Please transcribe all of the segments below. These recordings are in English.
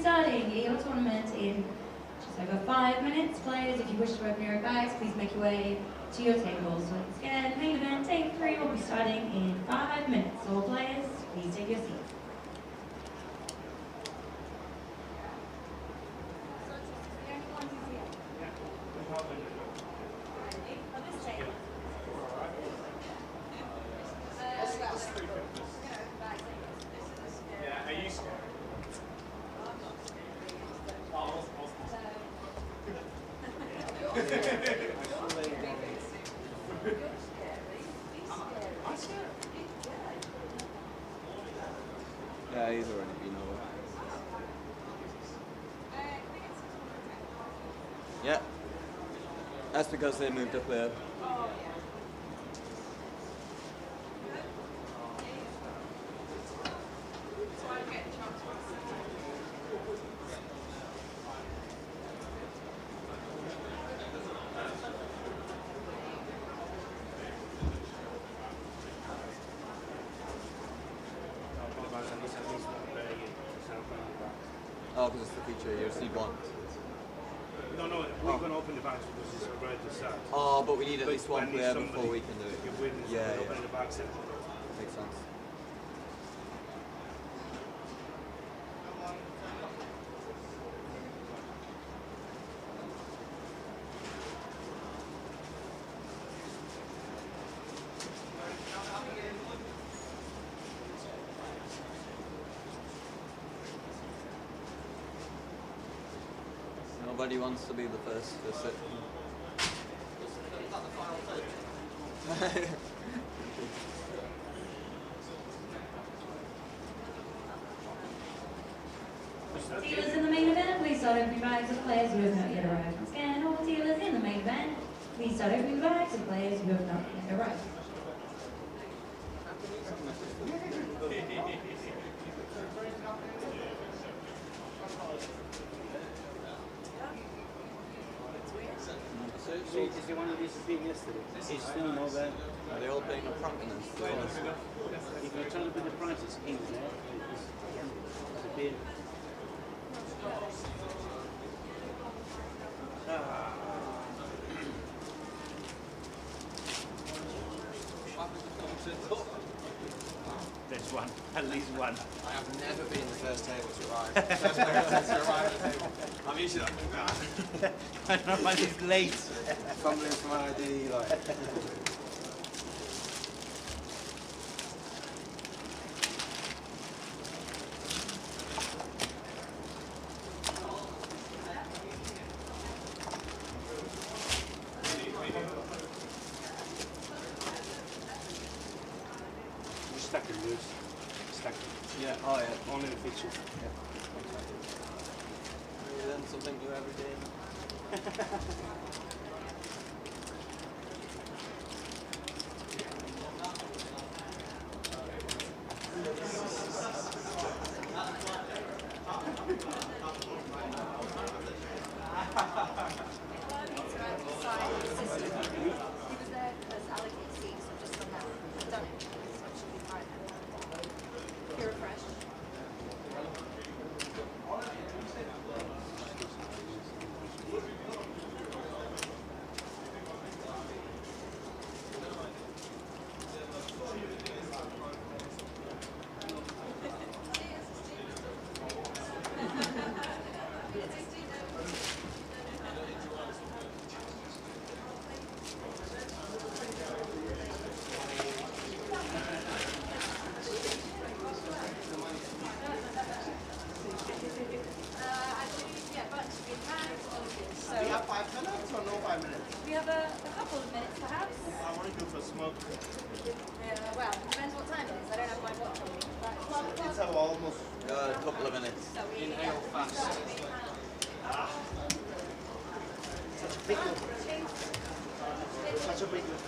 starting your tournament in just over 5 minutes. Players, if you wish to open your bags, please make your way to your tables. Once again, main event day 3 will be starting in 5 minutes. All players, please take your seats. Yeah, he's already been over. Yeah. That's because they moved up there. Oh, because it's the feature you received one. No, we're going to open the bags because it's already to start. Oh, but we need at least one player before we can do it. Yeah. Open the bags. Makes sense. Nobody wants to be the first to sit. Dealers in the main event, please start opening bags of players who have not yet arrived. Once again, all dealers in the main event, please start opening bags of players who have not yet arrived. Is the one who disappeared yesterday? He's still not there. Are they all paying upfront in this? If you're trying to put the prices in there, it's disappeared. There's one, at least one. I have never been the first table to arrive. First person to arrive at the table. I'm usually like, One is late. fumbling for my ID, like. Stuck in loose. Stuck. Yeah, oh yeah. Only the picture. Yeah. You learn something new every day. Do you have 5 minutes or no 5 minutes? We have a couple of minutes, perhaps. I want to go for a smoke. Well, it depends what time it is. I don't have my watch on me. But It's almost. A couple of minutes. so we Inhale fast. Such a big one. Such a big one.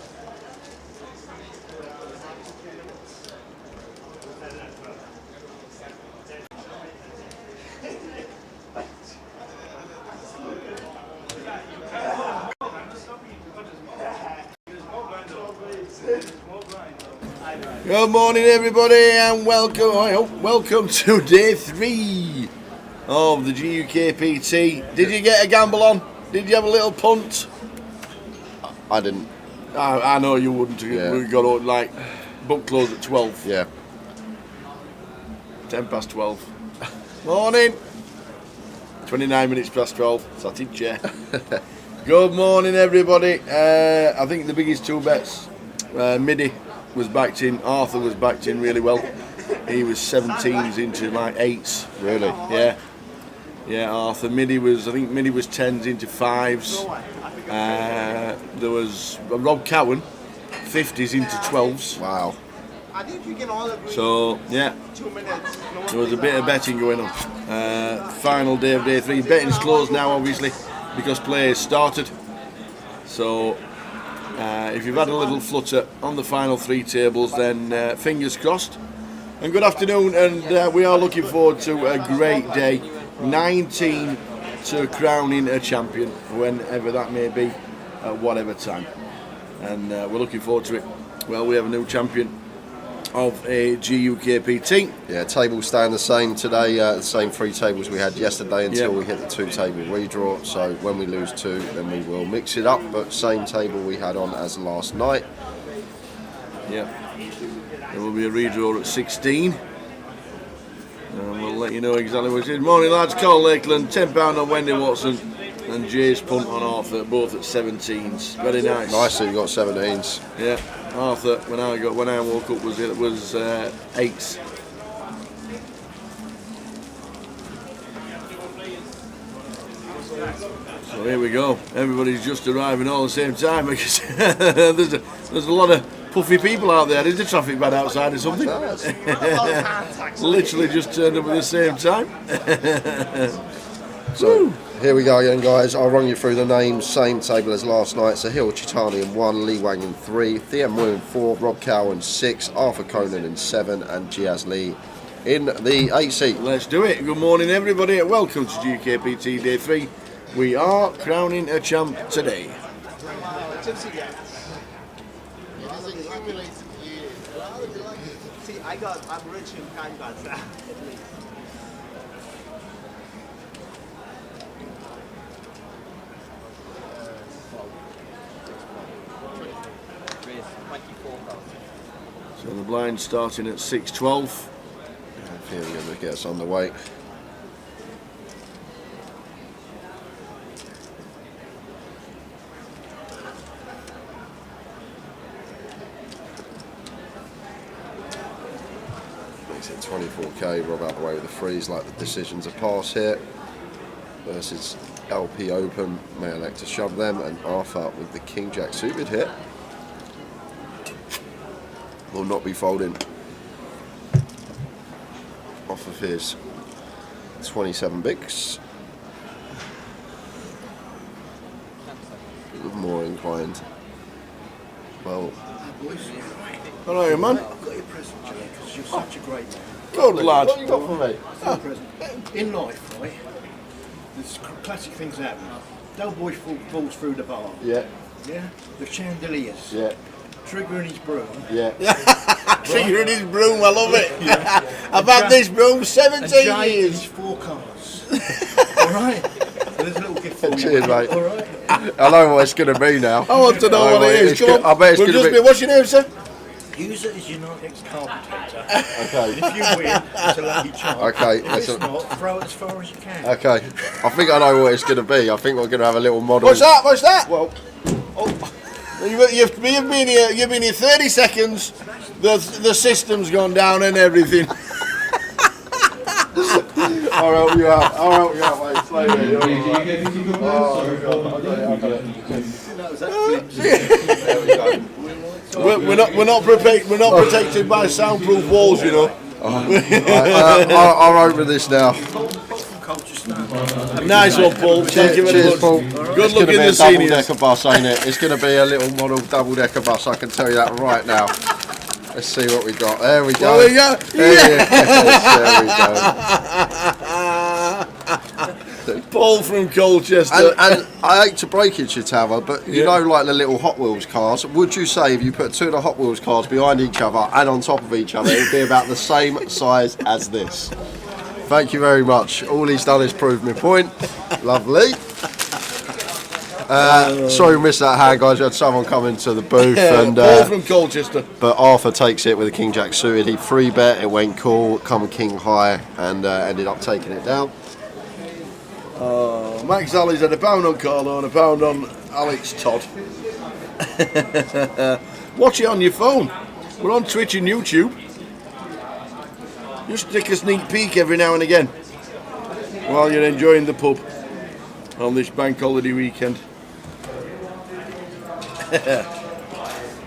Good morning, everybody, and welcome. I hope welcome to day 3 of the GUKPT. Did you get a gamble on? Did you have a little punt? I didn't. I know you wouldn't. Yeah. We got like book close at 12. Yeah. 10 past 12. Morning. 29 minutes past 12. Sat in chair. Good morning, everybody. I think the biggest two bets. Midi was backed in. Arthur was backed in really well. He was 17s into my 8s. Really? Yeah. Yeah, Arthur. Midi was, I think Midi was 10s into 5s. There was Rob Cowan, 50s into 12s. Wow. I think we can all agree. So, yeah, 2 minutes. there was a bit of betting going on. Final day of day 3. Betting's closed now, obviously, because players started. So, if you've had a little flutter on the final 3 tables, then fingers crossed. And good afternoon, and we are looking forward to a great day. 19 to crowning a champion, whenever that may be, at whatever time. And we're looking forward to it. Well, we have a new champion of a GUKPT. Yeah, tables staying the same today, the same 3 tables we had yesterday until Yep. we hit the 2 table redraw. So when we lose 2, then we will mix it up, but same table we had on as last night. Yeah. There will be a redraw at 16. And we'll let you know exactly what it is. Morning lads, Carl Lakeland, £10 on Wendy Watson and Jay's punt on Arthur, both at 17s. Very nice. Nice that you got 17s. Yeah. Arthur, when I woke up was 8s. So here we go. Everybody's just arriving all at the same time. there's a lot of puffy people out there. Is the traffic bad outside or something? Literally just turned up at the same time. So here we go again, guys. I'll run you through the names. Same table as last night. So Hill Chitani in 1, Lee Wang in 3, Thiem Wu in 4, Rob Cowan in 6, Arthur Conan in 7, and Giaz Lee in the 8 seat. Let's do it. Good morning, everybody. Welcome to GUKPT Day 3. We are crowning a champ today. See, I'm rich in kangas. So the blind starting at 6:12. Here we're going to get us underway. Makes it 24k. Rob out the way with the freeze, like the decisions are pass here. Versus LP open, may elect to shove them, and Arthur with the King Jack suited hit will not be folding off of his 27 bigs. More inclined. Well, Hello, man. I've got your present, Jay, because you're such a great man. Good lad. what you got for me? Your present. In life, right, there's classic things happen. Del Boy falls through the bar. Yeah, Yeah? The chandeliers. yeah, Trigger in his broom. yeah. Triggering his broom, I love it. I've had this broom And 17 Jay years. is 4 cars. Alright? There's a little gift for you. Cheers, mate. Alright? I know what it's going to be now. I want to know what it is. Come on. I bet it's We'll going to just be. What's your name, sir? Use it as your next car protector. Okay, If you win, it's a lucky charm. Okay, If that's it's a- not, throw it as far as you can. okay. I think I know what it's going to be. I think we're going to have a little model. What's that? What's that? Well, You've been here 30 seconds. The system's gone down and everything. I'll help you out. I'll help you out, mate. Slowly. You're all right. I got it. That was that There we go. We're not protected by soundproof walls, you know. I'll open this now. Nice one, Paul. Thank you very Cheers, much. Paul. Good It's luck going to in be the a seniors. double-decker bus, ain't it? It's going to be a little model double-decker bus. I can tell you that right now. Let's see what we got. There we go. There we go. There we go. Paul from Colchester. And I hate to break it, Chitava, but you know, like the little Hot Wheels cars, would you say if you put 2 of the Hot Wheels cars behind each other and on top of each other, it would be about the same size as this? Thank you very much. All he's done is prove my point. Lovely. Sorry we missed that hand, guys. We had someone come into the booth, and Paul from Colchester. but Arthur takes it with a king jack suited. He free bet, it went cool, come king high, and ended up taking it down. Max Alley's had £1 on Carlo and £1 on Alex Todd. Watch it on your phone. We're on Twitch and YouTube. Just take a sneak peek every now and again while you're enjoying the pub on this bank holiday weekend.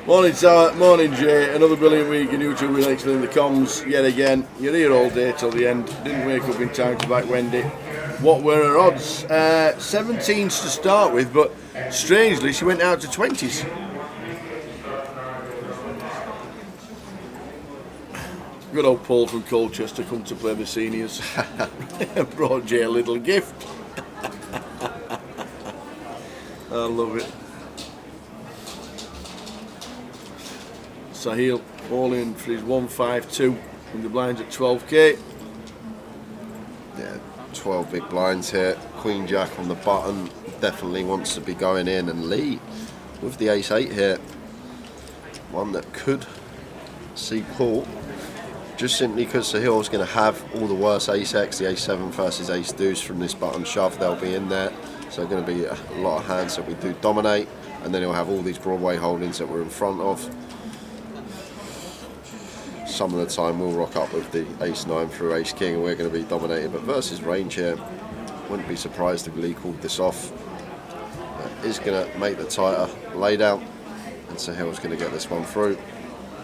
Morning, Sarah. Morning, Jay. Another brilliant week in YouTube with excellent the comms yet again. You're here all day till the end. Didn't wake up in time to back Wendy. What were her odds? 17s to start with, but strangely she went out to 20s. Good old Paul from Colchester come to play the seniors. Brought Jay a little gift. I love it. Sahil all in for his 152 and the blinds at 12k. Yeah, 12 big blinds here. Queen Jack on the button. Definitely wants to be going in, and Lee with the ace-8 here. One that could see Paul. Just simply because Sahil's going to have all the worst ace-X, the ace-7 versus ace-deuce from this button shove, they'll be in there. So going to be a lot of hands that we do dominate, and then he'll have all these Broadway holdings that we're in front of. Some of the time we'll rock up with the ace-9 through ace-king, and we're going to be dominated. But versus range here, wouldn't be surprised if Lee called this off. Is going to make the tighter laydown, and Sahil's going to get this one through.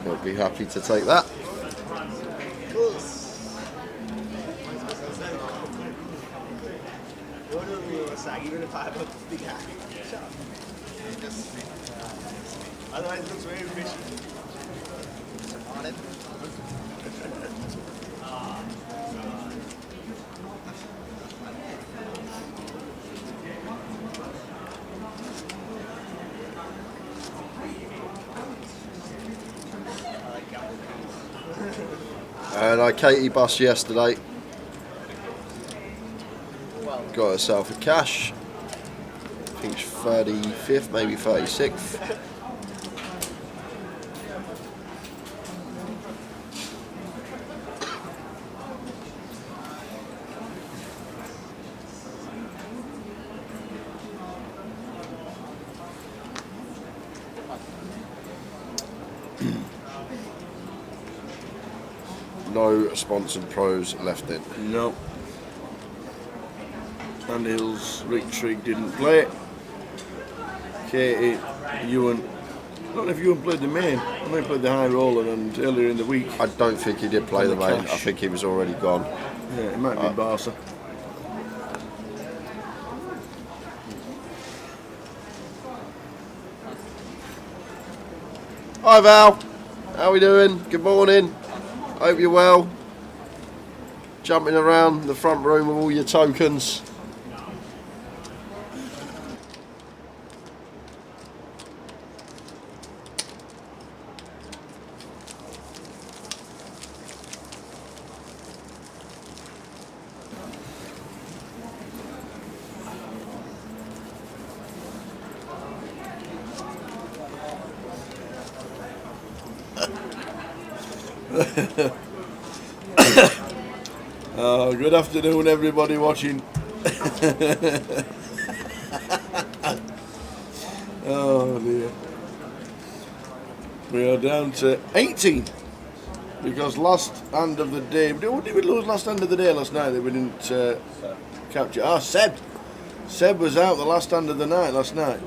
He'll be happy to take that. Even if I have a big hat. Otherwise it looks very fishy. On it. And Katie bust yesterday. Got herself a cash. I think it's 35th, maybe 36th. No sponsored pros left in. No. And Hills, Rick Trigg didn't play. Katie, Ewan. I don't know if Ewan played the main. I know he played the high roller and earlier in the week. I don't think he did play the main. cash. I think he was already gone. Yeah, it might be Barca. Hi Val, how we doing? Good morning. Hope you're well. Jumping around the front room with all your tokens. Good afternoon, everybody watching. Oh dear. We are down to 18 because last hand of the day. What did we lose last hand of the day last night that we didn't capture? Seb. Seb was out the last hand of the night last night.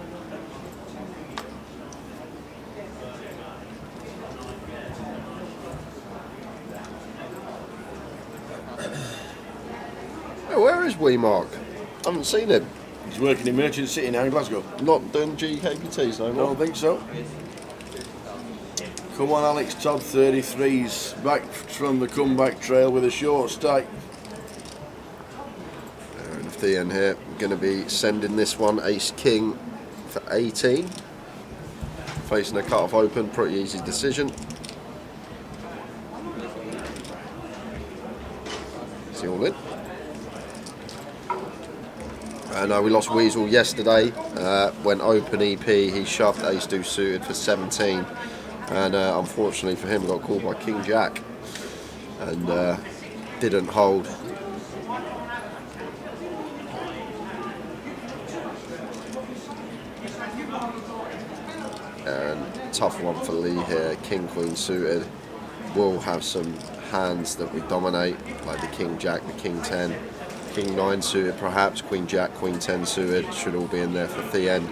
Where is Mark? I haven't seen him. He's working in Merchant City now in Glasgow. Not doing GUKPTs no more. Don't think so. Come on, Alex Todd, 33s, back from the comeback trail with a short stack. And Thean here, going to be sending this one ace-king for 18. Facing a cut-off open, pretty easy decision. Is he all in? No, we lost Weasel yesterday. Went open EP, he shoved ace deuce suited for 17, and unfortunately for him, got called by King Jack and didn't hold. And tough one for Lee here. King Queen suited. Will have some hands that we dominate, like the King Jack, the King 10. King 9 suited perhaps, Queen Jack, Queen 10 suited, should all be in there for the end.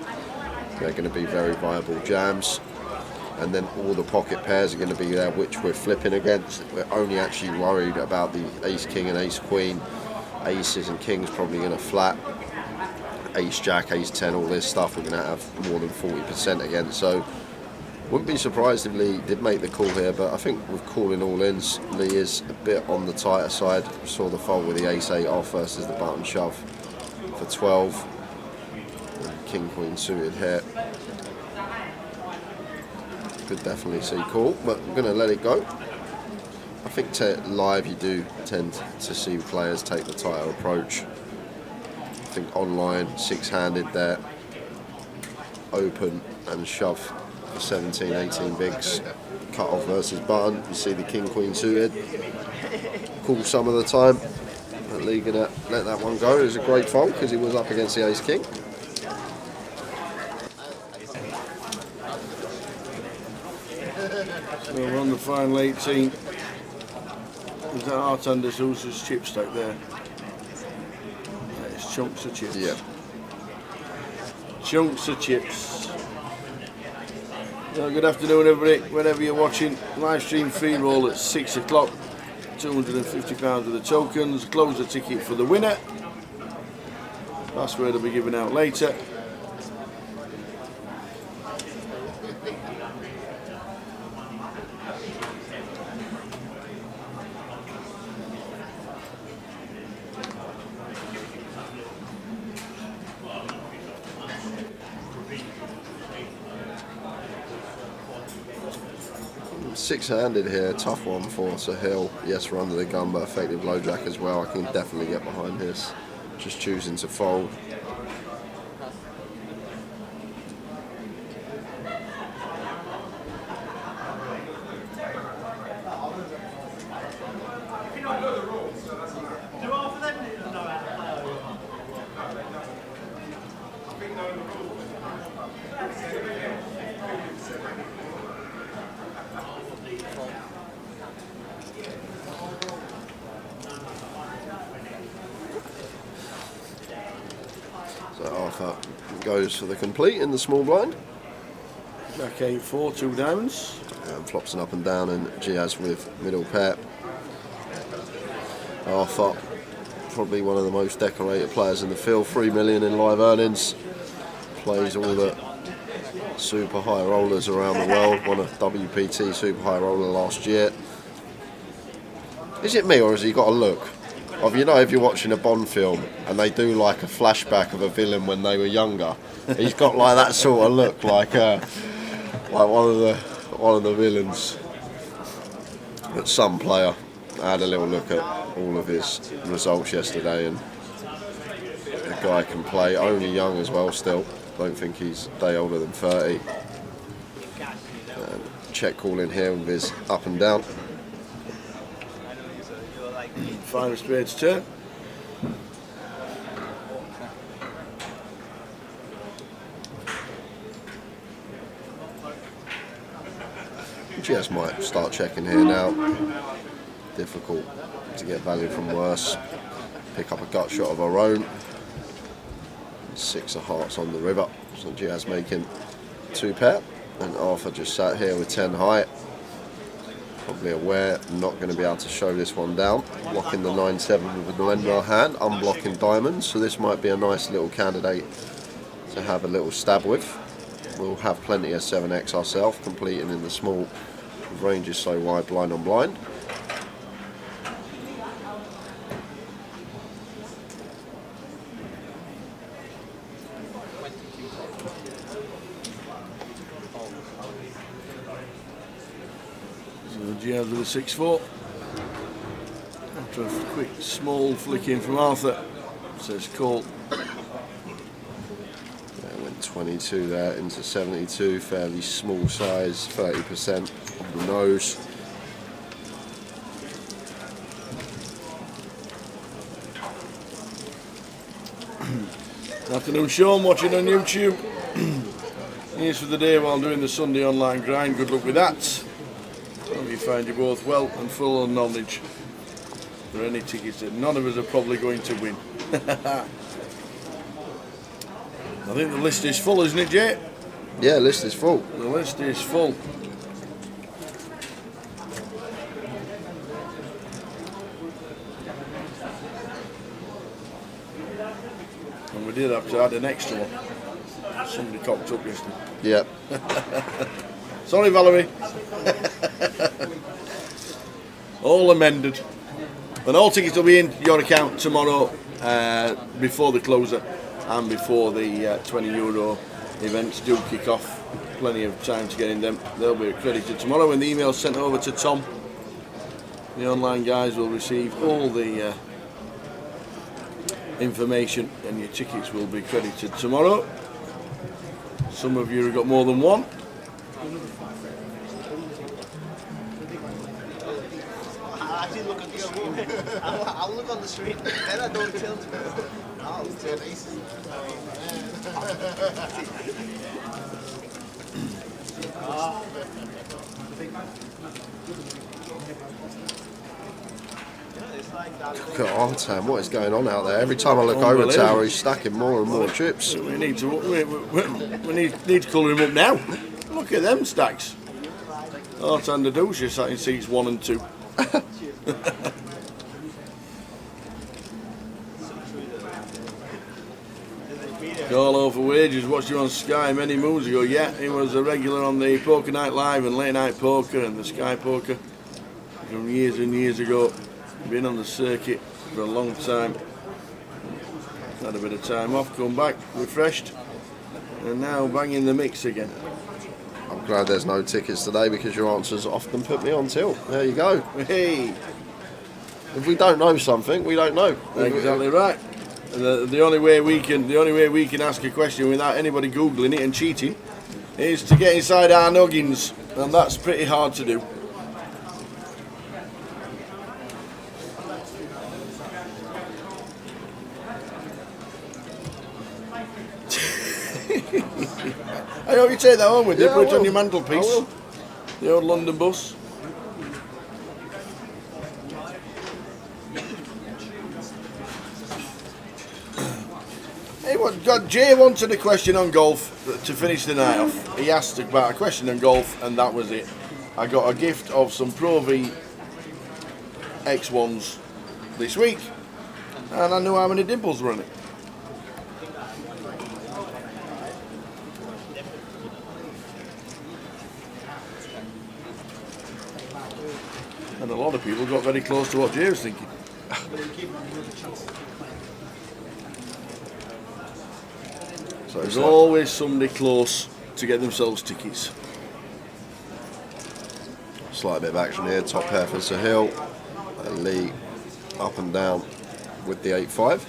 They're going to be very viable jams. And then all the pocket pairs are going to be there, which we're flipping against. We're only actually worried about the Ace King and Ace Queen. Aces and Kings probably going to flat. Ace Jack, Ace 10, all this stuff we're going to have more than 40% against. So wouldn't be surprised if Lee did make the call here, but I think with calling all ins, Lee is a bit on the tighter side. Saw the fold with the Ace 8 off versus the button shove for 12. And King Queen suited here. Could definitely see call, but I'm going to let it go. I think live you do tend to see players take the tighter approach. I think online, six-handed there, open and shove for 17, 18 bigs, cut off versus button. You see the King Queen suited, call some of the time. But Lee gonna let that one go. It was a great fold because he was up against the Ace King. So we're on the final 18. Is that Art Anderson's chip stack there? That is chunks of chips. Yeah. Chunks of chips. Well, good afternoon everybody, whenever you're watching. Live stream free roll at 6 o'clock. £250 of the tokens. Close the ticket for the winner. Password will be given out later. Six-handed here, tough one for Sahil. Yes, we're under the gun, but effective low jack as well. I can definitely get behind this. Just choosing to fold. So Arthur goes for the complete in the small blind. Back 8-4, 2 diamonds. And flops an up and down, and Giaz with middle pair. Arthur, probably one of the most decorated players in the field, 3 million in live earnings. Plays all the super high rollers around the world, won a WPT super high roller last year. Is it me or has he got a look? Of, you know, if you're watching a Bond film and they do like a flashback of a villain when they were younger, he's got like that sort of look, like one of the villains. But some player, I had a little look at all of his results yesterday, and the guy can play, only young as well still. Don't think he's a day older than 30. And check call in here with his up and down. 5 of spades turn. Just might start checking here now. Difficult to get value from worse. Pick up a gut shot of our own. 6 of hearts on the river. So Giaz making 2 pair. And Arthur just sat here with 10 high. Probably aware not going to be able to show this one down. Blocking the 9-7 with a no in our hand. Unblocking diamonds. So this might be a nice little candidate to have a little stab with. We'll have plenty of 7x ourselves, completing in the small. Range is so wide, blind on blind. So Giaz with a 6-4. After a quick small flick in from Arthur, says Cole. Went 22 there into 72, fairly small size, 30% of the nose. Afternoon, Sean, watching on YouTube. Here's for the day while doing the Sunday online grind. Good luck with that. Hope you find you both well and full of knowledge. There are any tickets that none of us are probably going to win. I think the list is full, isn't it, Jay? Yeah, list is full. The list is full. And we did have to add an extra one. Somebody cocked up yesterday. Yep. Sorry, Valerie. All amended. And all tickets will be in your account tomorrow before the closer and before the €20 events do kick off. Plenty of time to get in them. They'll be accredited tomorrow when the email's sent over to Tom. The online guys will receive all the information and your tickets will be credited tomorrow. Some of you have got more than one. I didn't look at the other one. I'll look on the screen. Then I don't tell to it. No, it's turn aces. Look at Artan, what is going on out there? Every time I look over Tower, he's stacking more and more chips. We need to need to colour him up now. Look at them stacks. Artan Dadusha sat in seats 1 and 2. Carlo for wages watched you on Sky many moons ago. Yeah, he was a regular on the Poker Night Live and Late Night Poker and the Sky Poker from years and years ago. Been on the circuit for a long time. Had a bit of time off, come back, refreshed, and now bang in the mix again. I'm glad there's no tickets today because your answers often put me on tilt. There you go. Hey, If we don't know something, we don't know. exactly right. The only way we can ask a question without anybody googling it and cheating is to get inside our noggins, and that's pretty hard to do. I hope you take that home with you, Yeah, put it I on your will. mantelpiece. I will. The old London bus. Hey, Jay wanted a question on golf to finish the night off. He asked about a question on golf, and that was it. I got a gift of some Pro V X1s this week, and I knew how many dimples were in it. And a lot of people got very close to what Jay was thinking. So there's always somebody close to get themselves tickets. Slight bit of action here. Top pair for Sahil. And Lee up and down with the 8-5.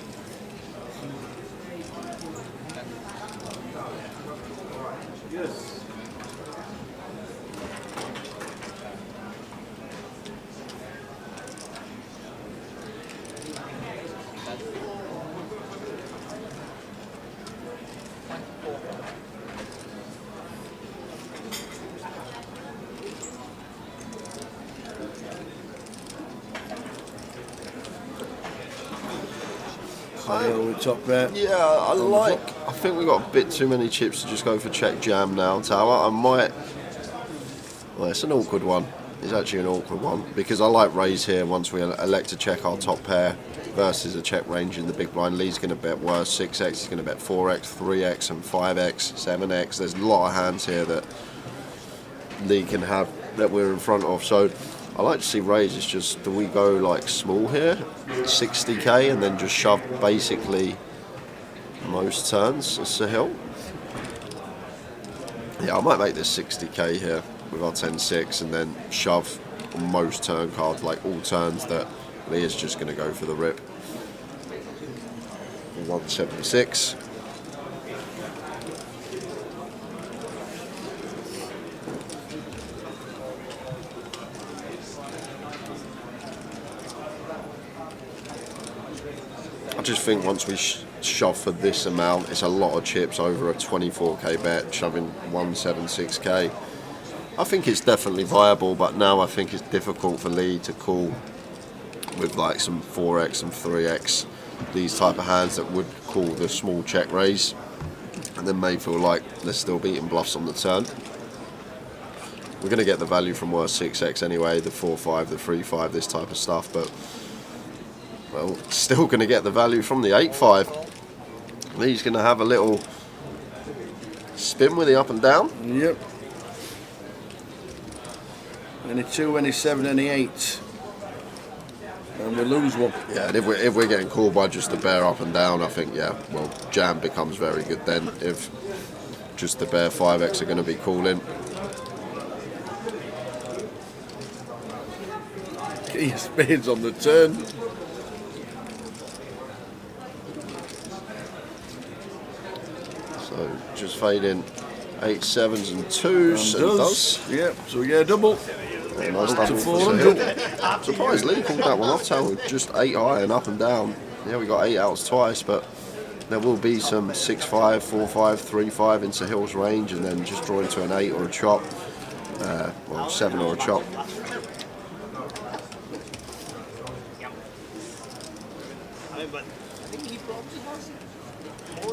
With top pair. Yeah, I think we got a bit too many chips to just go for check jam now, Tower. I might. Well, it's an awkward one. It's actually an awkward one because I like raise here once we elect to check our top pair versus a check range in the big blind. Lee's going to bet worse. 6x, he's going to bet 4x, 3x, and 5x, 7x. There's a lot of hands here that Lee can have that we're in front of. So I like to see raise. It's just, do we go like small here, 60k, and then just shove basically most turns as Sahil? Yeah, I might make this 60k here with our 10-6 and then shove on most turn cards, like all turns that Lee is just going to go for the rip. 176. I just think once we shove for this amount, it's a lot of chips over a 24k bet, shoving 176k. I think it's definitely viable, but now I think it's difficult for Lee to call with like some 4x and 3x, these type of hands that would call the small check raise, and then may feel like they're still beating bluffs on the turn. We're going to get the value from worse 6x anyway, the 4-5, the 3-5, this type of stuff, but well, still going to get the value from the 8-5. Lee's going to have a little spin with the up and down. Yep. Any 2, any 7, any 8. And we lose one. Yeah, and if we're getting called by just the bear up and down, I think, yeah, well, jam becomes very good then if just the bear 5x are going to be calling. King of spades on the turn. So just fading 8 7s and 2s and does. Yep, so we get a double. Yeah, nice Up to double for Sahil. 400. Surprised Lee called that one off tail with just 8 high and up and down. Yeah, we got 8 outs twice, but there will be some 6-5, 4-5, 3-5 in Sahil's range, and then just draw into an 8 or a chop, well, 7 or a chop.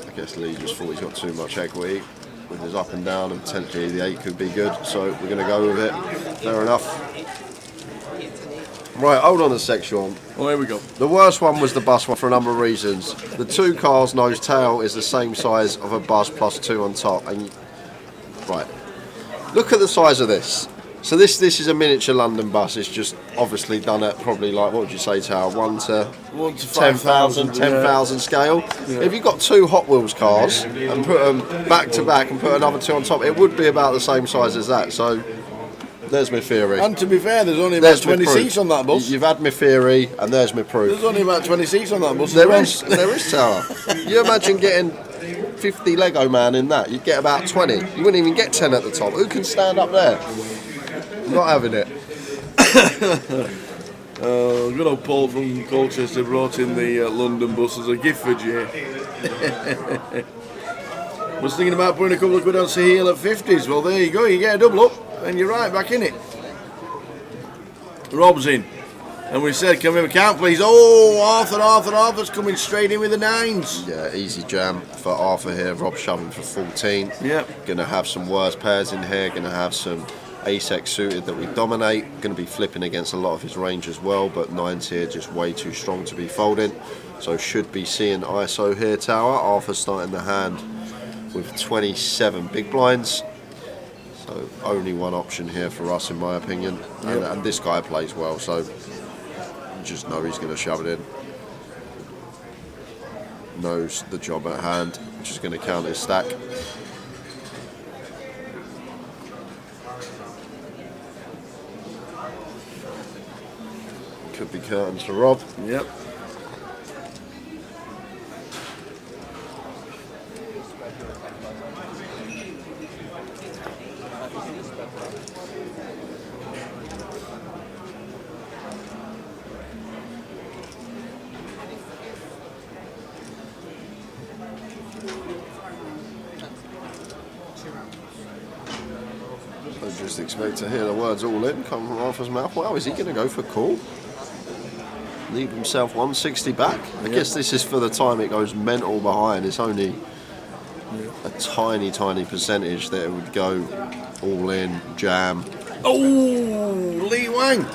I guess Lee just thought he's got too much equity with his up and down, and potentially the 8 could be good, so we're going to go with it. Fair enough. Right, hold on a sec, Sean. Oh, here we go. The worst one was the bus one for a number of reasons. The 2 cars nose tail is the same size of a bus plus 2 on top. And right, look at the size of this. So this is a miniature London bus. It's just obviously done at probably like, what would you say, Tower? 1 to 10,000 scale. Yeah. If you've got 2 Hot Wheels cars and put them back to back and put another 2 on top, it would be about the same size as that. So there's my theory. And to be fair, there's only about 20 seats on that bus. You've had my theory, and there's my proof. There's only about 20 seats on that bus. There is, Tower. You imagine getting 50 Lego Man in that? You'd get about 20. You wouldn't even get 10 at the top. Who can stand up there? Not having it. Good old Paul from Colchester brought in the London bus as a gift for Jay. Was thinking about putting a couple of quid on Sahil at 50s. Well, there you go. You get a double up, and you're right back in it. Rob's in. And we said, can we have a count, please? Oh, Arthur's coming straight in with the 9s. Yeah, easy jam for Arthur here. Rob shoving for 14. Yep. Going to have some worse pairs in here. Going to have some ace-x suited that we dominate. Going to be flipping against a lot of his range as well, but 9s here just way too strong to be folding. So should be seeing ISO here, Tower. Arthur starting the hand with 27 big blinds. So only one option here for us, in my opinion. And this guy plays well, so you just know he's going to shove it in. Knows the job at hand, just going to count his stack. Could be curtains for Rob. Yep. I just expect to hear the words all in come from Arthur's mouth. Wow, is he going to go for call? Leave himself 160 back? I guess this is for the time it goes mental behind. It's only a tiny percentage that it would go all in, jam. Oh, Lee Wang.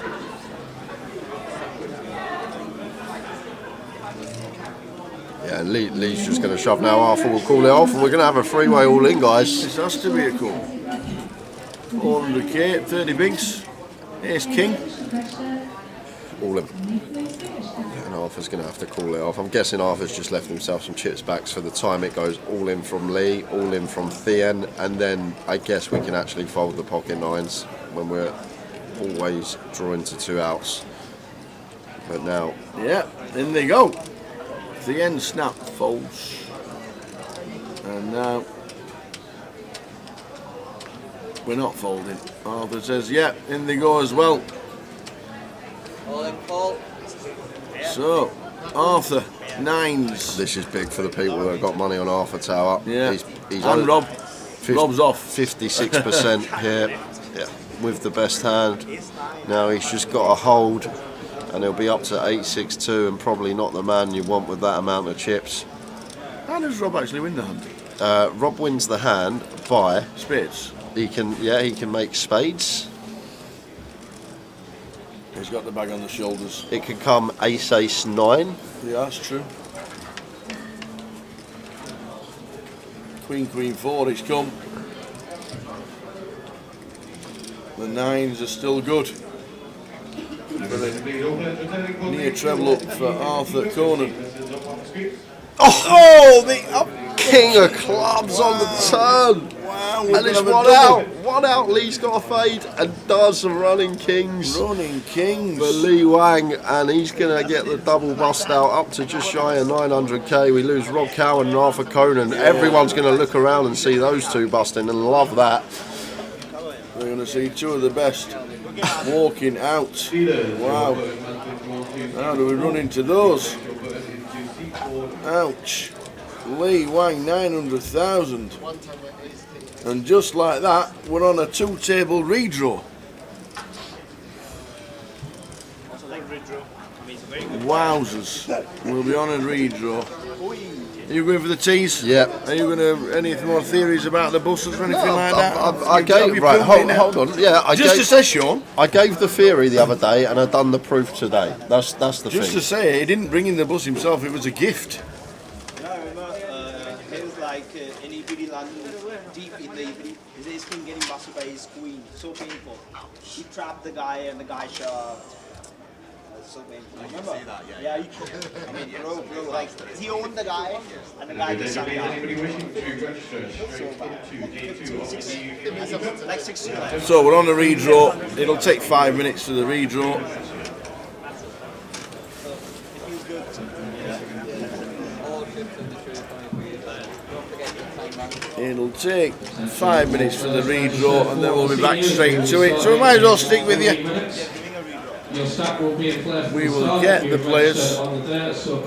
Yeah, and Lee's just going to shove now. Arthur will call it off, and we're going to have a 3-way all in, guys. This has to be a call. 400k, 30 bigs. Ace King. All in. And Arthur's going to have to call it off. I'm guessing Arthur's just left himself some chips backs for the time it goes all in from Lee, all in from Thien, and then I guess we can actually fold the pocket 9s when we're always drawing to 2 outs. But now, Yeah, in they go. The end snap folds. And now we're not folding. Arthur says, yeah, in they go as well. So, Arthur, 9s. this is big for the people that have got money on Arthur Tower. Yeah, He's and Rob. Rob's off. 56% here, yeah, with the best hand. Now he's just got a hold, and he'll be up to 862, and probably not the man you want with that amount of chips. How does Rob actually win the hand? Rob wins the hand by Spades. he can make spades. He's got the bag on the shoulders. It can come ace 9. Yeah, that's true. Queen 4, it's come. The 9s are still good. Near treble up for Arthur Conan. Oh, the king of clubs on the turn. Wow, And it's one out. Lee's got a fade and does some running kings Running kings. for Lee Wang, and he's going to get the double bust out up to just shy of 900k. We lose Rob Cowan and Arthur Conan. Everyone's going to look around and see those two busting and love that. We're going to see two of the best walking out. Wow. How do we run into those? Ouch. Lee Wang, 900,000. And just like that, we're on a 2-table redraw. Wowzers. We'll be on a redraw. Are you going for the teas? Yeah. Are you going to any more theories about the buses or anything like that? I gave right. Hold on. Yeah, Just to say, Sean. I gave the theory the other day, and I've done the proof today. That's the Just thing. to say, he didn't bring in the bus himself. It was a gift. No, remember, he was like anybody London deep in the his ace king getting busted by his queen. So painful. He trapped the guy and the guy shoved. So painful. Remember? Yeah, you could. I mean, bro, like he owned the guy and the guy just sucked out. Like 60 left. So we're on a redraw. It'll take 5 minutes for the redraw. It'll take 5 minutes for the redraw, and then we'll be back straight into it. So we might as well stick with you. We will get the players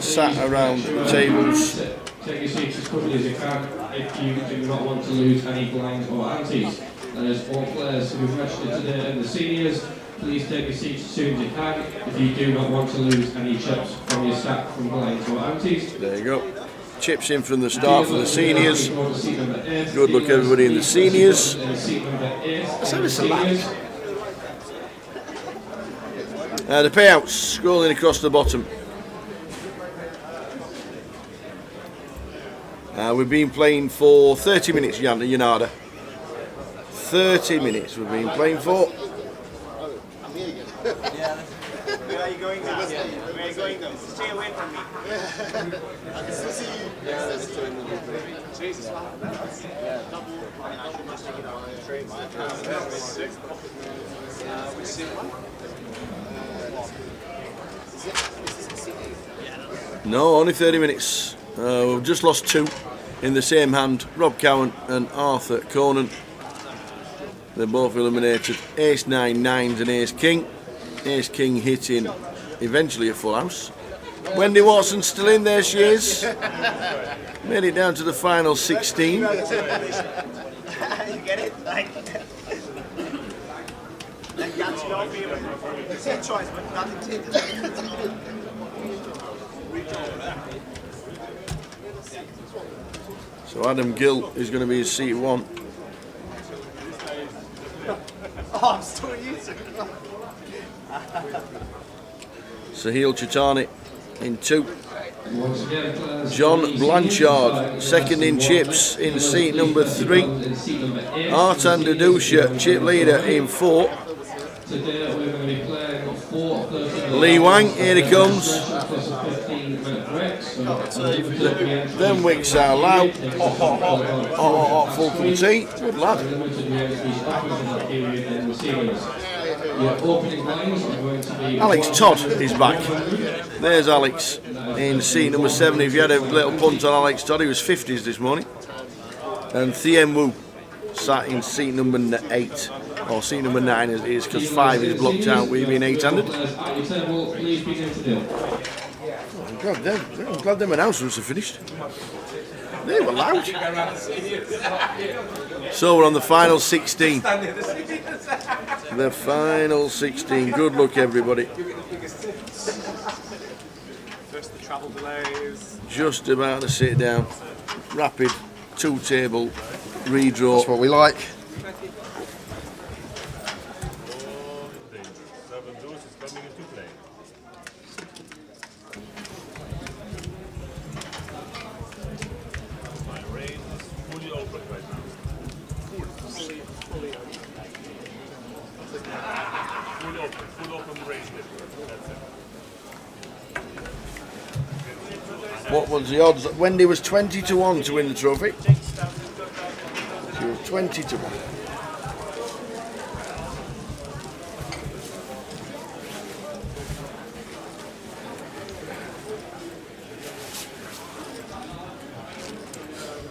sat around the tables. Take your seats as quickly as you can if you do not want to lose any blinds or antes. And as all players who've registered today and the seniors, please take your seats as soon as you can if you do not want to lose any chips from your stack from blinds or antes. There you go. Chips in from the start for the seniors. Good luck everybody in the seniors. Let's have a select. The payouts scrolling across the bottom. We've been playing for 30 minutes, Yanada. 30 minutes we've been playing for. Where are you going now? Where are you going though? Stay away from me. I can still see you. Jesus. Double. I mean, I should just take it out on the trade. Which is No, only 30 minutes. We've just lost 2 in the same hand. Rob Cowan and Arthur Conan. They're both eliminated. Ace 9, 9s and Ace King. Ace King hitting eventually a full house. Wendy Watson's still in there, she is. Made it down to the final 16. You get it? Like Yancy don't be able to say choice, but nothing changes. So Adam Gill is going to be his seat 1. Oh, I'm still using it. Sahil Chitani in 2. John Blanchard, second in chips, in seat number 3. Artan Dadusha, chip leader, in 4. Lee Wang, here he comes. Then Wicks are loud. Full cup of tea. Good lad. Your opening blinds are going to be... Alex Todd is back. There's Alex in seat number 7. If you had a little punt on Alex Todd, he was 50s this morning. And Thiem Wu sat in seat number 8, or seat number 9 as it is, because 5 is blocked out with being 8-handed. I'm glad them announcements are finished. They were loud. So we're on the final 16. The final 16. Good luck, everybody. First the travel delays. Just about to sit down. Rapid 2-table redraw. That's what we like. What was the odds? Wendy was 20-1 to win the trophy. She was 20-1.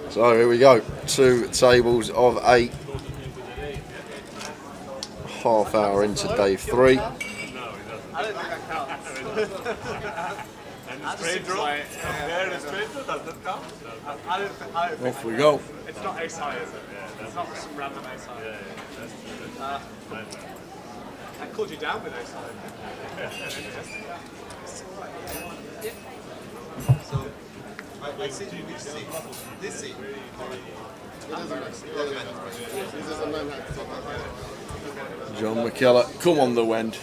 So here we go. 2 tables of 8. Half hour into day 3. I don't think that counts. And the straight draw there, the straight draw, does that count? I don't think Off we go. it's not ace high, is it? Yeah, it's not some random ace high. Yeah, that's true. I called you down with ace high. So, I see which seat? This seat? John McKellar, come on the Wend.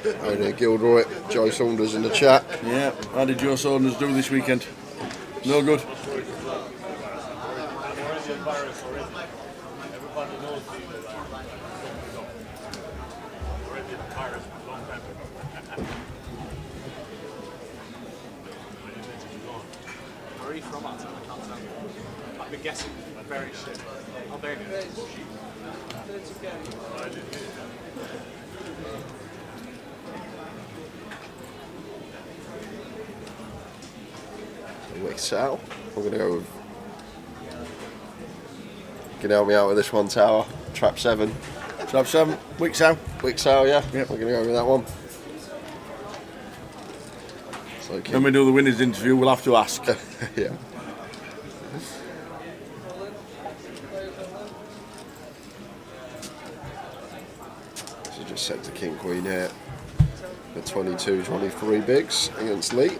Hey there, Gilroy. Joe Saunders in the chat. Yeah, how did Joe Saunders do this weekend? No good. Where are you from, Arthur? I can't tell you. I've been guessing very shit. Albania. Wicksal. I'm going to go with... Can you help me out with this one, Tower? Trap 7. Trap 7, Wicksau. Wicksal, yeah? Yep. We're going to go with that one. So, When we do the winners interview, we'll have to ask. yeah. So just set to King Queen here. The 22-23 bigs against Lee.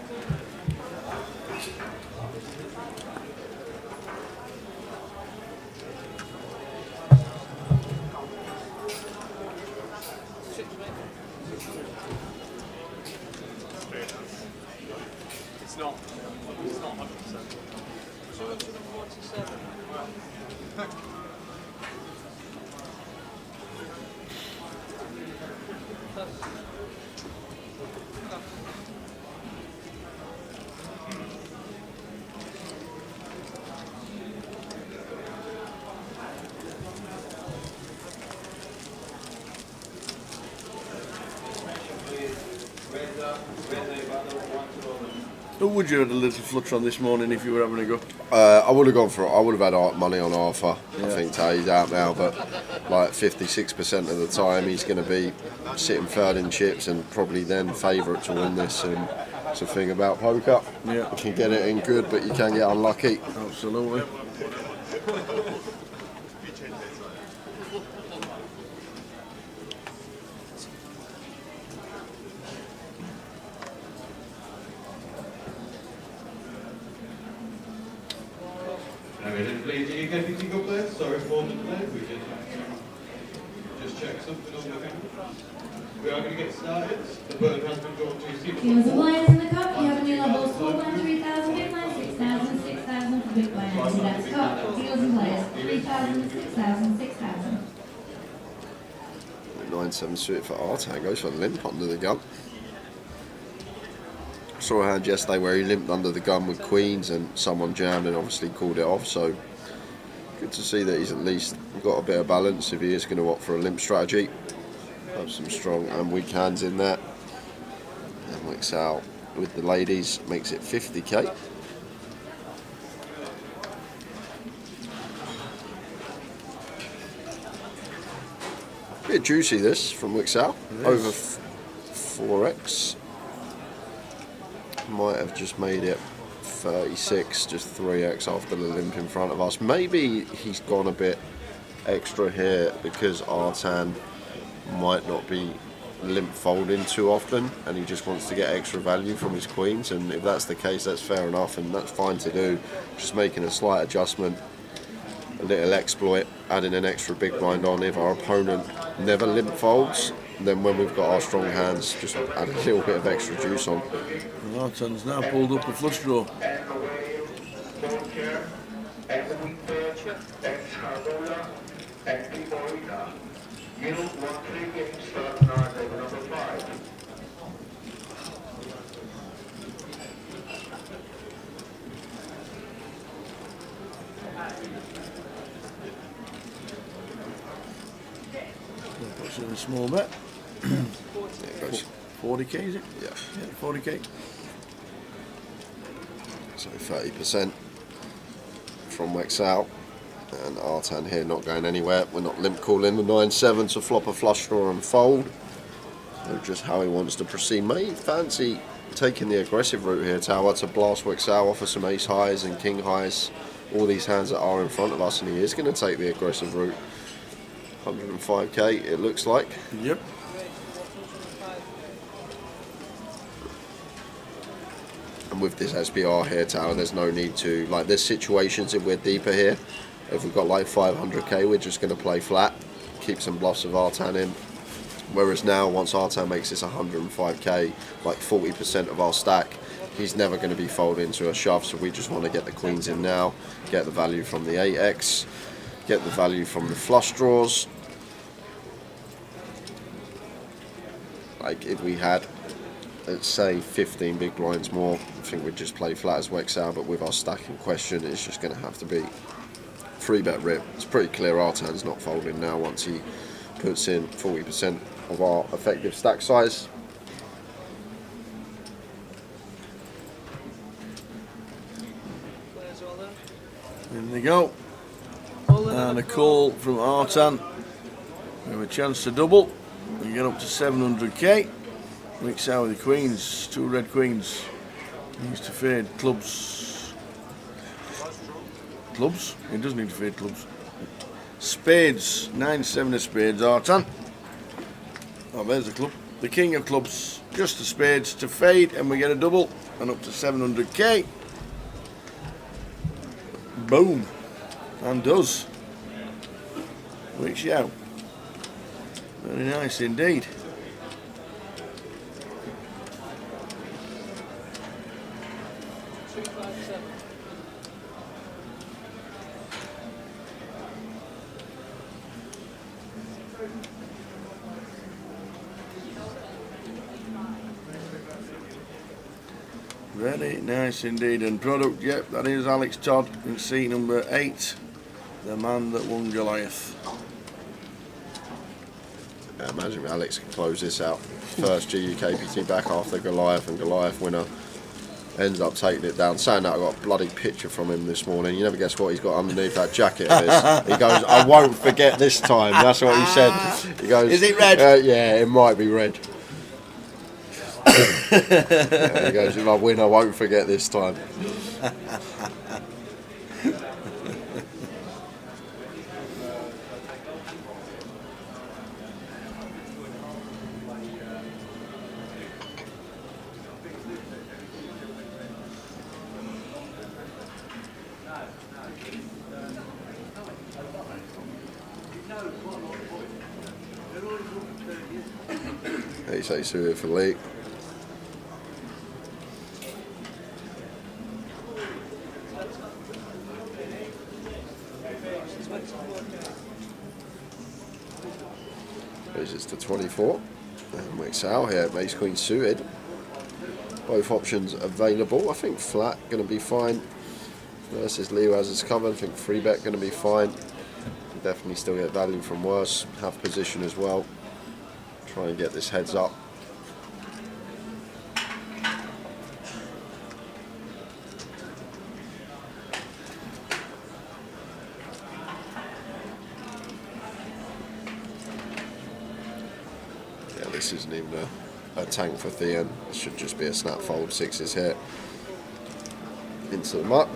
It's not 100%. 247. Who would you have had a little flutter on this morning if you were having a go? I would have gone for it. I would have had money on Arthur. Yeah. I think he's out now, but like 56% of the time he's going to be sitting third in chips and probably then favourite to win this. And it's a thing about poker. Yeah. You can get it in good, but you can get unlucky. Absolutely. Please, GUKPT up there? Sorry for the delay. We just check something on the camera. We are going to get started. The button has been drawn to see. Here's the blinds in the cup. You have any levels 4 blind, 3,000, big blind, 6,000, 6,000 for big blind. So that's cup. Deals and players 3,000, 6,000, 6,000. 9-7 suited for Artan, goes for limp under the gun. Saw a hand yesterday where he limped under the gun with queens and someone jammed and obviously called it off, so Good to see that he's at least got a bit of balance if he is going to opt for a limp strategy. Have some strong and weak hands in there. And Wicks out with the ladies, makes it 50k. Bit juicy this from Wicks out, over 4x. Might have just made it 36, just 3x after the limp in front of us. Maybe he's gone a bit extra here because Artan might not be limp folding too often and he just wants to get extra value from his queens, and if that's the case, that's fair enough and that's fine to do. Just making a slight adjustment, a little exploit, adding an extra big blind on if our opponent never limp folds. Then when we've got our strong hands, just add a little bit of extra juice on. Artan's now pulled up a flush draw. Puts in a small bet. Yeah, it goes. 40k is it? Yeah. 40k. So 30% from Wicks out. And Artan here not going anywhere. We're not limp calling the 9-7 to flop a flush draw and fold. So just how he wants to proceed. May fancy taking the aggressive route here, Tower, to blast Wicks out, offer some ace highs and king highs. All these hands that are in front of us, and he is going to take the aggressive route. 105k it looks like. Yep. And with this SPR here, Tower, there's no need to, like, there's situations if we're deeper here. If we've got like 500k, we're just going to play flat, keep some bluffs of Artan in. Whereas now, once Artan makes this 105k, like 40% of our stack, he's never going to be folded into a shove, so we just want to get the queens in now, get the value from the 8x, get the value from the flush draws. Like if we had, let's say, 15 big blinds more, I think we'd just play flat as Wicks out, but with our stack in question, it's just going to have to be 3-bet rip. It's pretty clear Artan's not folding now once he puts in 40% of our effective stack size. In they go. And a call from Artan. We have a chance to double. We get up to 700k. Wicks out with the queens, 2 red queens. He needs to fade clubs. Clubs? He doesn't need to fade clubs. Spades, 9-7 of spades, Artan. Oh, there's the club. The king of clubs, just the spades to fade, and we get a double, and up to 700k. Boom. And does. Wicks out. Very nice indeed. Very nice indeed. And product, yep, that is Alex Todd in seat number 8, the man that won Goliath. I imagine Alex can close this out. First GUKPT back after Goliath, and Goliath winner ends up taking it down. Saying that, I got a bloody picture from him this morning. You never guess what he's got underneath that jacket of his. He goes, "I won't forget this time." That's what he said. He goes, "Is it red?" Yeah, it might be red. Yeah, he goes, "If I win, I won't forget this time." Ace ace here for Lee. Raises to 24. And Wicks out here, ace queen suited. Both options available. I think flat going to be fine. versus Lee who has his cover. I think 3-bet going to be fine. Can definitely still get value from worse. Have position as well. Try and get this heads up. Yeah, this isn't even a tank for Thean. It should just be a snap fold. 6s hit. Into the muck.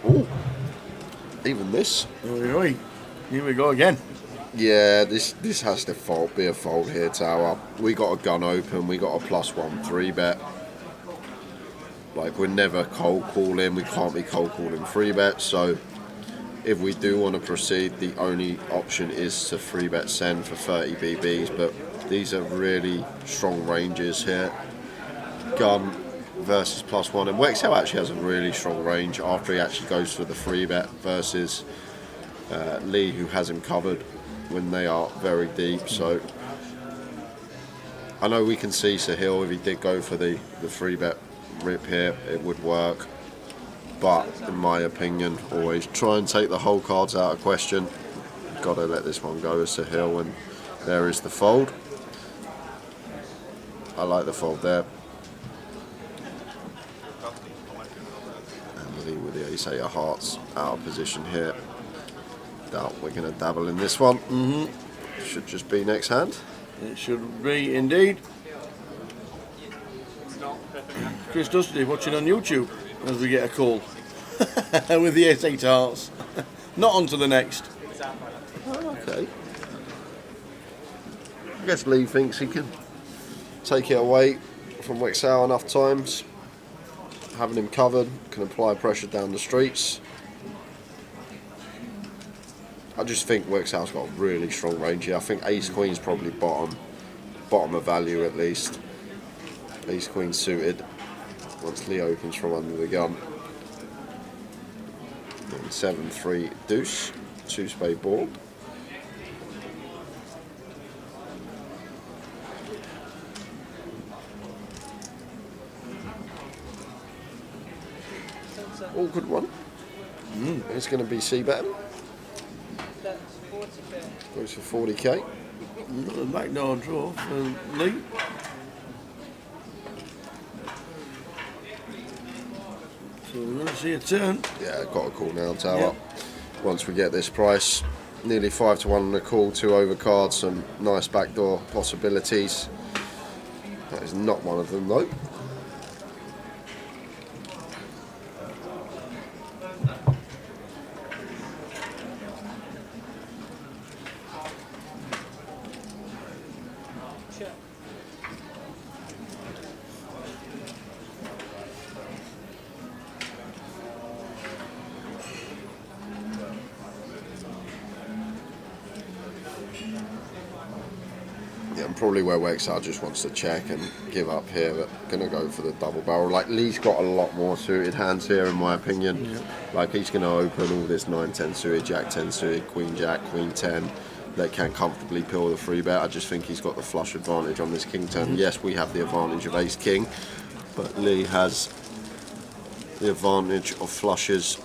Ooh. Even this. Oi, oi. Here we go again. Yeah, this has to be a fold here, Tower. We got a gun open, we got a +1 3-bet. Like, we're never cold calling, we can't be cold calling 3-bet, so if we do want to proceed, the only option is to 3-bet send for 30 BBs, but these are really strong ranges here. Gun versus +1, and Wexhale actually has a really strong range after he actually goes for the 3-bet versus Lee, who has him covered when they are very deep. So I know we can see Sahil, if he did go for the 3-bet rip here, it would work, but in my opinion, always try and take the whole cards out of question. Gotta let this one go as Sahil, and there is the fold. I like the fold there. And Lee with the ace-8 of hearts out of position here. Doubt we're going to dabble in this one. Should just be next hand. It should be indeed. Chris Dusty watching on YouTube as we get a call with the ace-8 hearts. Not on to the next. Okay. I guess Lee thinks he can take it away from Wexhale enough times. Having him covered, can apply pressure down the streets. I just think Wexhale's got a really strong range here. I think ace-queen's probably bottom of value at least. Ace-queen suited once Lee opens from under the gun. And 7-3 deuce, 2-spade board. Awkward one. It's going to be C-bet. Goes for 40k. Not a backdoor draw for Lee. So we're going to see a turn. Yeah, got a call now, Tower. Yep. Once we get this price, nearly 5-1 on the call, 2 overcards, some nice backdoor possibilities. That is not one of them though. Yeah, and probably where Wexhale just wants to check and give up here, but gonna go for the double barrel. Like, Lee's got a lot more suited hands here in my opinion. Yep. Like, he's gonna open all this 9-10 suited, Jack-10 suited, Queen-Jack, Queen-10 that can comfortably pill the 3-bet. I just think he's got the flush advantage on this King-10. Yes, we have the advantage of Ace-King, but Lee has the advantage of flushes.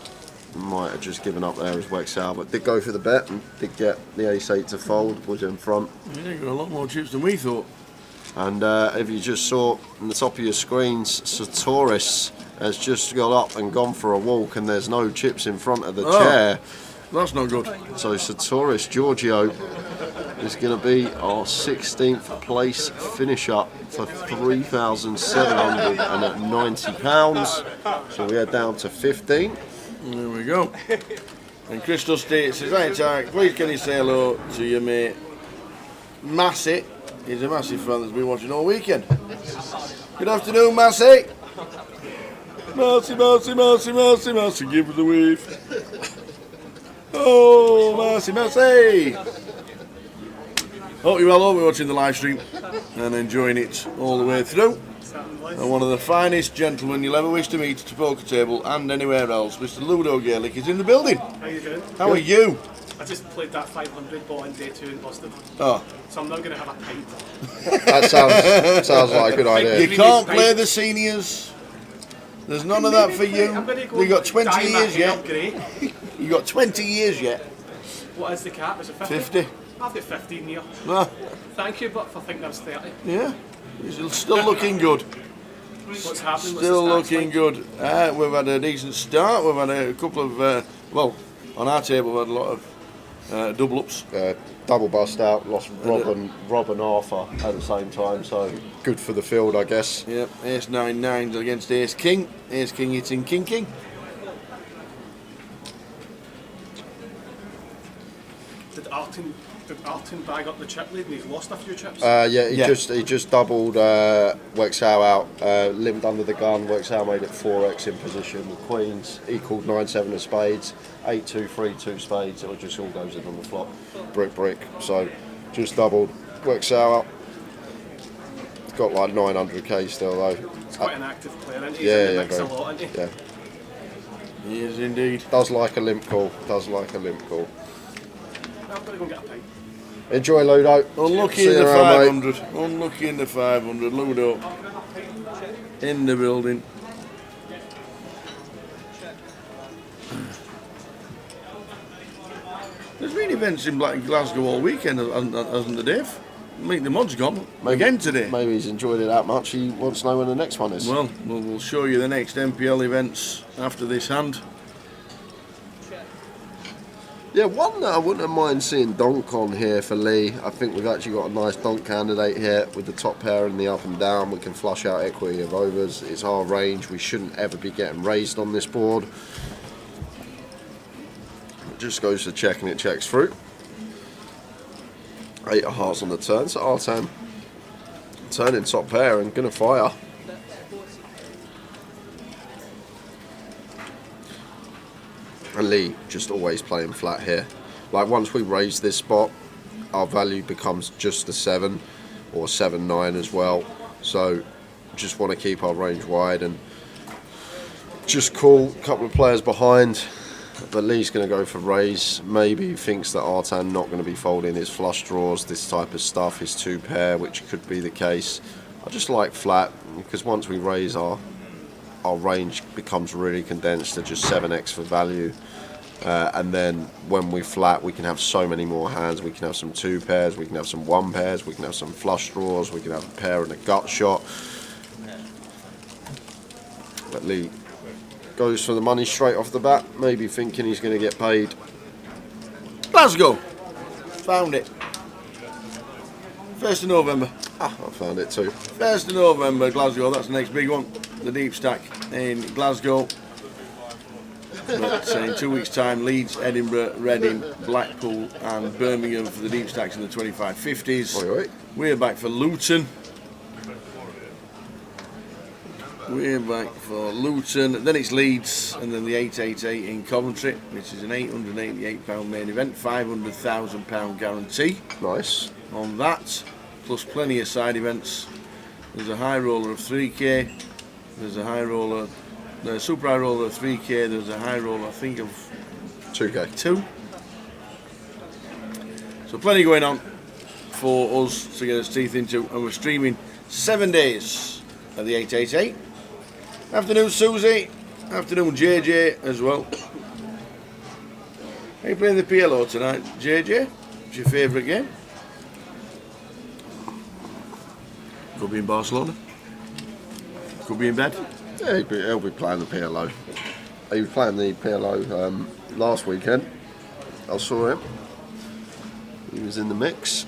Might have just given up there as Wexhale, but did go for the bet and did get the ace-8 to fold, was in front. Yeah, got a lot more chips than we thought. And if you just saw on the top of your screens, Sartoris has just got up and gone for a walk, and there's no chips in front of the chair. That's not good. So Sartoris Giorgio is going to be our 16th place finisher for £3,790. So we are down to 15. There we go. And Chris Dusty says, "Hey Tarek, please can you say hello to your mate Massey? He's a massive fan that's been watching all weekend." Good afternoon, Massey. Massey, Massey, Massey, Massey, Massey, give us a wave. Oh, Massey, Massey. Hope you're all over watching the live stream and enjoying it all the way through. And one of the finest gentlemen you'll ever wish to meet at a poker table and anywhere else, Mr. Ludo Gaelic, is in the building. How you doing? How are you? I just played that 500 ball in day 2 and busted. Oh, So I'm now going to have a pint. That sounds like a good idea. you can't play the seniors. There's none of that for you. I'm going to go You got 20 dye my years hair yet. grey. You got 20 years yet. What is the cap? Is it 50? 50. I've got 15 here. Ah, Thank you, but for thinking I was 30. yeah, you're still looking good. What's happening? Still What's the stats looking good. We've had a decent start. We've had a couple of, well, on our table we've had a lot of double ups. Double bust out, lost Rob and Arthur at the same time, so good for the field, I guess. Yep, Ace 9-9 against Ace King. Ace King hitting King King. Did Artin bag up the chip lead and he's lost a few chips? He just doubled Wexhau out, limped under the gun. Wexhau made it 4x in position. The Queens equalled 9-7 of spades, 8-2, 3-2 spades. It just all goes in on the flop, brick. So just doubled Wexhau out. Got like 900k still though. He's quite an active player, and he's in the mix a lot, isn't he? Yeah. He is indeed. Does like a limp call. I've got to go and get a pint. Enjoy, Ludo. Unlucky See in you the around, 500. Unlucky in the 500. Ludo in the building. There's been events in Glasgow all weekend, hasn't there, Dave? I think the mod's gone again today. Maybe he's enjoyed it that much. He wants to know when the next one is. Well, we'll show you the next MPL events after this hand. Yeah, one that I wouldn't mind seeing donk on here for Lee. I think we've actually got a nice donk candidate here with the top pair and the up and down. We can flush out equity of overs. It's our range. We shouldn't ever be getting raised on this board. It just goes to check and it checks through. 8 of hearts on the turn, so Artan turning top pair and gonna fire. And Lee just always playing flat here. Like once we raise this spot, our value becomes just a 7 or 7-9 as well. So just want to keep our range wide and just call a couple of players behind. But Lee's going to go for raise. Maybe he thinks that Artan not going to be folding his flush draws, this type of stuff, his 2 pair, which could be the case. I just like flat because once we raise our range becomes really condensed to just 7x for value. And then when we flat, we can have so many more hands. We can have some 2 pairs, we can have some 1 pairs, we can have some flush draws, we can have a pair and a gut shot. But Lee goes for the money straight off the bat, maybe thinking he's going to get paid. Glasgow. Found it. 1st of November. I found it too. 1st of November, Glasgow. That's the next big one. The deep stack in Glasgow. But in 2 weeks' time, Leeds, Edinburgh, Reading, Blackpool, and Birmingham for the deep stacks in the 25-50s. Oi, oi. We're back for Luton. Then it's Leeds, and then the 888 in Coventry, which is an £888 main event, £500,000 guarantee. Nice. On that, plus plenty of side events. There's a high roller of 3k. There's a high roller, the super high roller of 3k. There's a high roller, I think, of 2k. 2. So plenty going on for us to get us teeth into, and we're streaming 7 days at the 888. Afternoon, Susie. Afternoon, JJ as well. Are you playing the PLO tonight, JJ? What's your favourite game? Could be in Barcelona. Could be in bed. Yeah, he'll be playing the PLO. He was playing the PLO last weekend. I saw him. He was in the mix.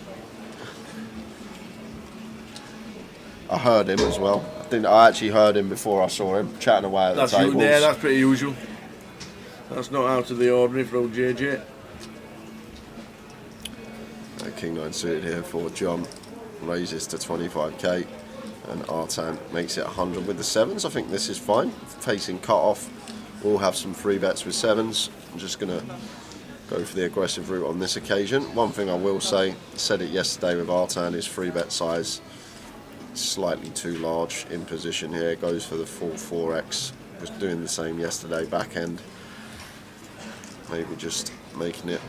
I heard him as well. I actually heard him before I saw him chatting away at the tables. Yeah, that's pretty usual. That's not out of the ordinary for old JJ. King 9 suited here for John. Raises to 25k. And Artan makes it 100 with the 7s. I think this is fine. Facing cut off. We'll have some free bets with 7s. I'm just going to go for the aggressive route on this occasion. One thing I will say, said it yesterday with Artan, is free bet size slightly too large in position here. Goes for the full 4x. Was doing the same yesterday back end. Maybe just making it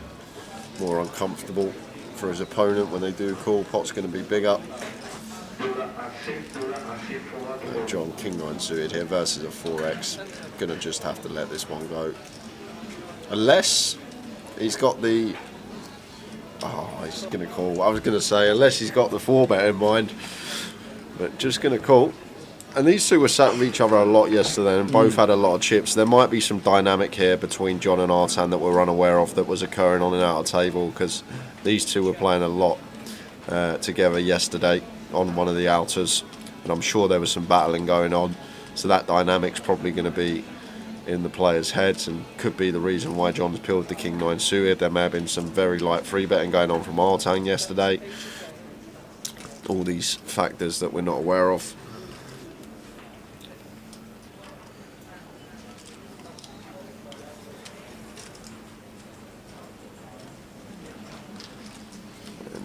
more uncomfortable for his opponent when they do call. Pot's going to be bigger. John, King 9 suited here versus a 4x. Going to just have to let this one go. Unless he's got the... Oh, he's going to call. I was going to say, unless he's got the 4-bet in mind. But just going to call. And these two were sat with each other a lot yesterday and both had a lot of chips. There might be some dynamic here between John and Artan that we're unaware of that was occurring on and out of table, because these two were playing a lot together yesterday on one of the outers, and I'm sure there was some battling going on. So that dynamic's probably going to be in the players' heads and could be the reason why John's peeled the King 9 suited. There may have been some very light free betting going on from Artan yesterday. All these factors that we're not aware of.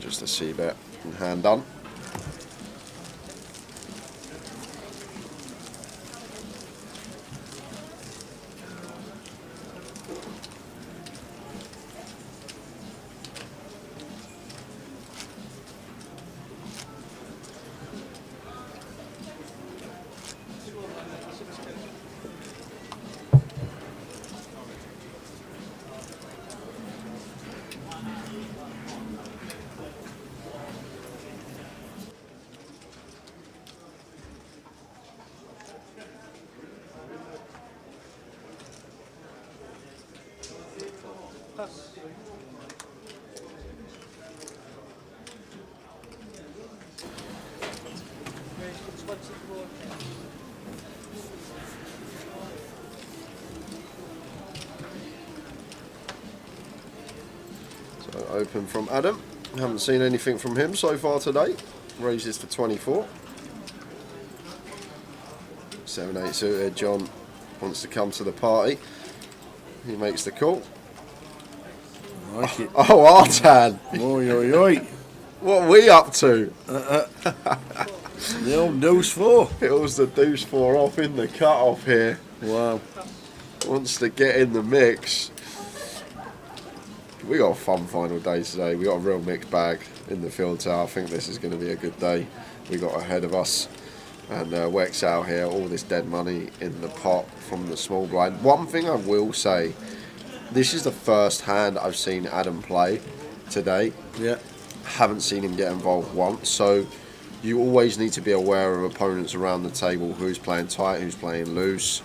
Just a C-bet and hand done. So open from Adam. Haven't seen anything from him so far today. Raises to 24. 7-8 suited. John wants to come to the party. He makes the call. Like it. Oh, Artan! Oi, oi, oi. What are we up to? The old deuce 4. It was the deuce 4 off in the cut-off here. Wow. Wants to get in the mix. We got a fun final day today. We got a real mixed bag in the field tower. I think this is going to be a good day. We got ahead of us. And Wex out here, all this dead money in the pot from the small blind. One thing I will say, this is the first hand I've seen Adam play today. Yeah. Haven't seen him get involved once, so you always need to be aware of opponents around the table, who's playing tight, who's playing loose.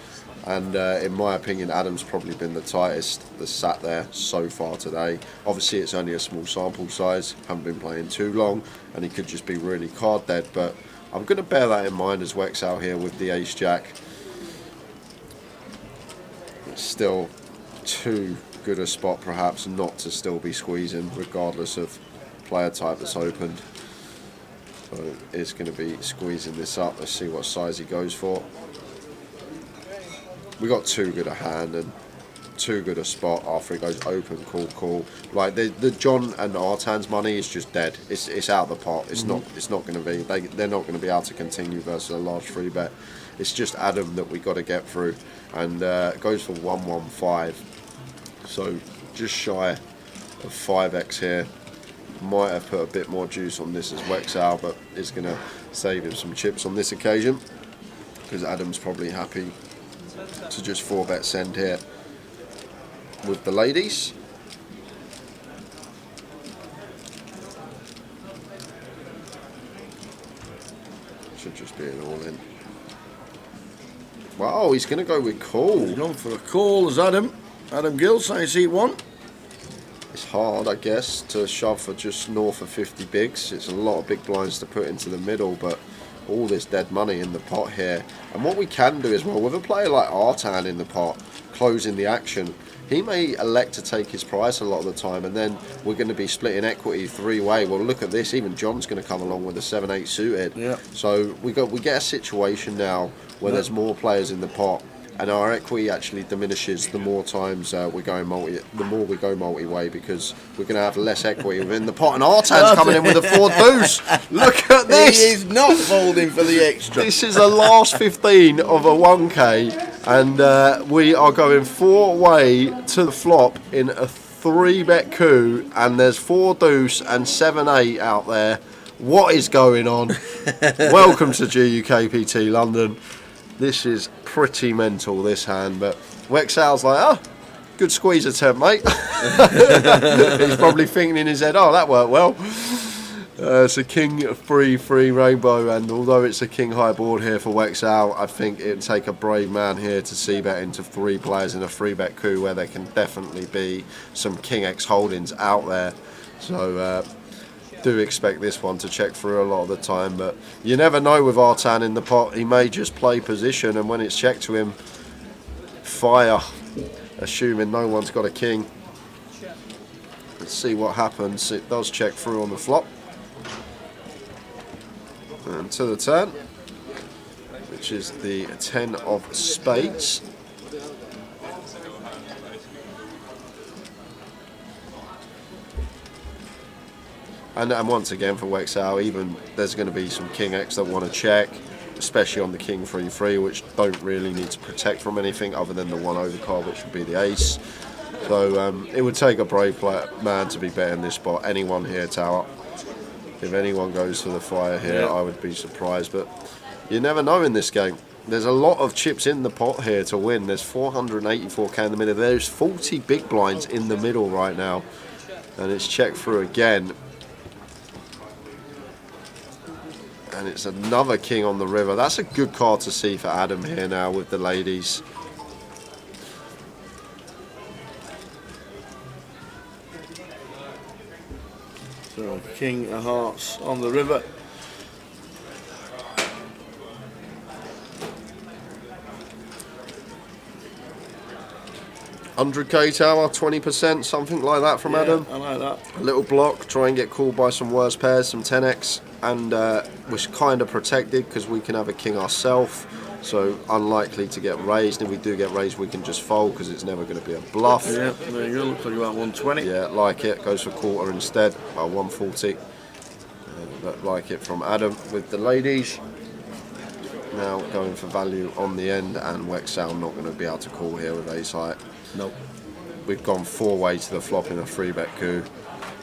And in my opinion, Adam's probably been the tightest that's sat there so far today. Obviously, it's only a small sample size, haven't been playing too long, and he could just be really card dead, but I'm going to bear that in mind as Wex out here with the ace-jack. It's still too good a spot perhaps not to still be squeezing regardless of player type that's opened. So it's going to be squeezing this up. Let's see what size he goes for. We got too good a hand and too good a spot after it goes open, call. Like the John and Artan's money is just dead. It's out of the pot. It's not going to be. They're not going to be able to continue versus a large free bet. It's just Adam that we got to get through, and it goes for 115. So just shy of 5x here. Might have put a bit more juice on this as Wex out, but it's going to save him some chips on this occasion because Adam's probably happy to just 4-bet send here with the ladies. Should just be an all-in. Wow, he's going to go with call. He's gone for a call as Adam Gill, size seat 1. It's hard, I guess, to shove for just north of 50 bigs. It's a lot of big blinds to put into the middle, but all this dead money in the pot here. And what we can do as well, with a player like Artan in the pot, closing the action, he may elect to take his price a lot of the time, and then we're going to be splitting equity 3-way. Well, look at this. Even John's going to come along with a 7-8 suited. Yeah. So we get a situation now where there's more players in the pot, and our equity actually diminishes the more times we go multi-way, because we're going to have less equity within the pot. And Artan's coming in with a 4 deuce. Look at this. He is not folding for the extra. This is the last 15 of a 1k, and we are going 4-way to the flop in a 3-bet coup, and there's 4 deuce and 7-8 out there. What is going on? Welcome to GUKPT London. This is pretty mental, this hand, but Wexal's like, oh, good squeeze attempt, mate. He's probably thinking in his head, oh, that worked well. It's a king 3-3 rainbow, and although it's a king high board here for Wexal, I think it'd bet a brave man here to c-bet into 3 players in a 3-bet coup where there can definitely be some king X holdings out there. So do expect this one to check through a lot of the time, but you never know with Artan in the pot. He may just play position, and when it's checked to him, fire, assuming no one's got a king. Let's see what happens. It does check through on the flop. And to the turn, which is the 10 of spades. And once again for Wexal, even there's going to be some king X that want to check, especially on the king 3-3, which don't really need to protect from anything other than the 1 overcard, which would be the ace. So it would take a brave man to be betting this spot. Anyone here, tower. If anyone goes for the fire here, I would be surprised, but you never know in this game. There's a lot of chips in the pot here to win. There's 484k in the middle. There's 40 big blinds in the middle right now, and it's checked through again. And it's another king on the river. That's a good card to see for Adam here now with the ladies. So king of hearts on the river. $100k tower, 20%, something like that from Adam. I like that. A little block, try and get called by some worse pairs, some 10x, and we're kind of protected because we can have a king ourselves, so unlikely to get raised. If we do get raised, we can just fold because it's never going to be a bluff. Yeah, there you go, looks like about 120. Yeah, like it, goes for quarter instead, 140. But like it from Adam with the ladies. Now going for value on the end, and Wexal not going to be able to call here with ace high. Nope. We've gone 4-way to the flop in a 3-bet coup.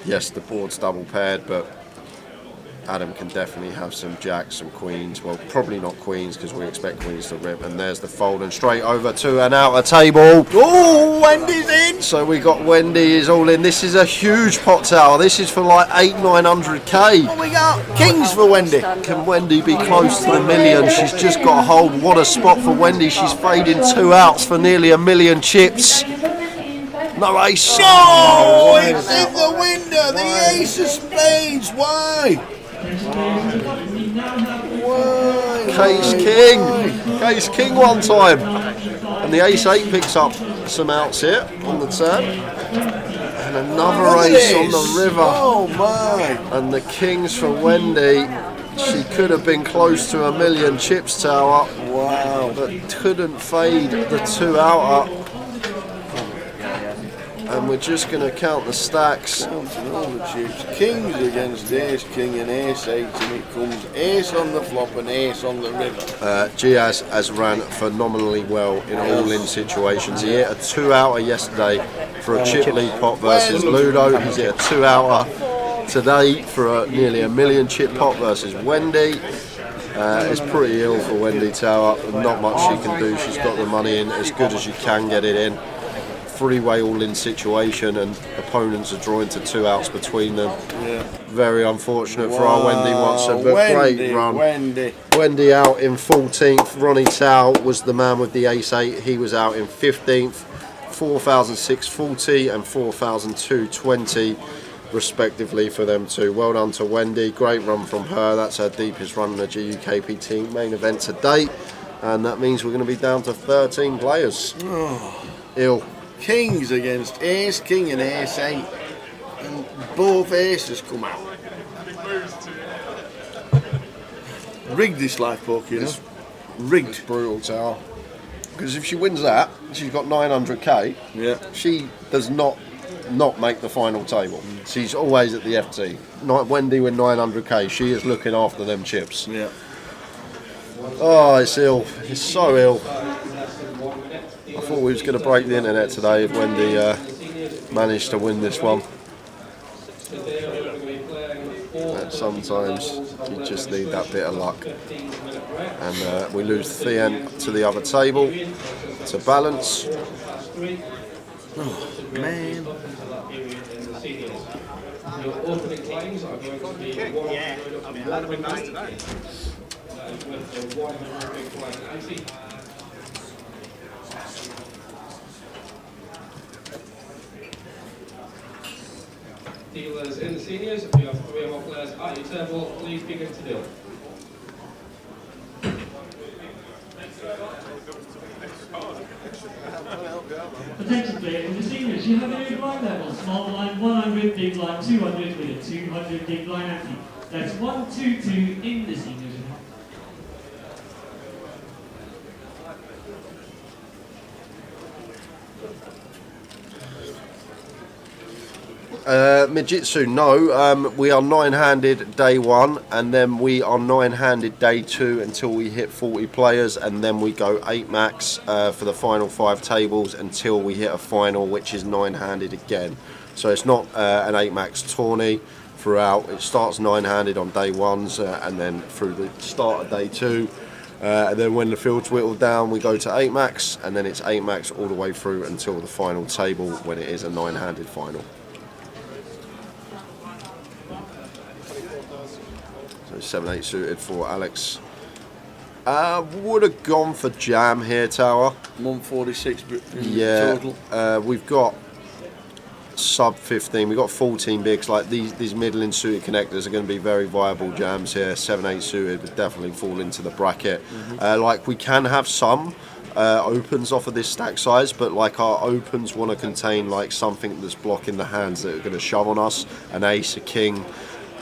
Yes, the board's double paired, but Adam can definitely have some jacks, some queens. Well, probably not queens because we expect queens to rip. And there's the fold, and straight over to an outer table. Oh, Wendy's in! So we got Wendy is all in. This is a huge pot tower. This is for like 800-900k. What we got? Kings for Wendy. Can Wendy be close to the million? She's just got a hold. What a spot for Wendy. She's fading 2 outs for nearly $1 million chips. No ace. No! It's in the window. The ace of spades. Why? Case king one time, and the ace 8 picks up some outs here on the turn, and another ace on the river. Oh my! And the kings for Wendy. She could have been close to $1 million chips tower. Wow! But couldn't fade the 2 outer. And we're just going to count the stacks. Counting all the chips. Kings against ace, king and ace 8, and it comes ace on the flop and ace on the river. Giaz has ran phenomenally well in all-in situations. He hit a 2-outer yesterday for a chip league pot versus Ludo. He's hit a 2-outer today for nearly $1 million chip pot versus Wendy. It's pretty ill for Wendy Tower. Not much she can do. She's got the money in as good as you can get it in. 3-way all-in situation, and opponents are drawing to 2 outs between them. Yeah. Very unfortunate for our Wendy Watson, but great run. Wendy out in 14th. Ronnie Tao was the man with the ace 8. He was out in 15th. 4,640 and 4,220 respectively for them two. Well done to Wendy. Great run from her. That's her deepest run in the GUKPT main event to date, and that means we're going to be down to 13 players. Ill. Kings against ace, king and ace 8, and both aces come out. Rigged this life poker, you know. Rigged. It's brutal tower. Because if she wins that, she's got 900k. Yeah. She does not make the final table. She's always at the FT. Wendy with 900k. She is looking after them chips. Yeah. Oh, it's ill. It's so ill. I thought we was going to break the internet today if Wendy managed to win this one. Today we're going to be playing 4 But sometimes you just need that bit of luck. And we lose Thien to the other table to balance. Oh, man. Your opening lines are going to be one. Yeah, I mean, that'd have been nice today. With a 100 big flag anti. Dealers in the seniors, if you have 3 or more players at your table, please begin to deal. Attention players in the seniors, you have a new blind level. Small blind 100, big blind 200 with a 200 big blind ante. That's 122 in the seniors. Mijitsu, no. We are 9-handed day 1, and then we are 9-handed day 2 until we hit 40 players, and then we go 8 max for the final 5 tables until we hit a final, which is 9-handed again. So it's not an 8 max tourney throughout. It starts 9-handed on day 1s and then through the start of day 2. And then when the field's whittled down, we go to 8 max, and then it's 8 max all the way through until the final table when it is a 9-handed final. So 7-8 suited for Alex. Would have gone for jam here, Tower. 146 yeah, total. We've got sub 15. We've got 14 bigs. Like these middling suited connectors are going to be very viable jams here. 7-8 suited would definitely fall into the bracket. Like we can have some opens off of this stack size, but like our opens want to contain like something that's blocking the hands that are going to shove on us. An ace, a king.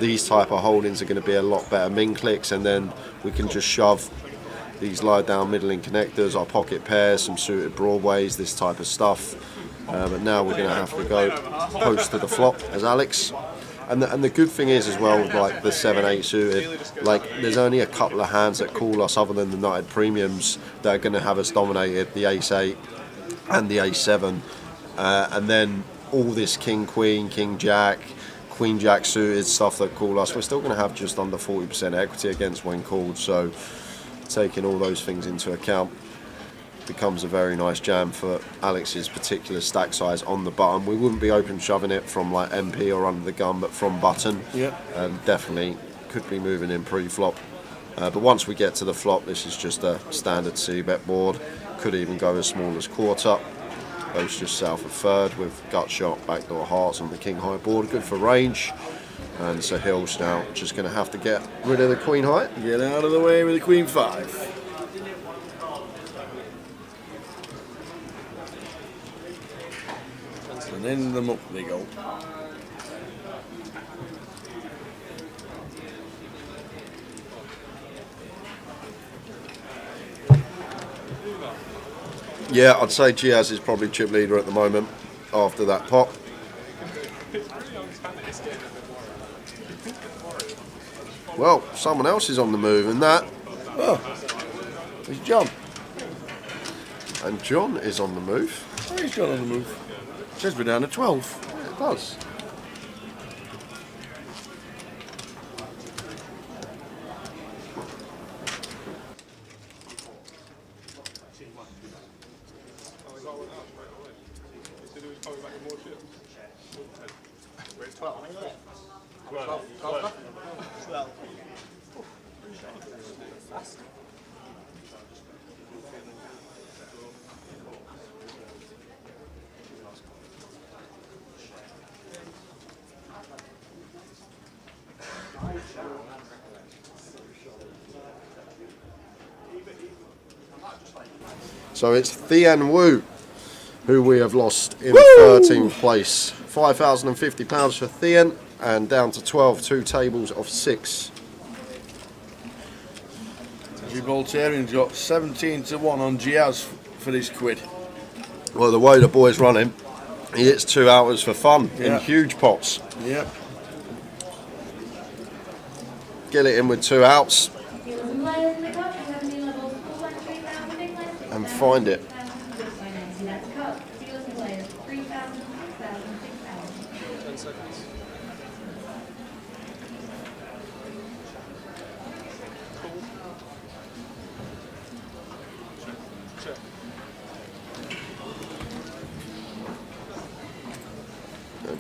These type of holdings are going to be a lot better min clicks, and then we can just shove these low down middling connectors, our pocket pairs, some suited broadways, this type of stuff. But now we're going to have to go post to the flop as Alex. And the good thing is as well, with like the 7-8 suited, like there's only a couple of hands that call us other than the United Premiums that are going to have us dominated, the Ace 8 and the Ace 7. And then all this King Queen, King Jack, Queen Jack suited stuff that call us, we're still going to have just under 40% equity against when called. So taking all those things into account becomes a very nice jam for Alex's particular stack size on the button. We wouldn't be open shoving it from like MP or under the gun, but from button. Definitely could be moving in pre-flop. But once we get to the flop, this is just a standard C-bet board. Could even go as small as quarter. Goes just south of third with gut shot, backdoor hearts on the king high board. Good for range. And so Hill's now just going to have to get rid of the queen high. Get out of the way with the queen 5. And in the muck they go. Yeah, I'd say Giaz is probably chip leader at the moment after that pot. Well, someone else is on the move, and that, It's John. and John is on the move. Oh, he's John on the move. Says we're down to 12. Yeah, it does. So it's Thien Wu who we have lost in 13th place. £5,050 for Thien, and down to 12, 2 tables of 6. Gibraltarian's got 17-1 on Giaz for this quid. Well, the way the boy's running, he hits 2 hours for fun in Yeah. huge pots. Yep. Get it in with 2 outs Dealers and players in the cup, you have new levels 4,300 big blinds, and find it. 6,000 big blind ante, that's cup. Dealers and players 3,000, 6,000,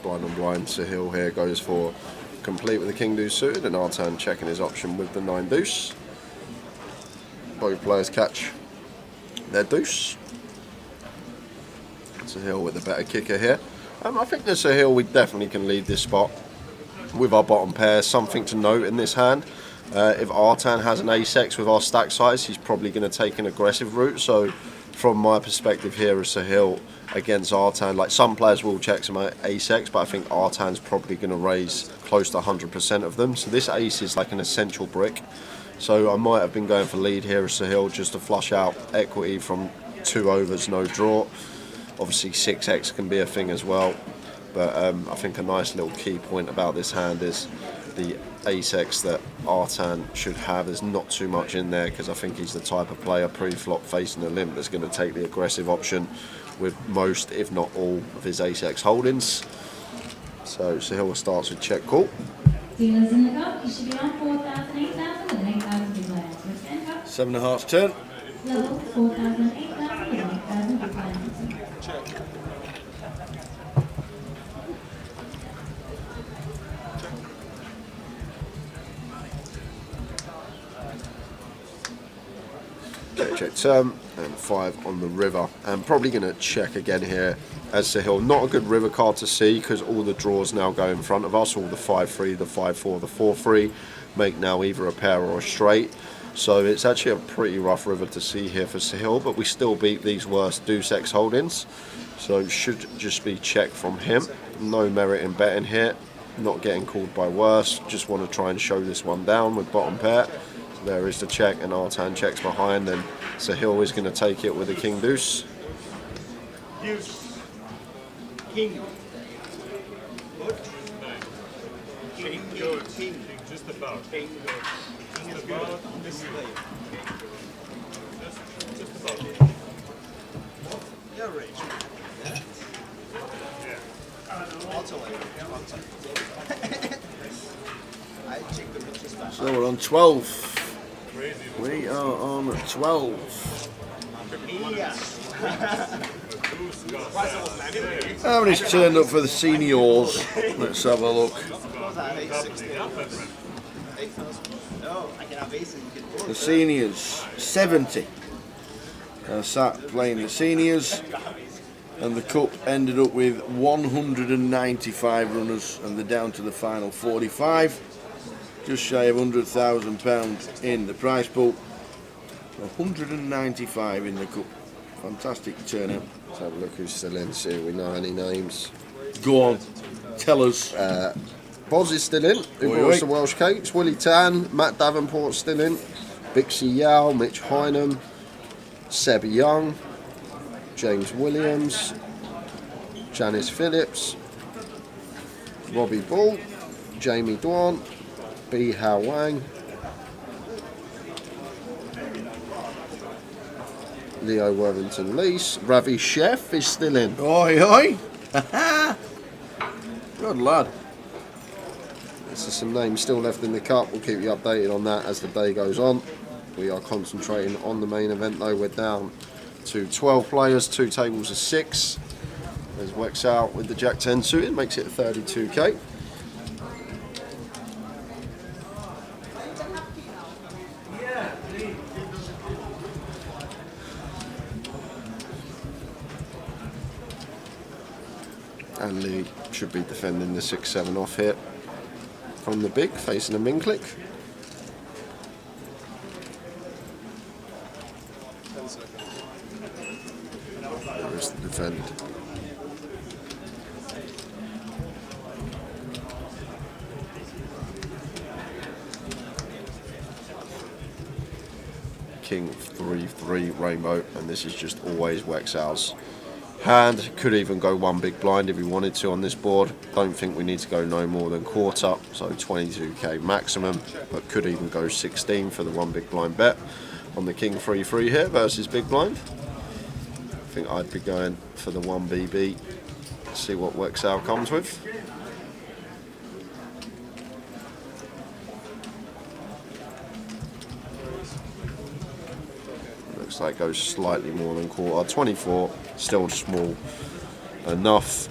Blind on blind, Sahil here goes for complete with the king deuce suited, and Artan checking his option with the 9 deuce. Both players catch their deuce. Sahil with the better kicker here. I think that Sahil, we definitely can lead this spot with our bottom pair. Something to note in this hand, if Artan has an ace-x with our stack size, he's probably going to take an aggressive route. So from my perspective here as Sahil against Artan, like some players will check some ace-x, but I think Artan's probably going to raise close to 100% of them. So this ace is like an essential brick. So I might have been going for lead here as Sahil just to flush out equity from 2 overs, no draw. Obviously 6x can be a thing as well, but I think a nice little key point about this hand is the ace-x that Artan should have. There's not too much in there because I think he's the type of player pre-flop facing a limp that's going to take the aggressive option with most, if not all, of his ace-x holdings. So Sahil starts with check call. Dealers in the cup, you should be on 4,000, 8,000 with an 8,000 big blind. So 10 cups, 7 and a half turn. level 4,000, 8,000 with an 8,000 big blind. Check turn, and 5 on the river. I'm probably going to check again here as Sahil. Not a good river card to see because all the draws now go in front of us. All the 5-3, the 5-4, the 4-3 make now either a pair or a straight. So it's actually a pretty rough river to see here for Sahil, but we still beat these worst deuce-x holdings. So it should just be check from him. No merit in betting here. Not getting called by worse. Just want to try and show this one down with bottom pair. So there is the check, and Artan checks behind, and Sahil is going to take it with a king deuce. Deuce. King. Good. King. King. King. Just about. King. King is good. This way. Just about. You're rich. So we're on 12. We are on 12. How many's turned up for the seniors? Let's have a look. The seniors, 70. Sat playing the seniors, and the cup ended up with 195 runners, and they're down to the final 45. Just shy of £100,000 in the prize pool. 195 in the cup. Fantastic turnout. Let's have a look who's still in, see if we know any names. Go on, tell us. Boz is still in, who brought us the Welsh Cakes. Willie Tan, Matt Davenport still in. Bixie Yao, Mitch Hynam, Seb Young, James Williams, Janice Phillips, Robbie Ball, Jamie Dwan, B. Hao Wang, Leo Worthington Lease, Ravi Chef is still in. Oi, oi! Good lad. There's some names still left in the cup. We'll keep you updated on that as the day goes on. We are concentrating on the main event though. We're down to 12 players, 2 tables of 6. There's Wex out with the Jack 10 suited, makes it 32k. And Lee should be defending the 6-7 off here from the big, facing a min click. There's the defend. King 3-3 rainbow, and this is just always Wexal's hand. Could even go one big blind if we wanted to on this board. Don't think we need to go no more than quarter, so 22k maximum, but could even go 16 for the one big blind bet on the King 3-3 here versus big blind. I think I'd be going for the 1BB, see what Wexal comes with. Looks So it goes slightly more than quarter. 24, still small enough.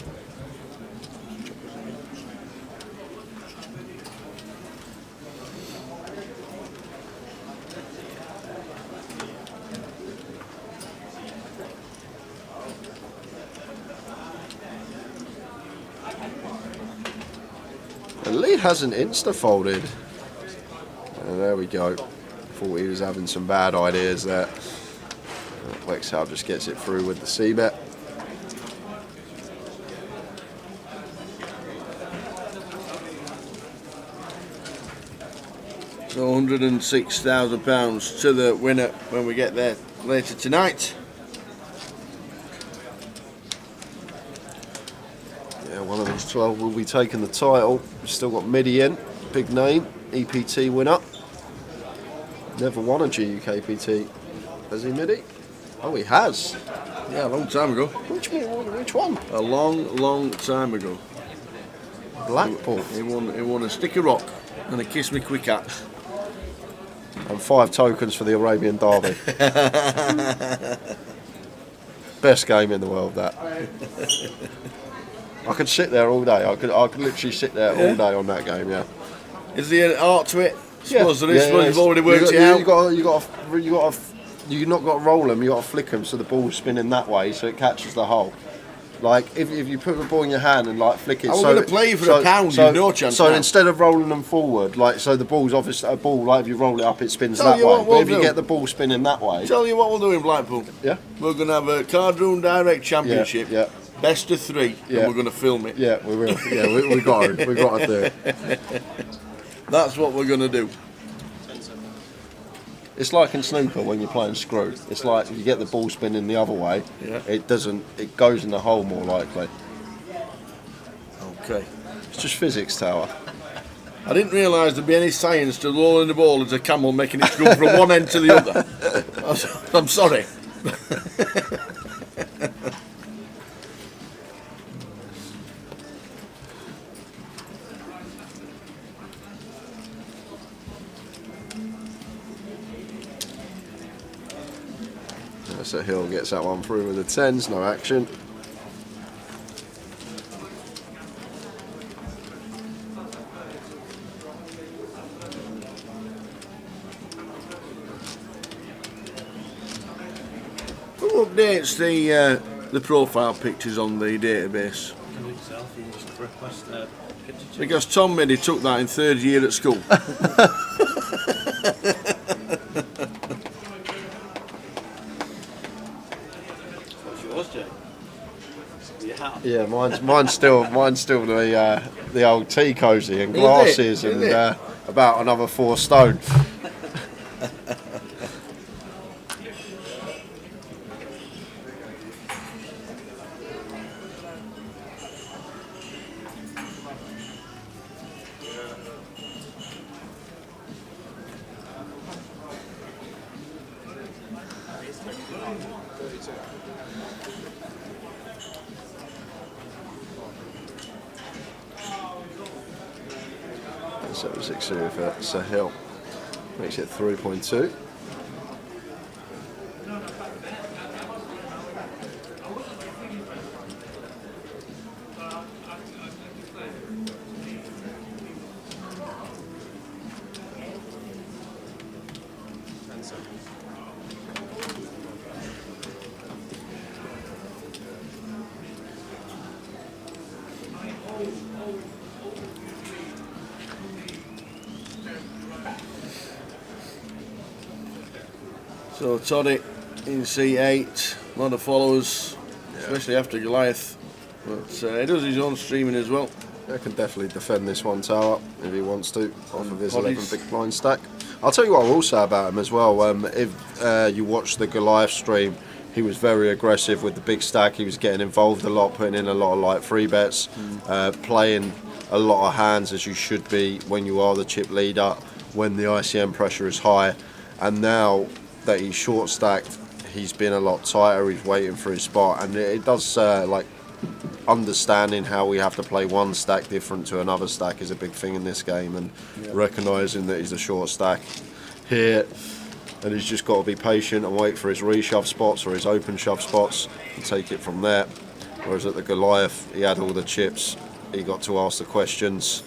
The lead hasn't insta-folded. And there we go. Thought he was having some bad ideas there. Wexhall just gets it through with the C-bet. So £106,000 to the winner when we get there later tonight. Yeah, one of these 12 will be taking the title. We've still got Midi in, big name, EPT winner. Never won a GUKPT. Has he, Midi? Oh, he has. Yeah, a long time ago. Which one? A long time ago. Blackpool. He won a stick of rock and a kiss me quick hat. And 5 tokens for the Arabian Derby. Best game in the world, that. I could sit there all day. I could literally sit there all day on that game. Yeah. Is there an art to it? Yeah. Suppose there is. Suppose you've already worked it out. You've not got to roll them. You got to flick them so the ball's spinning that way, so it catches the hole. Like if you put the ball in your hand and like flick it. I'm going to play for a pound. You've no chance. So now. instead of rolling them forward, like so the ball's obviously a ball. Like if you roll it up, it spins that way. But if you get the ball spinning that way, tell you what we'll do in Blackpool. Yeah. We're going to have a card room direct championship. Yeah. Best of 3. Yeah. And we're going to film it. Yeah, we will. Yeah, we got to. We got to do it. That's what we're going to do. It's like in snooker when you're playing screw. It's like you get the ball spinning the other way. Yeah. It doesn't. It goes in the hole more likely. Okay. It's just physics, Tower. I didn't realise there'd be any science to rolling the ball as a camel making it go from one end to the other. I'm sorry. So Hill gets that one through with the 10s, no action. Who updates the profile pictures on the database? Because Tom Middy took that in 3rd year at school. Yeah, mine's still the old tea cosy and glasses and about another 4 stone. So 6 for Sahil makes it 3.2. So Toddy in C8, a lot of followers, especially after Goliath. But he does his own streaming as well. I can definitely defend this one Tower if he wants to, off of his 11 big blind stack. I'll tell you what I will say about him as well. If you watch the Goliath stream, he was very aggressive with the big stack. He was getting involved a lot, putting in a lot of like free bets, playing a lot of hands as you should be when you are the chip leader, when the ICM pressure is high. And now that he's short stacked, he's been a lot tighter. He's waiting for his spot, and it does like understanding how we have to play one stack different to another stack is a big thing in this game, and recognising that he's a short stack here. and he's just got to be patient and wait for his reshove spots or his open shove spots and take it from there. Whereas at the Goliath, he had all the chips, he got to ask the questions.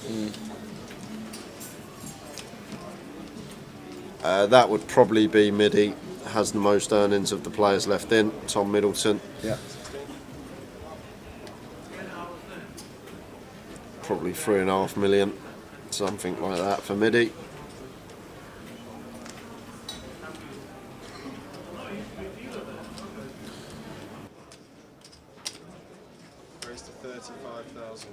That would probably be Midi, has the most earnings of the players left in, Tom Middleton. Yeah. Probably 3.5 million, something like that for Midi. Raise to 35,000.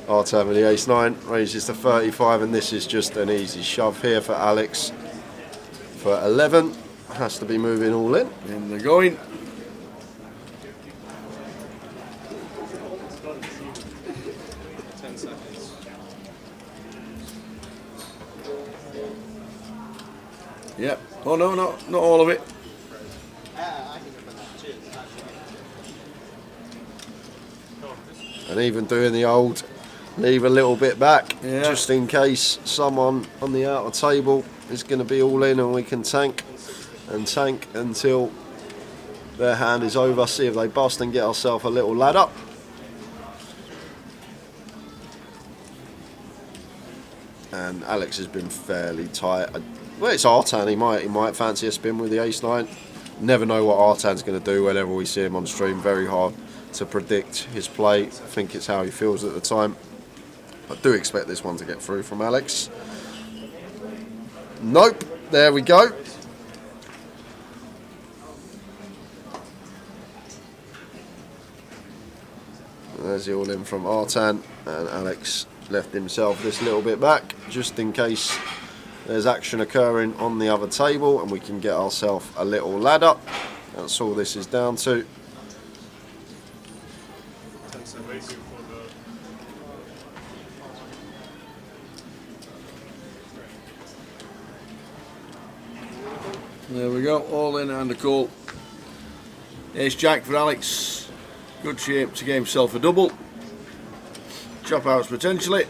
Artem with the ace-9 raises to 35, and this is just an easy shove here for Alex for 11. Has to be moving all in. In they're going. Yep. Oh no, not all of it. And even doing the old leave a little bit back, Yeah. just in case someone on the outer table is going to be all in, and we can tank and tank until their hand is over, see if they bust and get ourselves a little ladder. And Alex has been fairly tight. Well, it's Artan, he might fancy a spin with the ace-9. Never know what Artan's going to do whenever we see him on stream. Very hard to predict his play. I think it's how he feels at the time. I do expect this one to get through from Alex. Nope, there we go. There's the all in from Artan, and Alex left himself this little bit back just in case there's action occurring on the other table and we can get ourselves a little ladder. That's all this is down to. There we go, all in and a call. Ace Jack for Alex. Good shape to get himself a double. Chop outs potentially,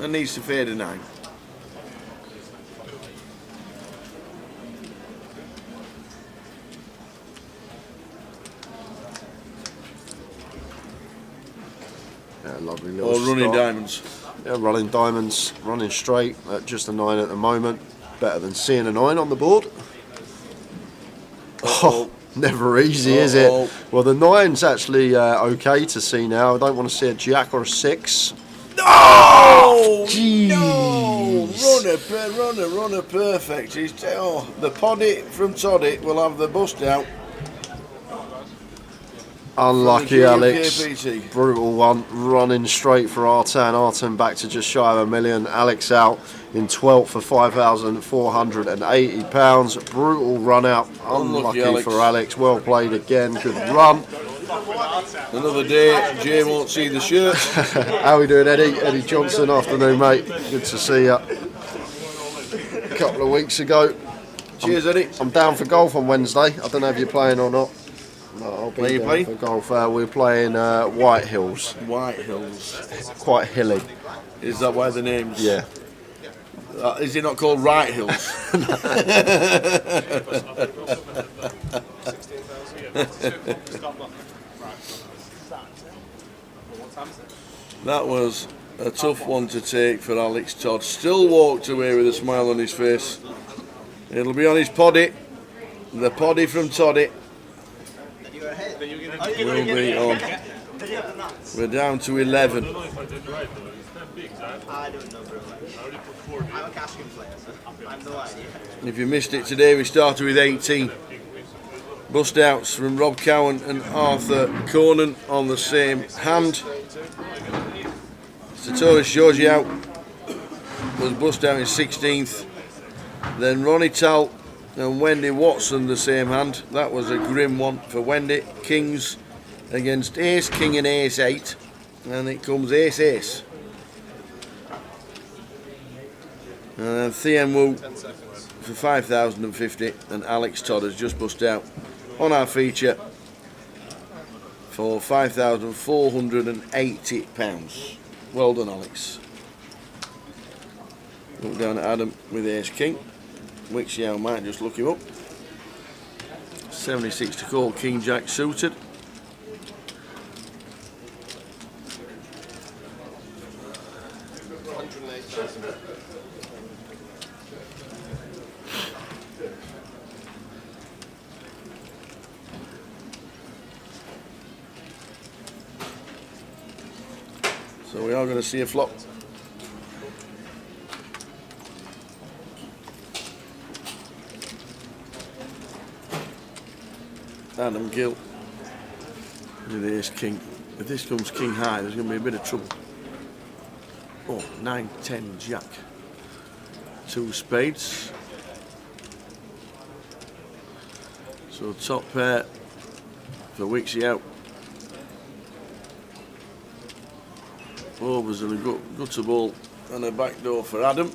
and needs to fade a 9. Yeah, lovely little Or running start. diamonds. Yeah, running diamonds, running straight at just a 9 at the moment. Better than seeing a 9 on the board. Oh, never easy, is it? Well, the 9's actually okay to see now. I don't want to see a jack or a 6. Oh, jeez. No! Runner perfect. He's the poddy from Toddy will have the bust out. Unlucky Alex. GUKPT. Brutal one. Running straight for Artan. Artan back to just shy of $1 million. Alex out in 12th for £5,480. Brutal run out. Unlucky Alex. for Alex. Well played again. Good run. Another day, Jay won't see the shirt. How we doing, Eddie? Eddie Johnson, afternoon, mate. Good to see you. A couple of weeks ago. Cheers, Eddie. I'm down for golf on Wednesday. I don't know if you're playing or not. No, I'll be Where you down playing? for golf. We're playing White Hills. White Hills. Quite hilly. Is that why the name's? Yeah. Is it not called Right Hills? That was a tough one to take for Alex Todd. Still walked away with a smile on his face. It'll be on his poddy. The poddy from Toddy will be on. We're down to 11. I don't know, bro. I'm a cash game player, so I have no idea. If you missed it today, we started with 18. Bust outs from Rob Cowan and Arthur Conan on the same hand. Satoris Georgie out was bust out in 16th. Then Ronnie Tal and Wendy Watson the same hand. That was a grim one for Wendy. Kings against Ace King and Ace 8, and it comes Ace Ace. Thiem Wu 10 seconds. for 5,050, and Alex Todd has just bust out on our feature for £5,480. Well done, Alex. Look down at Adam with Ace King. Wixiao might just look him up. 76 to call, King Jack suited. So we are going to see a flop. Adam Gill with Ace King. If this comes King High, there's going to be a bit of trouble. Oh, 9, 10, Jack. 2 spades. So top pair for Wixiao. Overs and a gutter ball and a back door for Adam.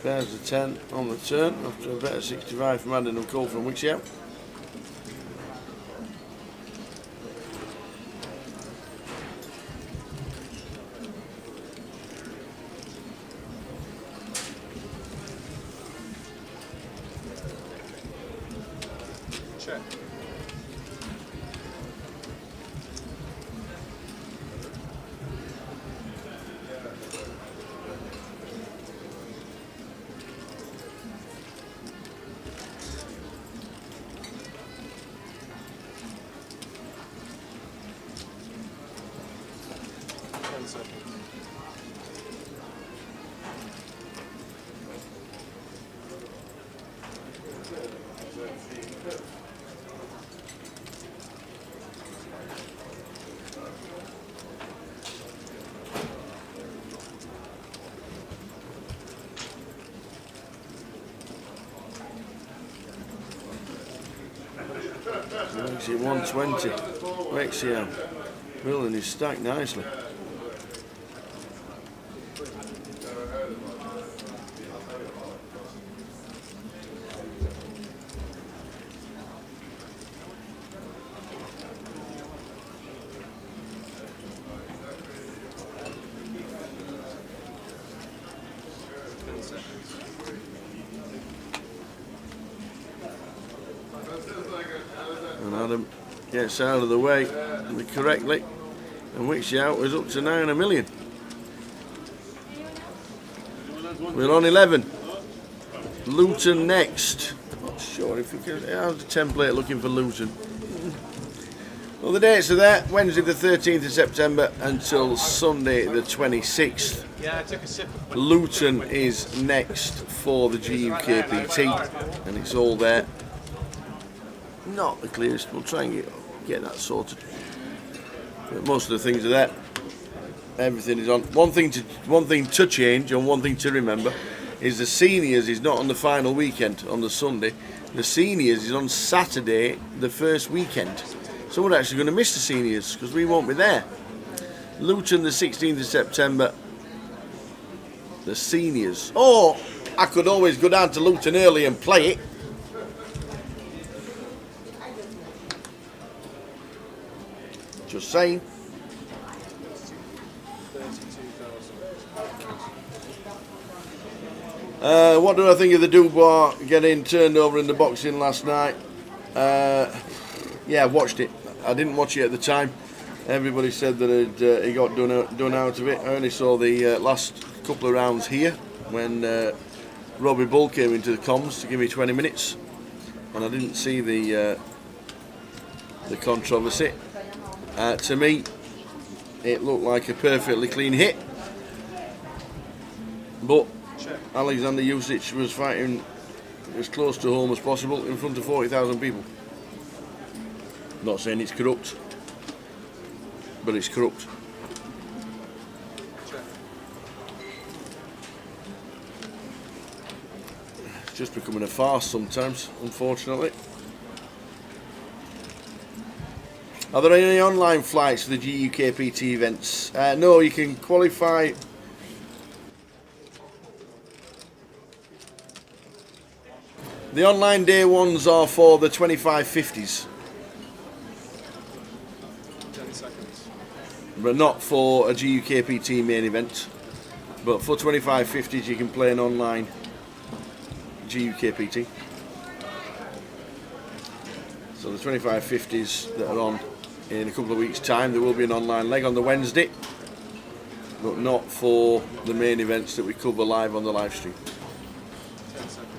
There's the 10 on the turn after a better 65 from Adam and call from Wixiao. Check. Makes it 120. Wixiao building his stack nicely. And Adam gets out of the way correctly, and Wixiao is up to 9 million. We're on 11. Luton next. Not sure if we can. How's the template looking for Luton? Well, the dates are there. Wednesday the 13th of September until Sunday the 26th. Yeah, I took a sip. Luton is next for the GUKPT, and it's all there. Not the clearest. We'll try and get that sorted. But most of the things are there. Everything is on. One thing to change and one thing to remember is the seniors is not on the final weekend on the Sunday. The seniors is on Saturday, the first weekend. So we're actually going to miss the seniors because we won't be there. Luton the 16th of September. The seniors. Or I could always go down to Luton early and play it. Just saying. What do I think of the Dubois getting turned over in the boxing last night? Yeah, I watched it. I didn't watch it at the time. Everybody said that he got done out of it. I only saw the last couple of rounds here when Robbie Bull came into the comms to give me 20 minutes, and I didn't see the controversy. To me, it looked like a perfectly clean hit, but Alexander Usyk was fighting as close to home as possible in front of 40,000 people. Not saying it's corrupt, but it's corrupt. It's just becoming a farce sometimes, unfortunately. Are there any online flights for the GUKPT events? No, you can qualify. The online day ones are for the 2550s. 10 seconds. But not for a GUKPT main event. But for 2550s you can play an online GUKPT. So the 2550s that are on in a couple of weeks' time, there will be an online leg on the Wednesday, but not for the main events that we cover live on the live stream. 10 seconds.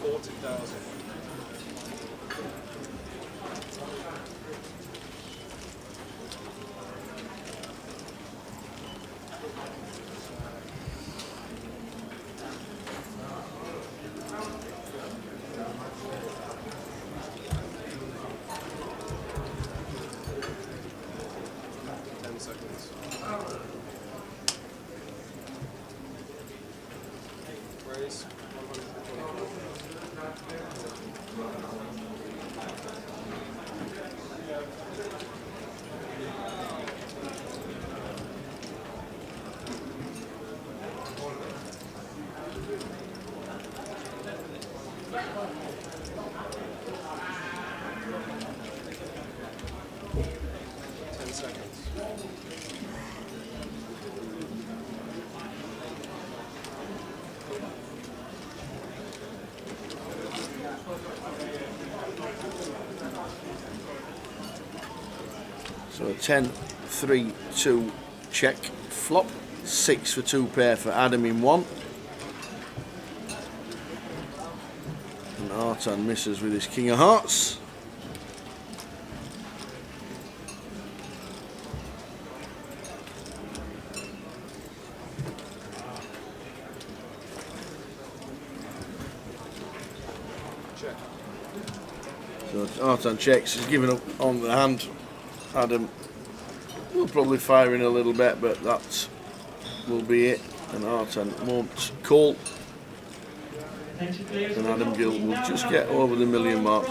40,000. Raise 10 seconds. So 10, 3, 2, check, flop. 6 for 2 pair for Adam in 1. And Artan misses with his King of Hearts. Check. So Artan checks, he's given up on the hand. Adam will probably fire in a little bit, but that will be it. And Artan won't call. And Adam Gill will just get over the million mark.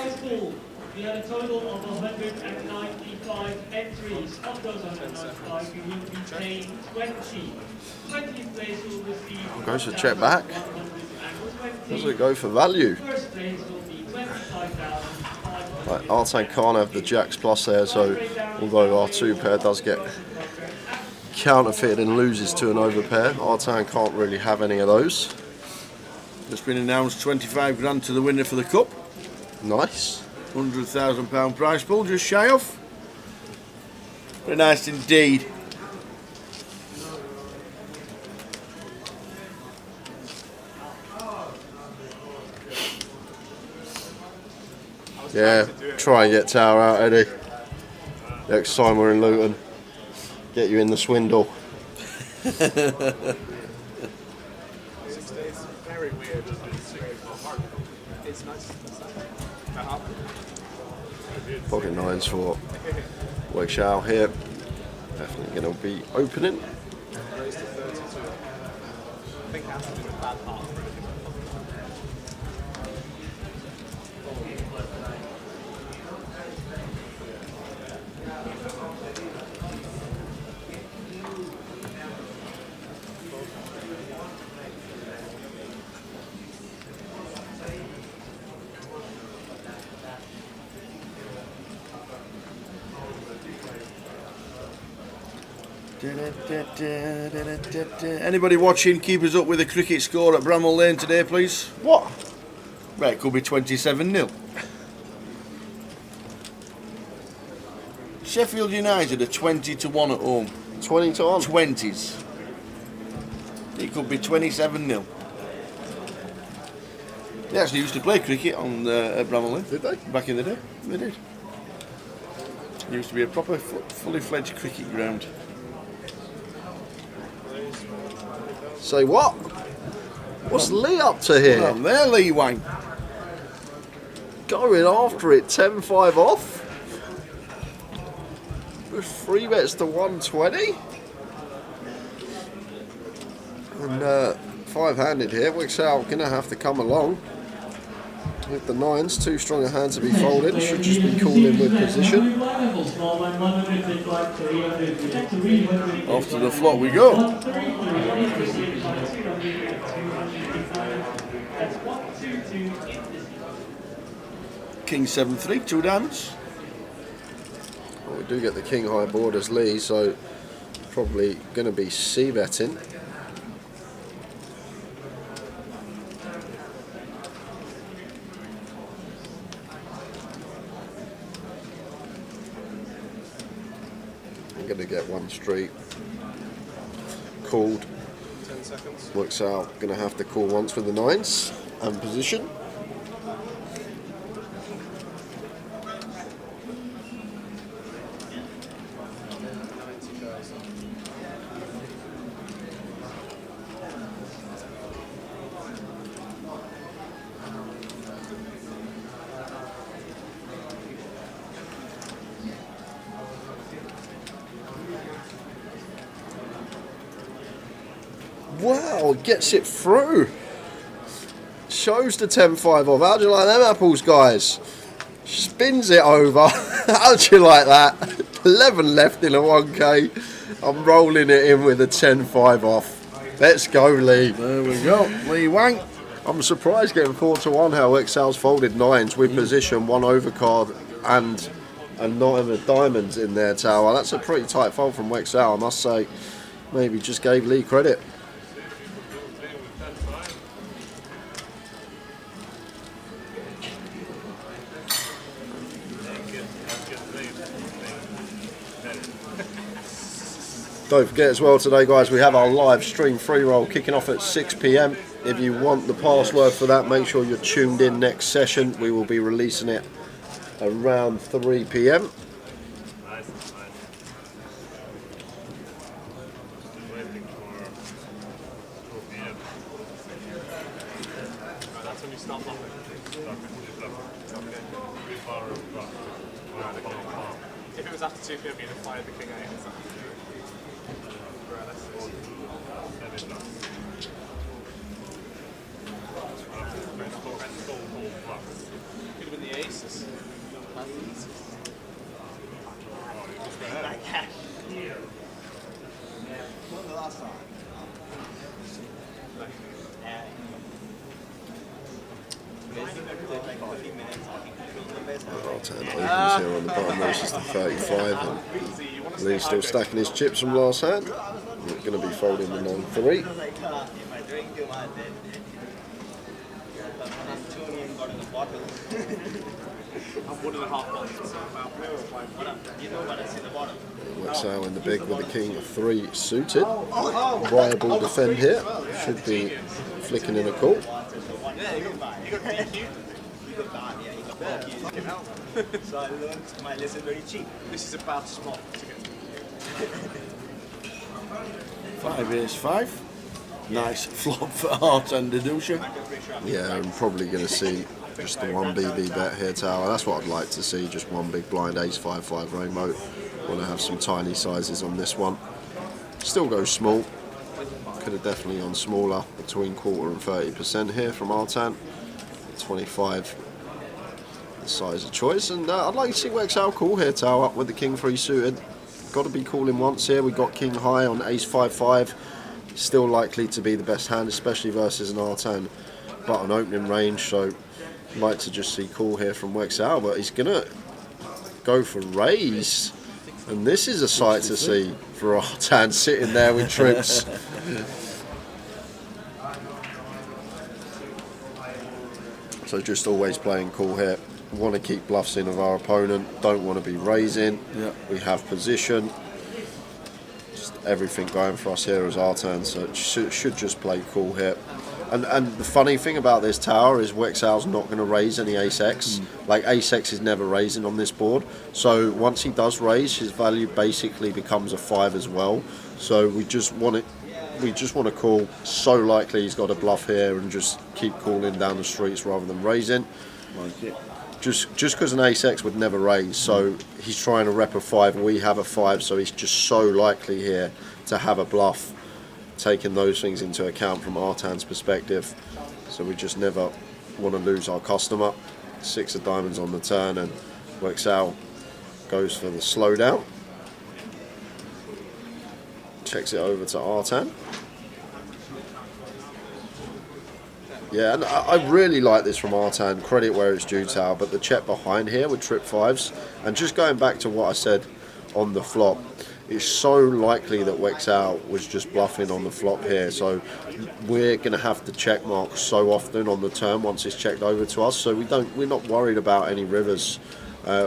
We had a total of 195 entries. Of those 195, we will be paying 20. 20th place will receive. Goes for check back. Does it go for value? First place will be 25,000. Right, Artan can't have the Jacks Plus there, so although our 2 pair does get counterfeited and loses to an overpair, Artan can't really have any of those. Just been announced 25 grand to the winner for the cup. Nice. £100,000 prize pool, just shy off. Very nice indeed. Yeah, try and get Tower out, Eddie. Next time we're in Luton, get you in the swindle. 6 days, very weird. It's nice. Pocket 9s for Wake Shao here. Definitely going to be opening. Raise to 32. I think Hampton did a bad part for it. Anybody watching, keep us up with the cricket score at Bramall Lane today, please. What? Right, it could be 27-0. Sheffield United are 20-1 at home. 20 to 1? 20s. It could be 27-0. They actually used to play cricket on at Bramley. Did they? Back in the day, they did. It used to be a proper, fully fledged cricket ground. Say what? What's Lee up to here? Well, there, Lee Wang. Going after it, 10-5 off. With 3 bets to 120. And 5-handed here. Wixout going to have to come along. With the 9s, 2 stronger hands to be folded. Should just be called in with position. Off to the flop we go. King 7-3, 2 downs. Well, we do get the king high board as Lee, so probably going to be c-betting. Going to get 1 street called. 10 seconds. Works out. Going to have to call once with the 9s and position. Wow, gets it through. Shows the 10-5 off. How'd you like them apples, guys? Spins it over. How'd you like that? 11 left in a 1K. I'm rolling it in with a 10-5 off. Let's go, Lee. There we go, Lee Wang. I'm surprised getting 4-1 how Excel's folded 9s with position, 1 overcard and not even diamonds in their tower. That's a pretty tight fold from Wexel, I must say. Maybe just gave Lee credit. Don't forget as well today, guys, we have our live stream free roll kicking off at 6 PM. If you want the password for that, make sure you're tuned in next session. We will be releasing it around 3 PM. That's when you stop laughing. If it was after 2 PM, you'd have fired the king 8. Could have been the aces. Our turn opens here on the bottom, which is the 35. And Lee's still stacking his chips from last hand. We're going to be folding the 9-3. Wexel in the big with the king of 3 suited. Viable defend here. Should be flicking in a call. So I learned my lesson very cheap. This is about small to get. 5 is 5. Nice flop for Art and Dedusha. Yeah, I'm probably going to see just the 1 BB bet here, tower. That's what I'd like to see, just 1 big blind ace 5-5 rainbow. Want to have some tiny sizes on this one. Still go small. Could have definitely gone smaller, between 1/4 and 30% here from Artan. 25 the size of choice, and I'd like to see Wexel call here, tower up with the king 3 suited. Got to be calling once here. We got king high on ace 5-5. Still likely to be the best hand, especially versus an Artan button opening range. So I'd like to just see call here from Wexel, but he's gonna go for raise, and this is a sight to see for Artan sitting there with troops. So just always playing cool here. Want to keep bluffs in of our opponent. Don't want to be raising. Yeah. We have position. Just everything going for us here as our turn. So it should just play cool here. And the funny thing about this tower is Wexau's not going to raise any ace-x. Like, ace-x is never raising on this board. So once he does raise, his value basically becomes a 5 as well. So we just want to call. So likely he's got a bluff here and just keep calling down the streets rather than raising. Like it. Just because an ace-x would never raise. So he's trying to rep a 5. We have a 5, so he's just so likely here to have a bluff, taking those things into account from Artan's perspective. So we just never want to lose our customer. 6 of diamonds on the turn, and Wexau goes for the slowdown. Checks it over to Artan. Yeah, and I really like this from Artan. Credit where it's due, Tao, but the check behind here with trip 5s, and just going back to what I said on the flop, it's so likely that Wexau was just bluffing on the flop here. So we're going to have to check mark so often on the turn once it's checked over to us. So we're not worried about any rivers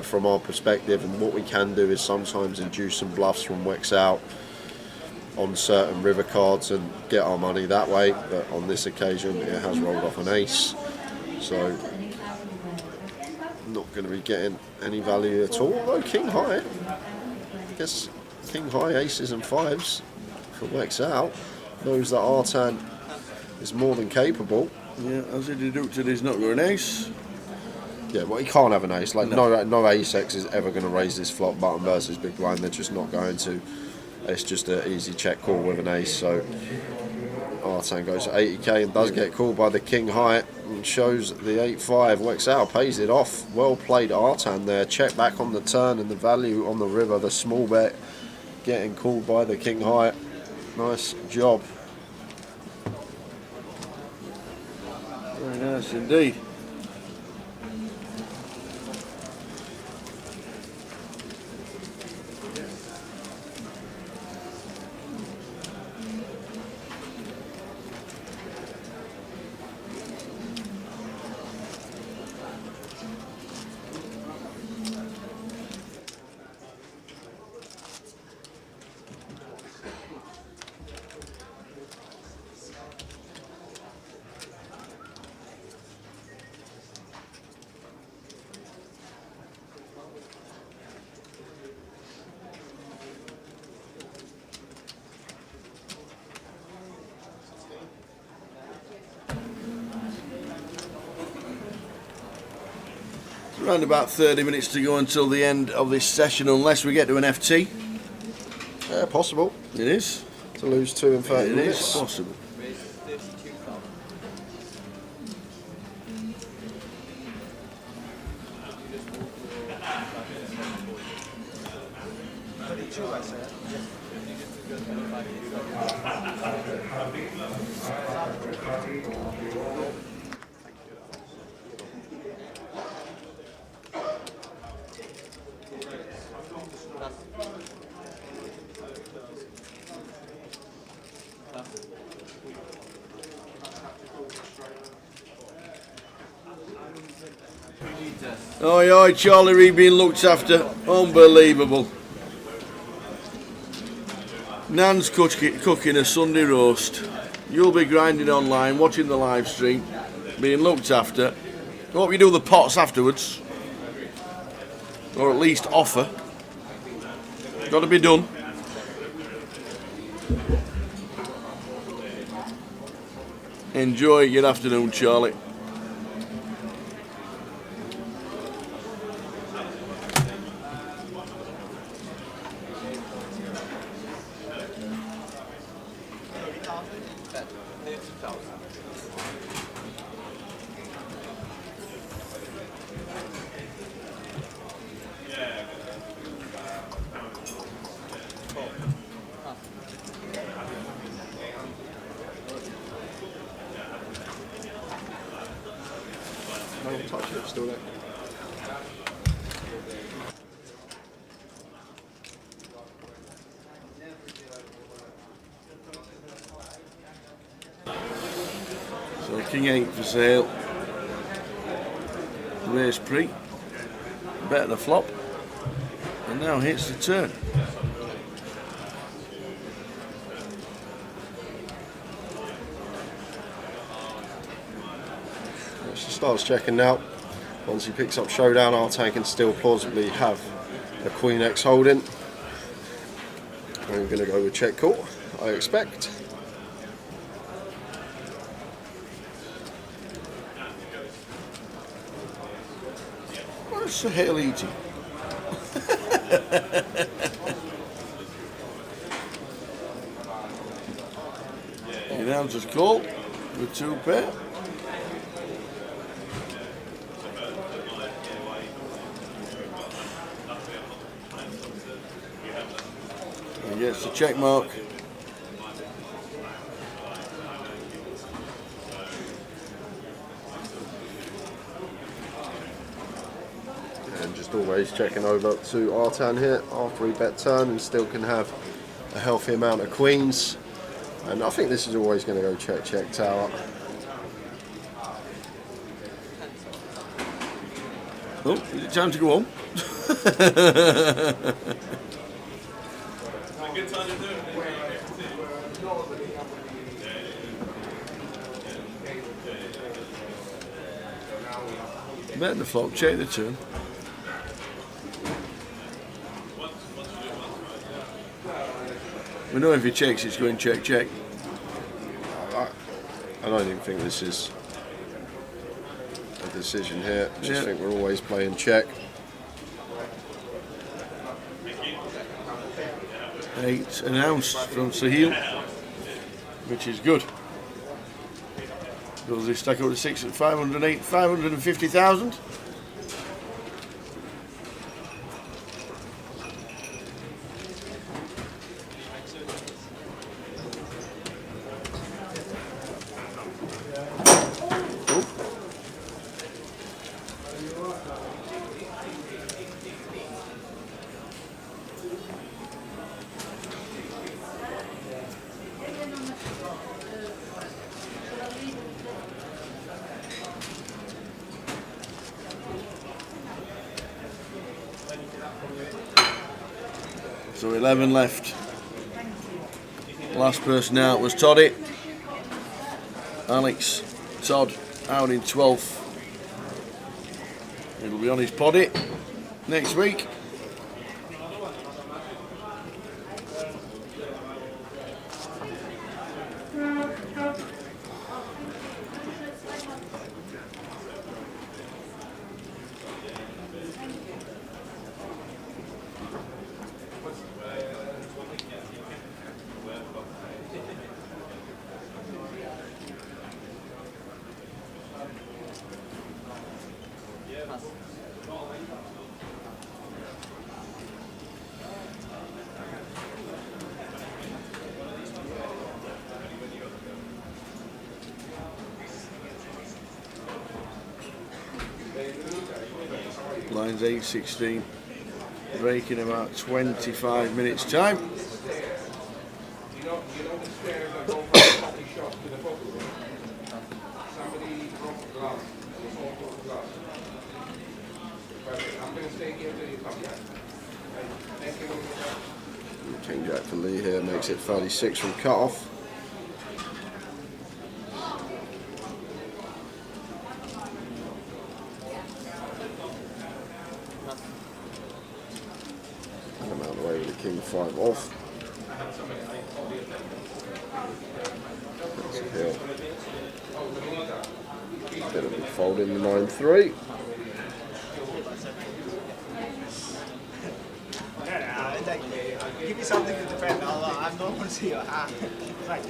from our perspective. And what we can do is sometimes induce some bluffs from Wexau on certain river cards and get our money that way. But on this occasion, it has rolled off an ace. So not going to be getting any value at all. Although king high, I guess. King high, aces and 5s for Wexau knows that Artan is more than capable. Yeah, as he deducted, he's not got an ace. Yeah, well, he can't have an ace. Like no ace-x is ever going to raise this flop button versus big blind. They're just not going to. It's just an easy check call with an ace. So Artan goes to 80k and does get called by the king high and shows the 8-5. Wexau pays it off. Well played, Artan there. Check back on the turn and the value on the river. The small bet getting called by the king high. Nice job. Very nice indeed. Around about 30 minutes to go until the end of this session, unless we get to an FT. Yeah, possible. It is. To lose 2 in 30 minutes. It is possible. Oi, oi, Charlie Reid being looked after. Unbelievable. Nan's cooking a Sunday roast. You'll be grinding online, watching the live stream, being looked after. Hope you do the pots afterwards. Or at least offer. Got to be done. Enjoy your afternoon, Charlie. Still there. So King 8 for sale. Race pre. Bet the flop. And now hits the turn. starts checking now. Once he picks up Showdown, Artan can still plausibly have a Queen X holding. I'm going to go with check call, I expect. What's the hell eating? He announces call with 2 pair. He gets the check mark. And just always checking over to Artan here after he bet turn and still can have a healthy amount of queens. And I think this is always going to go check, check, tower. Oh, is it time to go home? Bet the flop, check the turn. We know if he checks, it's going check, check. I don't even think this is a decision here. Just think we're always playing check. 8 announced from Sahil, which is good. Does he stack up to 6 at 508, 550,000? So 11 left. Last person out was Toddy. Alex, Todd out in 12th. It'll be on his poddy next week. Lines 8:16, break in about 25 minutes time. King Jack for Lee here makes it 36 from cut off. And I'm out of the way with the King 5 off. That's a hill. Bit of a fold in the 9-3. Give me something to defend. I'm not going to see your hand. Right.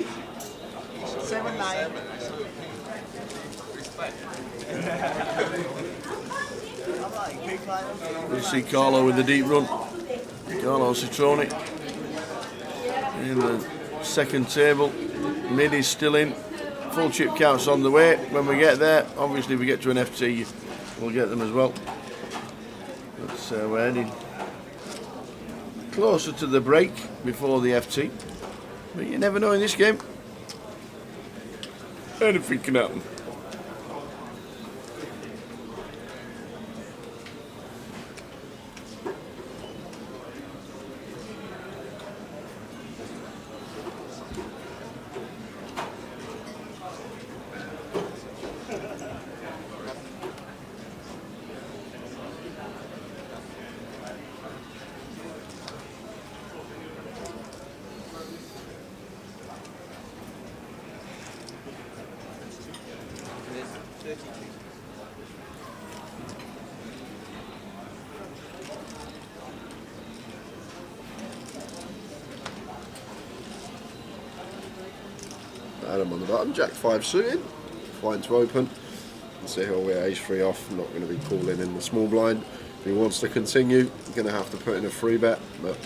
7-9. We'll see Carlo with the deep run. Carlo Citroni in the second table. Mid is still in. Full chip counts on the way. When we get there, obviously we get to an FT, we'll get them as well. But we're heading closer to the break before the FT. But you never know in this game. Anything can happen. Adam on the button. Jack 5 suited. Fine to open. So he'll be ace 3 off. I'm not going to be calling in the small blind. If he wants to continue, I'm going to have to put in a free bet, but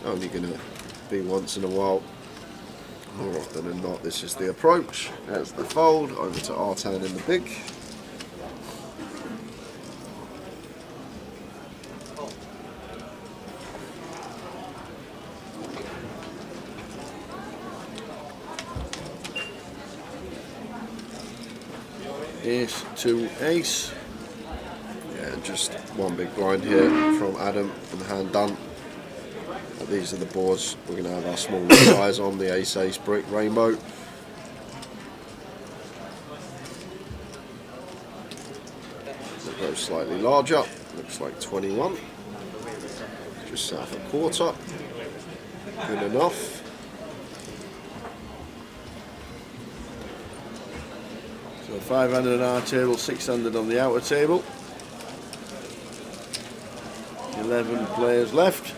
only going to be once in a while. More often than not, this is the approach. That's the fold. Over to R10 in the big. Ace to ace. Yeah, just one big blind here from Adam and hand done. These are the boards we're going to have our smaller guys on, the ace brick rainbow. We'll go slightly larger, looks like 21. Just south of quarter. Good enough. So 500 on our table, 600 on the outer table. 11 players left.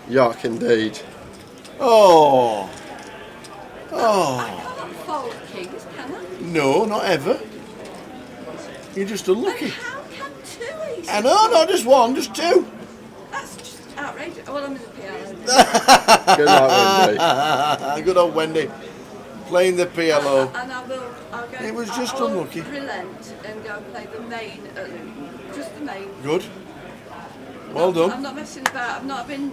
Yuck indeed. Oh! I Oh! can't fold kings, can I? No, not ever. You're just unlucky. How can 2 aces? I know, not just one, just 2. That's just outrageous. Well, I'm in the PLO. Good night, Wendy. Good old Wendy. Playing the PLO. And I'll go. It was just I'll unlucky. relent and go play the main, just the main. Good. Well I'm done. not messing about. I've not been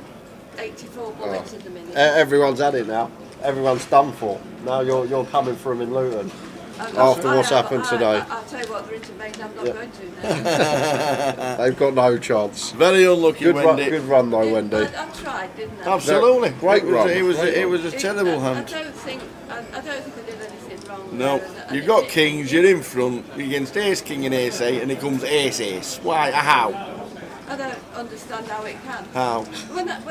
84 bullets in the minute. Everyone's had it now. Everyone's done for. Now you're coming for him in Luton. After what's happened today. I'll tell you what, they're into main. I'm not going to now. They've got no chance. Very unlucky, Wendy. Good run though, Yeah, Wendy. I tried, didn't I? Absolutely. Great run. It was a terrible hand. I don't think I did anything wrong. No, there, you've got kings, you're in front, against ace, king and ace 8, and it comes ace, ace. Why? How? I don't understand how it can. How? When it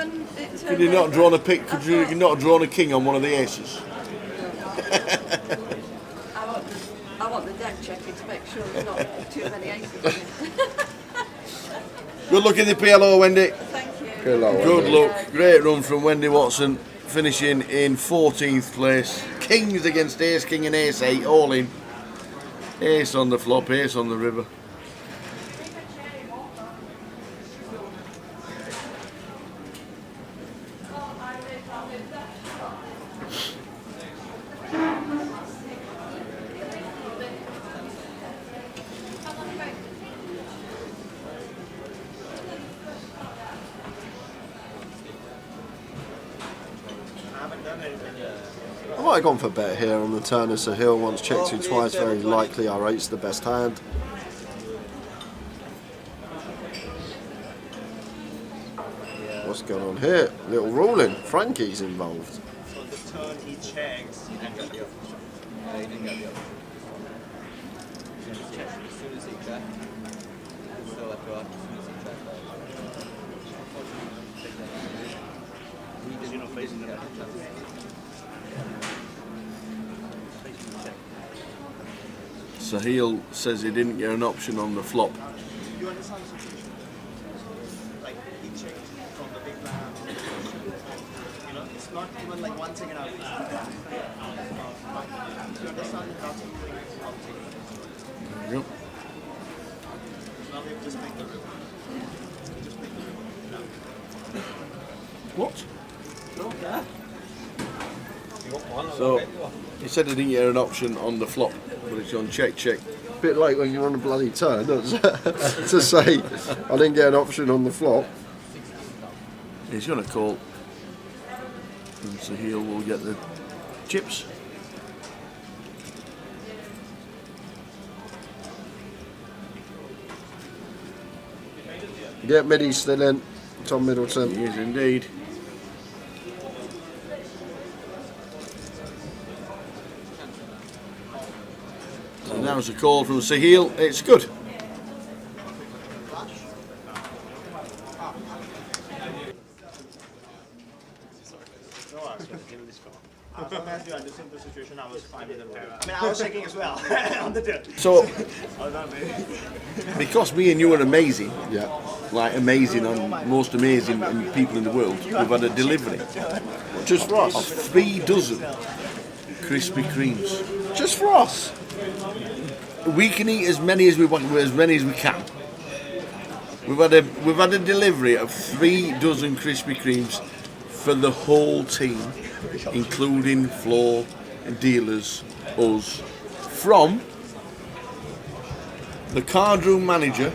Could you not drawn a pick? Could you not drawn a king on one of the aces? I want the deck checking to make sure there's not too many aces in it. Good luck in the PLO, Wendy. Thank you. Good luck, Good Wendy. luck. Great run from Wendy Watson, finishing in 14th place. Kings against ace, king and ace 8, all in. Ace on the flop, ace on the river. I might have gone for bet here on the turn as a hill. Once checked to twice, very likely our 8's the best hand. What's going on here? Little ruling. Frankie's involved. So the turn he checks, he didn't get the other. Yeah, he didn't get the other. Just check as soon as he checked. Still left go up as soon as he checked. He didn't get the chance. Sahil says he didn't get an option on the flop. You understand the situation? Like he checked from the big blind. You know, it's not even like 1 second out. You understand how to play outside. Yep. Now they just make the river. Just make the river. What? No, So, he said he didn't get an option on the flop, but it's on check, check. Bit late when you're on a bloody turn to say I didn't get an option on the flop. He's going to call. And Sahil will get the chips. Yeah, Middy's still in. Tom Middleton. He is indeed. And now it's a call from Sahil. It's good. As long as you understand the situation, I was fine with the road. I mean, I was shaking as well on the dirt. So, because me and you are amazing, Yeah. like amazing and most amazing people in the world, we've had a delivery Just for of us. 3 dozen Krispy Kremes. Just for us. We can eat as many as we want, as many as we can. We've had a delivery of 3 dozen Krispy Kremes for the whole team, including floor dealers, us, from the card room manager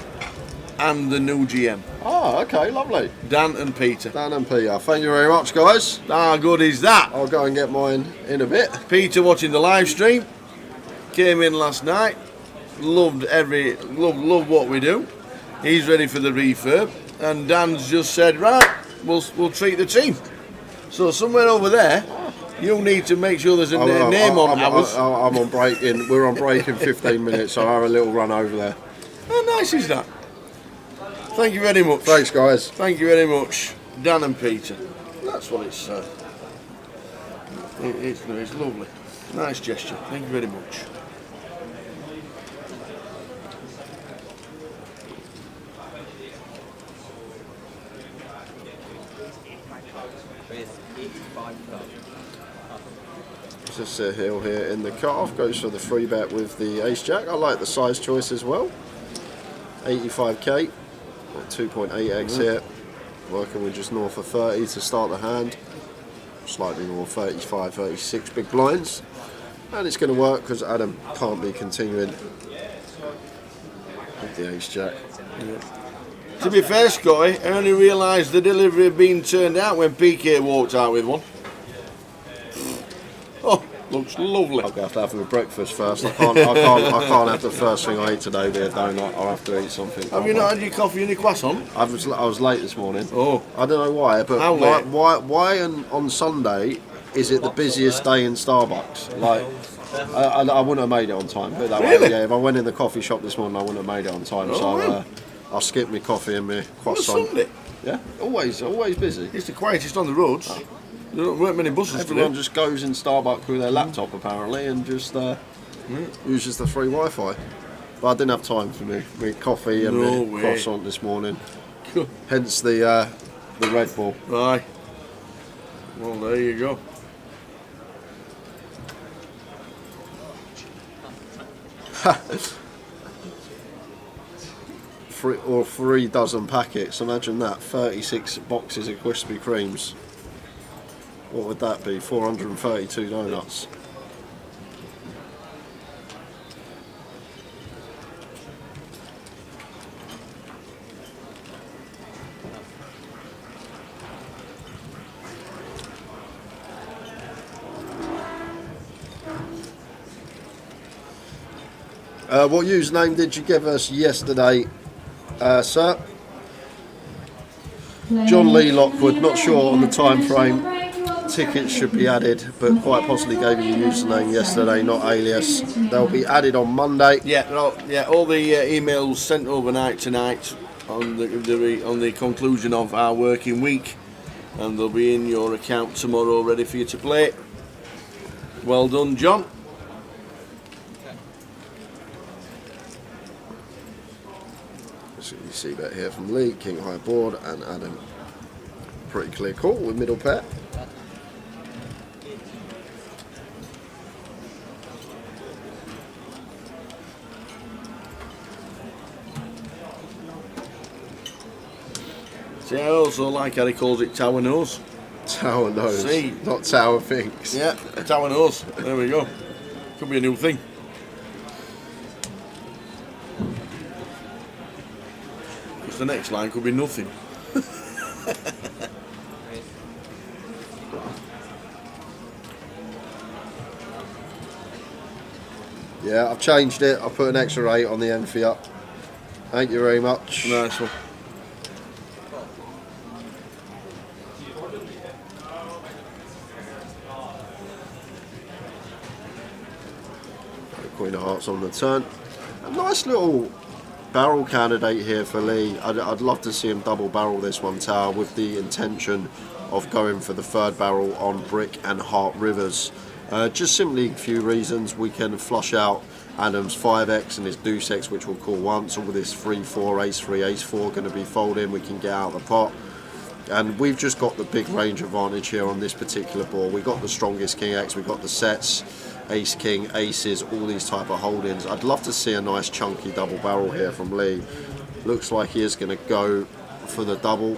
and the new GM, Oh, okay, lovely. Dan and Peter. Dan and Peter, thank you very much, guys. How good is that? I'll go and get mine in a bit. Peter watching the live stream, came in last night, loved what we do. He's ready for the refurb, and Dan's just said, right, we'll treat the team. So somewhere over there, you need to make sure there's a name on ours. I'm on break in. We're on break in 15 minutes, so I'll have a little run over there. How nice is that? Thank you very much. Thanks, guys. Thank you very much, Dan and Peter. That's what it's. It's lovely. Nice gesture. Thank you very much. Just Hill here in the cut-off, goes for the 3-bet with the ace-jack. I like the size choice as well. 85k, 2.8x here. Working with just north of 30 to start the hand. Slightly more, 35, 36 big blinds. And it's going to work because Adam can't be continuing with the ace-jack. To be fair, Scotty, I only realised the delivery had been turned out when PK walked out with one. Oh, looks lovely. I'll have to have my breakfast first. I can't have the first thing I eat today be a donut. I'll have to eat something. Have you not had your coffee and your croissant? I was late this morning. Oh. I don't know why, but How late? why on Sunday is it the busiest day in Starbucks? Like, I wouldn't have made it on time. Put it that way. Really? Yeah, if I went in the coffee shop this morning, I wouldn't have made it on time. Oh, So really? I'll skip my coffee and my On a croissant. Sunday? Yeah, always busy. It's the quietest on the roads. There weren't many buses Everyone today. just goes in Starbucks with their laptop apparently and just uses the free Wi-Fi. But I didn't have time for me coffee and No my way. croissant this morning. Hence the Red Bull. Aye. Well, there you go. Three dozen packets. Imagine that. 36 boxes of Krispy Kremes. What would that be? 432 donuts. What username did you give us yesterday, sir? John Lee Lockwood, not sure on the time frame. Tickets should be added, but quite possibly gave you your username yesterday, not alias. They'll be added on Monday. Yeah, all the emails sent overnight tonight on the conclusion of our working week, and they'll be in your account tomorrow, ready for you to play. Well done, John. So you see that here from Lee, King High Board, and Adam. Pretty clear call with middle pair. See, I also like how he calls it Tower Nose. Tower Nose, See. not Tower Thinks. Yeah, Tower Nose. There we go. Could be a new thing. Because the next line could be nothing. Yeah, I've changed it. I put an extra 8 on the end for you. Thank you very much. Nice one. Queen of Hearts on the turn. A nice little barrel candidate here for Lee. I'd love to see him double barrel this one tower with the intention of going for the third barrel on Brick and Heart Rivers. Just simply a few reasons. We can flush out Adam's 5x and his Deuce X, which we'll call once. All this 3-4, Ace-3, Ace-4 going to be folding. We can get out of the pot. And we've just got the big range advantage here on this particular board. We've got the strongest King X, we've got the sets, Ace King, Aces, all these type of holdings. I'd love to see a nice chunky double barrel here from Lee. Looks like he is going to go for the double.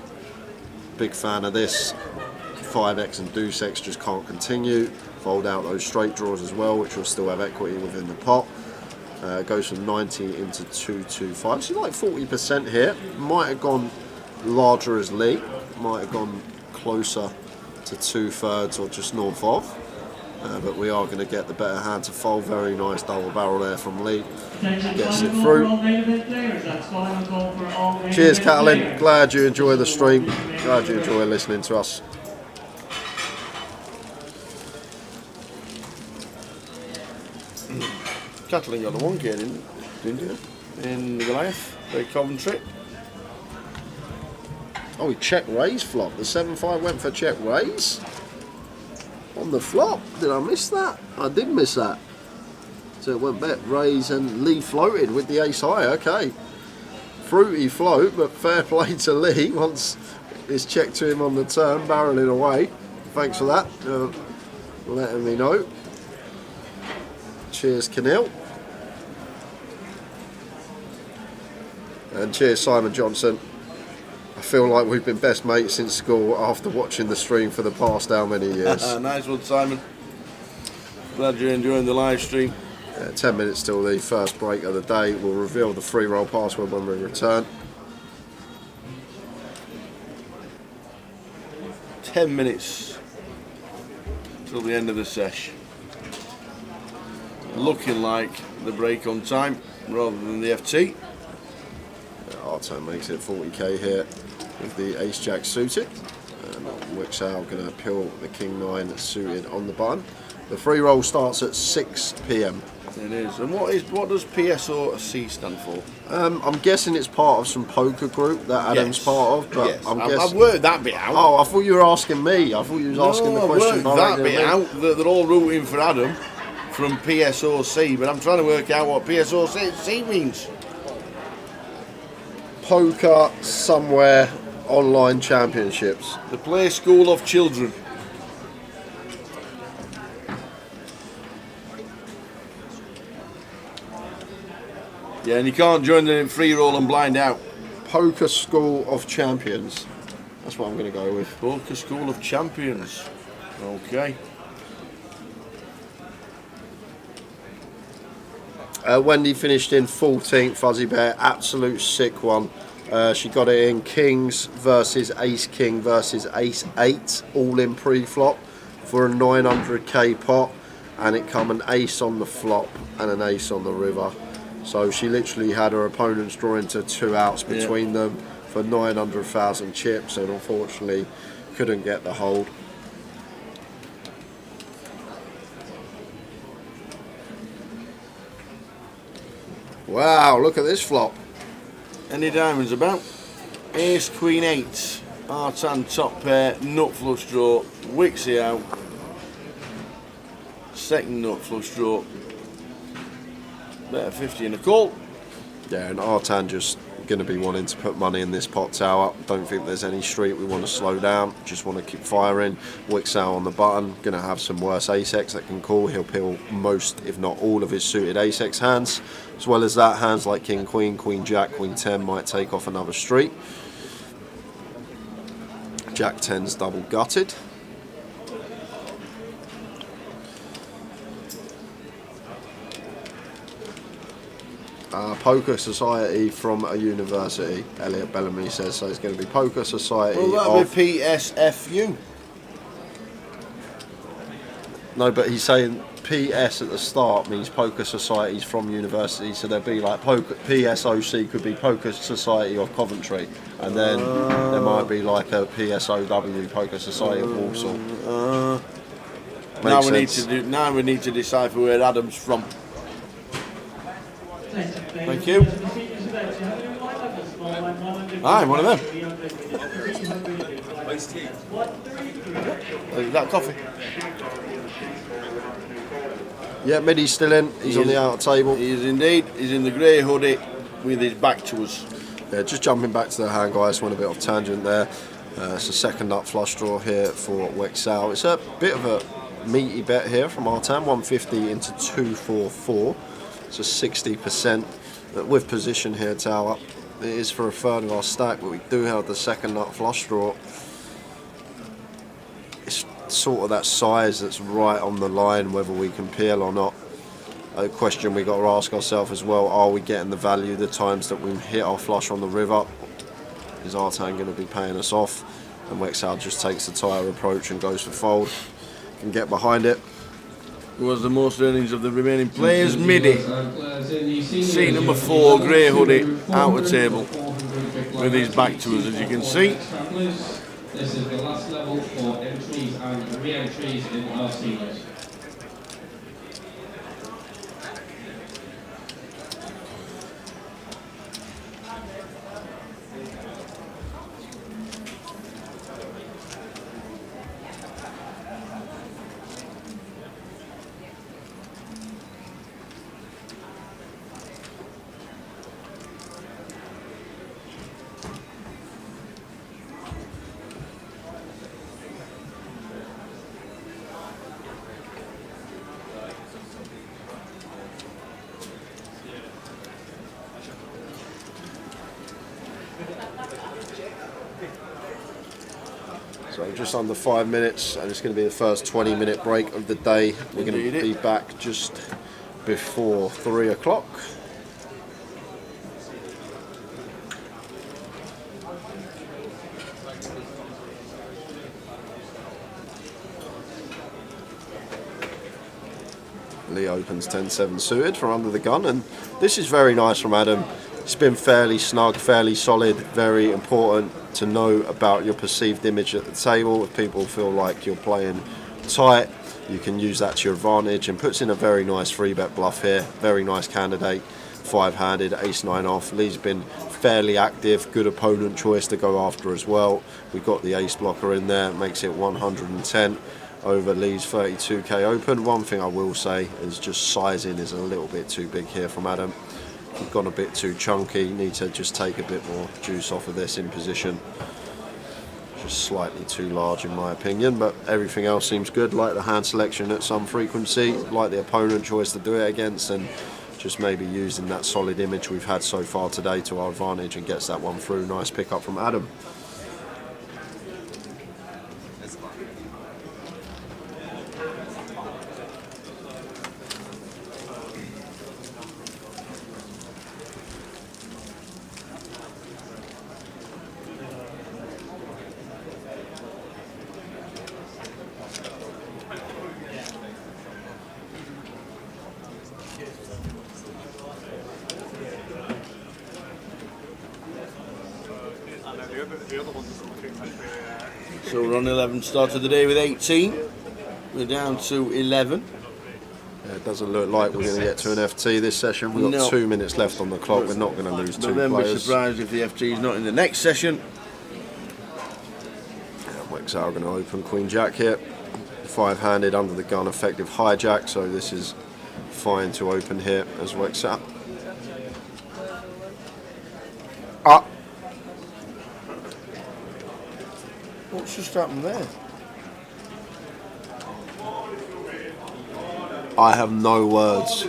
Big fan of this. 5x and Deuce X just can't continue. Fold out those straight draws as well, which will still have equity within the pot. Goes from 90 into 225. So like 40% here. Might have gone larger as Lee. Might have gone closer to 2/3 or just north of. But we are going to get the better hand to fold. Very nice double barrel there from Lee. Gets it through. Cheers, Catalin. Glad you enjoy the stream. Glad you enjoy listening to us. Catalin got the 1K, didn't you? In the Goliath, by Coventry. Oh, he check raise flop. The 7-5 went for check raise on the flop. Did I miss that? I did miss that. So it went bet raise and Lee floated with the ace high. Okay, fruity float, but fair play to Lee. Once it's checked to him on the turn, barreling away. Thanks for that. Letting me know. Cheers, Canil. And cheers, Simon Johnson. I feel like we've been best mates since school after watching the stream for the past how many years? Nice one, Simon. Glad you're enjoying the live stream. 10 minutes till the first break of the day. We'll reveal the free roll password when we return. 10 minutes till the end of the sesh. Looking like the break on time rather than the FT. Our turn makes it 40k here with the ace jack suited, and Wixow going to peel the king 9 suited on the button. The free roll starts at 6 p.m. It is. And what does PSOC stand for? I'm guessing it's part of some poker group that Adam's part of, but yes. I've worked that bit out. Oh, I thought you were asking me. I thought you was asking the question. I worked that bit out. They're all rooting for Adam from PSOC, but I'm trying to work out what PSOC means. Poker somewhere online championships. The Play School of Children. Yeah, and you can't join them in free roll and blind out. Poker School of Champions. That's what I'm going to go with. Poker School of Champions. Okay. Wendy finished in 14th, Fuzzy Bear, absolute sick one. She got it in Kings versus Ace King versus Ace 8, all in pre-flop for a 900k pot, and it come an ace on the flop and an ace on the river. So she literally had her opponents draw into 2 outs between them for 900,000 chips, and unfortunately couldn't get the hold. Wow, look at this flop. Any diamonds about? Ace, Queen 8, heart and top pair, nut flush draw, Wixie out, second nut flush draw, better 50 in a call. Yeah, and Artan just going to be wanting to put money in this pot tower. Don't think there's any street we want to slow down, just want to keep firing. Wixow on the button, going to have some worse ace-x that can call. He'll peel most, if not all, of his suited ace-x hands. As well as that, hands like King Queen, Queen Jack, Queen 10 might take off another street. Jack 10's double gutted. Poker Society from a university, Elliot Bellamy says, so it's going to be Poker Society. Well, that'll be PSFU. No, but he's saying PS at the start means Poker Societies from university, so there'd be like poker, PSOC could be Poker Society of Coventry, and then there might be like a PSOW, Poker Society of Walsall. Now we need to decipher where Adam's from. Thank you. I'm one of them. Is that coffee? Yeah, Middy's still in. He's on the outer table. He is indeed. He's in the grey hoodie with his back to us. Yeah, just jumping back to the hand, guys. Went a bit off tangent there. It's a second nut flush draw here for Wexal. It's a bit of a meaty bet here from Artan. 150 into 244. It's a 60% with position here, Tower. It is for a third of our stack, but we do have the second nut flush draw. It's sort of that size that's right on the line whether we can peel or not. A question we got to ask ourselves as well, are we getting the value the times that we hit our flush on the river? Is Artan going to be paying us off? And Wexal just takes the tyre approach and goes for fold. Can get behind it. Who has the most earnings of the remaining players? Middy. Seat number 4, grey hoodie, outer table, with his back to us, as you can see. This is the last level for entries and re-entries in our seniors. So just under 5 minutes, and it's going to be the first 20-minute break of the day. We're going to be back just before 3 o'clock. Lee opens 10-7 suited from under the gun, and this is very nice from Adam. It's been fairly snug, fairly solid, very important to know about your perceived image at the table. If people feel like you're playing tight, you can use that to your advantage, and puts in a very nice 3-bet bluff here. Very nice candidate, 5-handed, ace-9 off. Lee's been fairly active, good opponent choice to go after as well. We've got the ace blocker in there, makes it 110 over Lee's 32k open. One thing I will say is just sizing is a little bit too big here from Adam. We've gone a bit too chunky, need to just take a bit more juice off of this in position. Just slightly too large in my opinion, but everything else seems good. Like the hand selection at some frequency, like the opponent choice to do it against, and just maybe using that solid image we've had so far today to our advantage, and gets that one through. Nice pick up from Adam. So we're on 11, started the day with 18. We're down to 11. Yeah, it doesn't look like we're going to get to an FT this session. We've got 2 minutes left on the clock. We're not going to lose 2 But then we're players. surprised if the FT is not in the next session. Wexal are going to open Queen Jack here. 5-handed under the gun, effective hijack. So this is fine to open here as Wexal. Ah! What's just happened there? I have no words.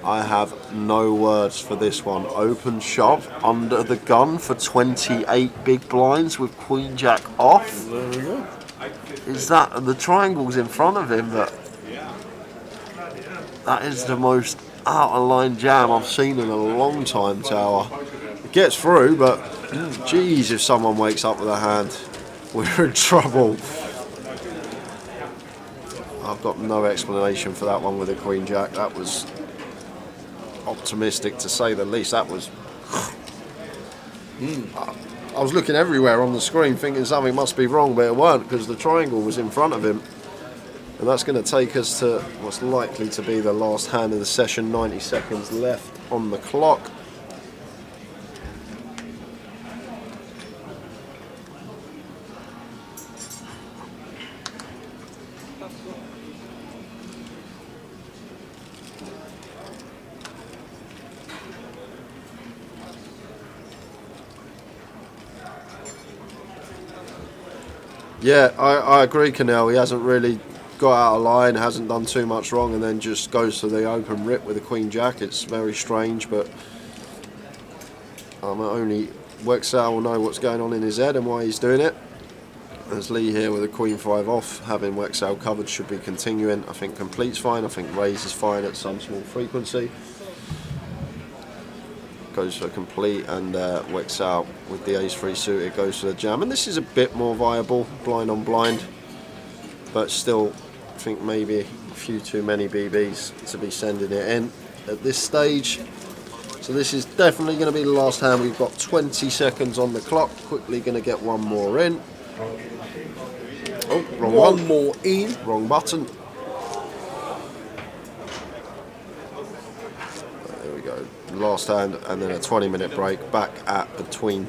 I have no words for this one. Open shove under the gun for 28 big blinds with Queen Jack off. There we go. Is that the triangle's in front of him? But that is the most out of line jam I've seen in a long time, Tower. It gets through, but geez, if someone wakes up with a hand, we're in trouble. I've got no explanation for that one with the Queen Jack. That was optimistic to say the least. That was... I was looking everywhere on the screen thinking something must be wrong, but it weren't, because the triangle was in front of him. And that's going to take us to what's likely to be the last hand of the session. 90 seconds left on the clock. Yeah, I agree, Canel. He hasn't really got out of line, hasn't done too much wrong, and then just goes to the open rip with a Queen Jack. It's very strange, but only Wexau will know what's going on in his head and why he's doing it. There's Lee here with a Queen 5 off, having Wexau covered, should be continuing. I think complete's fine, I think raise is fine at some small frequency. Goes for complete, and Wexau with the ace-3 suited goes for the jam. And this is a bit more viable, blind on blind, but still I think maybe a few too many BBs to be sending it in at this stage. So this is definitely going to be the last hand. We've got 20 seconds on the clock. Quickly going to get one more in. Oh, wrong one. One more in. Wrong button. There we go. Last hand, and then a 20-minute break. Back at between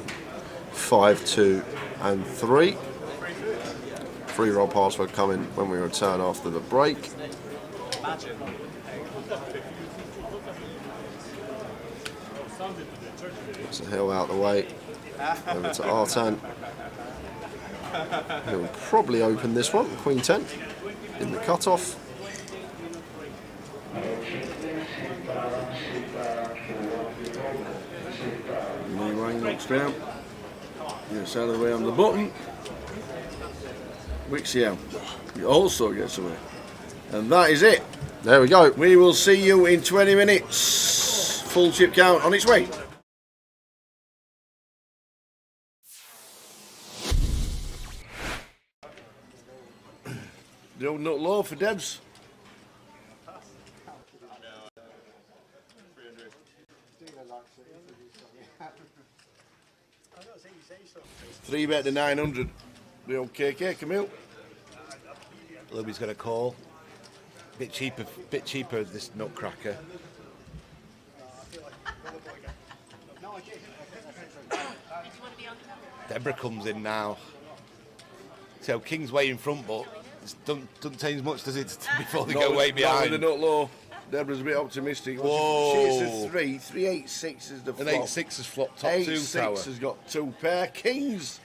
5, 2 and 3. Free roll password coming when we return after the break. That's the hill out the way. Over to Artan. He'll probably open this one. Queen 10 in the cutoff. Lee Wang knocks down. Gets out of the way on the button. Wixiao also gets away. And that is it. There we go. We will see you in 20 minutes. Full chip count on its way. The old nut low for Debs. Three bet to 900. The old KK, Camille. Louis got a call. Bit cheaper this nutcracker. Deborah comes in now. So King's way in front, but it doesn't change much, does it, before they go way behind? Not with the nut low. Deborah's a bit optimistic. Whoa. She's a 3. 3-8-6 is the flop. An 8-6 has flopped top 2 tower. 8-6 has got 2 pair kings.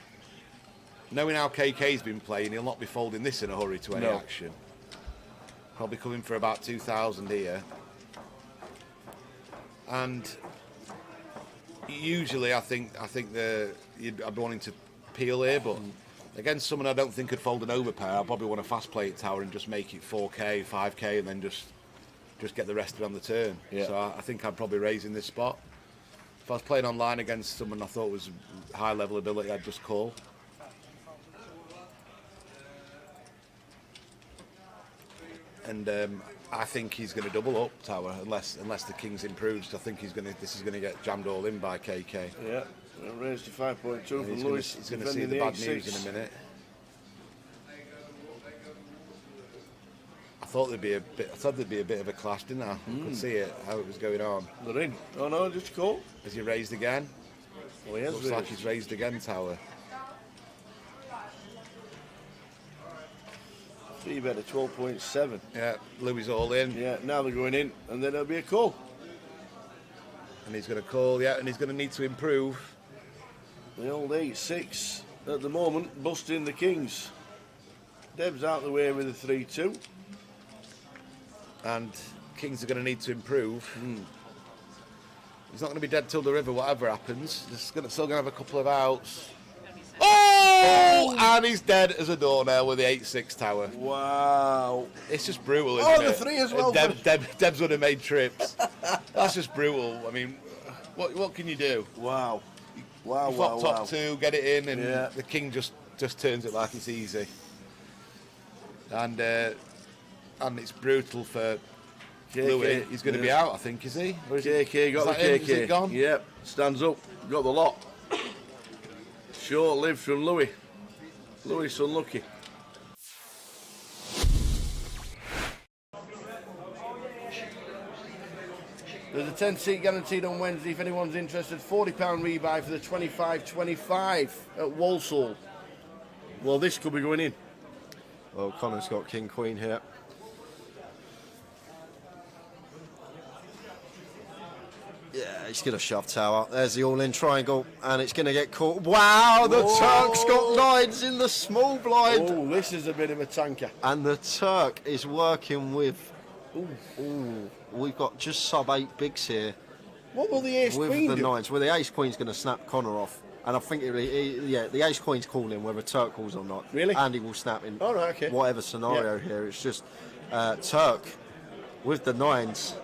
Knowing how KK's been playing, he'll not be folding this in a hurry to any No. action. Probably coming for about 2,000 here. And usually I think I'd be wanting to peel here, but against someone I don't think could fold an overpair, I'll probably want to fast play it tower and just make it 4k, 5k, and then just get the rest of it on the turn. Yeah. So I think I'd probably raise in this spot. If I was playing online against someone I thought was high level ability, I'd just call. And I think he's going to double up tower unless the king's improved. I think this is going to get jammed all in by KK. Yeah, raised to 5.2 from Lewis. He's going to see the bad news in a minute. I thought there'd be a bit of a clash, didn't I? I could see it, how it was going on. They're in. Oh no, just a call. Has he raised again? Oh, he has. Looks like he's raised again, tower. 3 bet at 12.7. Yeah, Louis all in. Yeah, now they're going in, and then there'll be a call. And he's going to call, yeah, and he's going to need to improve. The old 8-6 at the moment, busting the kings. Deb's out the way with a 3-2. And kings are going to need to improve. He's not going to be dead till the river, whatever happens. He's still going to have a couple of outs. Oh! And he's dead as a doornail with the 8-6 tower. Wow. It's just brutal, isn't it? Oh, the 3 as well. Debs would have made trips. That's just brutal. I mean, what can you do? Wow. Wow, You wow, flop top wow. 2, get it in, and Yeah. the king just turns it like it's easy. And it's brutal for KK. Louis. He's going to be out, I think, is he? Or is KK got is the that him? KK. Is it gone? Yep, stands up, got the lot. Short lived from Louis. Louis unlucky. There's a 10 seat guaranteed on Wednesday if anyone's interested. £40 rebuy for the 25-25 at Walsall. Well, this could be going in. Well, Connor's got King Queen here. Yeah, he's going to shove Tower. There's the all-in triangle, and it's going to get caught. Wow, the Turk's got nines in the small blind. Oh, this is a bit of a tanker. And the Turk is working with... Ooh, we've got just sub-8 bigs here. What will the ace with queen the do? nines? Well, the ace queen's going to snap Connor off. And I think, the ace queen's calling whether Turk calls or not. Really? Andy will snap in okay. whatever scenario here. It's just Turk with the nines.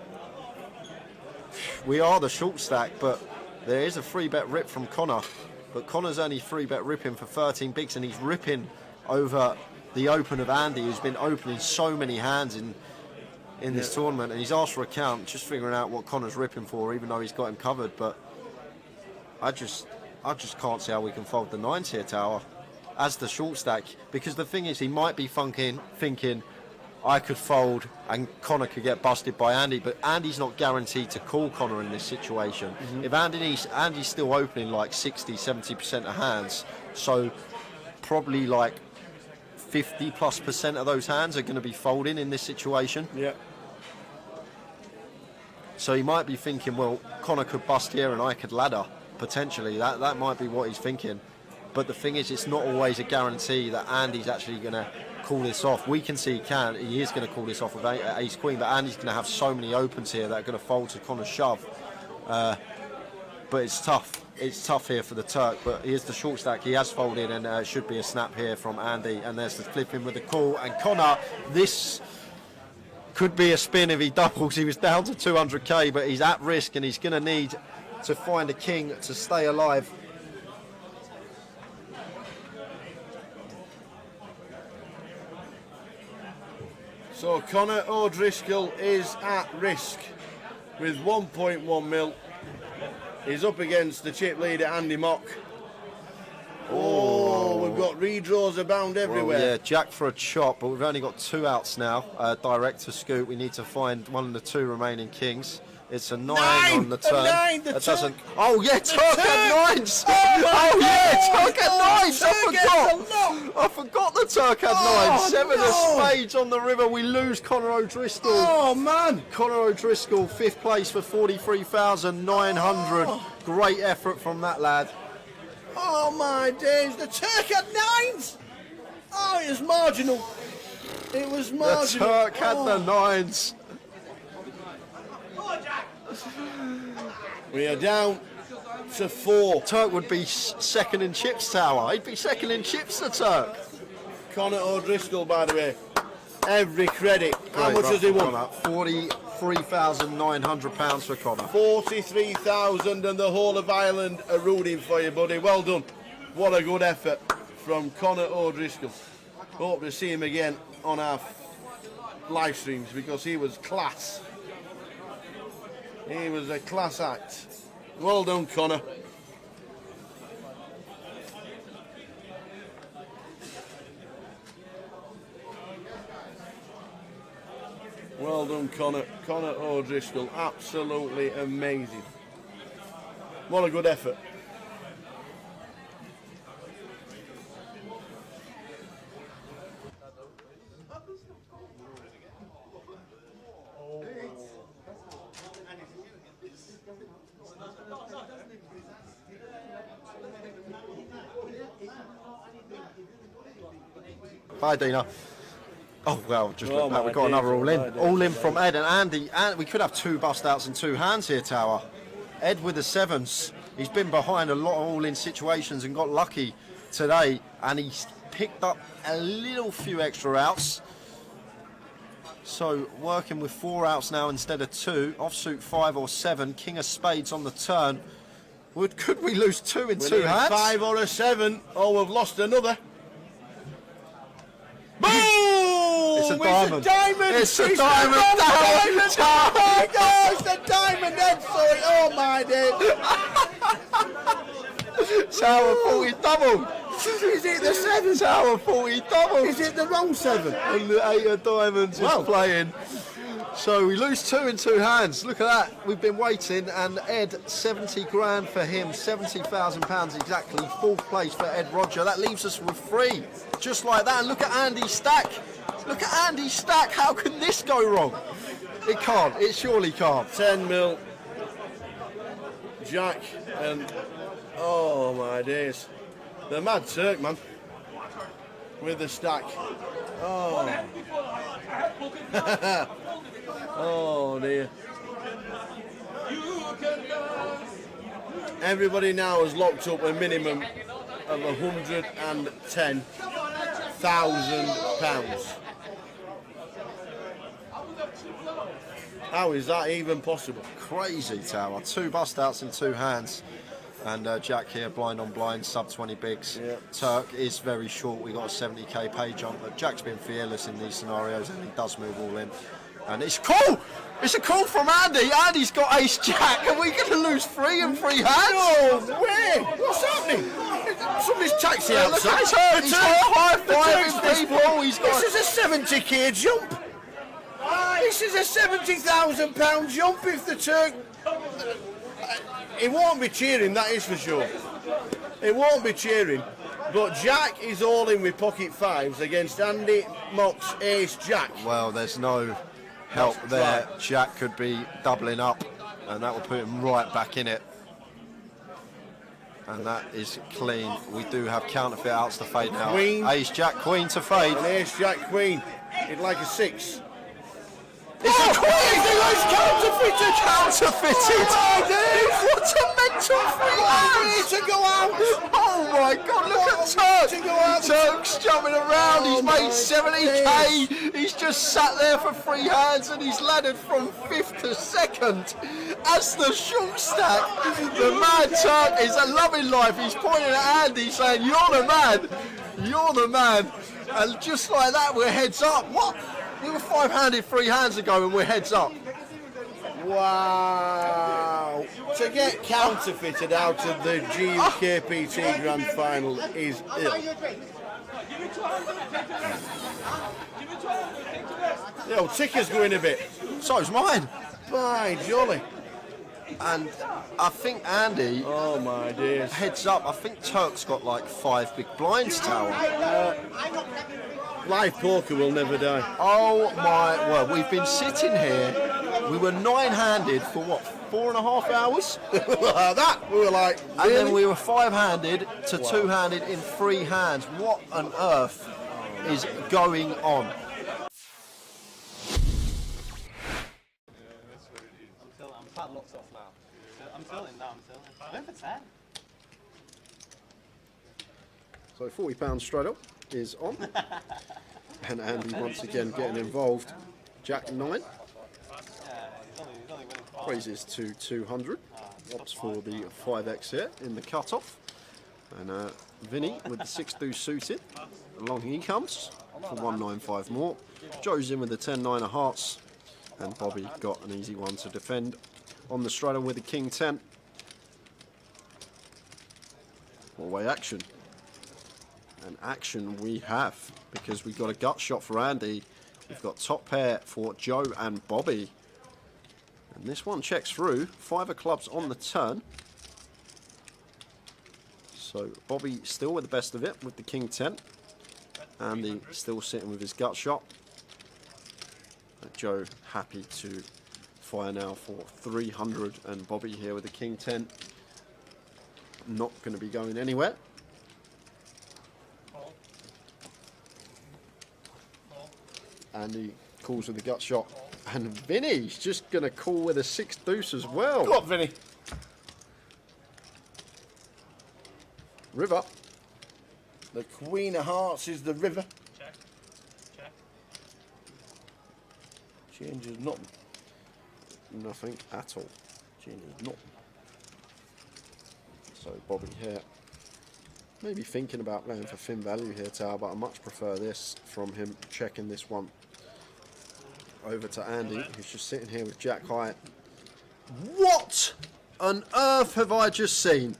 We are the short stack, but there is a 3-bet rip from Connor. But Connor's only 3-bet ripping for 13 bigs, and he's ripping over the open of Andy, who's been opening so many hands in this tournament. And he's asked for a count, just figuring out what Connor's ripping for, even though he's got him covered. But I just can't see how we can fold the nines here, Tower, as the short stack. Because the thing is, he might be thinking, I could fold and Connor could get busted by Andy, but Andy's not guaranteed to call Connor in this situation. If Andy's still opening like 60-70% of hands, so probably like 50+% of those hands are going to be folding in this situation. Yeah. So he might be thinking, well, Connor could bust here and I could ladder, potentially. That might be what he's thinking. But the thing is, it's not always a guarantee that Andy's actually going to call this off. We can see he is going to call this off with ace queen, but Andy's going to have so many opens here that are going to fold to Connor's shove. But it's tough. It's tough here for the Turk, but he is the short stack. He has folded, and it should be a snap here from Andy. And there's the flip in with the call. And Connor, this could be a spin if he doubles. He was down to 200k, but he's at risk, and he's going to need to find a king to stay alive. So Connor O'Driscoll is at risk with 1.1 mil. He's up against the chip leader Andy Mock. Oh, we've got redraws abound everywhere. Well, yeah, jack for a chop, but we've only got 2 outs now. Direct to scoop. We need to find one of the 2 remaining kings. It's a 9 on the turn. That doesn't. Oh yeah, Turk had 9s. Oh yeah, Turk had 9s. I forgot the Turk had 9s. 7 of spades on the river. We lose Connor O'Driscoll. Oh man, Connor O'Driscoll, 5th place for 43,900. Great effort from that lad. oh my days, the Turk had 9s. Oh, it was marginal. It was marginal. The Turk had the 9s. We are down to 4. Turk would be second in chips, Tower. He'd be second in chips, the Turk. Connor O'Driscoll, by the way, every credit. How much has he won? £43,900 for Connor. 43,000, and the whole of Ireland are rooting for you, buddy. Well done. What a good effort from Connor O'Driscoll. Hope to see him again on our live streams because he was class. He was a class act. Well done, Connor. Well done, Connor. Connor O'Driscoll, absolutely amazing. What a good effort. Hi, Dina. Oh, well, just look back. We've got days, another all-in. my All-in from Ed and Andy. And we could have 2 bust-outs and 2 hands here, Tower. Ed with the 7s. He's been behind a lot of all-in situations and got lucky today. And he's picked up a little few extra outs. So, working with 4 outs now instead of 2. Offsuit 5 or 7. King of spades on the turn. Could we lose 2 in 2 hands? 5 or a 7. Oh, we've lost another. Boom! It's a diamond. It's a diamond. It's a diamond. Oh, it's a diamond. Ed, sorry. Oh my days. Tower thought he doubled. Is it the 7? Tower 40 double. Is it the wrong 7? And the 8 of diamonds is playing. So we lose 2 in 2 hands. Look at that. We've been waiting, and Ed, 70 grand for him, £70,000 exactly. 4th place for Ed Roger. That leaves us with 3, just like that. And look at Andy's stack. Look at Andy's stack. How can this go wrong? It can't. It surely can't. 10 mil. Jack and oh my days, the Mad Turk, man, with the stack. Oh, oh dear. Everybody now has locked up a minimum of £110,000. How is that even possible? Crazy, Tower. 2 bust outs in 2 hands. And Jack here, blind on blind, sub 20 bigs. Yeah. Turk is very short. We got a 70k pay jump, but Jack's been fearless in these scenarios, and he does move all in. And it's cool! It's a call from Andy. Andy's got ace jack. Are we going to lose 3 in 3 hands? No way! What's happening? Somebody's taxi outside. Look at Turk. He's got a high fiving people. He's got. This is a 70k jump. This is a £70,000 jump if the Turk... He won't be cheering, that is for sure. He won't be cheering. But Jack is all in with pocket 5s against Andy Mock's ace jack. Well, there's no help there. Jack could be doubling up, and that will put him right back in it. And that is clean. We do have counterfeit outs to fade now. Queen. Ace jack queen to fade. An ace jack queen. He'd like a 6. It's a queen! It's counterfeited! Counterfeited! What a mental free hand! To go out! Oh my god, look at Turk! To go out! Turk's jumping around, he's made 70k! He's just sat there for 3 hands, and he's laddered from 5th to 2nd. As the short stack, the Mad Turk is loving life. He's pointing at Andy saying, "You're the man! You're the man!" And just like that, we're heads up. What? We were 5-handed 3 hands ago, and we're heads up. Wow! To get counterfeited out of the GUKPT Grand Final is ill. Yo, ticker's going a bit. So's mine. By jolly. And I think Andy, oh my days, heads up. I think Turk's got like 5 big blinds, Tower. Live poker will never die. Oh my, well, we've been sitting here. We were 9-handed for what, 4.5 hours? Like that. We were like, really? And then we were 5-handed to 2-handed in 3 hands. What on earth is going on? I'm padlocked off now. I'm tilting now, I'm going for 10. So £40 straight up is on. And Andy once again getting involved. Jack 9. Raises to 200. Opts for the 5x here in the cut-off. And Vinny with the 6-2 suited. Along he comes for 195 more. Joe's in with the 10-9 of hearts. And Bobby got an easy one to defend on the straddle with the King 10. Four-way action. And action we have, because we've got a gut shot for Andy. We've got top pair for Joe and Bobby. And this one checks through. 5 of clubs on the turn. So Bobby still with the best of it with the King 10. Andy still sitting with his gut shot. Joe happy to fire now for 300, and Bobby here with the King 10. Not going to be going anywhere. Andy calls with the gut shot, and Vinny's just going to call with a 6 deuce as well. Go on, Vinny. River. The Queen of Hearts is the river. Check. Check. Changes nothing. Nothing at all. Changes nothing. So Bobby here. Maybe thinking about playing for thin value here, Tower, but I much prefer this from him, checking this one over to Andy, who's just sitting here with Jack high. What on earth have I just seen?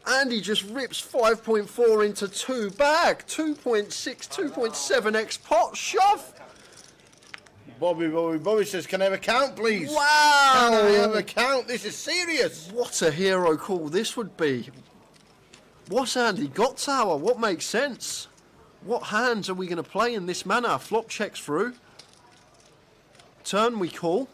Andy just rips 5.4 into 2 bag. 2.6, 2.7x pot shove. Bobby says, can I have a count, please? Wow. Can I have a count? This is serious. What a hero call this would be. What's Andy got, Tower? What makes sense? What hands are we going to play in this manner? Flop checks through. Turn we call.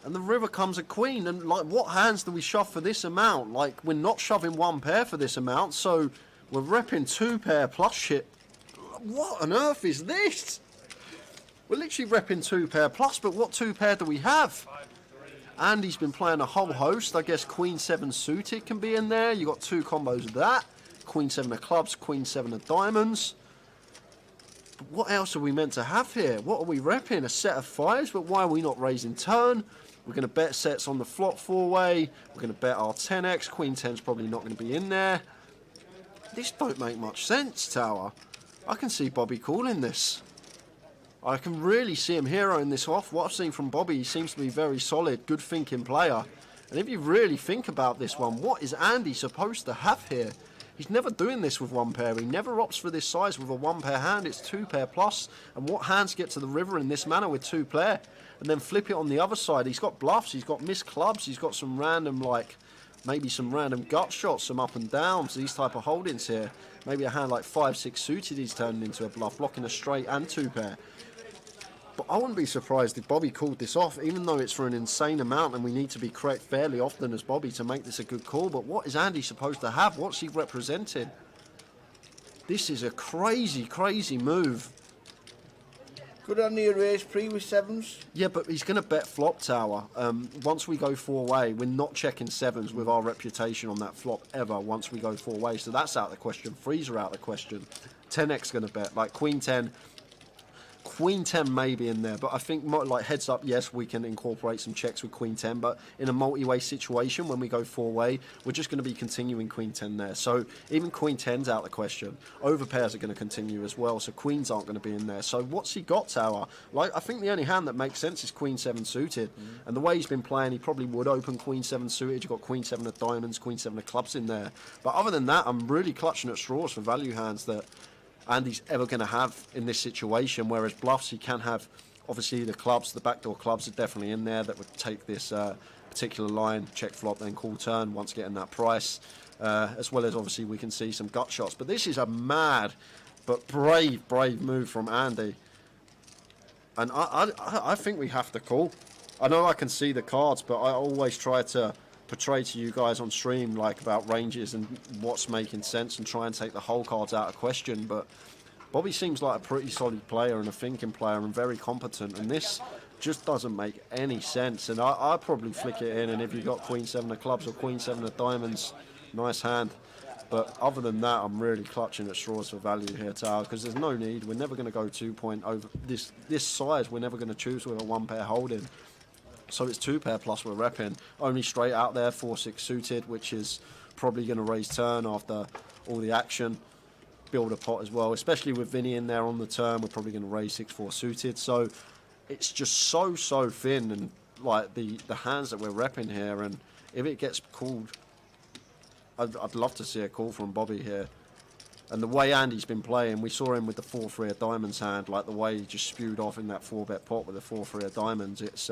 And the river comes a queen. And like, what hands do we shove for this amount? Like, we're not shoving 1 pair for this amount. So we're repping 2 pair plus shit. What on earth is this? We're literally repping 2 pair plus, but what 2 pair do we have? Andy's been playing a whole host. I guess Queen 7 suited can be in there. You got 2 combos of that. Queen 7 of clubs, Queen 7 of diamonds. But what else are we meant to have here? What are we repping? A set of 5s, but why are we not raising turn? We're going to bet sets on the flop 4-way. We're going to bet our 10x. Queen 10's probably not going to be in there. This don't make much sense, Tower. I can see Bobby calling this. I can really see him heroing this off. What I've seen from Bobby, he seems to be very solid, good thinking player. And if you really think about this one, what is Andy supposed to have here? He's never doing this with 1 pair. He never opts for this size with a 1 pair hand. It's 2 pair plus. And what hands get to the river in this manner with 2 pair? And then flip it on the other side. He's got bluffs. He's got missed clubs. He's got some random, like, maybe some random gut shots, some up and downs, these type of holdings here. Maybe a hand like 5-6 suited he's turning into a bluff, blocking a straight and 2 pair. But I wouldn't be surprised if Bobby called this off, even though it's for an insane amount and we need to be correct fairly often as Bobby to make this a good call. But what is Andy supposed to have? What's he representing? This is a crazy, crazy move. Could Andy erase pre with 7s? Yeah, but he's going to bet flop, Tower. Once we go 4-way, we're not checking 7s with our reputation on that flop ever once we go 4-way. So that's out of the question. 3s are out of the question. 10x going to bet. Like Queen 10... Queen 10 may be in there, but I think like heads up, yes, we can incorporate some checks with Queen 10, but in a multi-way situation, when we go 4-way, we're just going to be continuing Queen 10 there. So even Queen 10's out of the question. Overpairs are going to continue as well, so Queens aren't going to be in there. So what's he got, Tower? Like, I think the only hand that makes sense is Queen 7 suited, and the way he's been playing, he probably would open Queen 7 suited. You've got Queen 7 of diamonds, Queen 7 of clubs in there. But other than that, I'm really clutching at straws for value hands that Andy's ever going to have in this situation, whereas bluffs he can have. Obviously the clubs, the backdoor clubs are definitely in there that would take this particular line, check flop, then call turn once getting that price, as well as obviously we can see some gut shots. But this is a mad but brave move from Andy, and I think we have to call. I know I can see the cards, but I always try to portray to you guys on stream like about ranges and what's making sense and try and take the whole cards out of question. But Bobby seems like a pretty solid player and a thinking player and very competent, and this just doesn't make any sense. And I'd probably flick it in, and if you got Queen 7 of clubs or Queen 7 of diamonds, nice hand. But other than that, I'm really clutching at straws for value here, Tower, because there's no need. We're never going to go 2 point over this size. We're never going to choose with a 1 pair holding. So it's 2 pair plus we're repping. Only straight out there, 4-6 suited, which is probably going to raise turn after all the action. Build a pot as well, especially with Vinny in there on the turn. We're probably going to raise 6-4 suited. So it's just so thin, and like the hands that we're repping here. And if it gets called, I'd love to see a call from Bobby here. And the way Andy's been playing, we saw him with the 4-3 of diamonds hand, like the way he just spewed off in that 4-bet pot with the 4-3 of diamonds. It's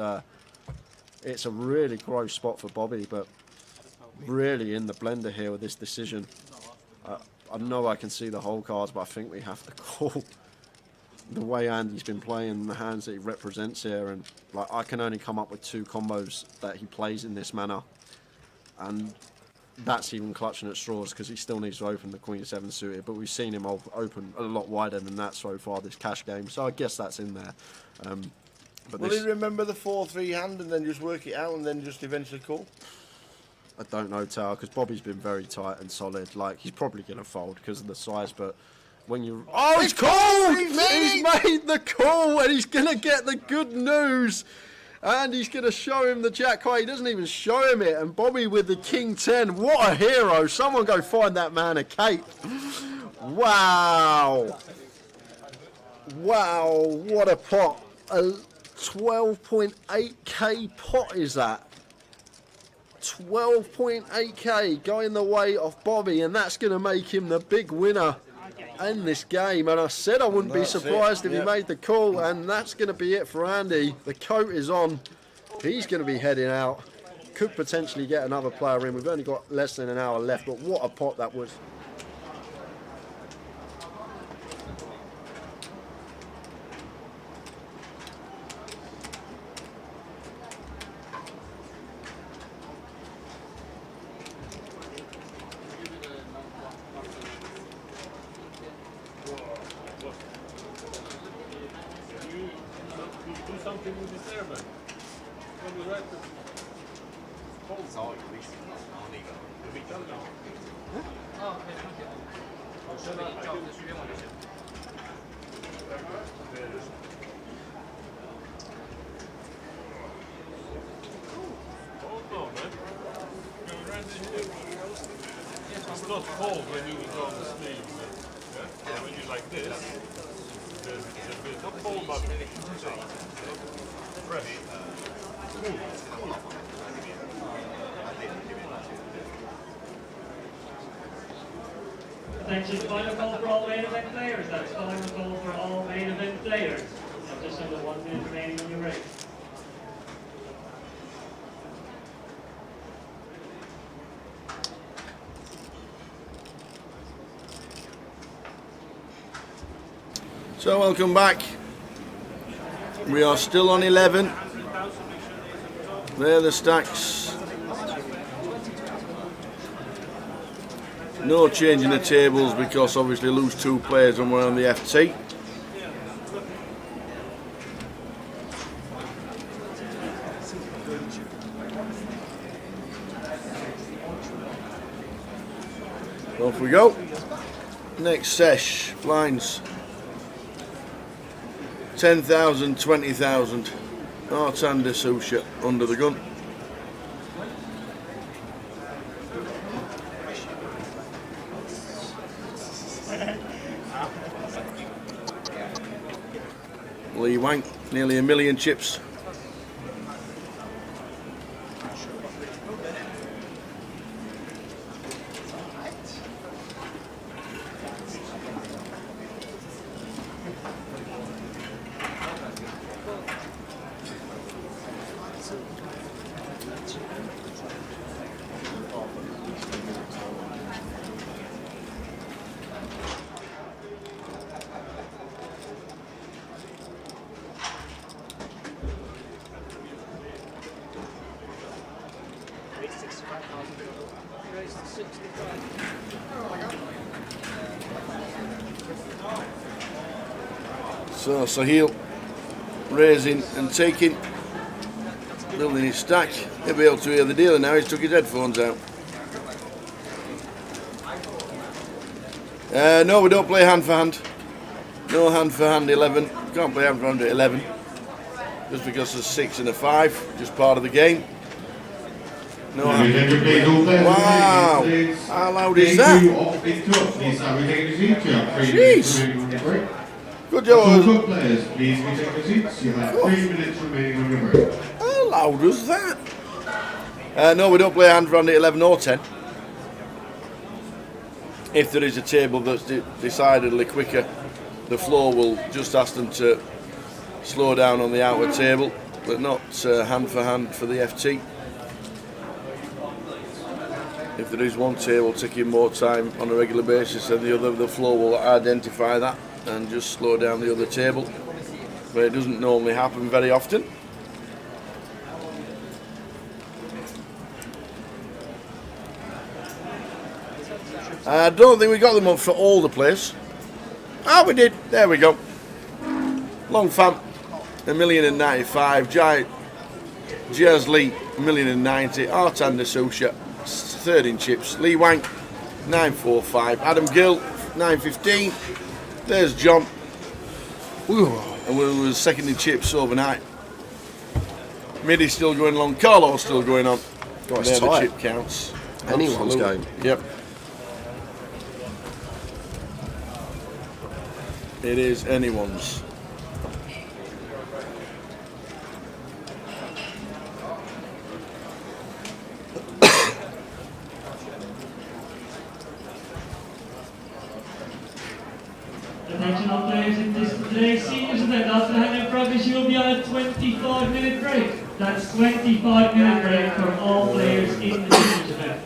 a really gross spot for Bobby, but really in the blender here with this decision. I know I can see the whole cards, but I think we have to call. The way Andy's been playing, the hands that he represents here, and like I can only come up with 2 combos that he plays in this manner, and that's even clutching at straws because he still needs to open the Queen 7 suited, but we've seen him open a lot wider than that so far this cash game, so I guess that's in there. But will he remember the 4-3 hand and then just work it out and then just eventually call? I don't know, Tower, because Bobby's been very tight and solid. Like, he's probably going to fold because of the size, but when you... Oh, he's called! He's made the call, and he's going to get the good news. And he's going to show him the jack high. He doesn't even show him it. And Bobby with the King 10. What a hero. Someone go find that man a cape. Wow. Wow, what a pot. A 12.8k pot is that. 12.8k going the way of Bobby, and that's going to make him the big winner in this game. And I said I wouldn't be surprised if he made the call, and that's going to be it for Andy. The coat is on. He's going to be heading out. Could potentially get another player in. We've only got less than an hour left, but what a pot that was. It's not cold when you go on the sleeve. Yeah? When you like this, it's not cold but fresh. Attention, final call for all main event players. That's final call for all main event players. Just under 1 minute remaining on your race. So welcome back. We are still on 11. There are the stacks. No change in the tables because obviously lose 2 players and we're on the FT. Off we go. Next sesh, blinds. 10,000, 20,000. Artan de Sousa under the gun. Lee Wang, nearly 1 million chips. So Sahil raising and taking, building his stack. He'll be able to hear the dealer now. He's took his headphones out. No, we don't play hand for hand. No hand for hand 11. Can't play hand for hand at 11. Just because there's 6 and a 5. Just part of the game. No hand. Wow! How loud is that? Jeez! Good job. Players, please take your seats. You have 3 minutes remaining on your break. How loud was that? No, we don't play hand for hand at 11 or 10. If there is a table that's decidedly quicker, the floor will just ask them to slow down on the outer table, but not hand for the FT. If there is one table taking more time on a regular basis than the other, the floor will identify that and just slow down the other table. But it doesn't normally happen very often. I don't think we got them up for all the players. Ah, we did. There we go. Long Fam, 1,095,000. Jazz Lee, 1,090,000. Artan de Sousa, 3rd in chips. Lee Wang, 945. Adam Gill, 915. There's John. Ooh. And we were 2nd in chips overnight. Middy's still going along. Carlo's still going on. God, there the chip counts. Anyone's game. Yep. It is anyone's. today's seniors event, after handing progress, you will be on a 25-minute break. That's 25-minute break for all players in the seniors event.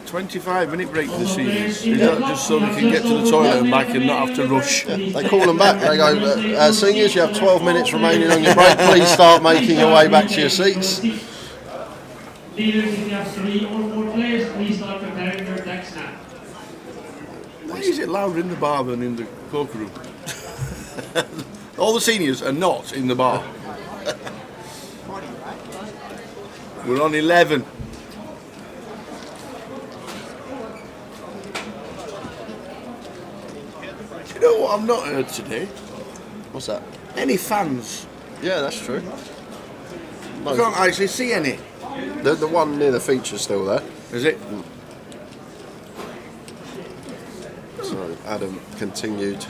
25-minute break for the seniors. Is that just so they can get to the toilet and back and not have to rush? Yeah, they call them back. They go, seniors, you have 12 minutes remaining on your break. Please start making your way back to your seats. Leaders, if you have 3 or more players, please start preparing your decks now. Why is it louder in the bar than in the poker room? All the seniors are not in the bar. We're on 11. You know what I've not heard today? What's that? Any fans. Yeah, that's true. I can't actually see any. The one near the feature's still there. Is it? So Adam continued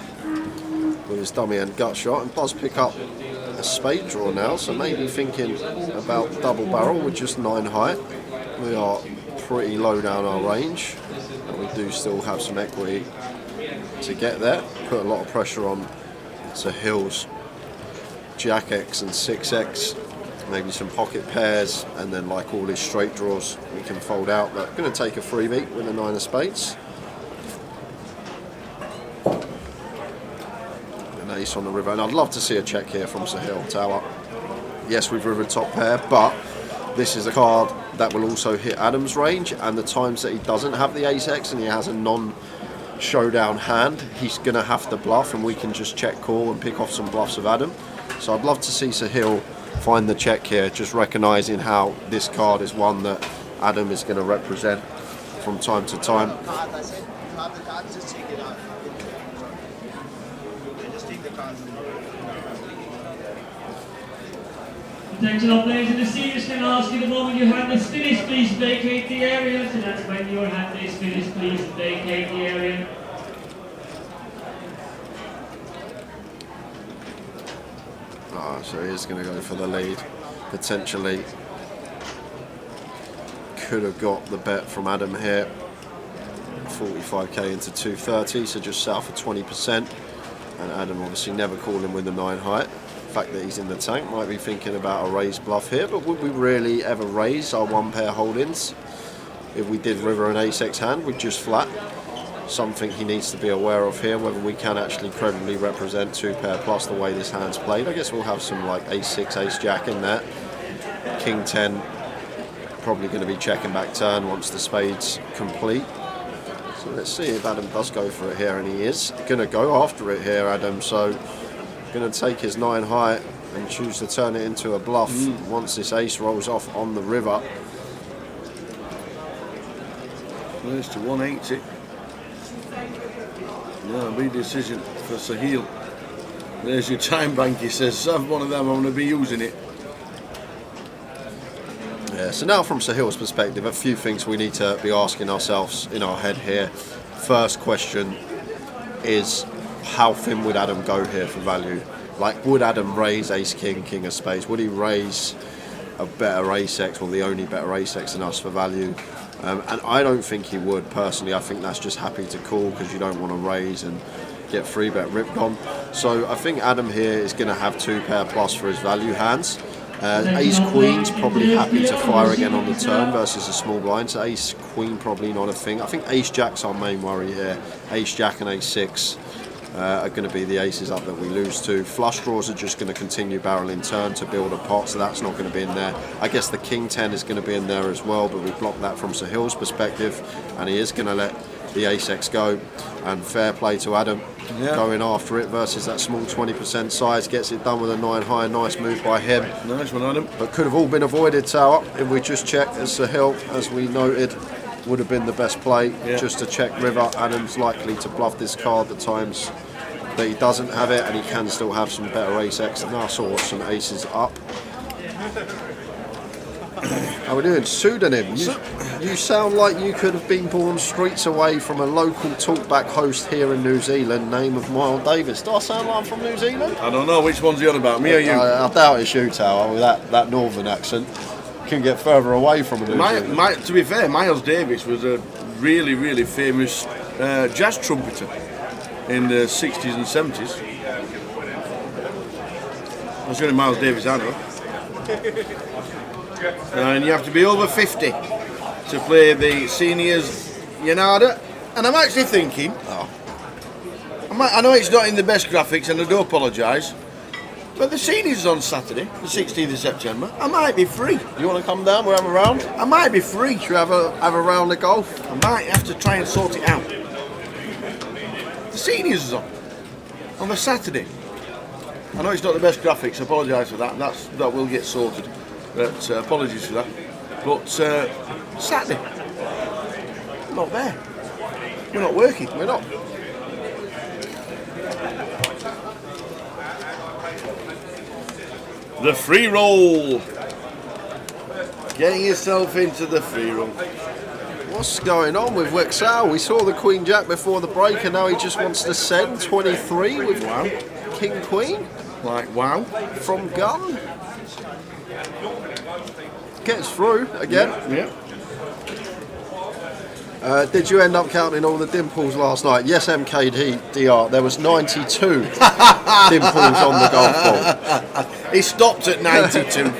with his dummy and gut shot and does pick up a spade draw now, so maybe thinking about double barrel with just 9 height. We are pretty low down our range, but we do still have some equity to get there. Put a lot of pressure on Sahil's Jack X and 6X, maybe some pocket pairs, and then like all his straight draws we can fold out, but going to take a freebie with a 9 of spades. An ace on the river, and I'd love to see a check here from Sahil Tower. Yes, we've rivered top pair, but this is a card that will also hit Adam's range, and the times that he doesn't have the ace X and he has a non-showdown hand, he's going to have to bluff, and we can just check call and pick off some bluffs of Adam. So I'd love to see Sahil find the check here, just recognising how this card is one that Adam is going to represent from time to time. Attention all players in the seniors, can I ask you the moment your hand is finished, please vacate the area. So that's when your hand is finished, please vacate the area. So he is going to go for the lead, potentially. Could have got the bet from Adam here. 45k into 230, so just south of 20%. And Adam obviously never calling with the 9 height. The fact that he's in the tank, might be thinking about a raise bluff here, but would we really ever raise our 1 pair holdings? If we did river an ace-X hand, we'd just flat. Something he needs to be aware of here, whether we can actually credibly represent 2 pair plus the way this hand's played. I guess we'll have some like ace-6, ace-jack in there. King 10, probably going to be checking back turn once the spade's complete. So let's see if Adam does go for it here, and he is going to go after it here, Adam. So going to take his 9 height and choose to turn it into a bluff once this ace rolls off on the river. There's to 180. No, big decision for Sahil. There's your time bank, he says. Have one of them, I'm going to be using it. Yeah, so now from Sahil's perspective, a few things we need to be asking ourselves in our head here. First question is, how thin would Adam go here for value? Like, would Adam raise ace-king, king of spades? Would he raise a better ace-X, or the only better ace-X than us for value? And I don't think he would, personally. I think that's just happy to call because you don't want to raise and get free bet ripped on. So I think Adam here is going to have 2 pair plus for his value hands. Ace Queen's probably happy to fire again on the turn versus a small blind, so Ace Queen probably not a thing. I think Ace Jack's our main worry here. Ace Jack and Ace 6 are going to be the aces up that we lose to. Flush draws are just going to continue barreling turn to build a pot, so that's not going to be in there. I guess the King 10 is going to be in there as well, but we block that from Sahil's perspective, and he is going to let the ace-X go. And fair play to Adam, going after it versus that small 20% size. Gets it done with a 9 high. Nice move by him. Nice one, Adam. But could have all been avoided, Tower, if we just checked as Sahil, as we noted, would have been the best play. Just to check river. Adam's likely to bluff this card the times that he doesn't have it, and he can still have some better ace-X. And I saw some aces up. How are we doing? Pseudonym. You sound like you could have been born streets away from a local talkback host here in New Zealand, name of Miles Davis. Do I sound like I'm from New Zealand? I don't know, which one's he on about, me or you? I doubt it's you, Tower, with that northern accent. Can get further away from a New Zealand. To be fair, Miles Davis was a really, really famous jazz trumpeter in the 60s and 70s. That's the only Miles Davis I know. And you have to be over 50 to play the seniors Yanada. And I'm actually thinking, I know it's not in the best graphics and I do apologise, but the seniors is on Saturday, the 16th of September. I might be free. You want to come down? We'll have a round. I might be free. Should we have a round of golf? I might have to try and sort it out. The seniors is on the Saturday. I know it's not the best graphics, I apologise for that. That will get sorted. But apologies for that. But Saturday, I'm not there. We're not working. We're not. The free roll. Getting yourself into the free roll. What's going on with Wexal? We saw the Queen Jack before the break and now he just wants to send 23 with King Queen. Like, wow. From gun. Gets through again. Yeah. Did you end up counting all the dimples last night? Yes, MKDR. There was 92 dimples on the golf ball. He stopped at 92.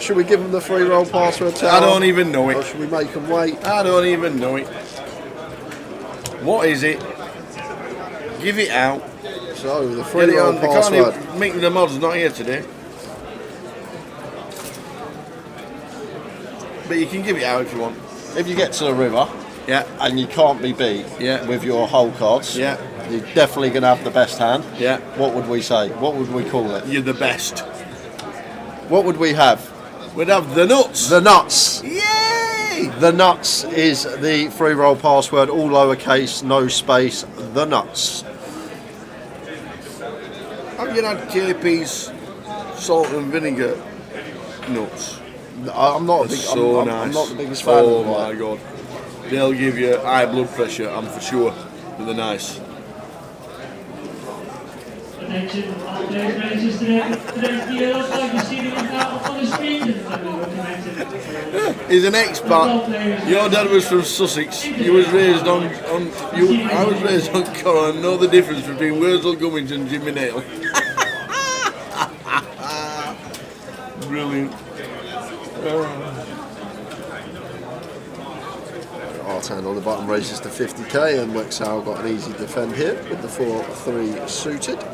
Should we give him the free roll password? I don't even know it. Or should we make them wait? I don't even know it. What is it? Give it out. So the free roll password. Mick the mod's not here today. But you can give it out if you want. If you get to the river, yeah, and you can't be beat, yeah, with your hole cards, yeah, you're definitely going to have the best hand. Yeah. What would we say? What would we call it? You're the best. What would we have? We'd have the nuts. The nuts. Yay! The nuts is the free roll password, all lowercase, no space. The nuts. Have you had KP's salt and vinegar nuts? I'm not. Nice. I'm not the biggest fan. Oh of them. my god, they'll give you high blood pressure. I'm for sure. But they're nice. Attention, all players managers today. Today's deal looks like you're seeing it now on the screen. He's an expat. Your dad was from Sussex. You was raised on I was raised on Coral. I know the difference between Wurzel Gummidge and Jimmy Nail. Brilliant. Artan on the bottom raises to 50k and Wexal got an easy defend here with the 4-3 suited.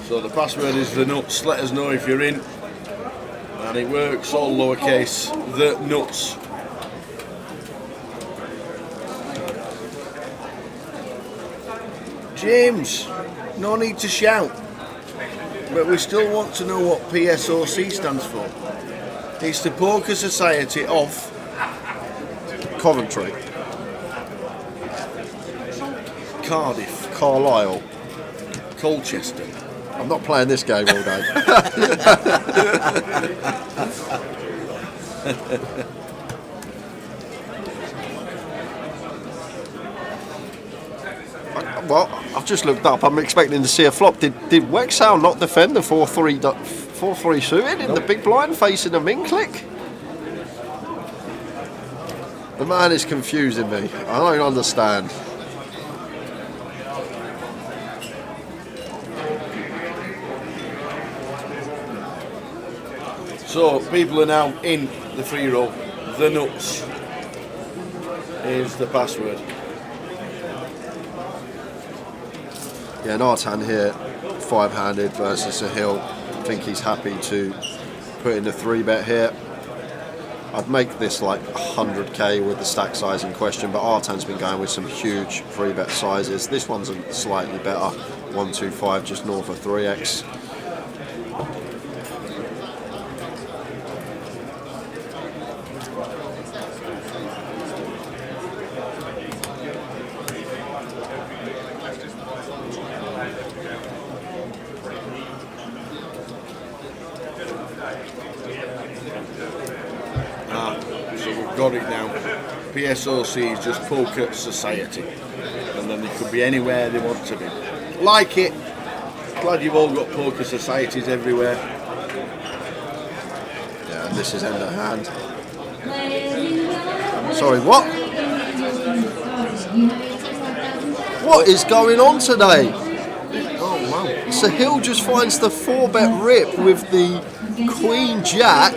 So the password is the nuts. Let us know if you're in. And it works all lowercase. The nuts. James, no need to shout. But we still want to know what PSOC stands for. It's the Poker Society of Coventry, Cardiff, Carlisle, Colchester. I'm not playing this game all day. Well, I've just looked up. I'm expecting to see a flop. Did Wexal not defend the 4-3 suited in the big blind facing a min click? The man is confusing me. I don't understand. So people are now in the free roll. The nuts is the password. Yeah, Nartan here, 5-handed versus a hill. I think he's happy to put in a 3-bet here. I'd make this like 100k with the stack size in question, but Artan's been going with some huge 3-bet sizes. This one's slightly better, 125, just north of 3x. Got it now. PSOC is just Poker Society, and then they could be anywhere they want to be. Like it. Glad you've all got poker societies everywhere. this is end of hand. Sorry, what? What is going on today? Oh wow. Sahil just finds the 4-bet rip with the Queen Jack.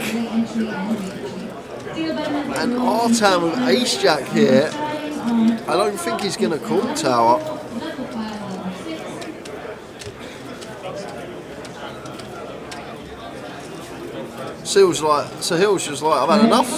And Artan with Ace Jack here. I don't think he's going to call tower. Sahil's just like, I've had enough.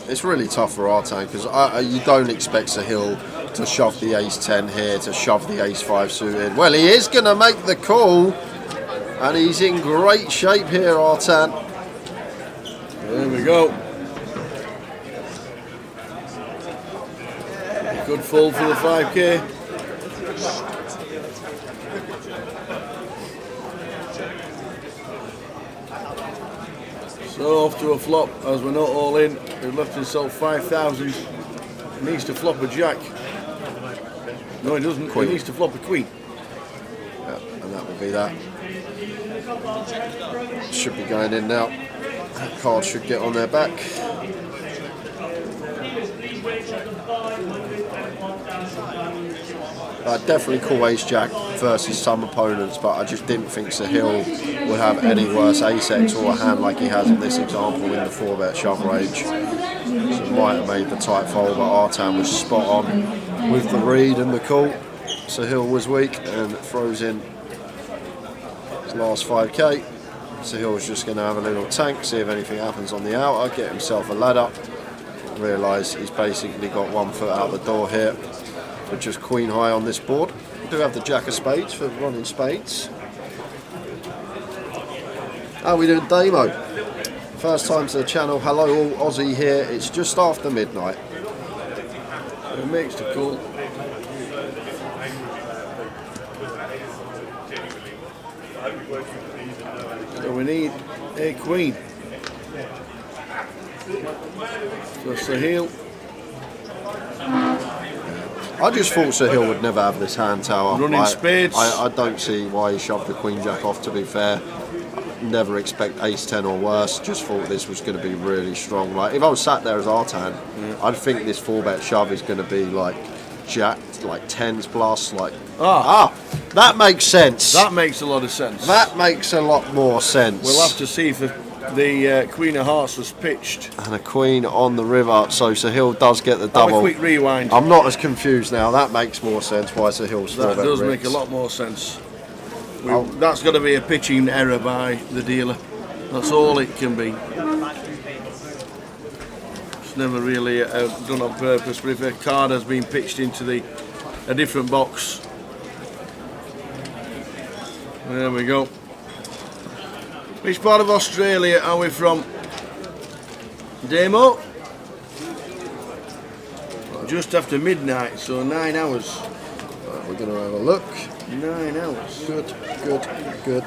It's really tough for Artan because you don't expect Sahil to shove the ace-10 here, to shove the ace-5 suited. Well, he is going to make the call, and he's in great shape here, Artan. There we go. Good fold for the 5k. So off to a flop, as we're not all in. We've left himself 5,000. He needs to flop a jack. No, he doesn't. Queen. He needs to flop a queen. Yeah, and that will be that. Should be going in now. That card should get on their back. I'd definitely call Ace Jack versus some opponents, but I just didn't think Sahil would have any worse ace-x or a hand like he has in this example in the 4-bet shove range. So might have made the tight fold, but Artan was spot on with the read and the call. Sahil was weak and throws in his last 5k. Sahil's just going to have a little tank, see if anything happens on the outer, get himself a ladder. Realise he's basically got 1 foot out the door here. But just queen high on this board. We do have the jack of spades for running spades. How are we doing, Damo? First time to the channel. Hello, all Aussie here. It's just after midnight. It makes the call. So we need a queen. So Sahil. I just thought Sahil would never have this hand tower. Running spades. I don't see why he shoved the queen jack off, to be fair. Never expect ace-10 or worse. Just thought this was going to be really strong. Like, if I was sat there as Artan, I'd think this 4-bet shove is going to be like jack, like 10s plus. Like that makes sense. That makes a lot of sense. That makes a lot more sense. We'll have to see if the Queen of Hearts was pitched. And a queen on the river, so Sahil does get the double. Have a quick rewind. I'm not as confused now. That makes more sense why Sahil's That does make a lot more sense. That's got to be a pitching error by the dealer. That's all it can be. It's never really done on purpose, but if a card has been pitched into a different box. There we go. Which part of Australia are we from? Demo? Just after midnight, so 9 hours. Right, we're going to have a look. 9 hours. Good.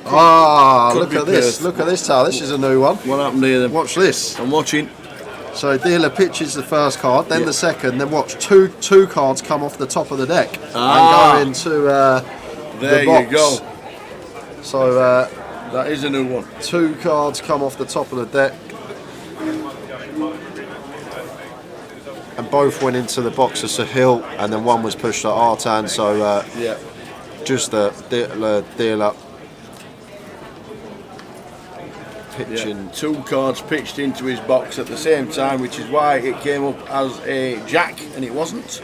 Ah, Could look be at this. Perth. Look at this tower. This is a new one. What happened here then? Watch this. I'm watching. So dealer pitches the first card, then the second, then watch two cards come off the top of the deck and go into there the box. you go. So that is a new one. 2 cards come off the top of the deck. And both went into the box of Sahil, and then one was pushed at Artan. So just the dealer pitching. Yeah. 2 cards pitched into his box at the same time, which is why it came up as a jack, and it wasn't.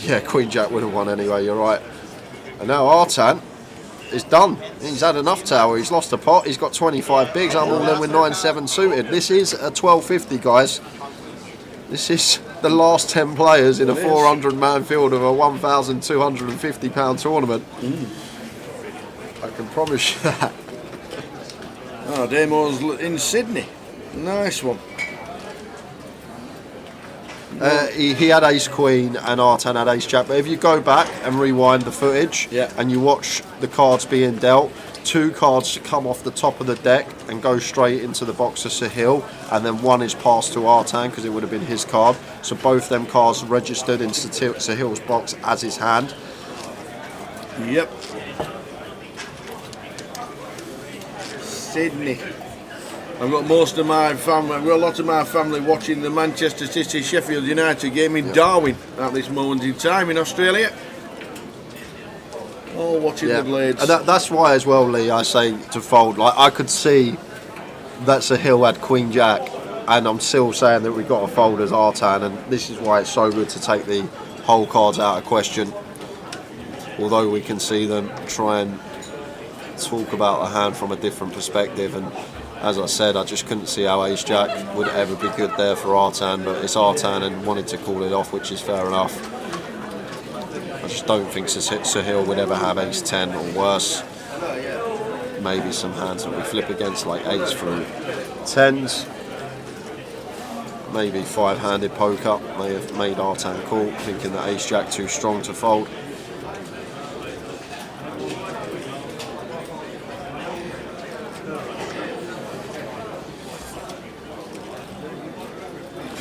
Yeah, Queen Jack would have won anyway, you're right. And now Artan is done. He's had enough tower. He's lost a pot. He's got 25 bigs. I'm all in with 9-7 suited. This is a 1250, guys. This is the last 10 players in a 400-man field of a £1,250 tournament. I can promise you that. Oh, Damo's in Sydney. Nice one. He had ace queen and Artan had ace jack, but if you go back and rewind the footage and you watch the cards being dealt, 2 cards come off the top of the deck and go straight into the box of Sahil, and then 1 is passed to Artan because it would have been his card. So both them cards registered in Sahil's box as his hand. Yep. Sydney. I've got most of my family, I've got a lot of my family watching the Manchester City Sheffield United game in Darwin at this moment in time in Australia. All watching the Blades. And that's why as well, Lee, I say to fold. Like, I could see that Sahil had Queen Jack, and I'm still saying that we've got to fold as Artan, and this is why it's so good to take the whole cards out of question. Although we can see them try and talk about the hand from a different perspective, and as I said, I just couldn't see how Ace Jack would ever be good there for Artan, but it's Artan and wanted to call it off, which is fair enough. I just don't think Sahil would ever have Ace 10 or worse. Maybe some hands that we flip against, like 8s through 10s. Maybe 5-handed poker may have made Artan call, thinking that Ace Jack too strong to fold.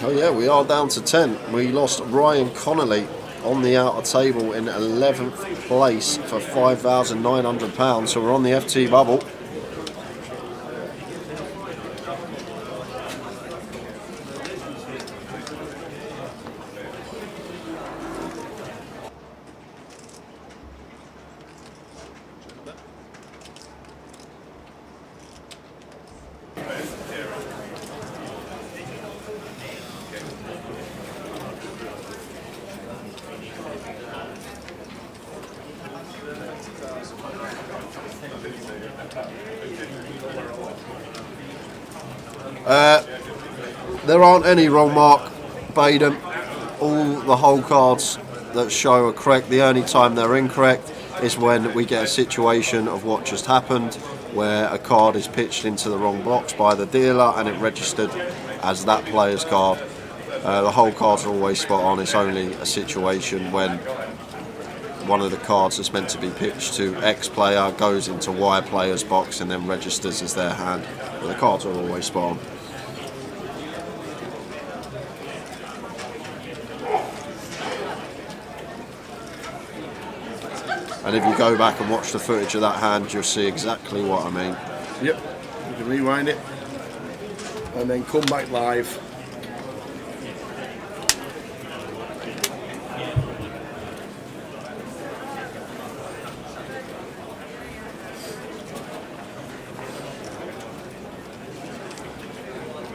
Oh yeah, we are down to 10. We lost Ryan Connolly on the outer table in 11th place for £5,900, so we're on the FT bubble. There aren't any wrong, Mark Baden. All the whole cards that show are correct. The only time they're incorrect is when we get a situation of what just happened, where a card is pitched into the wrong box by the dealer and it registered as that player's card. The whole cards are always spot on. It's only a situation when one of the cards that's meant to be pitched to X player goes into Y player's box and then registers as their hand. But the cards are always spot on. And if you go back and watch the footage of that hand, you'll see exactly what I mean. Yep, you can rewind it and then come back live.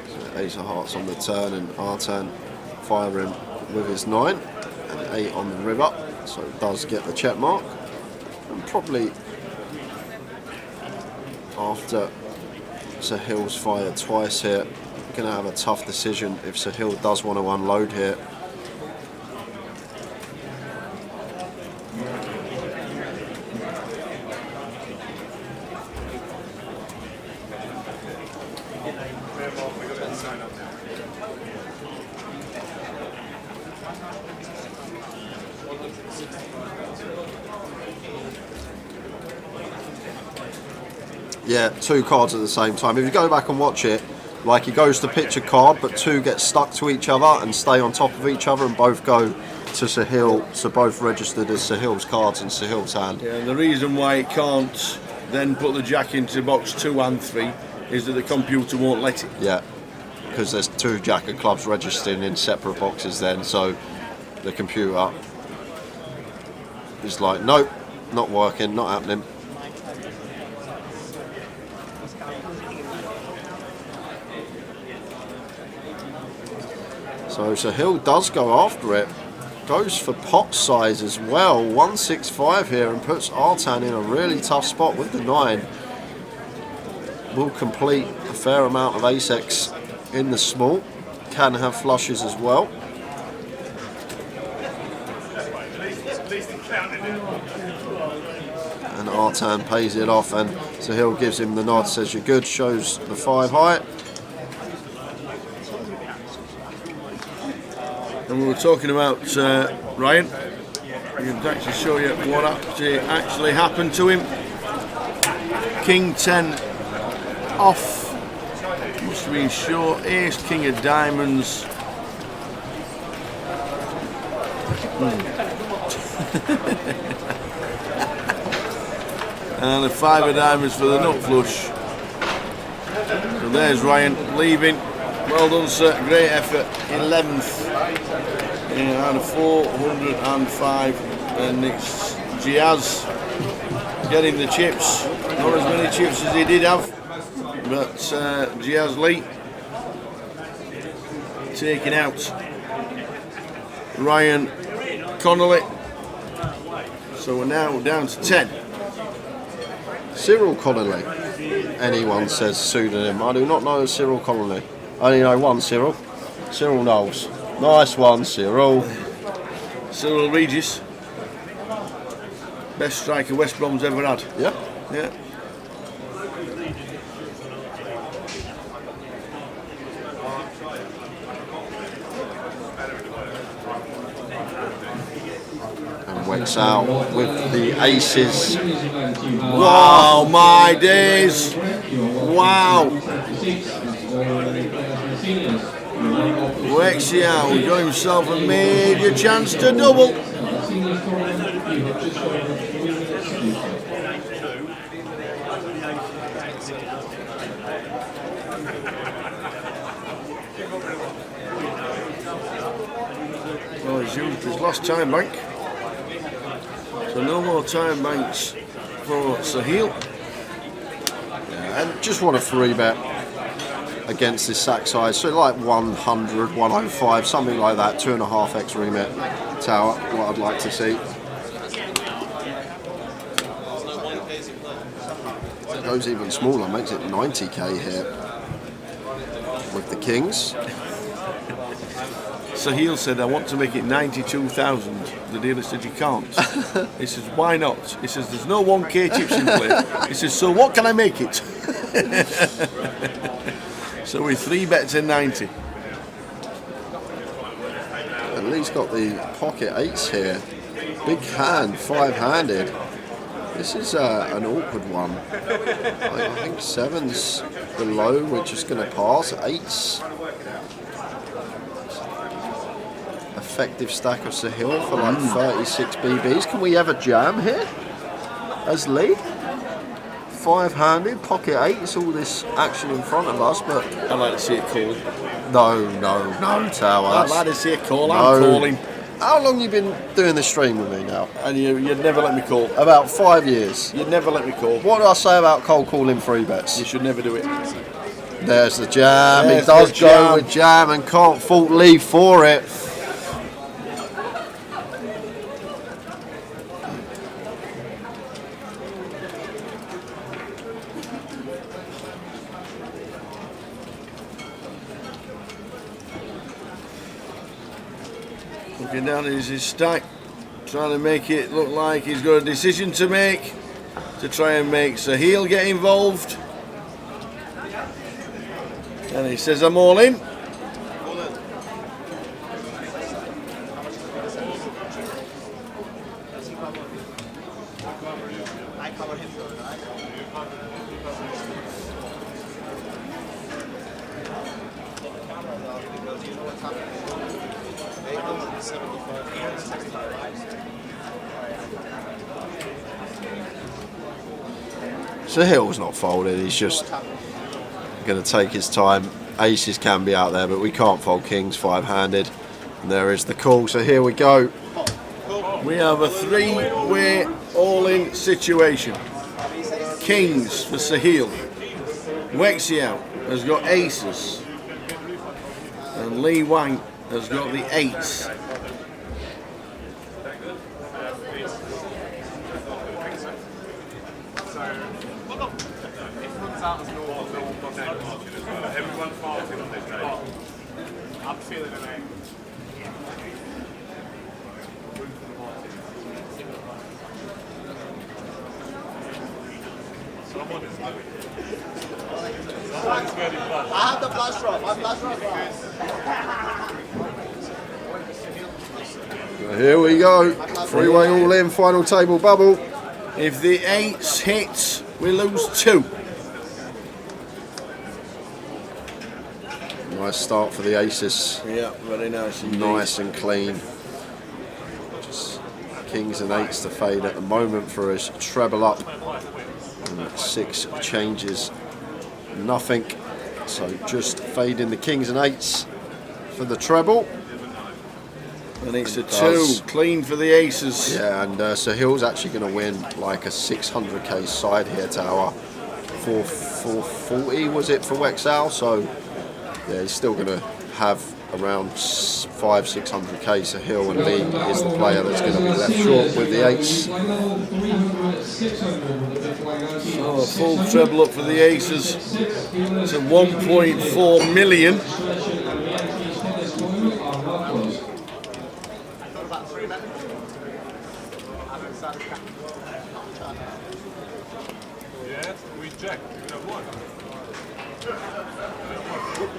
So Ace of Hearts on the turn and Artan firing with his 9 and 8 on the river, so it does get the check mark. And probably after Sahil's fired twice here, going to have a tough decision if Sahil does want to unload here. Yeah, 2 cards at the same time. If you go back and watch it, like he goes to pitch a card, but 2 get stuck to each other and stay on top of each other, and both go to Sahil, so both registered as Sahil's cards in Sahil's hand. Yeah, and the reason why it can't then put the jack into box 2 and 3 is that the computer won't let it. Yeah, because there's 2 jack of clubs registering in separate boxes then, so the computer is like, nope, not working, not happening. So Sahil does go after it, goes for pot size as well, 165 here, and puts Artan in a really tough spot with the 9. Will complete a fair amount of ace-X in the small, can have flushes as well. And Artan pays it off, and Sahil gives him the nod, says you're good, shows the 5 high. And we were talking about Ryan. We can actually show you what actually happened to him. King 10 off. Must have been short. Ace, King of Diamonds. And a 5 of Diamonds for the nut flush. So there's Ryan leaving. Well done, sir. Great effort. 11th out of 405. And it's Giaz getting the chips. Not as many chips as he did have. But Giaz Lee taking out Ryan Connolly. So we're now down to 10. Cyril Connolly. Anyone says pseudonym. I do not know Cyril Connolly. I only know one Cyril. Cyril Knowles. Nice one, Cyril. Cyril Regis. Best striker West Brom's ever had. Yeah. Yeah. And Wex out with the aces. Wow, my days. Wow. Wexiao got himself a major chance to double. Well, he's used his last time bank. So no more time banks for Sahil. Yeah, and just want a 3-bet against this sack size. So like 100, 105, something like that. 2.5x remit tower, what I'd like to see. If it goes even smaller, makes it 90k here with the kings. Sahil said, I want to make it 92,000. The dealer said, you can't. He says, why not? He says, there's no 1k chips in play. He says, so what can I make it? So we 3-bets in 90. At least got the pocket 8s here. Big hand, 5-handed. This is an awkward one. I think 7's below, we're just going to pass. 8's. Effective stack of Sahil for like 36 BBs. Can we ever jam here as Lee? 5-handed, pocket 8. It's all this action in front of us, but I'd like to see it call. No, Tower. I'd like to see it call. I'm calling. How long you been doing this stream with me now? And you'd never let me call. About 5 years. You'd never let me call. What do I say about cold calling 3-bets? You should never do it. There's the jam. There's He does the go jam. with jam and can't fault Lee for it. Looking down at his stack, trying to make it look like he's got a decision to make to try and make Sahil get involved. And he says, I'm all in. Sahil's not folded, he's just going to take his time. Aces can be out there, but we can't fold kings 5-handed. And there is the call, so here we go. We have a 3-way all-in situation. Kings for Sahil. Wexiao has got aces. And Lee Wang has got the 8s. Everyone's farting on this day. I'm feeling it, mate. I have the flash drop. My flash drop. Here we go. Three-way all in, final table bubble. If the 8s hit, we lose 2. Nice start for the aces. Yeah, very nice indeed. Nice and clean. Just kings and 8s to fade at the moment for his treble up. And 6 changes, nothing. So just fading the kings and 8s for the treble. And it's a 2, clean for the aces. Yeah, and Sahil's actually going to win like a 600k side here tower. 440 was it for Wexal? So yeah, he's still going to have around 500-600k. Sahil and Lee is the player that's going to be left short with the 8s. Oh, a full treble up for the aces. It's a 1.4 million.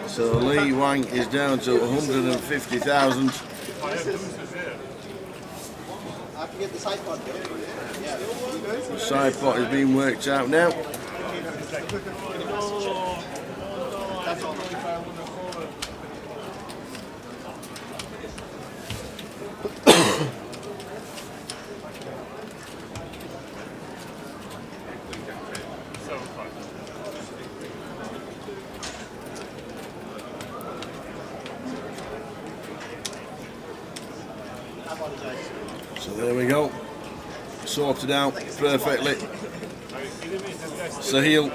So Lee Wang is down to 150,000. I have to get the side pot. The side pot is being worked out now. So there we go, sorted out perfectly. Sahil,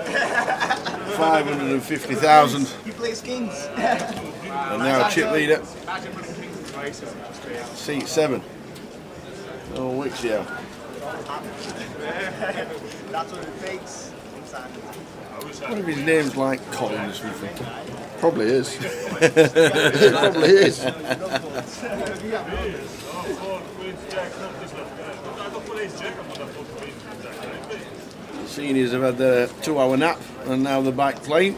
550,000. He plays kings. And now chip leader, seat 7. Oh, Wixio. That's what it takes. What if his name's like Colin or something? Probably is. It probably is. The seniors have had their 2-hour nap and now they're back playing.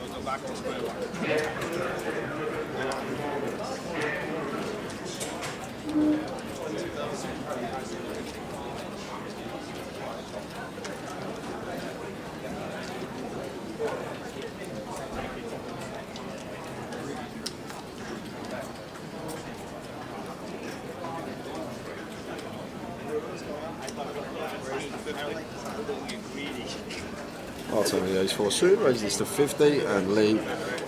I'll tell you the ace 4 suited, raise this to 50, and Lee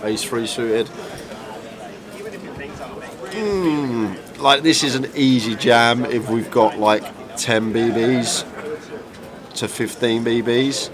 ace 3 suited. Like this is an easy jam if we've got like 10 BBs to 15 BBs.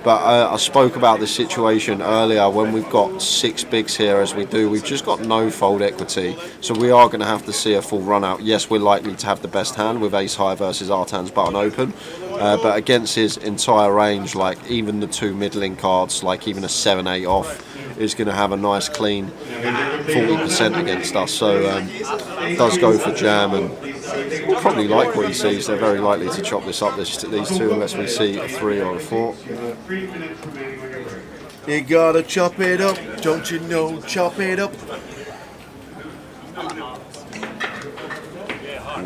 But I spoke about this situation earlier when we've got 6 bigs here as we do. We've just got no fold equity, so we are going to have to see a full run out. Yes, we're likely to have the best hand with ace high versus Artan's button open, but against his entire range, like even the 2 middling cards, like even a 7-8 off, is going to have a nice clean 40% against us. So it does go for jam, and we'll probably like what he sees. They're very likely to chop this up, these 2, unless we see a 3 or a 4. You gotta chop it up, don't you know, chop it up.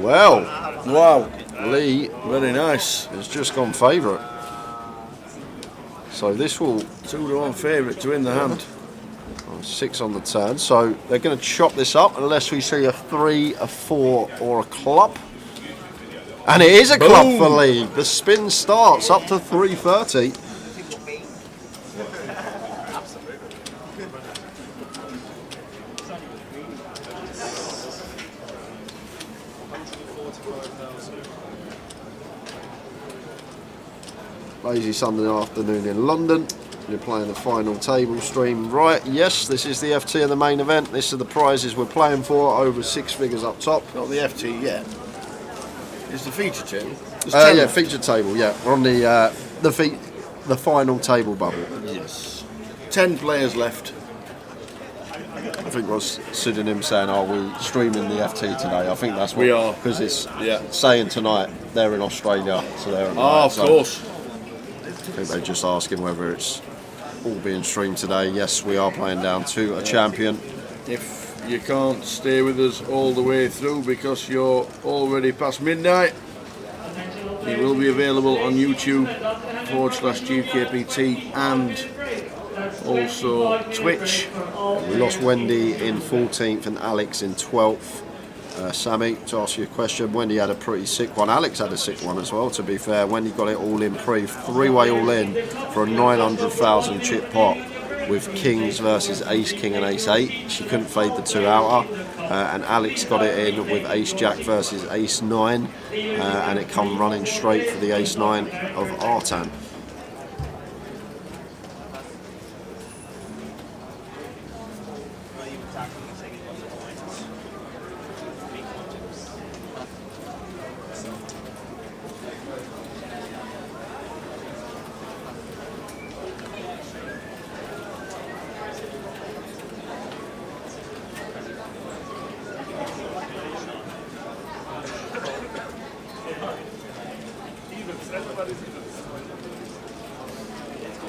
Well, Wow, Lee very nice. has just gone favourite. So this will 2-1 favourite to win the hand. 6 on the turn. So they're going to chop this up unless we see a 3, a 4 or a club. And it is a club for Lee. The spin starts up to 330. Lazy Sunday afternoon in London. You're playing the final table stream, right? Yes, this is the FT of the main event. This are the prizes we're playing for, over 6 figures up top. Not the FT yet. It's the feature table. Yeah, feature table. Yeah, we're on the final table bubble. Yes. 10 players left. I think I was sitting him saying, "Are we streaming the FT today?" I think that's what We are, because it's saying tonight they're in Australia, so they're. Of course. I think they're just asking whether it's all being streamed today. Yes, we are playing down to a champion. If you can't stay with us all the way through because you're already past midnight, it will be available on YouTube/GUKPT and also Twitch. We lost Wendy in 14th and Alex in 12th. Sammy, to ask you a question, Wendy had a pretty sick one. Alex had a sick one as well, to be fair. Wendy got it all in three-way all in for a 900,000 chip pot with Kings versus Ace King and Ace 8. She couldn't fade the 2 outer. And Alex got it in with Ace Jack versus Ace 9. And it come running straight for the Ace 9 of Artan.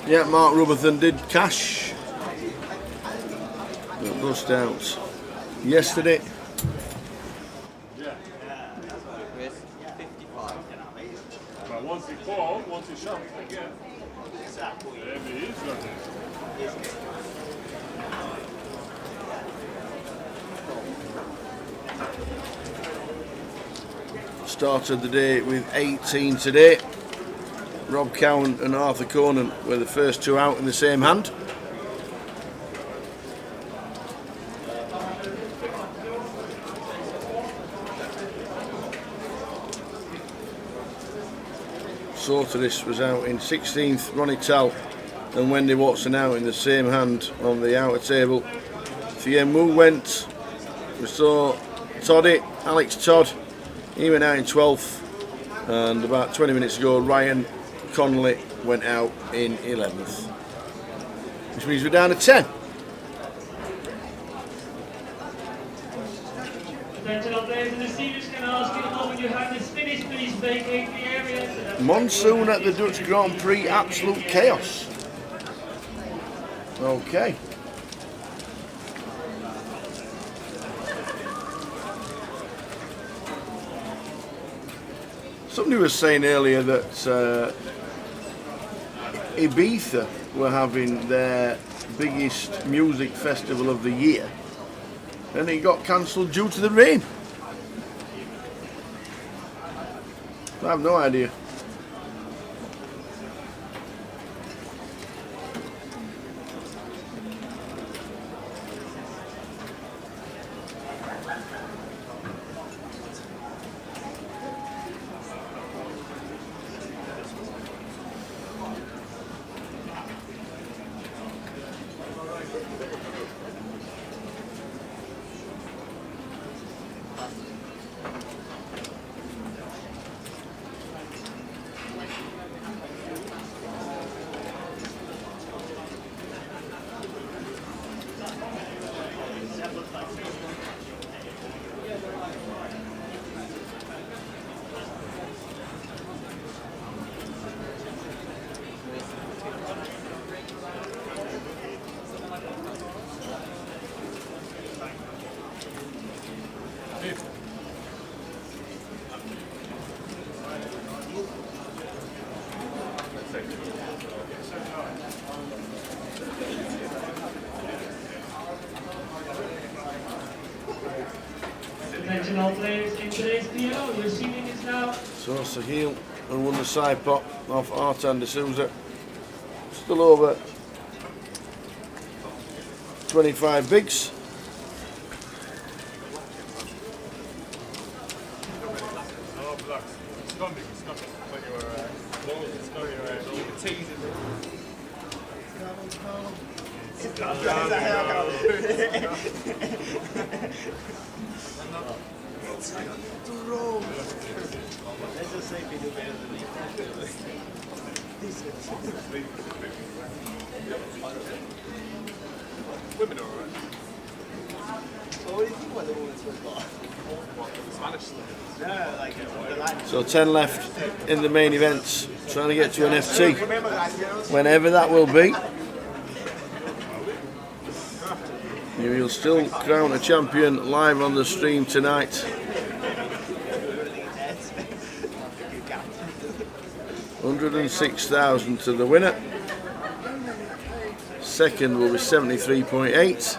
Yeah, Mark Rutherford did cash. Got bust out yesterday. But once he falls, once he shoves again. Exactly. Maybe he's running. Started the day with 18 today. Rob Cowan and Arthur Conan were the first 2 out in the same hand. Sorteris was out in 16th, Ronnie Tell and Wendy Watson out in the same hand on the outer table. Thiem Wu went, we saw Toddy, Alex Todd, he went out in 12th, and about 20 minutes ago Ryan Connolly went out in 11th, which means we're down to 10. Monsoon at the Dutch Grand Prix, absolute chaos. Okay. Somebody was saying earlier that Ibiza were having their biggest music festival of the year and it got cancelled due to the rain. I have no idea. So Sahil and won the side pot off Artan D'Souza. Still over 25 bigs. Oh, blocks. It's coming. When you were you were teasing Let's just say we do better than me. women are alright. So what do you think about the women's football? Spanish. Yeah, like the line. So 10 left in the main events, trying to get to an FT, whenever that will be. You will still crown a champion live on the stream tonight. 106,000 to the winner. Second will be 73.8.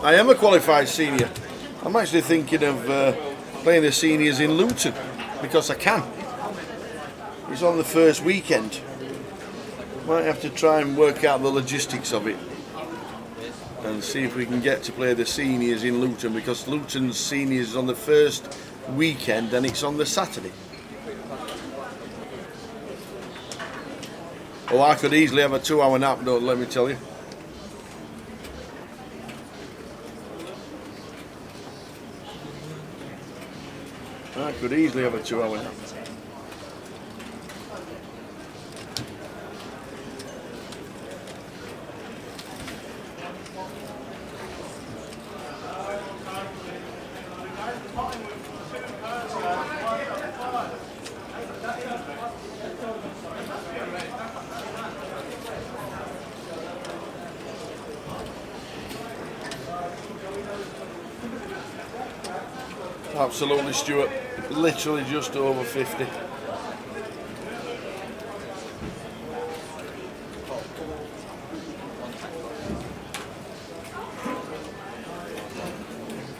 I am a qualified senior. I'm actually thinking of playing the seniors in Luton because I can. It's on the first weekend. Might have to try and work out the logistics of it and see if we can get to play the seniors in Luton, because Luton's seniors is on the first weekend and it's on the Saturday. Oh, I could easily have a 2-hour nap, don't let me tell you. I could easily have a 2-hour nap. Absolutely, Stuart. Literally just over 50.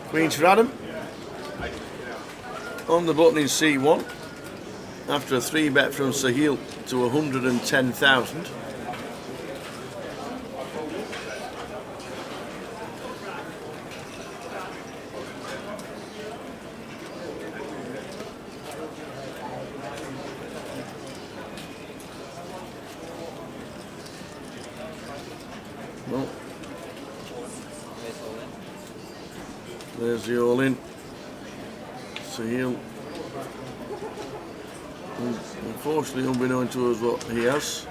Queens for Adam. On the button in C1. After a 3-bet from Sahil to 110,000. Well, there's the all-in. Sahil, unfortunately unbeknown to us what he has.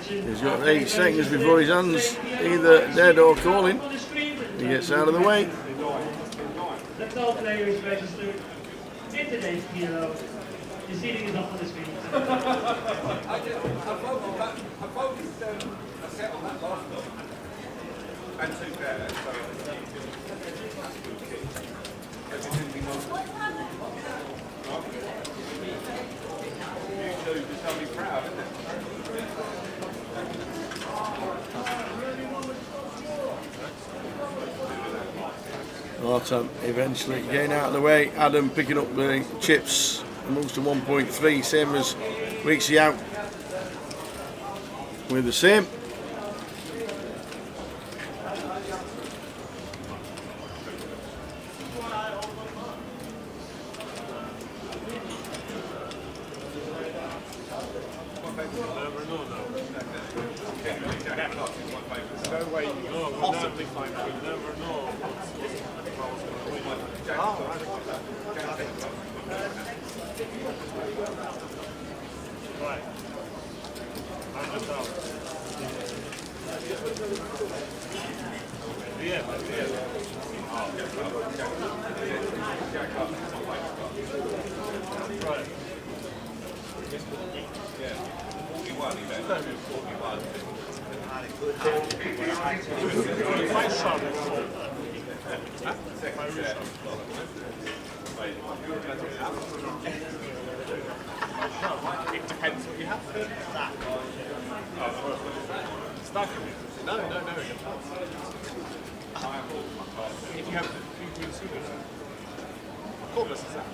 He's got 8 seconds before his hands either dead or calling. He gets out of the way. The top player is registered in today's kilo. The seating is up on the screen. I focused a set on that last one. And 2 there, so YouTube is going to be proud, isn't it? Artem eventually getting out of the way. Adam picking up the chips. Moves to 1.3, same as Reeksy out with the same. No way you can possibly find out. You never know. Right. I'm just out. Yeah, right. Yeah. 41, you bet. 41. It depends what you have. Stack. No. If you have 2 green suitors, cordless is that.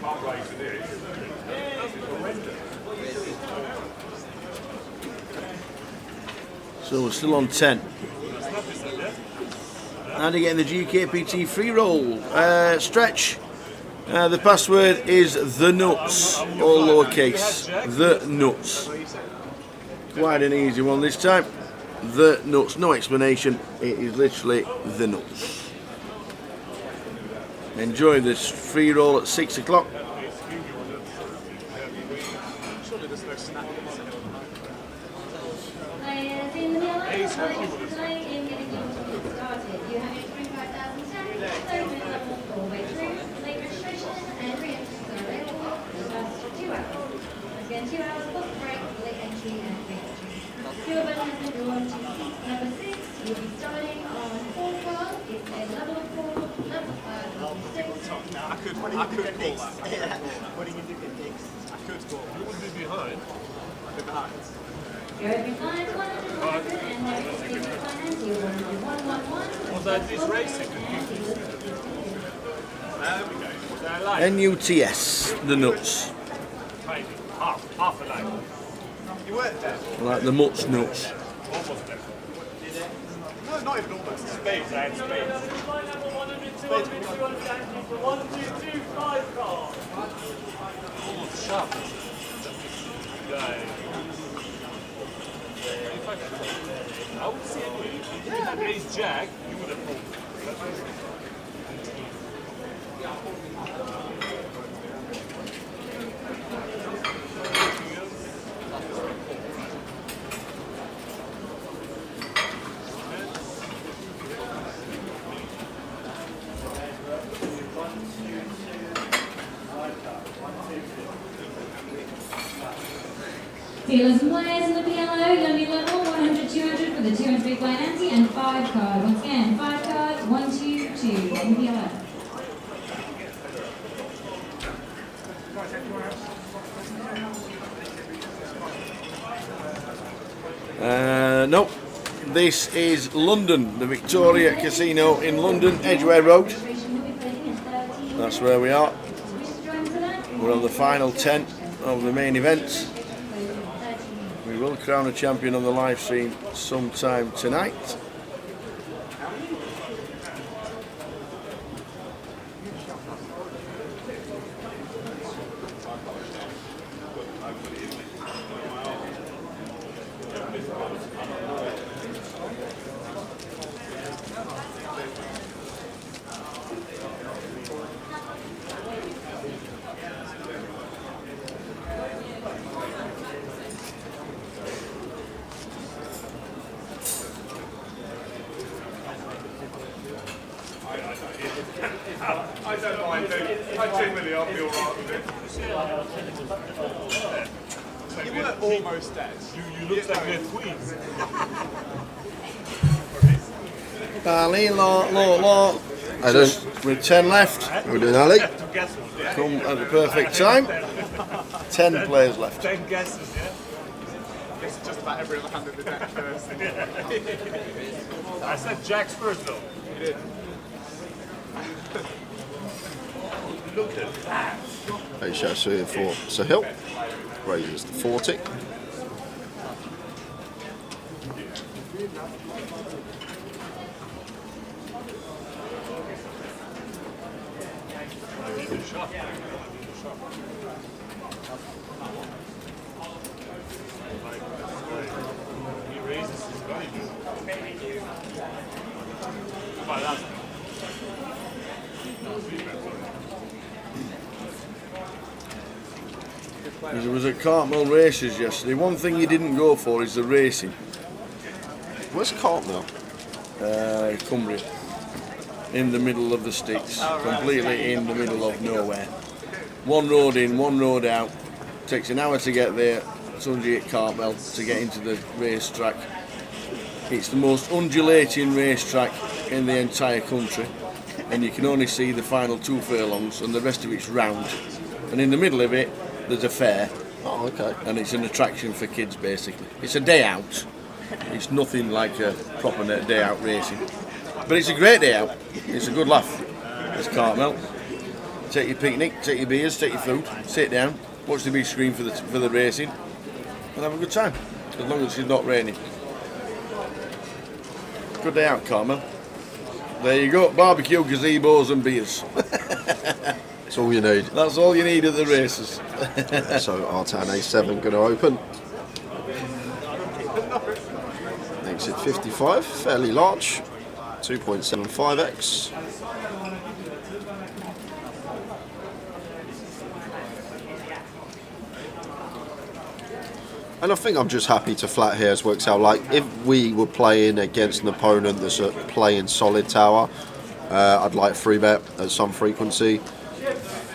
Can't raise it in. That's horrendous. So we're still on 10. And again, the GUKPT free roll. Stretch. The password is the nuts, all lowercase. The nuts. Quite an easy one this time. the nuts. No explanation. It is literally the nuts. Enjoy this free roll at 6 o'clock. Surely there's no snack. Players in the middle, apologies for delay in getting your tickets started. You have your 25,000 standing, those in level all the way through. Late registration and re-entries are available for the first 2 hours. Once again, 2 hours book break, late entry and re-entry. Your button has been drawn to seat number 6. You'll be starting on 4 card. It's a level 4, level 5, level 6. I could call that. What do you do with dicks? I could call. You wouldn't be behind. I'd be behind. Your opening lines 100, 100, and there is a finance. You 100, 111. Was that this racing? There we go. They're like NUTS, the nuts. Maybe. Half a leg. you weren't there. Like the mutts nuts. Almost there. No, not even almost. Spades, I had spades. Almost sharp. Yeah. I would say if you had raised jack, you would have pulled. Dealers and players in the PLO, you'll need level 100, 200 for the 200 big blind ante and 5 card. Once again, 5 card, 1, 2, 2 in the PLO. Nope. This is London, the Victoria Casino in London, Edgware Road. That's where we are. We're on the final 10 of the main event. We will crown a champion on the live stream sometime tonight. I don't mind it. I generally I'll be alright with it. You were almost dead. You look like they're twins. Ali, law. With 10 left. We're doing Ali. Come at the perfect time. 10 players left. 10 guesses, yeah? I guess just about every other hand in the deck first. I said Jack's first though. You did. Look at that. A shot suited for Sahil. Raises to 40. He raises his value. But that's There was a Cartmel races yesterday. One thing you didn't go for is the racing. Where's Cartmel? Cumbria. In the middle of the sticks. Completely in the middle of nowhere. One road in, one road out. Takes an hour to get there. It's 108 Cartmel to get into the racetrack. It's the most undulating racetrack in the entire country. And you can only see the final 2 furlongs and the rest of it's round. And in the middle of it, there's a fair. Oh, okay. And it's an attraction for kids basically. It's a day out. It's nothing like a proper day out racing. But it's a great day out. It's a good laugh. It's Cartmel. Take your picnic, take your beers, take your food, sit down, watch the big screen for the racing and have a good time. As long as it's not raining. Good day out, Cartmel. There you go, barbecue, gazebos and beers. That's all you need. That's all you need at the races. So Artan A7 going to open. The Exit 55, fairly large, 2.75x. And I think I'm just happy to flat here as works out. Like, if we were playing against an opponent that's playing solid tower, I'd like 3-bet at some frequency.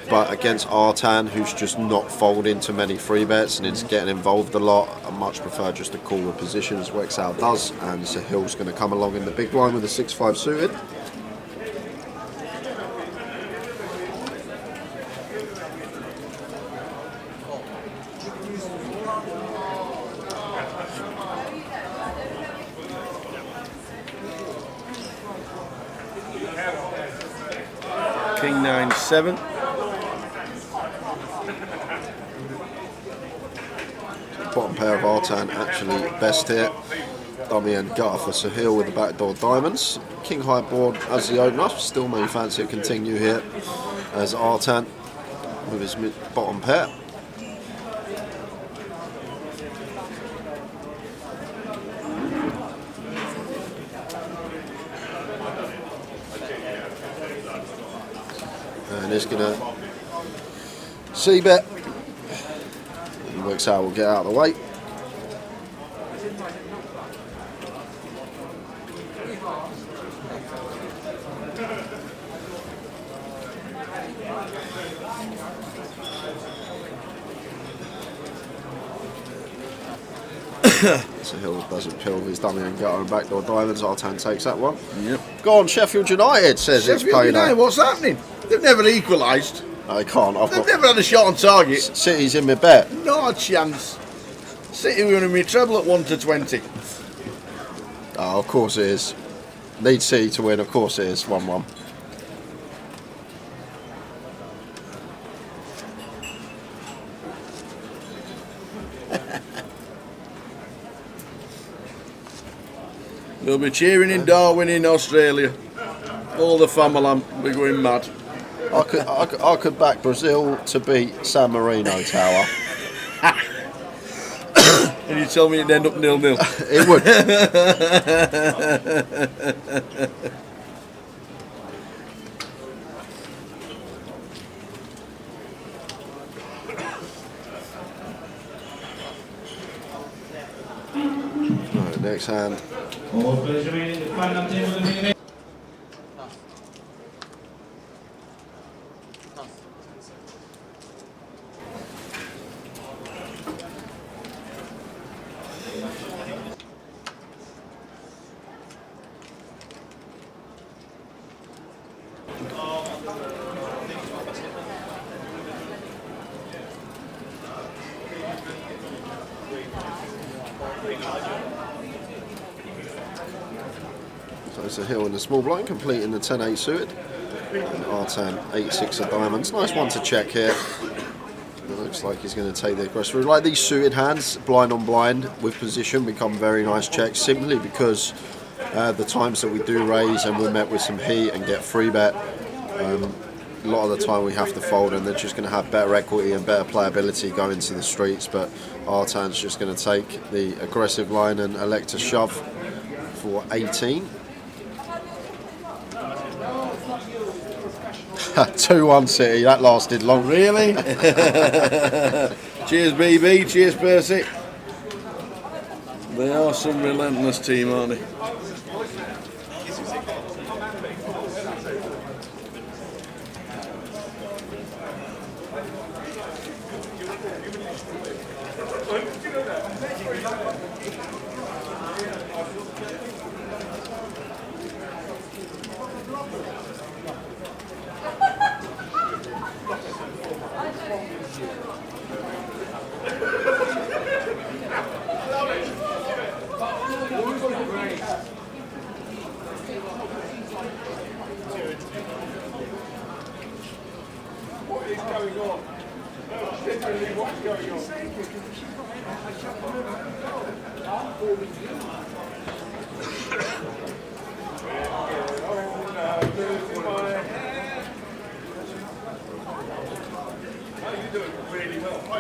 But against Artan, who's just not folding to many 3-bets and is getting involved a lot, I much prefer just to call the position as works out does. And Sahil's going to come along in the big blind with a 6-5 suited. King 9-7. Bottom pair of Artan actually best here. Dummy and gutter for Sahil with the backdoor diamonds. King high board as the opener. Still may fancy to continue here as Artan with his bottom pair. And he's going to c-bet. He works out, we'll get out of the way. So Hill doesn't pill his dummy and gutter and backdoor diamonds. Artan takes that one. Yep. Go on, Sheffield United says Sheffield it's payday. United, what's happening? They've never equalised. No, they can't. They've never had a shot on target. City's in my bet. Not a chance. City were going to be treble at 1-20. Oh, of course it is. Need City to win, of course it is. 1-1. They'll be cheering in Darwin in Australia. All the family will be going mad. I could back Brazil to beat San Marino Tower. And you tell me it'd end up 0-0. It would. Right, next hand. All players remaining in the final table of the main event. So it's a Hill in the small blind, completing the 10-8 suited. And Artan 8-6 of diamonds. Nice one to check here. It looks like he's going to take the aggressive route. Like these suited hands, blind on blind with position, become very nice checks simply because the times that we do raise and we're met with some heat and get 3-bet, a lot of the time we have to fold and they're just going to have better equity and better playability going to the streets. But Artan's just going to take the aggressive line and elect to shove for 18. 2-1 City, that lasted long. Really? Cheers, BB. Cheers, Percy. They are some relentless team, aren't they?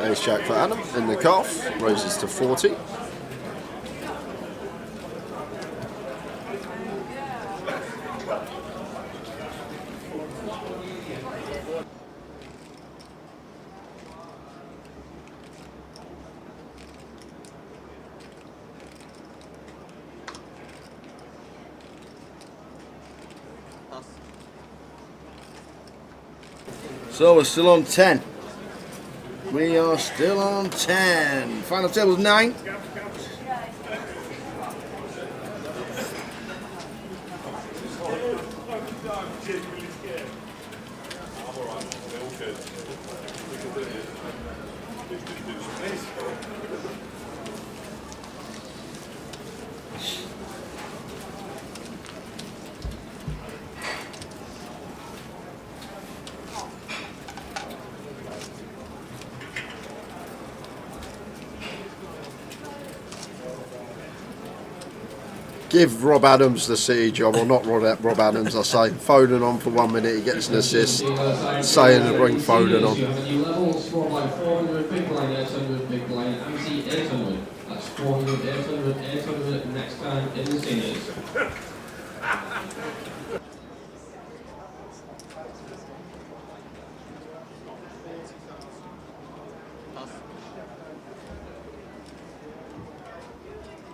Ace Jack for Adam in the calf, raises to 40. So we're still on 10. We are still on 10. Final table's 9. Give Rob Adams the City job, or not Rob Adams, I say. Foden on for 1 minute, he gets an assist. Saying to bring Foden on. You have a new level, small blind 400, big blind 800, big blind anti 800. That's 400, 800, 800 next time in the seniors.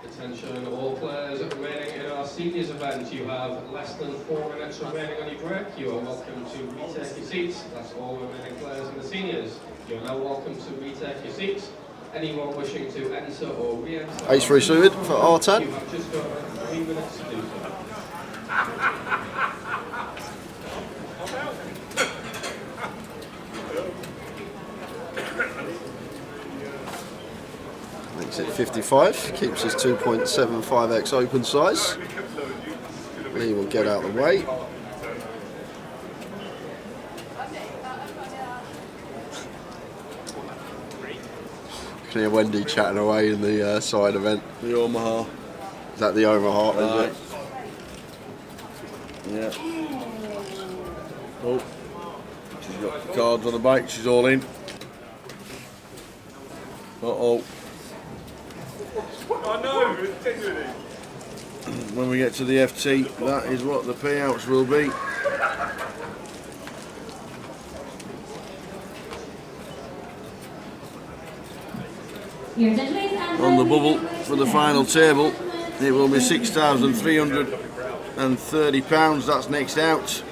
Attention all players remaining in our seniors event. You have less than 4 minutes remaining on your break. You are welcome to retake your seats. That's all remaining players in the seniors. You are now welcome to retake your seats. Anyone wishing to enter or re-enter... H3 suited for Artan. You have just got 3 minutes to do so. Makes it 55, keeps his 2.75x open size. Lee will get out of the way. You can hear Wendy chatting away in the side event. The Omaha. Is that the Omaha, Right. is it? Yeah. Oh. She's got the cards on the bike, she's all in. Uh-oh. I know, genuinely. When we get to the FT, that is what the payouts will be. On the bubble for the final table, it will be £6,330. That's next out.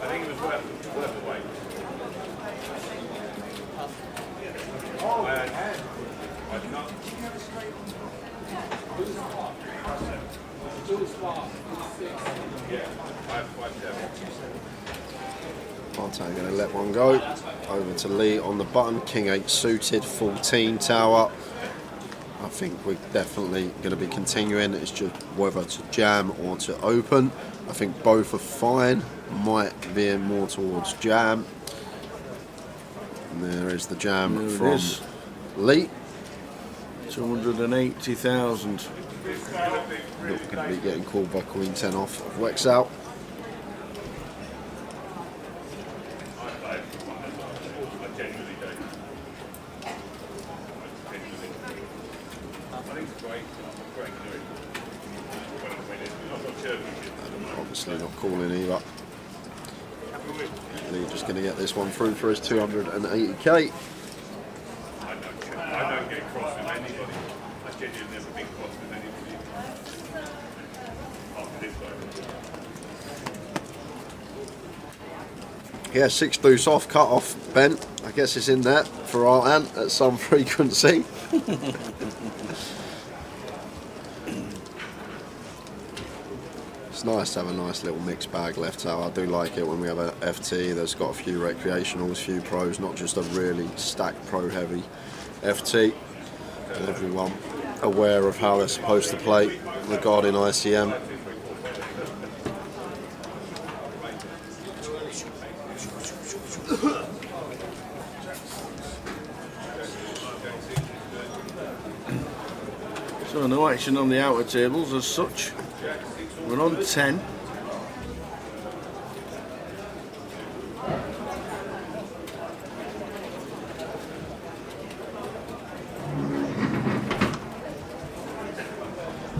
I think it was worth the wait. I had not. Yeah, I have 5-7. Artan going to let one go. Over to Lee on the button. King 8 suited, 14 tower. I think we're definitely going to be continuing. It's just whether to jam or to open. I think both are fine. Might veer more towards jam. And there is the jam from Lee. 280,000. Not going to be getting called by Queen 10 off of Wex out. Obviously not calling either. Lee just going to get this one through for his 280k. I don't get cross with anybody. I genuinely never been cross with anybody. After this though. Yeah, 6 deuce off, cut off, bent. I guess it's in there for Artan at some frequency. It's nice to have a nice little mixed bag left out. I do like it when we have a FT that's got a few recreationals, few pros, not just a really stacked pro heavy FT. And everyone aware of how they're supposed to play regarding ICM. So no action on the outer tables as such. We're on 10.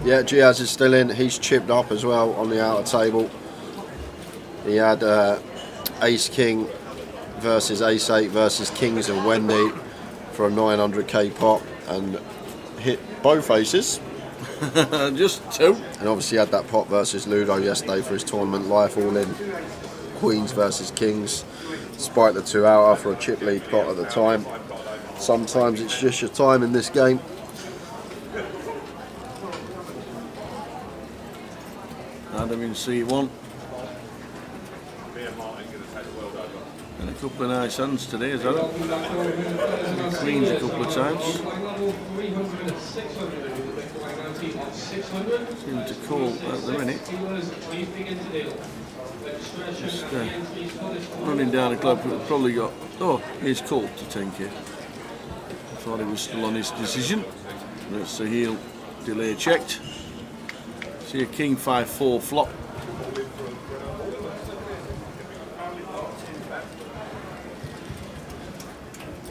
Yeah, Giaz is still in. He's chipped up as well on the outer table. He had Ace King versus Ace 8 versus Kings and Wendy for a 900k pot and hit both aces. Just two. And obviously had that pot versus Ludo yesterday for his tournament life, all in Queens versus Kings, despite the 2 outer for a chip lead pot at the time. Sometimes it's just your time in this game. Adam in C1. And a couple of nice hands today as well. Queens a couple of times. Seem to call at the minute. Just running down the club, probably got. Oh, he's called to 10k. Thought he was still on his decision. That's the heel delay checked. See a King 5-4 flop.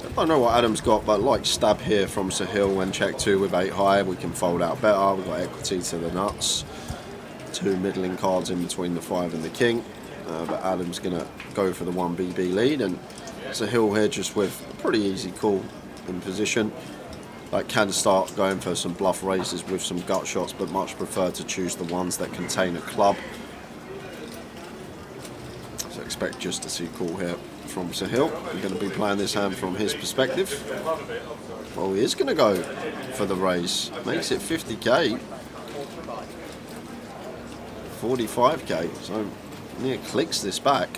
I don't know what Adam's got, but like stab here from Sahil when check 2 with 8 high, we can fold out better. We've got equity to the nuts. 2 middling cards in between the 5 and the king. But Adam's going to go for the 1 BB lead, and Sahil here just with a pretty easy call in position. Like can start going for some bluff raises with some gut shots, but much prefer to choose the ones that contain a club. So expect just to see call here from Sahil. We're going to be playing this hand from his perspective. Well, he is going to go for the raise. Makes it 50k. 45k. So Nia clicks this back.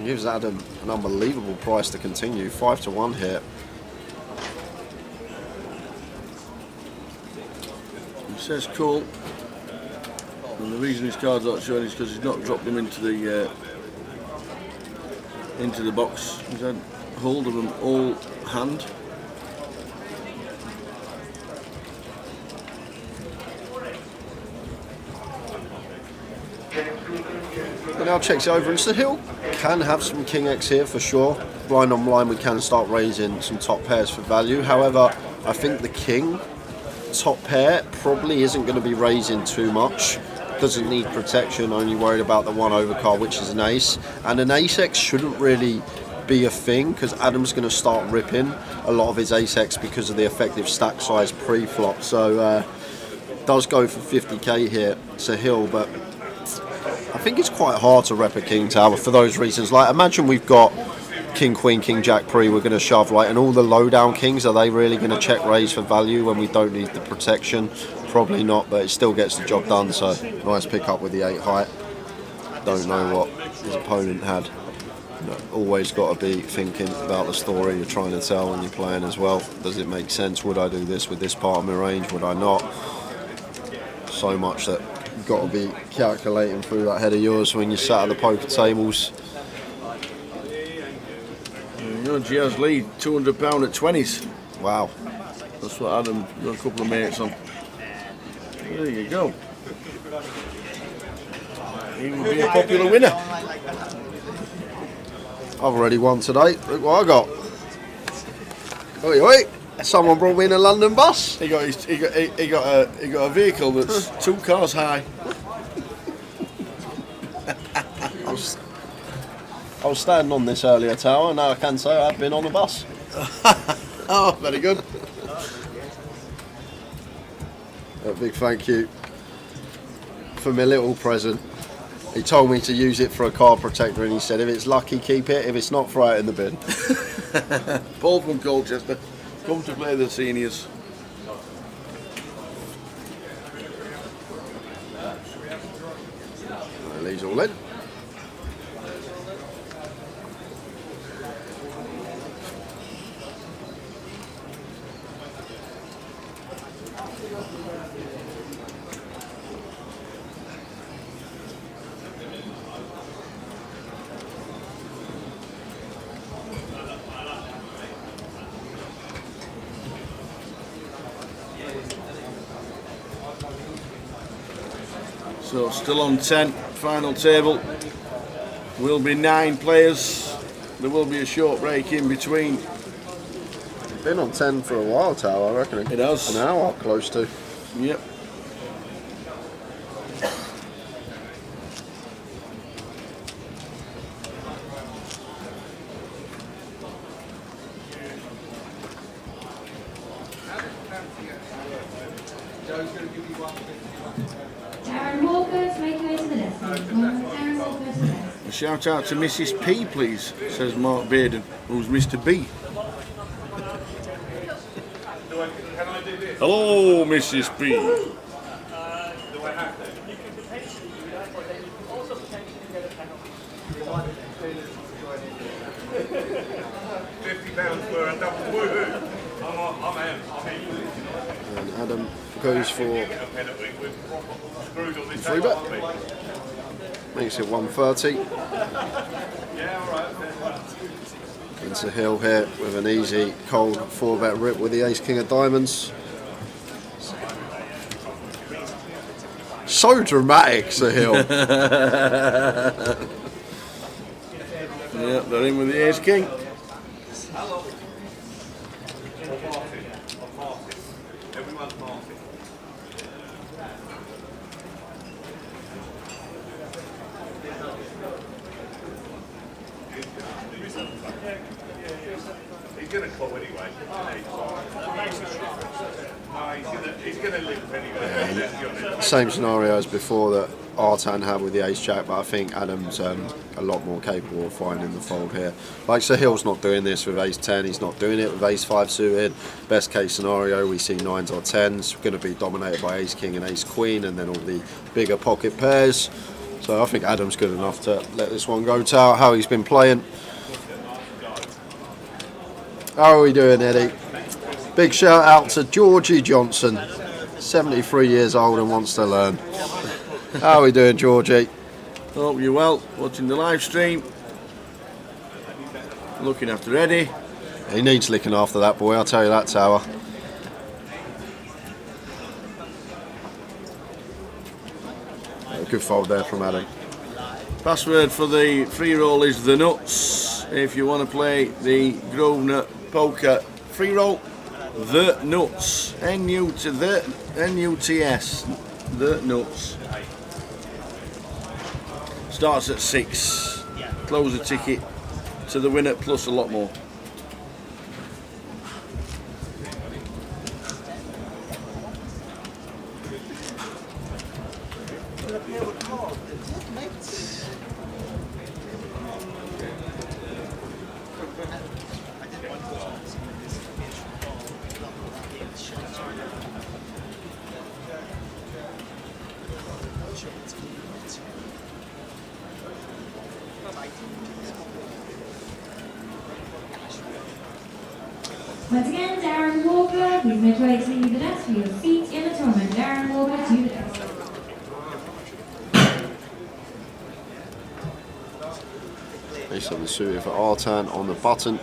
Gives Adam an unbelievable price to continue. 5-1 here. He says cool. And the reason his cards aren't showing is because he's not dropped them into the box. He's had hold of them all hand. And now checks it over, and Sahil can have some King X here for sure. Blind on blind, we can start raising some top pairs for value. However, I think the King top pair probably isn't going to be raising too much. Doesn't need protection, only worried about the 1 overcard, which is an ace. And an ace X shouldn't really be a thing, because Adam's going to start ripping a lot of his ace X because of the effective stack size pre-flop. So does go for 50k here, Sahil, but I think it's quite hard to rep a King Tower for those reasons. Like, imagine we've got King, Queen, King, Jack, pre, we're going to shove, like, and all the low down kings, are they really going to check raise for value when we don't need the protection? Probably not, but it still gets the job done. So nice pick up with the 8 height. Don't know what his opponent had. Always got to be thinking about the story you're trying to tell when you're playing as well. Does it make sense? Would I do this with this part of my range? Would I not? So much that you've got to be calculating through that head of yours when you're sat at the poker tables. Your Giaz lead, £200 at 20s. Wow. That's what Adam got a couple of mates on. There you go. He would be a popular winner. I've already won today. Look what I got. Oi, oi. Someone brought me in a London bus. He got a vehicle that's 2 cars high. I was standing on this earlier tower, and now I can say I've been on a bus. Oh, very good. A big thank you for my little present. He told me to use it for a car protector, and he said if it's lucky, keep it. If it's not, throw it in the bin. Paul from Colchester, come to play the seniors. Lee's all in. So still on 10, final table. Will be 9 players. There will be a short break in between. Been on 10 for a while, Tower, I reckon. It has. An hour close to. Yep. Darren Walker to make your way to the desk. Darren Walker to the desk. A shout out to Mrs. P, please, says Mark Baden, who's Mr. B. Hello, Mrs. P. Do I have to? You can potentially do that, but then you can also potentially get a penalty. £50 for a double woohoo. I'm in. And Adam goes for A penalty. We've screwed on this. free bet. Makes it 130. Yeah, alright. Into Hill here with an easy, cold 4-bet rip with the Ace King of Diamonds. So dramatic, Sir Hill. Yeah, they're in with the Ace King. Hello. Martin. Everyone's Martin. He's going to call anyway. No, he's going to limp anyway. Let's be honest. Same scenario as before that Artan had with the Ace Jack, but I think Adam's a lot more capable of finding the fold here. Like Sir Hill's not doing this with Ace 10, he's not doing it with Ace 5 suited. Best case scenario, we see 9s or 10s, going to be dominated by Ace King and Ace Queen, and then all the bigger pocket pairs. So I think Adam's good enough to let this one go to how he's been playing. How are we doing, Eddie? Big shout out to Georgie Johnson, 73 years old and wants to learn. How are we doing, Georgie? Hope you're well, watching the live stream. Looking after Eddie. He needs licking after that boy, I'll tell you that, Tower. Good fold there from Adam. Password for the free roll is the nuts. If you want to play the Grosvenor Poker free roll, the nuts. N-U-T-S. The nuts. Starts at 6. Close the ticket to the winner plus a lot more. Once again, Darren Walker, please make your way to the desk for your seat in the tournament. Darren Walker to the desk. Ace of the suited for Artan on the button.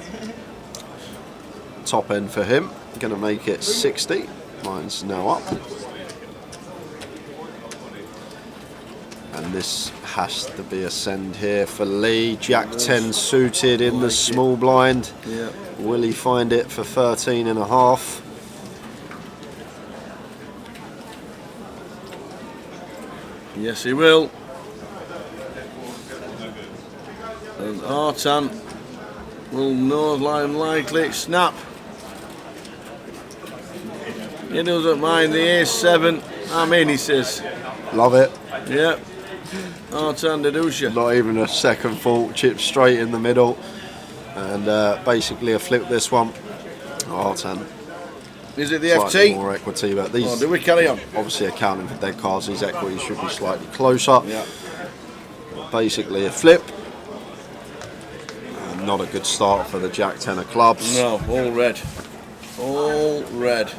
Top end for him. Going to make it 60. Mine's now up. And this has to be a send here for Lee. Jack 10 suited in the small blind. Yeah. Will he find it for 13.5? Yes, he will. And Artan will more than likely snap. He doesn't mind the Ace 7. I'm in, he says. Love it. Yep. Artan Dedusha. Not even a second thought. Chip straight in the middle. And basically a flip this one. Artan. Is it the Slightly FT? more equity, but these Do we carry on? obviously accounting for dead cards, these equities should be slightly closer. Yeah. Basically a flip. And not a good start for the Jack 10 of clubs. No, all red. All red.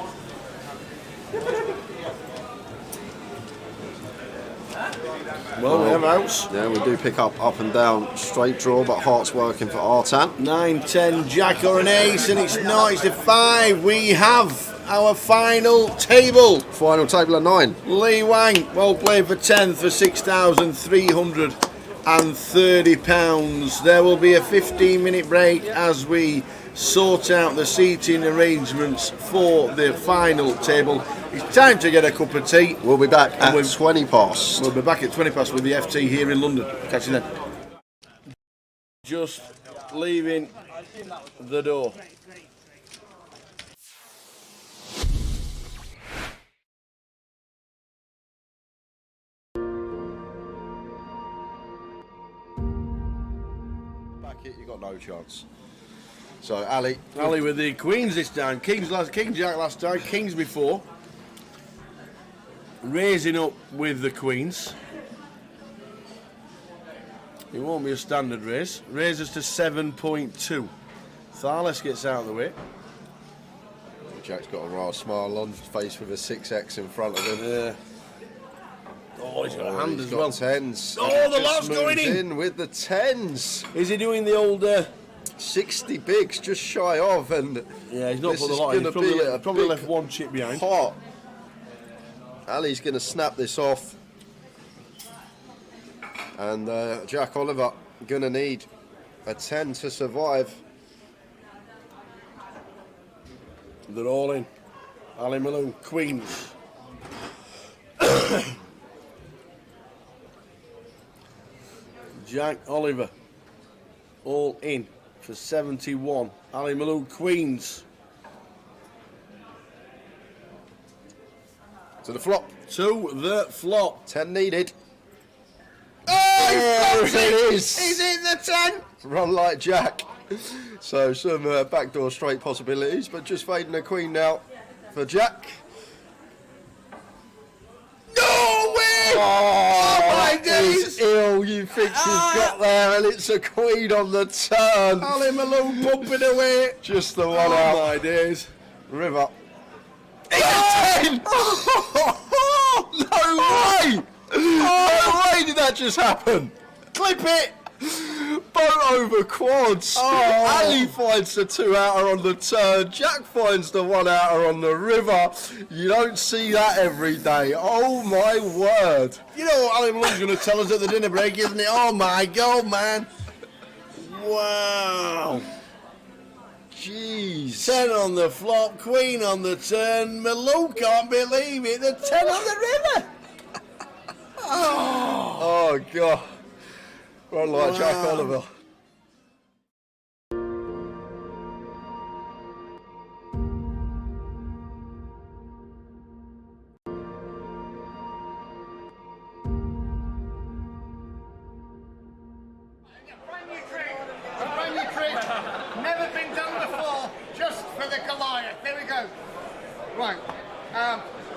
Well, we have outs. Yeah, we do pick up and down straight draw, but hearts working for Artan. 9, 10, Jack or an Ace, and it's not, it's a 5. We have our final table. Final table of 9. Lee Wang, well played for 10th for £6,330. There will be a 15-minute break as we sort out the seating arrangements for the final table. It's time to get a cup of tea. We'll be back at 20 past. We'll be back at 20 past with the FT here in London. Catch you then. Just leaving the door. back it, you got no chance. So Ali with the queens this time. King Jack last time, kings before. Raising up with the queens. It won't be a standard raise. Raises to 7.2. Thales gets out of the way. Jack's got a rather smile on his face with a 6x in front of him. Yeah. Oh, he's got a hand He's as got well. Tens. Oh, the Just lot's going moves in. with the tens. Is he doing the old... 60 bigs, just shy of, and yeah, he's not this put the is lot in. gonna He's be a probably big left one chip behind. pot. Ali's going to snap this off, and Jack Oliver going to need a 10 to survive. They're all in. Ali Malone, queens. Jack Oliver, all in for 71. Ali Malone, queens. To the flop. To the flop. 10 needed. Oh, it is. He's in the 10. Run like Jack. So some backdoor straight possibilities, but just fading a queen now for Jack. No way! Oh, my that is days! ill. You think you've got there, and it's a queen on the turn. Ali Malone pumping away. Just the one Oh out. my days. River. It's a 10! No way! No way did that just happen! Clip it! Boat over quads. Oh. Ali finds the 2-outer on the turn. Jack finds the 1-outer on the river. You don't see that every day. Oh my word. You know what Ali Malone's going to tell us at the dinner break, isn't it? Oh my God, man. Wow. Jeez. 10 on the flop, queen on the turn. Malone can't believe it. The 10 on the river. Oh God. Run like Jack Oliver. Brand new trick, never been done before, just for the Goliath. There we go. Right.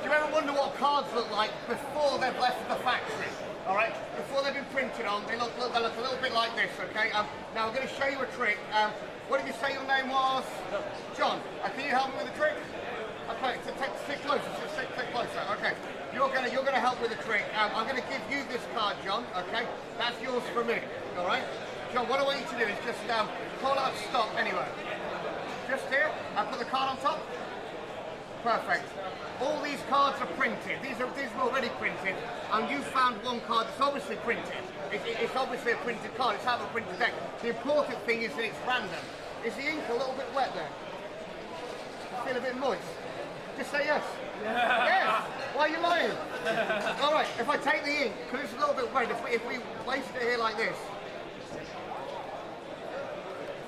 Do you ever wonder what cards look like before they've left the factory? All right. Before they've been printed on, they look a little bit like this. Okay. Now I'm going to show you a trick. What did you say your name was? John. Can you help me with the trick? Okay. Stick closer. Stick closer. Okay. You're gonna help with the trick. I'm going to give you this card, John. Okay. That's yours for me. All right. John, what I want you to do is just call out stop anywhere. Just here. I put the card on top. Perfect. All these cards are printed. These are already printed, and you found one card that's obviously printed. It's obviously a printed card. It's out of a printed deck. The important thing is that it's random. Is the ink a little bit wet there? You feel a bit moist? Just say yes. Yeah. Yes. Why are you lying? All right. If I take the ink, because it's a little bit wet, if we place it here like this.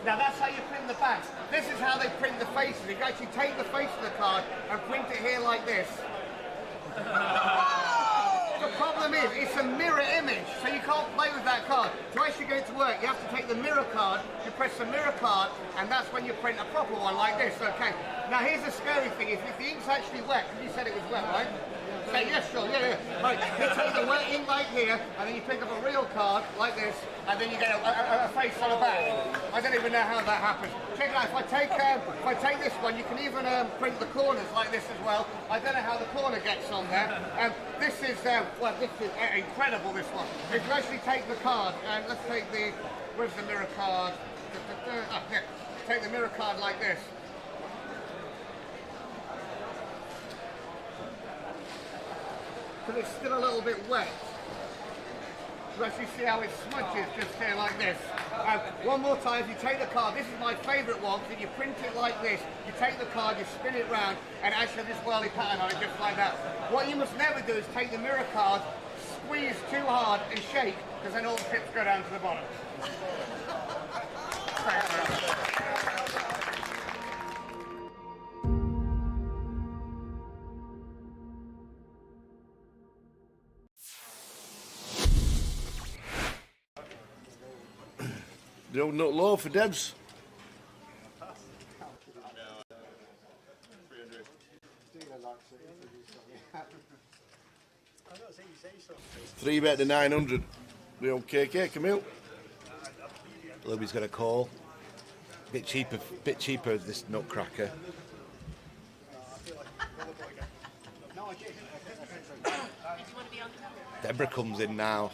Now that's how you print the back. This is how they print the faces. You actually take the face of the card and print it here like this. The problem is, it's a mirror image, so you can't play with that card. To actually go to work, you have to take the mirror card, you press the mirror card, and that's when you print a proper one like this, okay? Now here's the scary thing, is if the ink's actually wet, because you said it was wet, right? Say yes, sure, yeah. Right, you take the wet ink like here, and then you pick up a real card, like this, and then you get a face on the back. I don't even know how that happens. Check it out, if I take this one, you can even print the corners like this as well. I don't know how the corner gets on there. This is incredible, this one. If you actually take the card, and let's take the, where's the mirror card? Here. Take the mirror card like this. But it's still a little bit wet. You actually see how it smudges just here like this. One more time, if you take the card, this is my favourite one, because you print it like this, you take the card, you spin it round, and actually this whirly pattern on it just like that. What you must never do is take the mirror card, squeeze too hard and shake, because then all the pips go down to the bottom. Thanks very much. The old nut low for Debs. 3-bet to 900. The old KK, Camille. Louis got a call. Bit cheaper this nutcracker. Deborah comes in now.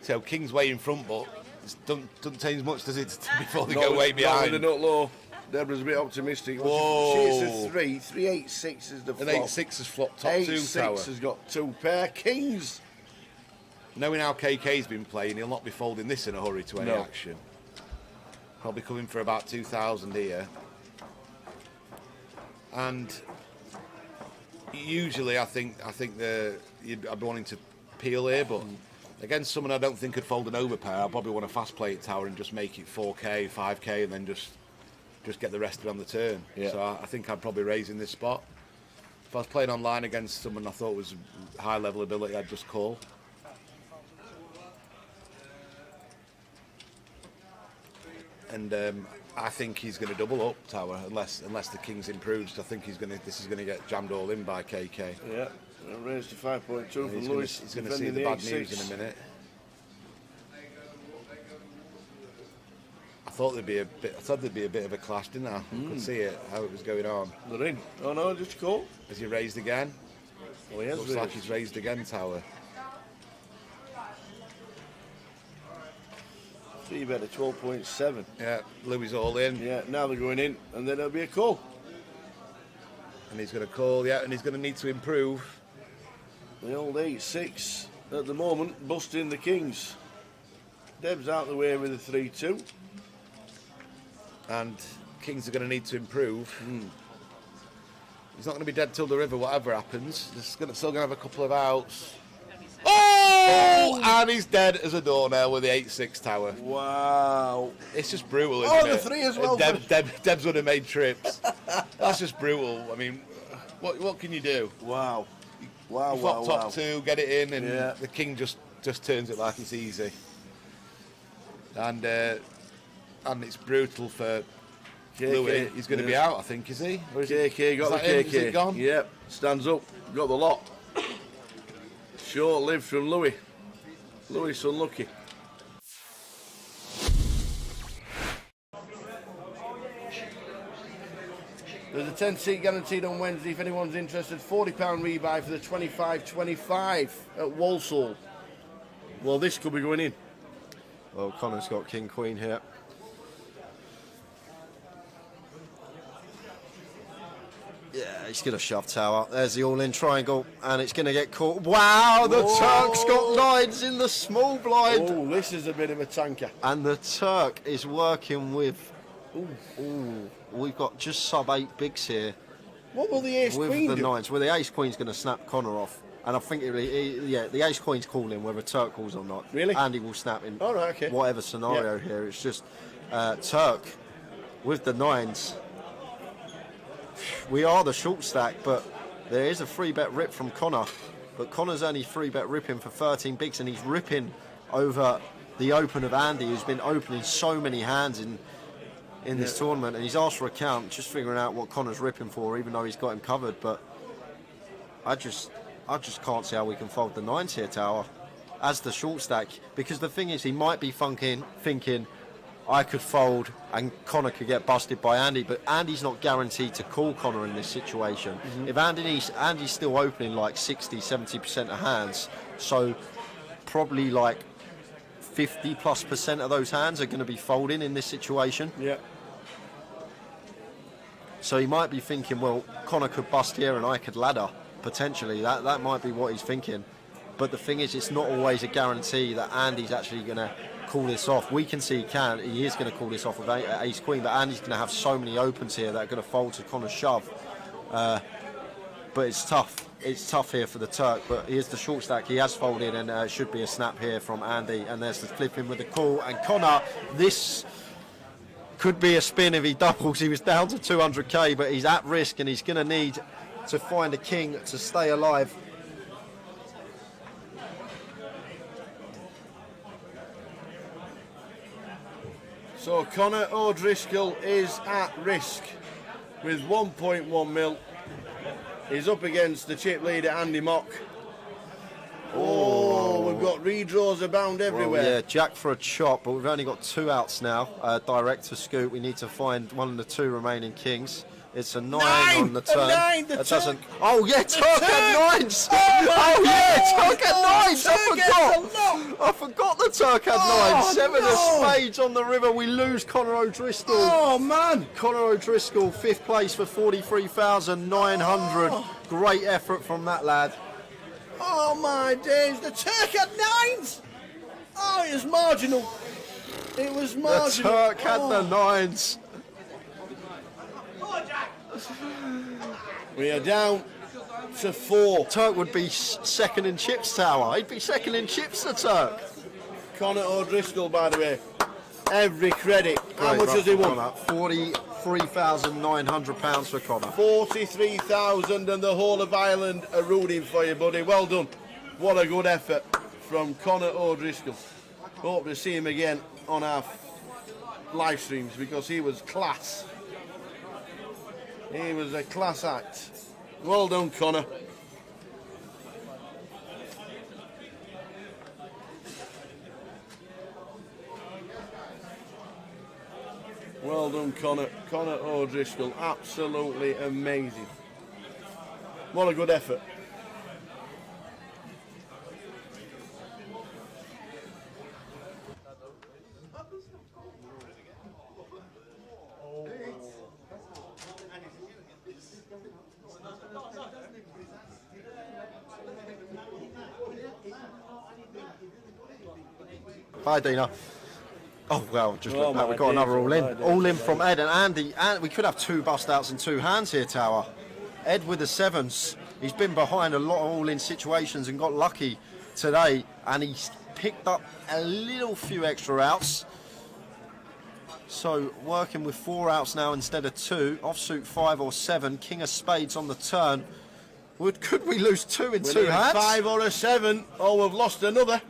So King's way in front, but it doesn't change much, does it, before they go way behind? Not with the nut low. Deborah's a bit optimistic. Whoa. She's a 3. 3-8-6 is the flop. An 8-6 has flopped top 2 tower. 8-6 has got 2 pair kings. Knowing how KK's been playing, he'll not be folding this in a hurry to any action. Probably coming for about 2,000 here. And usually I think I'd be wanting to peel here, but against someone I don't think could fold an overpair, I'll probably want to fast play it tower and just make it 4k, 5k, and then just get the rest of it on the turn. Yeah. So I think I'd probably raise in this spot. If I was playing online against someone I thought was high level ability, I'd just call. And I think he's going to double up tower unless the king's improved. I think this is going to get jammed all in by KK. Yeah, raised to 5.2 from Lewis. He's going to see the bad news in a minute. I thought there'd be a bit of a clash, didn't I? I could see it, how it was going on. They're in. Oh no, just call. Has he raised again? Oh, he has. Looks like he's raised again, tower. 3-bet at 12.7. Yeah, Louis all in. Yeah, now they're going in, and then it'll be a call. And he's going to call, yeah, and he's going to need to improve. The old 8-6 at the moment, busting the kings. Deb's out the way with a 3-2. And kings are going to need to improve. He's not going to be dead till the river, whatever happens. He's still going to have a couple of outs. Oh! And he's dead as a doornail with the 8-6 tower. Wow. It's just brutal, isn't it? The 3 as well. Debs would have made trips. That's just brutal. I mean, what can you do? Wow. You flop top 2, get it in, and the king just turns it like it's easy. And it's brutal for Louis. He's going to be out, I think, is he? KK got the KK. Is it gone? Yep, stands up. Got the lot. Short-lived from Louis. Louis unlucky. There's a 10-seat guaranteed on Wednesday if anyone's interested. £40 rebuy for the 25-25 at Walsall. Well, this could be going in. Well, Connor's got King Queen here. Yeah, he's going to shove tower. There's the all-in triangle, and it's going to get caught. Wow, the Turk's got lines in the small blind. Oh, this is a bit of a tanker. And the Turk is working with... Ooh, we've got just sub-8 bigs here. What will the ace-queen do? With the nines. Well, the ace-queen's going to snap Connor off. And I think, the ace-queen's calling whether Turk calls or not. Really? Andy will snap in okay. whatever scenario here. It's just Turk with the nines. We are the short stack, but there is a 3-bet rip from Connor. But Connor's only 3-bet ripping for 13 bigs, and he's ripping over the open of Andy, who's been opening so many hands in this tournament. And he's asked for a count, just figuring out what Connor's ripping for, even though he's got him covered. But I just can't see how we can fold the nines here, tower, as the short stack. Because the thing is, he might be thinking, I could fold and Connor could get busted by Andy, but Andy's not guaranteed to call Connor in this situation. If Andy's still opening like 60-70% of hands, so probably like 50+% of those hands are going to be folding in this situation. Yeah. So he might be thinking, well, Connor could bust here and I could ladder, potentially. That might be what he's thinking. But the thing is, it's not always a guarantee that Andy's actually going to call this off. We can see he is going to call this off with ace queen, but Andy's going to have so many opens here that are going to fold to Connor's shove. But it's tough. It's tough here for the Turk, but here's the short stack. He has folded, and it should be a snap here from Andy. And there's the flipping with the call. And Connor, this could be a spin if he doubles. He was down to 200k, but he's at risk, and he's going to need to find a king to stay alive. So Connor O'Driscoll is at risk with 1.1 mil. He's up against the chip leader Andy Mock. Oh, we've got redraws abound everywhere. Well, yeah, Jack for a chop, but we've only got 2 outs now. Direct to scoop. We need to find one of the 2 remaining kings. It's a 9 on the turn. That doesn't. Oh yeah, Turk had 9s. Oh yeah, Turk had 9s. I forgot the Turk had 9s. 7 of spades on the river. We lose Connor O'Driscoll. Oh man, Connor O'Driscoll, 5th place for 43,900. Great effort from that lad. oh my days, the Turk had 9s. Oh, it was marginal. It was marginal. The Turk had the 9s. We are down to 4. Turk would be second in chips tower. He'd be second in chips, the Turk. Connor O'Driscoll, by the way, every credit. How much has he won? £43,900 for Connor. 43,000, and the whole of Ireland are rooting for you, buddy. Well done. What a good effort from Connor O'Driscoll. Hope to see him again on our live streams because he was class. He was a class act. Well done, Connor. Well done, Connor. Connor O'Driscoll, absolutely amazing. What a good effort. Hi, Dina. Oh, well, just look back. We've got another all in. Days. All in from Ed and Andy. And we could have 2 bust outs in 2 hands here, Tower. Ed with the 7s. He's been behind a lot of all in situations and got lucky today. And he's picked up a little few extra outs. So working with 4 outs now instead of 2. Offsuit 5 or 7. King of spades on the turn. Could we lose 2 in 2 hands? 5 or a 7. Oh, we've lost another.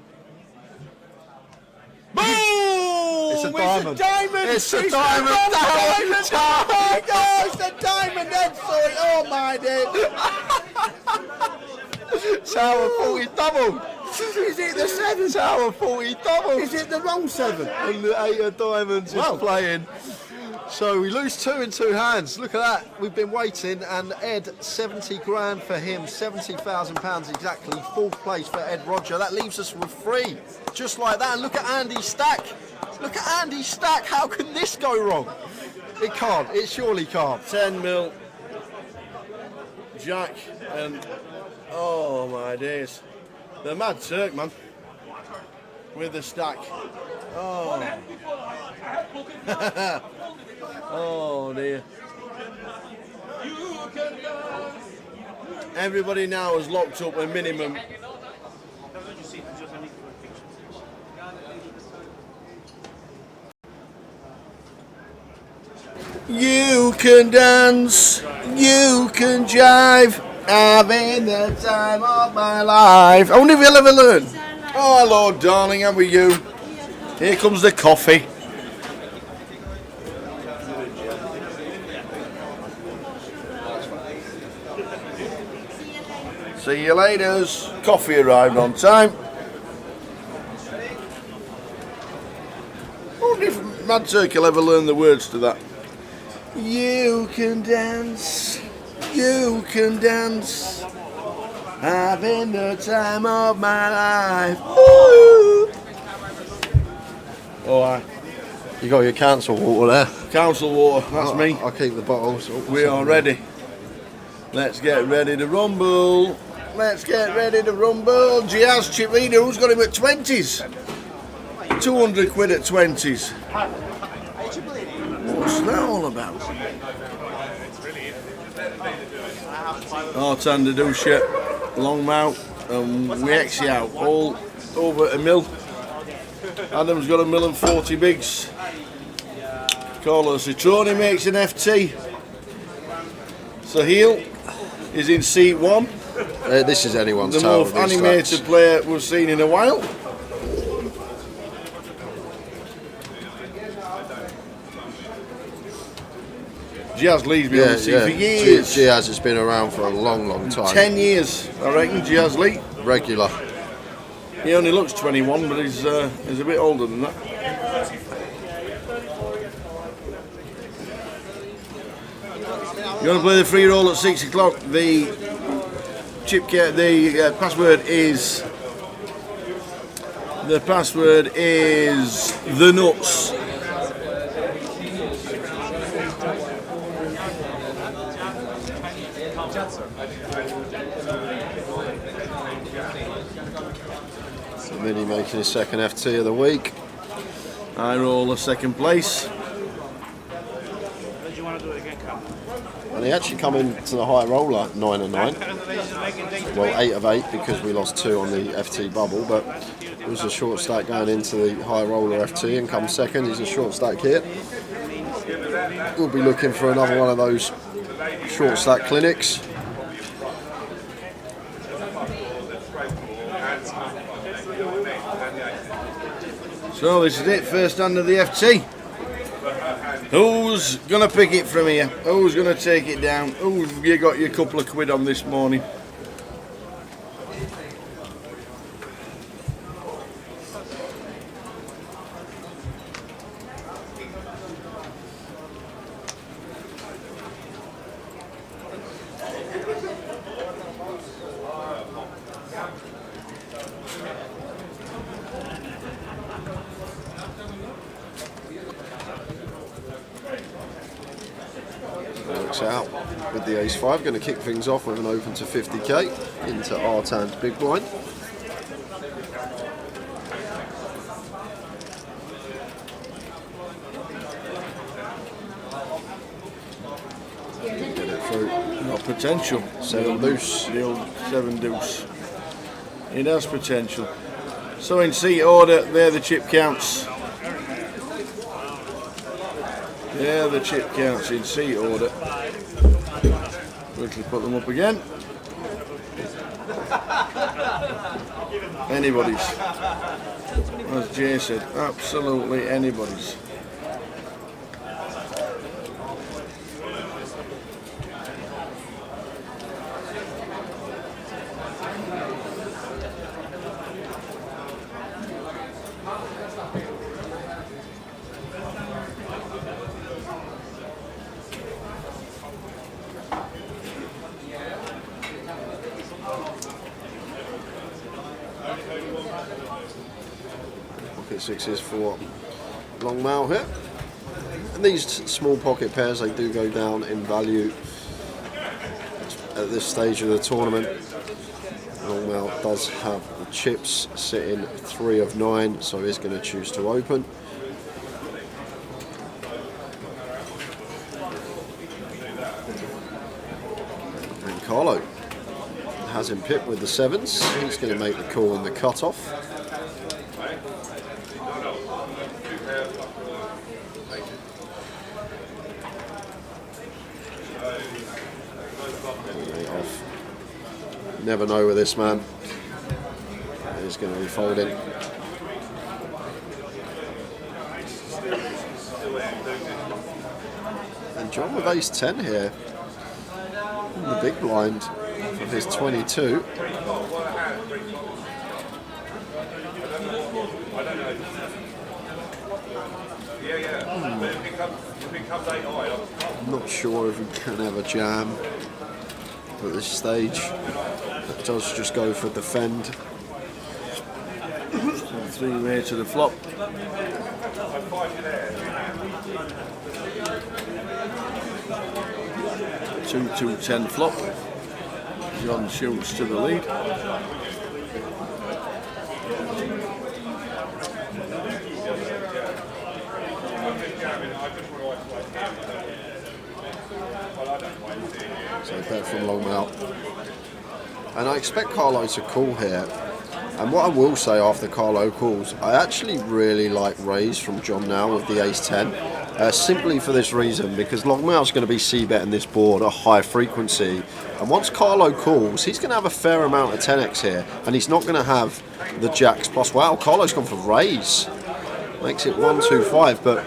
Boom! It's a diamond. It's a diamond. Oh my gosh, the diamond Ed saw it. Oh my days. Tower 40 double. Is it the 7? Tower 40 double. Is it the wrong 7? And the 8 of diamonds is playing. So we lose 2 in 2 hands. Look at that. We've been waiting, and Ed, 70 grand for him, £70,000 exactly. 4th place for Ed Roger. That leaves us with 3, just like that. And look at Andy's stack. Look at Andy's stack. How can this go wrong? It can't. It surely can't. 10 mil. Jack and oh my days. The Mad Turk, man. With the stack. Oh. Oh dear. Everybody now has locked up a minimum. You can dance, you can jive, having the time of my life. I wonder if you'll ever learn. Oh, hello, darling, how are you? Here comes the coffee. See you later. Coffee arrived on time. I wonder if Mad Turk will ever learn the words to that. You can dance, having the time of my life. Woo! Oh, aye. You got your council water there. Council water, that's me. I'll keep the bottles. We are ready. Let's get ready to rumble. Let's get ready to rumble. Giaz chip leader, who's got him at 20s? 200 quid at 20s. What's that all about? Artan to do shit, long mount, and we exy out, all over a mil. Adam's got a mil and 40 bigs. Carlos Citrone makes an FT. Sahil is in seat 1. This is anyone's the tower. most animated player we've seen in a while. Giaz Lee's been on the scene for years. Giaz has been around for a long, long time. 10 years, I reckon, Giaz Lee. Regular. He only looks 21, but he's a bit older than that. You want to play the free roll at 6 o'clock? The password is the nuts. So Mini making his second FT of the week. I roll a second place. And he actually come into the high roller 9 and 9. Well, 8 of 8 because we lost 2 on the FT bubble, but it was a short stack going into the high roller FT and come second. He's a short stack here. We'll be looking for another one of those short stack clinics. So this is it, first hand of the FT. Who's gonna pick it from here? Who's gonna take it down? Who's you got your couple of quid on this morning? Works out with the ace 5, going to kick things off with an open to 50k into Artan's big blind. Get it through. Got potential. 7 deuce. The old 7 deuce. It has potential. So in seat order, there the chip counts. There the chip counts in seat order. Quickly put them up again. Anybody's. As Jay said, absolutely anybody's. Pocket 6s for long mouth here. And these small pocket pairs, they do go down in value at this stage of the tournament. Long mouth does have the chips sitting 3 of 9, so he's going to choose to open. And Carlo has him pipped with the 7s. He's going to make the call and the cut-off. Never know with this man. He's going to be folding. And John with ace 10 here. In the big blind for his 22. I'm not sure if we can have a jam at this stage. It does just go for defend. 3-way to the flop. Two 2-10 flop. John shoots to the lead. So bet from long out. And I expect Carlo to call here. And what I will say after Carlo calls, I actually really like raise from John now with the ace 10. Simply for this reason, because Longmouth's going to be c-betting this board a high frequency. And once Carlo calls, he's going to have a fair amount of 10x here. And he's not going to have the jacks plus. Wow, Carlo's gone for raise. Makes it 1-2-5, but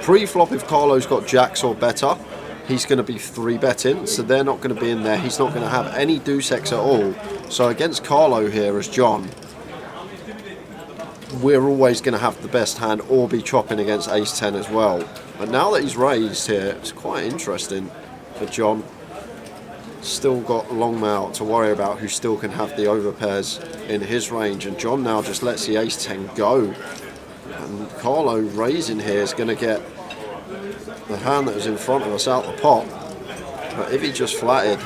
Pre-flop, if Carlo's got jacks or better, he's going to be 3-betting, so they're not going to be in there. He's not going to have any deuce X at all. So against Carlo here as John, we're always going to have the best hand or be chopping against ace-10 as well. But now that he's raised here, it's quite interesting for John. Still got Longmouth to worry about, who still can have the overpairs in his range. And John now just lets the ace-10 go. And Carlo raising here is going to get the hand that was in front of us out the pot. But if he just flatted,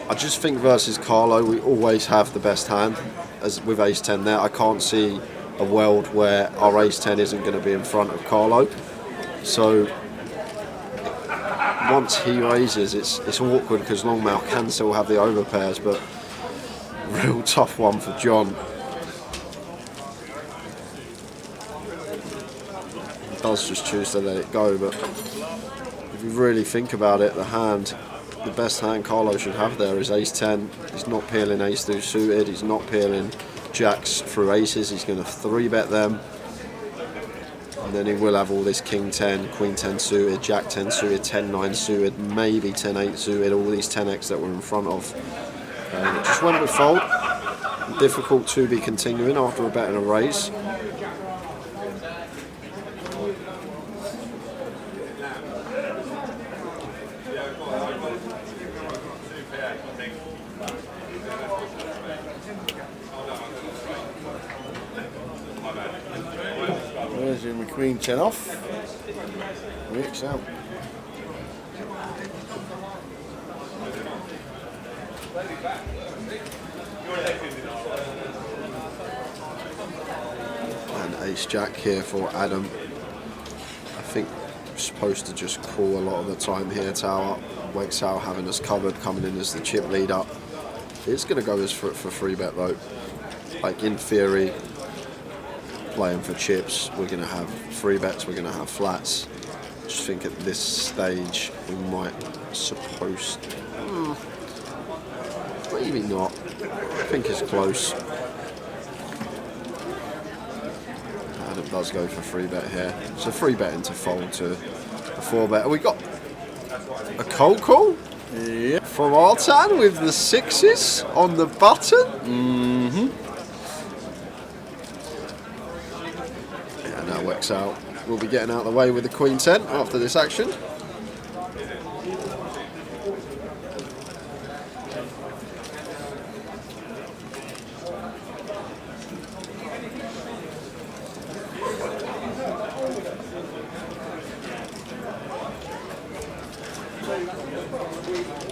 I just think versus Carlo, we always have the best hand. As with ace-10 there, I can't see a world where our ace-10 isn't going to be in front of Carlo. So once he raises, it's awkward because Longmouth can still have the overpairs, but real tough one for John. He does just choose to let it go, but if you really think about it, the best hand Carlo should have there is ace-10. He's not peeling ace-2 suited, he's not peeling jacks through aces, he's going to 3-bet them. And then he will have all this king-10, queen-10 suited, jack-10 suited, 10-9 suited, maybe 10-8 suited, all these 10x that we're in front of. Just went with fold. Difficult to be continuing after a bet and a raise. Raising with queen 10 off. Works out. And ace jack here for Adam. I think we're supposed to just call a lot of the time here. Tower wakes out, having us covered, coming in as the chip leader. It's going to go as for 3-bet though. Like in theory, playing for chips, we're going to have 3-bets, we're going to have flats. Just think at this stage we might maybe not. I think it's close. Adam does go for 3-bet here. So 3-bet into fold to a 4-bet. We got a cold call from Artan with the 6s on the button. Yeah, now works out. We'll be getting out of the way with the queen 10 after this action.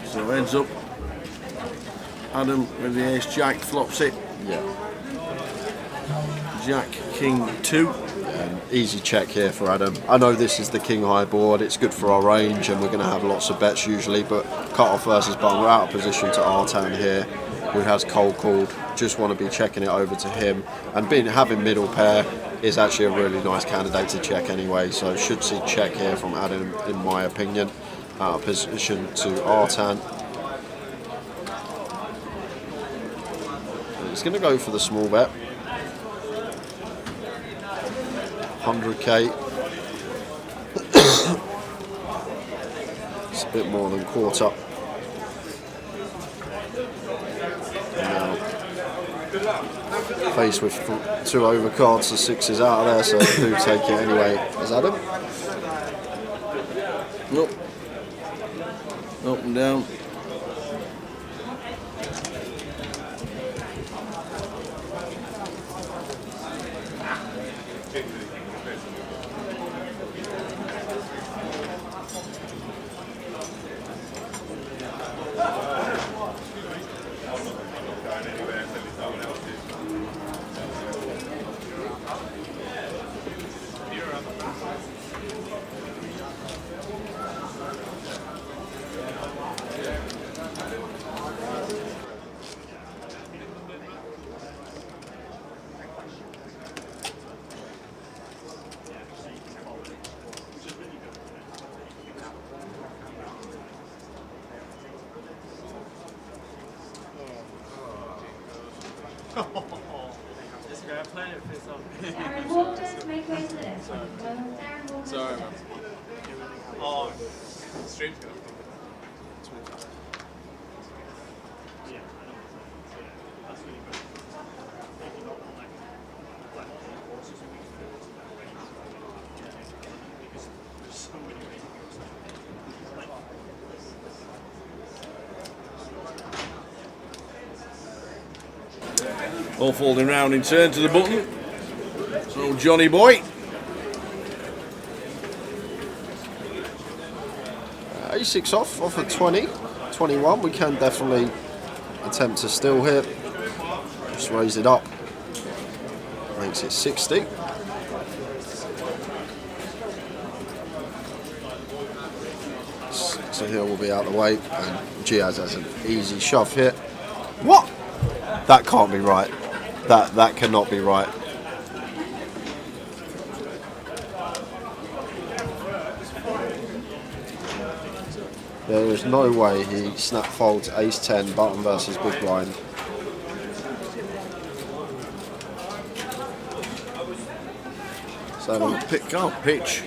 So heads up. Adam with the ace jack flops it. Yeah. Jack king 2. Easy check here for Adam. I know this is the king high board, it's good for our range and we're going to have lots of bets usually, but cut off versus button, we're out of position to Artan here, who has cold called. Just want to be checking it over to him, and having middle pair is actually a really nice candidate to check anyway, so should see check here from Adam in my opinion. Out of position to Artan. He's going to go for the small bet. 100k. It's a bit more than quarter. Now, faced with 2 overcards, the 6 is out of there, so do take it anyway. Is Adam? Nope. Up and down. This guy playing it for himself. Aaron Walker make your way to the desk. Darren will Sorry, man. Oh, stream's good. All folding round in turn to the button. So Johnny boy. A6 off at 20, 21. We can definitely attempt to steal here. Just raise it up. Makes it 60. So here will be out of the way, and Giaz has an easy shove here. What? That can't be right. That cannot be right. There is no way he snap folds ace 10 button versus big blind. So can't pitch.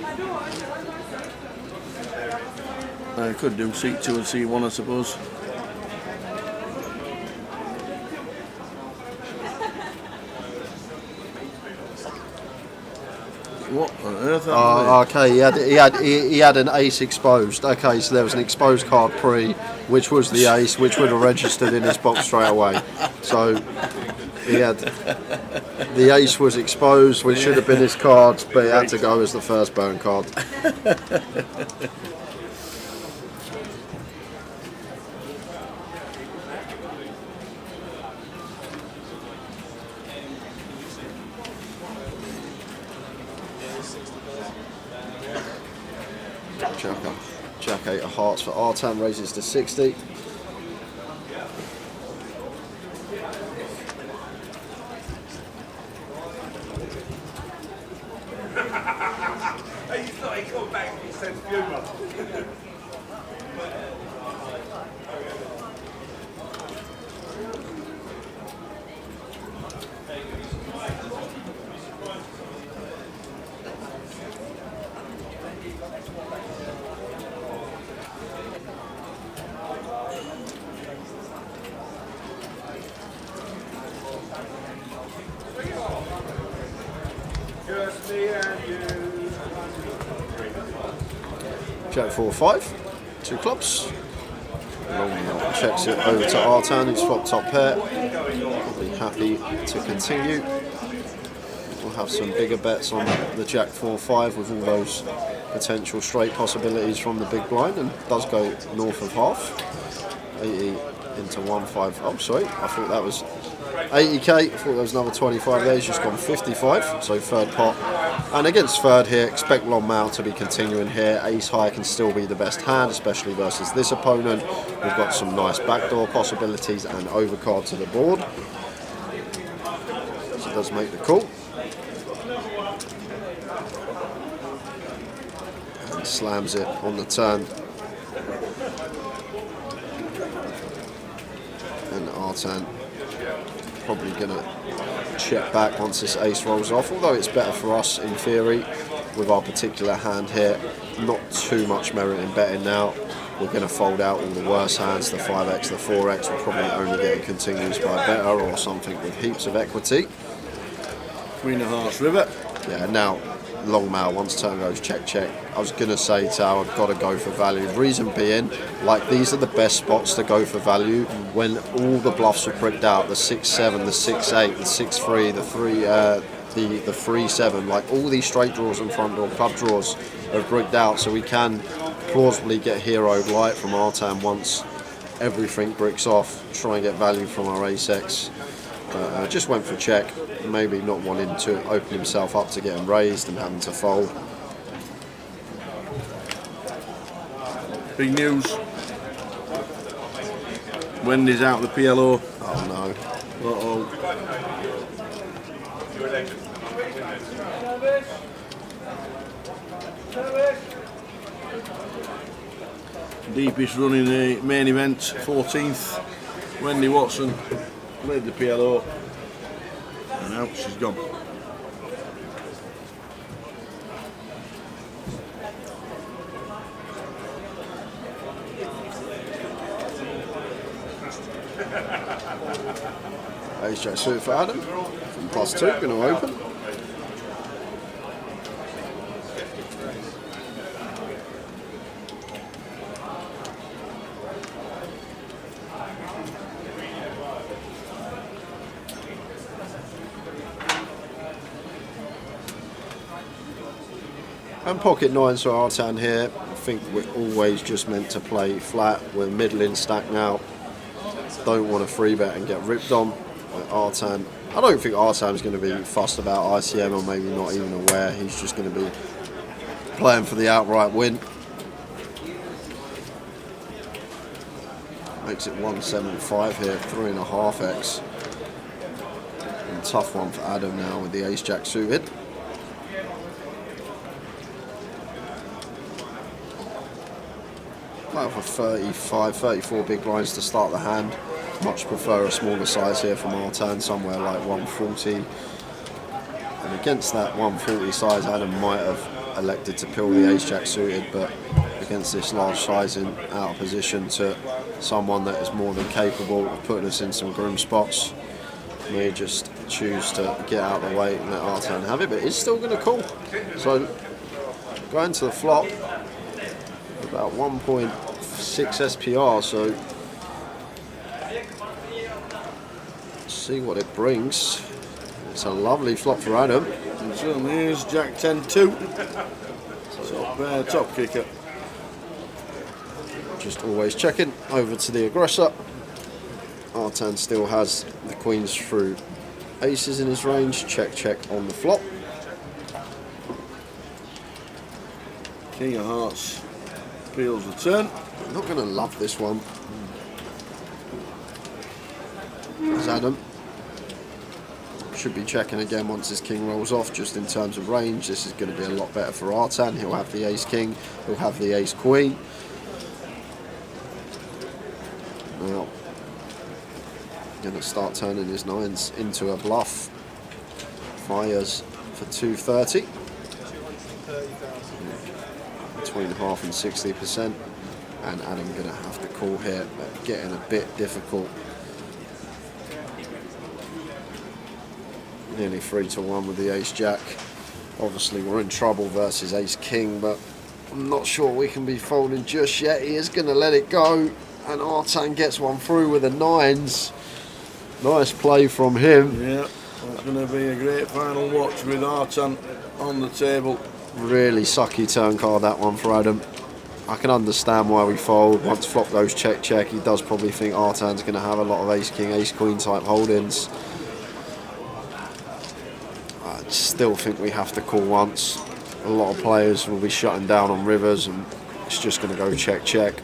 I could do C2 and C1, I suppose. What on earth? Okay, he had an ace exposed. Okay, so there was an exposed card pre, which was the ace, which would have registered in his box straight away. So he had the ace was exposed, which should have been his cards, but it had to go as the first burn card. Jack 8 of hearts for Artan, raises to 60. He thought he got back his sense of humour. Just me and you. Jack 4-5, 2 clubs. Long checks it over to Artan, who's flop top pair. Probably happy to continue. We'll have some bigger bets on the Jack 4-5 with all those potential straight possibilities from the big blind, and does go north of half. 80 into 1-5. Oh, sorry, I thought that was 80k. I thought there was another 25 there. He's just gone 55, so third pot. And against third here, expect long mount to be continuing here. Ace high can still be the best hand, especially versus this opponent. We've got some nice backdoor possibilities and overcard to the board. So it does make the call. And slams it on the turn. And Artan probably going to check back once this ace rolls off, although it's better for us in theory with our particular hand here. Not too much merit in betting now. We're going to fold out all the worse hands, the 5x, the 4x. We'll probably only get a continuous by better or something with heaps of equity. Queen of Hearts river. Yeah, now long mail, once turn goes check check. I was going to say Tower, got to go for value. Reason being, like, these are the best spots to go for value when all the bluffs are bricked out. The 6-7, the 6-8, the 6-3, the 3-7, like all these straight draws and front door club draws are bricked out, so we can plausibly get heroed light from Artan once everything bricks off, try and get value from our ace-x. Just went for check, maybe not wanting to open himself up to getting raised and having to fold. Big news. Wendy's out of the PLO. Oh no. Uh-oh. Deepest run in the main event, 14th. Wendy Watson led the PLO. And out she's gone. Ace Jack suited for Adam. From +2, going to open. And pocket nines for Artan here. I think we're always just meant to play flat. We're middling stack now. Don't want to free bet and get ripped on. Artan, I don't think Artan's going to be fussed about ICM, or maybe not even aware. He's just going to be playing for the outright win. Makes it 175 here, 3.5x. And tough one for Adam now with the Ace Jack suited. About for 35, 34 big blinds to start the hand. Much prefer a smaller size here from Artan, somewhere like 140. And against that 140 size, Adam might have elected to pill the Ace Jack suited, but against this large sizing, out of position to someone that is more than capable of putting us in some grim spots, may just choose to get out of the way and let Artan have it, but it's still going to call. So going to the flop, about 1.6 SPR, so let's see what it brings. It's a lovely flop for Adam. And so here's Jack 10-2. Top kicker. Just always checking over to the aggressor. Artan still has the queens through aces in his range. Check, check on the flop. King of Hearts peels the turn. I'm not going to love this one. There's Adam. Should be checking again once his king rolls off, just in terms of range. This is going to be a lot better for Artan. He'll have the ace king, he'll have the ace queen. Now, going to start turning his nines into a bluff. Fires for 230. Between half and 60%, and Adam going to have to call here, but getting a bit difficult. Nearly 3-1 with the Ace Jack. Obviously we're in trouble versus Ace King, but I'm not sure we can be folding just yet. He is going to let it go, and Artan gets one through with the nines. Nice play from him. Yeah, that's going to be a great final watch with Artan on the table. Really sucky turn card, that one for Adam. I can understand why we fold. Once flop goes check check, he does probably think Artan's going to have a lot of ace king, ace queen type holdings. I still think we have to call once. A lot of players will be shutting down on rivers, and it's just going to go check check.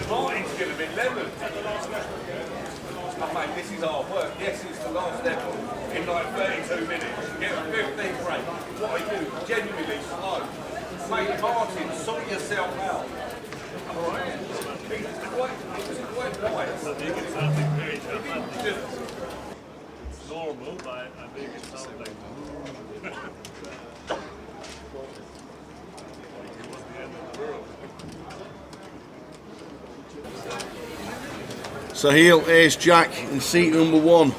Martin's going to be level. Mate, this is hard work. Yes, it's the last level in like 32 minutes. You get a 15 break. What I do, genuinely slow. Mate, Martin, sort yourself out. Alright? It was quite nice. I think it sounded very normal, but I think it sounded like it was the end of the world. So heel, Ace Jack in seat number 1.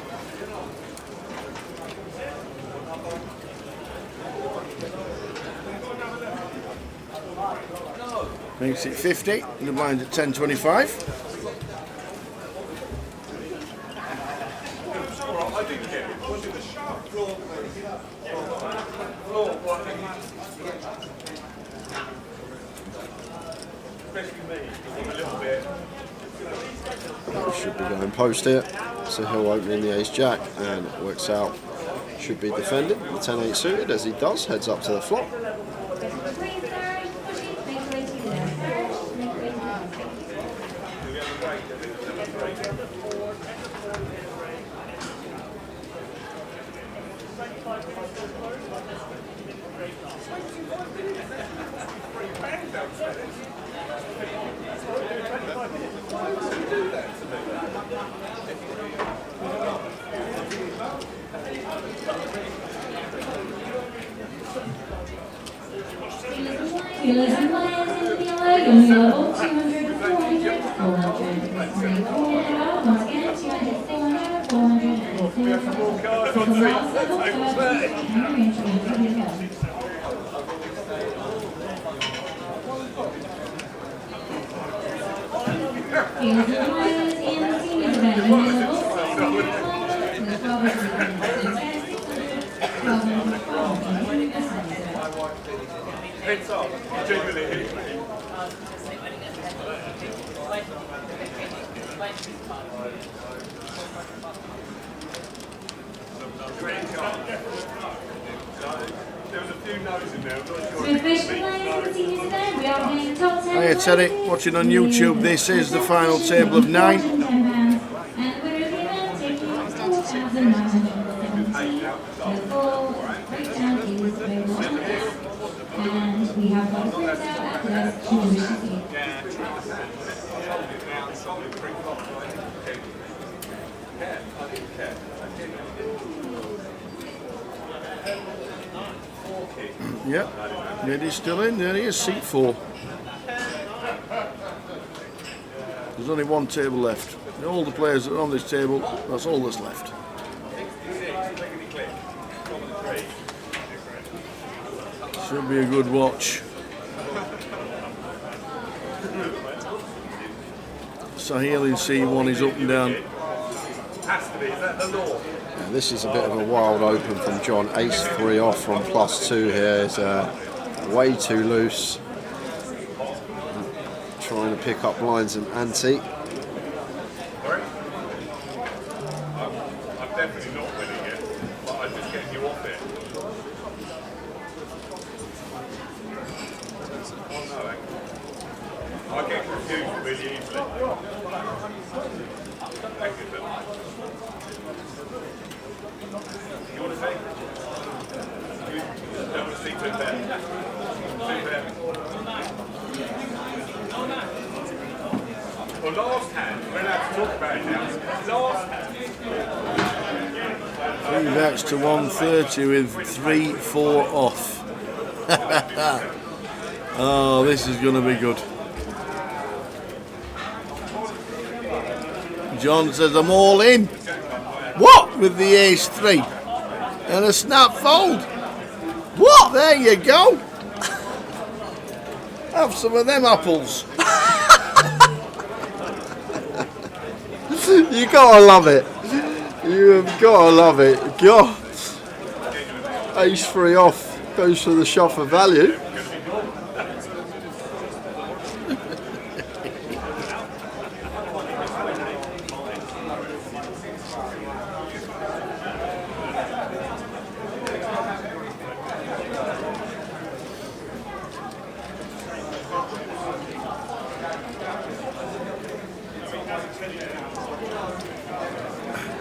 Makes it 50, and the blind at 10.25. I didn't get it. Was it the sharp floor? Especially me, a little bit. Should be going post here. So he'll open in the Ace Jack, and it works out. Should be defended. The 10-8 suited, as he does, heads up to the flop. Fearless and players in player, you'll need level 200 to 400, 400, 3, 4, once again, 200, 400, 400, and 400. For the last level, and your entry, here we go. Here's the players in the seniors event. You need level 600 players, with 1200, 1200, 1200, Heads up, genuinely hit me. There was a few no's in there, I'm not sure. So officially playing for the seniors event, we are playing top 10. Hiya Terry, watching on YouTube. This is the final table of 9. And the winner of the event taking 4,970. The full breakdown is available on the list. And we have got a printout at the desk to wish to see it. Yep, Neddy's still in. There he is, seat 4. There's only one table left. All the players that are on this table, that's all that's left. Should be a good watch. Sahil in C1 is up and down. Has to be, is that the law? Yeah, this is a bit of a wild open from John. Ace 3 off from +2 here is way too loose. Trying to pick up lines and ante. Sorry? I'm definitely not winning it, but I'm just getting you off it. Oh no, I get confused really easily. Thank you, Phil. You want to say? You don't want to see 2 there? 2 there. Well, last hand, we're allowed to talk about it now. Last hand. 3 backs to 130 with 3-4 off. Oh, this is going to be good. John says, I'm all in. What? With the ace 3 and a snap fold. What? There you go. Have some of them apples. You gotta love it. You have gotta love it. God. Ace 3 off goes for the shot for value.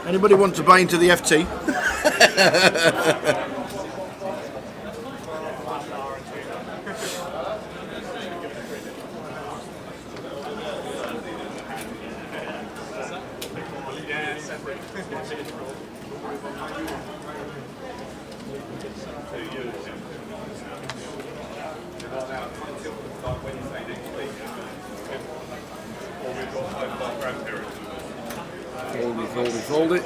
Anybody want to buy into the FT? Fold it.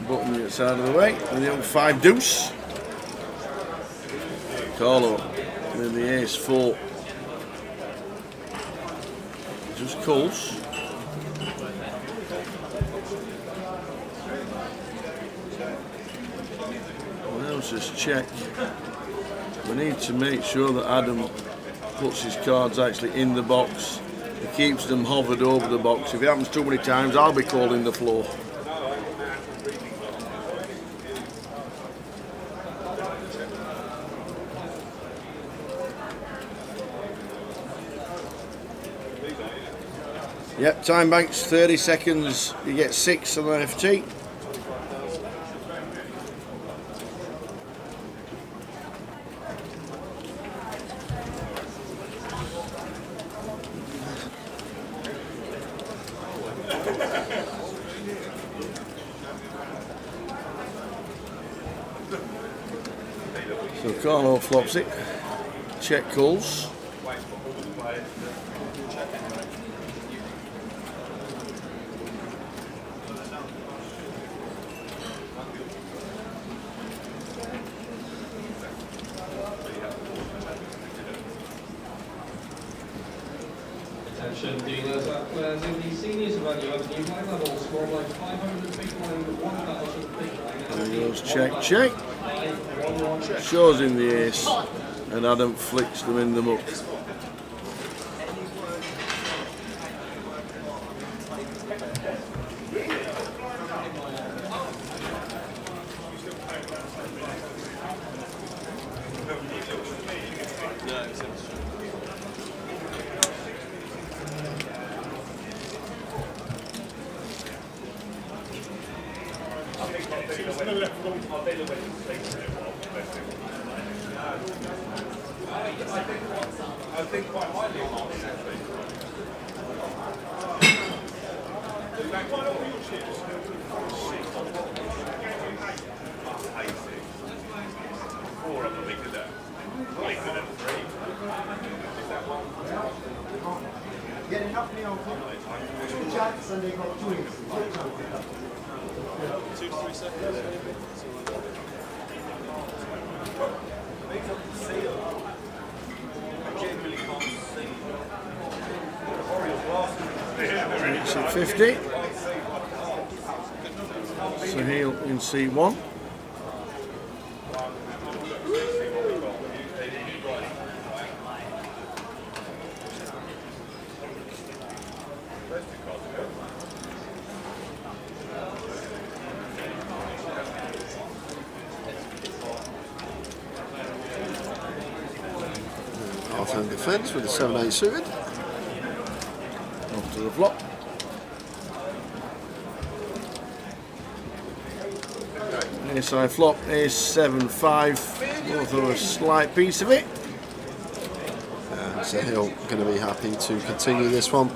Button gets out of the way with the old 5 deuce. Carlo with the ace 4. Just calls. Well, just check. We need to make sure that Adam puts his cards actually in the box. He keeps them hovered over the box. If it happens too many times, I'll be calling the floor. Yep, time banks 30 seconds. You get 6 on the FT. So Carlo flops it, check calls. Attention dealers and players in the seniors event, you have a new blind level, small blind 500, big blind 1,000, big blind. There goes check. Shows him the ace, and Adam flicks them in the muck. I think quite highly of Martin, actually. Four of them, they did that. They did that three. Is that one? Getting up now, 2 chats and they got 2 inches. 2 to 3 seconds. It's at 50. So he'll in C1. Half-hand defence with the 7-8 suited. Off to the flop. Ace high flop, ace 7-5. Both of a slight piece of it. And Sahil going to be happy to continue this one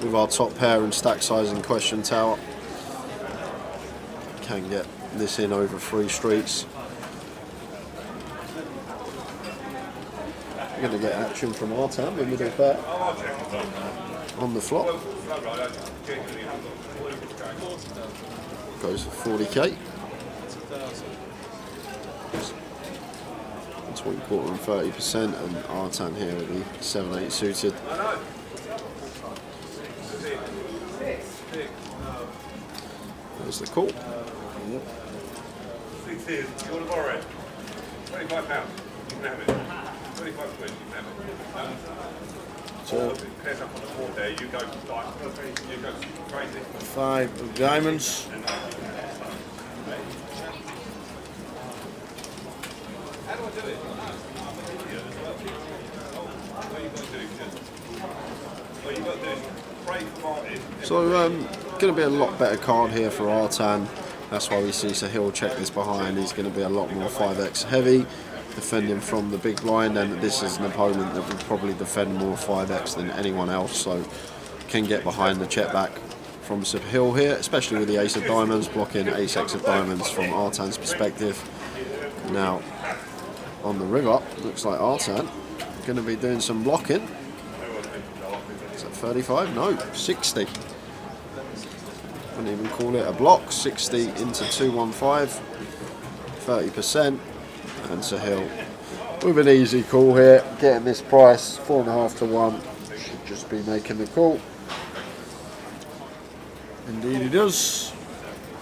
with our top pair and stack size in question tower. Can get this in over 3 streets. We're going to get action from Artan, the middle pair, on the flop. Goes for 40k. Between quarter and 30%, and Artan here with the 7-8 suited. There's the call. Yep. 6 years, you want to borrow it? £25. You can have it. 25 quid, you can have it. So, Pairs up on the board there, you go crazy. 5 of diamonds. How do I do it? What you've got to do is pray for Martin. So, going to be a lot better card here for Artan. That's why we see Sahil check this behind. He's going to be a lot more 5x heavy, defending from the big blind, and this is an opponent that will probably defend more 5x than anyone else, so can get behind the check back from Sahil here, especially with the ace of diamonds, blocking ace-x of diamonds from Artan's perspective. Now, on the river, looks like Artan going to be doing some blocking. Is that 35? No, 60. Wouldn't even call it a block. 60 into 215, 30%, and Sahil with an easy call here, getting this price 4.5 to 1. Should just be making the call. Indeed he does.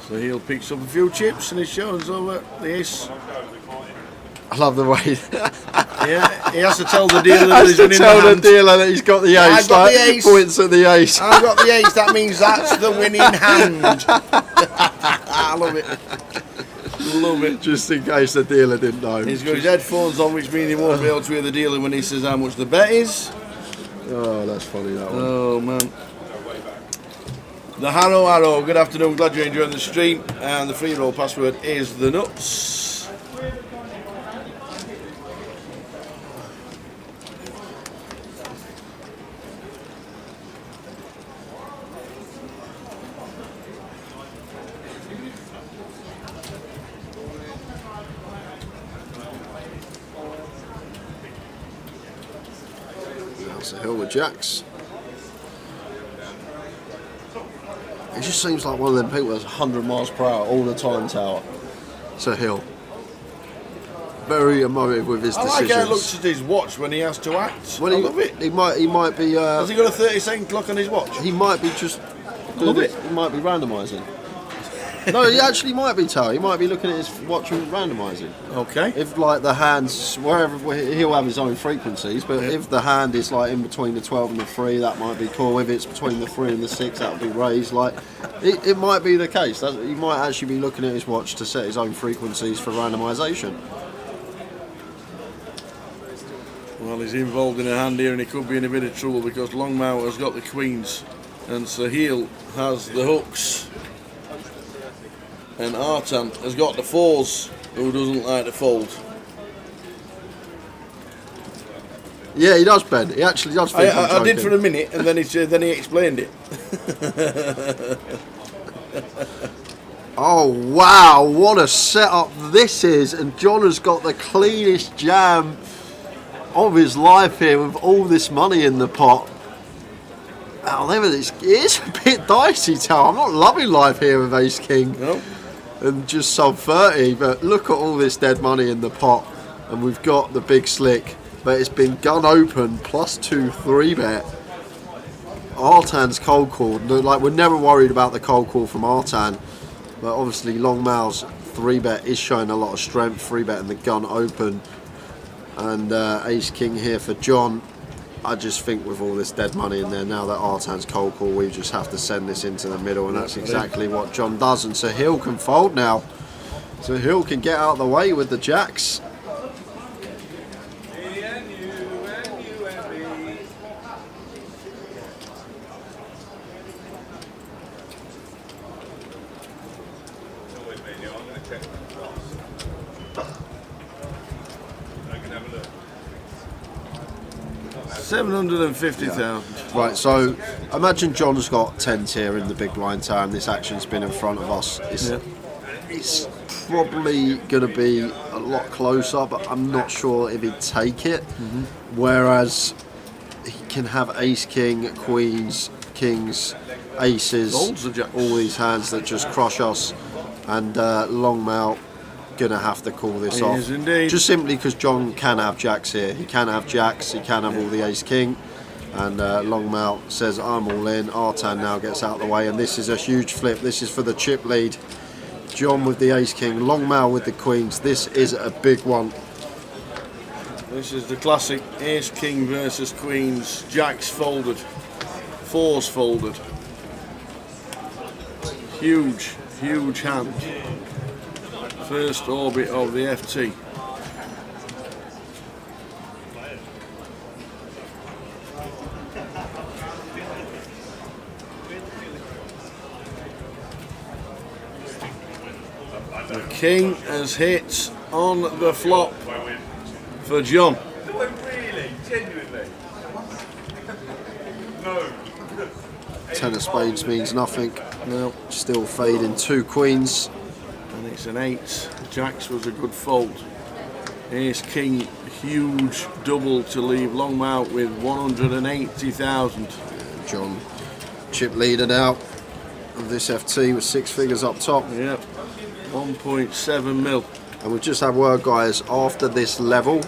Sahil picks up a few chips and he shows over the ace. I love the way. Yeah, he has to tell the dealer that he's winning the hand. Tell the dealer that he's got the ace. I've got the ace. Points at the ace. I've got the ace. That means that's the winning hand. I love it. Love it. Just in case the dealer didn't know. He's got his headphones on, which means he won't be able to hear the dealer when he says how much the bet is. Oh, that's funny, that one. Oh, man. The Harrow. Good afternoon. Glad you're enjoying the stream. And the free roll password is the nuts. Sahil with jacks. It just seems like one of them people that's 100 miles per hour all the time, Tower. Sahil. very emotive with his I decisions. like how he looks at his watch when he has to act. Well, I love it. He might be. Has he got a 30-second clock on his watch? He might be just. Love it. He might be randomising. No, he actually might be, Tal. He might be looking at his watch and randomising. Okay. If like the hands, wherever he'll have his own frequencies, but if the hand is like in between the 12 and the 3, that might be cool. If it's between the 3 and the 6, that would be raised. Like it might be the case. He might actually be looking at his watch to set his own frequencies for randomisation. Well, he's involved in a hand here and he could be in a bit of trouble because Longmount has got the queens and Sahil has the hooks. And Artan has got the 4s, who doesn't like to fold. Yeah, he does, Ben. He actually does think I'm I did joking. for a minute and then he explained it. Oh wow, what a setup this is, and John has got the cleanest jam of his life here with all this money in the pot. However, it is a bit dicey, Tal. I'm not loving life here with Ace King. No. And just sub 30, but look at all this dead money in the pot, and we've got the big slick, but it's been gun open +2 3-bet. Artan's cold call, like we're never worried about the cold call from Artan, but obviously Longmouth's 3-bet is showing a lot of strength, 3-bet and the gun open, and Ace King here for John. I just think with all this dead money in there, now that Artan's cold call, we just have to send this into the middle, and that's exactly what John does. And Sahil can fold now. Sahil can get out of the way with the jacks. $750,000. Right, so imagine John's got 10 tier in the big blind tower, and this action's been in front of us. It's probably going to be a lot closer, but I'm not sure if he'd take it. Whereas he can have ace king, queens, kings, aces, all these hands that just crush us, and Longmount gonna have to call this off. Yes, indeed. Just simply because John can have jacks here. He can have jacks, he can have all the ace king, and Longmount says I'm all in. Artan now gets out of the way, and this is a huge flip. This is for the chip lead. John with the ace king, Longmount with the queens. This is a big one. This is the classic ace king versus queens, jacks folded, 4s folded. Huge, huge hand. First orbit of the FT. The king has hit on the flop for John. Really? Genuinely? No. 10 of spades means nothing. No, still fading 2 queens. And it's an 8. Jacks was a good fold. Ace king, huge double to leave Longmount with 180,000. John, chip leader now of this FT with 6 figures up top. Yep, 1.7 mil. And we've just had word, guys, after this level,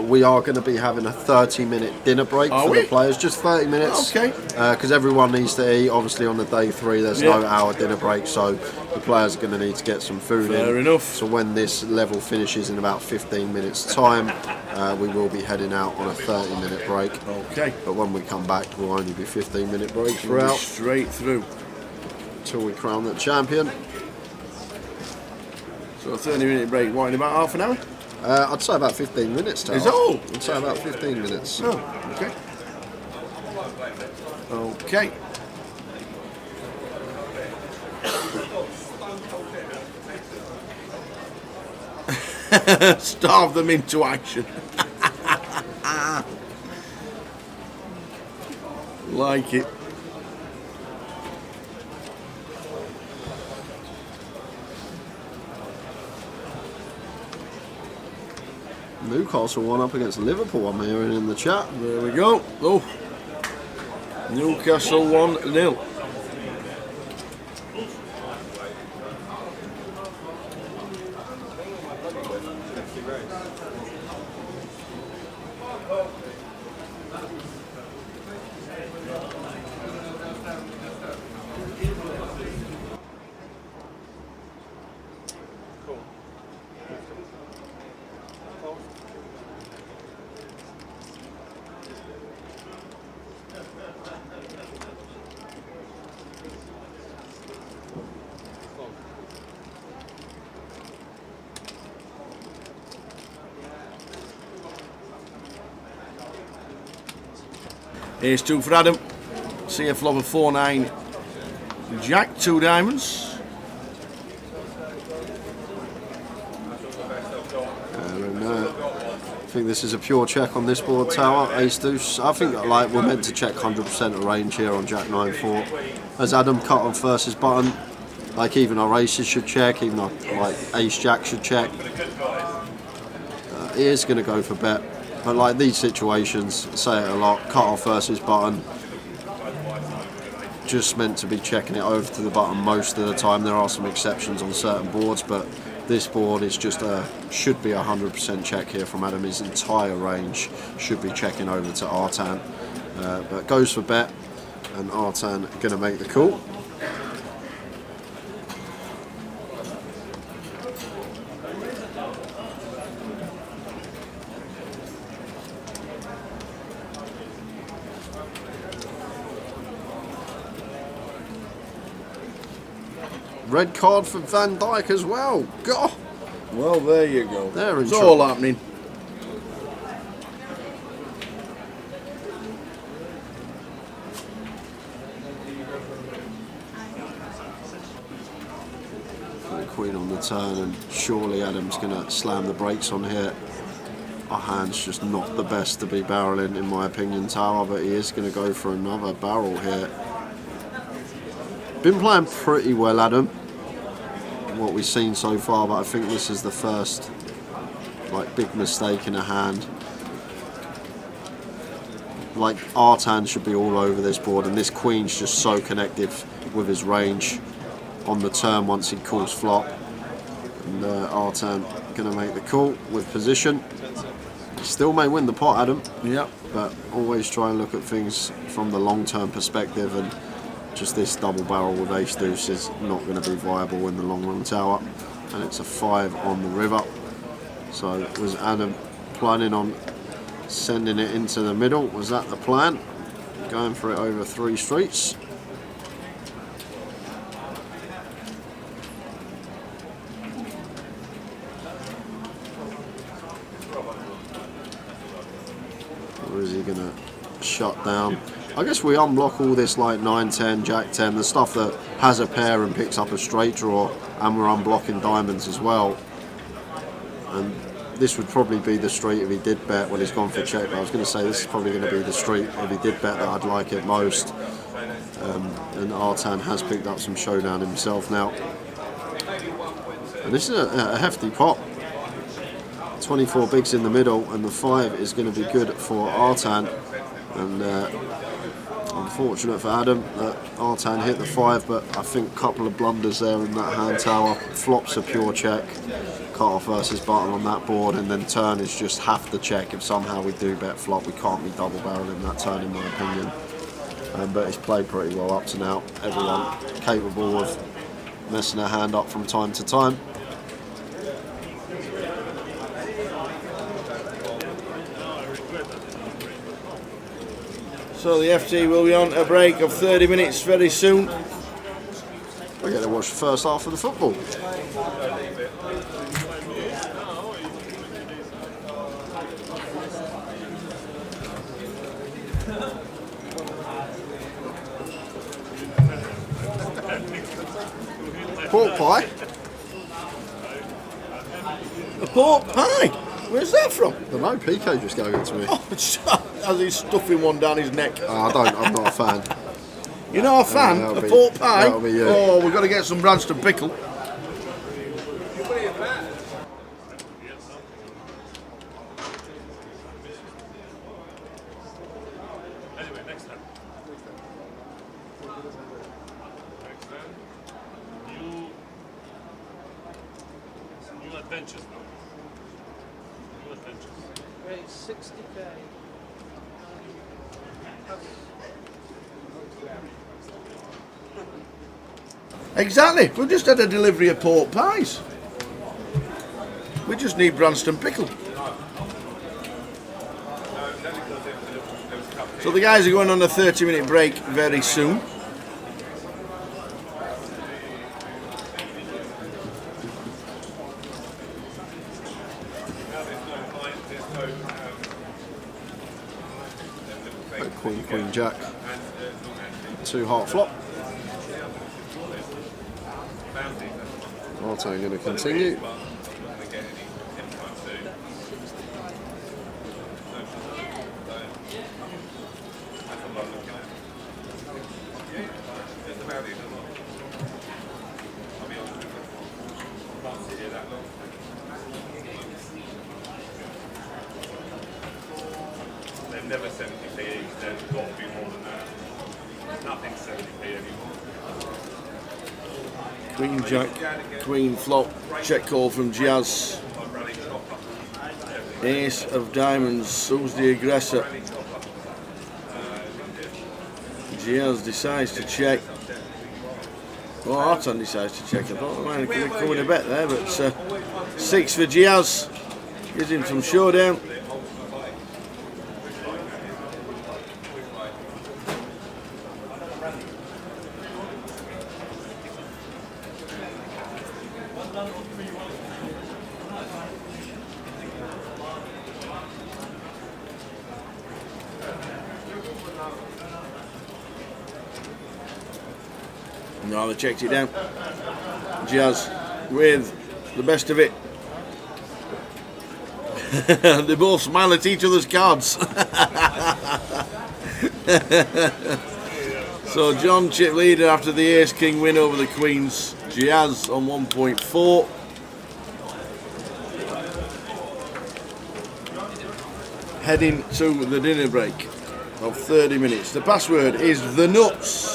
we are going to be having a 30-minute dinner break for the players. Just 30 minutes. Okay. Because everyone needs to eat. Obviously, on the day 3, there's no hour dinner break, so the players are going to need to get some food in. Fair enough. So when this level finishes in about 15 minutes' time, we will be heading out on a 30-minute break. Okay. But when we come back, we'll only be 15-minute breaks We'll be throughout. straight through. Until we crown the champion. So a 30-minute break, what, in about half an hour? I'd say about 15 minutes. Is it all? I'd say about 15 minutes. Oh, okay. Okay. Starve them into action. Like it. Newcastle 1 up against Liverpool, I'm hearing in the chat. There we go. Oh, Newcastle 1-0. Here's 2 for Adam. CF Lover 4-9. Jack, 2 diamonds. I think this is a pure check on this board, Tower, Ace Deuce. I think like we're meant to check 100% of range here on Jack 9-4. As Adam cut on first his button, like even our aces should check, even our like Ace Jack should check. He is going to go for bet. But like these situations, say it a lot, cut off versus button, just meant to be checking it over to the button most of the time. There are some exceptions on certain boards, but this board is just should be a 100% check here from Adam. His entire range should be checking over to Artan, but goes for bet, and Artan going to make the call. Red card for Van Dijk as well. God. Well, there you go. They're in it's trouble. all happening. The Queen on the turn, and surely Adam's going to slam the brakes on here. Our hand's just not the best to be barreling, in my opinion, Tower, but he is going to go for another barrel here. Been playing pretty well, Adam, what we've seen so far, but I think this is the first like big mistake in a hand. Like Artan should be all over this board, and this Queen's just so connected with his range on the turn once he calls flop. And Artan going to make the call with position. He still may win the pot, Adam. Yep. But always try and look at things from the long-term perspective, and just this double barrel with Ace Deuce is not going to be viable in the long run, Tower. And it's a 5 on the river. So was Adam planning on sending it into the middle? Was that the plan? Going for it over 3 streets. Or is he going to shut down? I guess we unblock all this like 9-10, Jack-10, the stuff that has a pair and picks up a straight draw, and we're unblocking diamonds as well. And this would probably be the street if he did bet when he's gone for check. But I was going to say this is probably going to be the street if he did bet that I'd like it most. And Artan has picked up some showdown himself now. And this is a hefty pot. 24 bigs in the middle, and the 5 is going to be good for Artan. And unfortunate for Adam that Artan hit the 5, but I think a couple of blunders there in that hand, Tower. Flops a pure check, cut off versus button on that board, and then turn is just have to check. If somehow we do bet flop, we can't be double barreling that turn, in my opinion. But he's played pretty well up to now. Everyone capable of messing their hand up from time to time. So the FT will be on a break of 30 minutes very soon. We get to watch the first half of the football. Pork pie? A pork pie? Where's that from? I don't know, PK just gave it to me. As he's stuffing one down his neck. I'm not a fan. You're not a fan of pork pie? That'll be you. Oh, we've got to get some Branston pickle. Anyway, next time. New adventures now. Wait, 60k. Exactly. We've just had a delivery of pork pies. We just need Branston pickle. So the guys are going on a 30-minute break very soon. Queen, Queen, Jack. 2 heart flop. Martin going to continue. They're never 70p, they've got to be more than that. Nothing's 70p anymore. Queen Jack, Queen flop, check call from Jazz. Ace of diamonds, who's the aggressor? Jazz decides to check. Oh, Arton decides to check. I thought the man could have come in a bet there, but 6 for Jazz. Gives him some showdown. No, they checked it down. Jazz with the best of it. They both smile at each other's cards. So John chip leader after the Ace King win over the Queens. Jazz on 1.4. Heading to the dinner break of 30 minutes. The password is the nuts.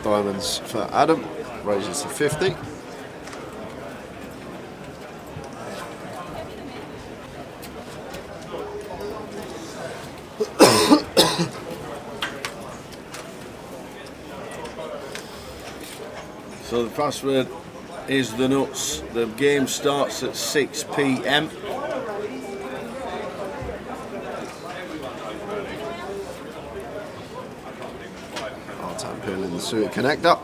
Diamonds for Adam, raises to 50. So the password is the nuts. The game starts at 6 p.m. Artan pulling the suited connector.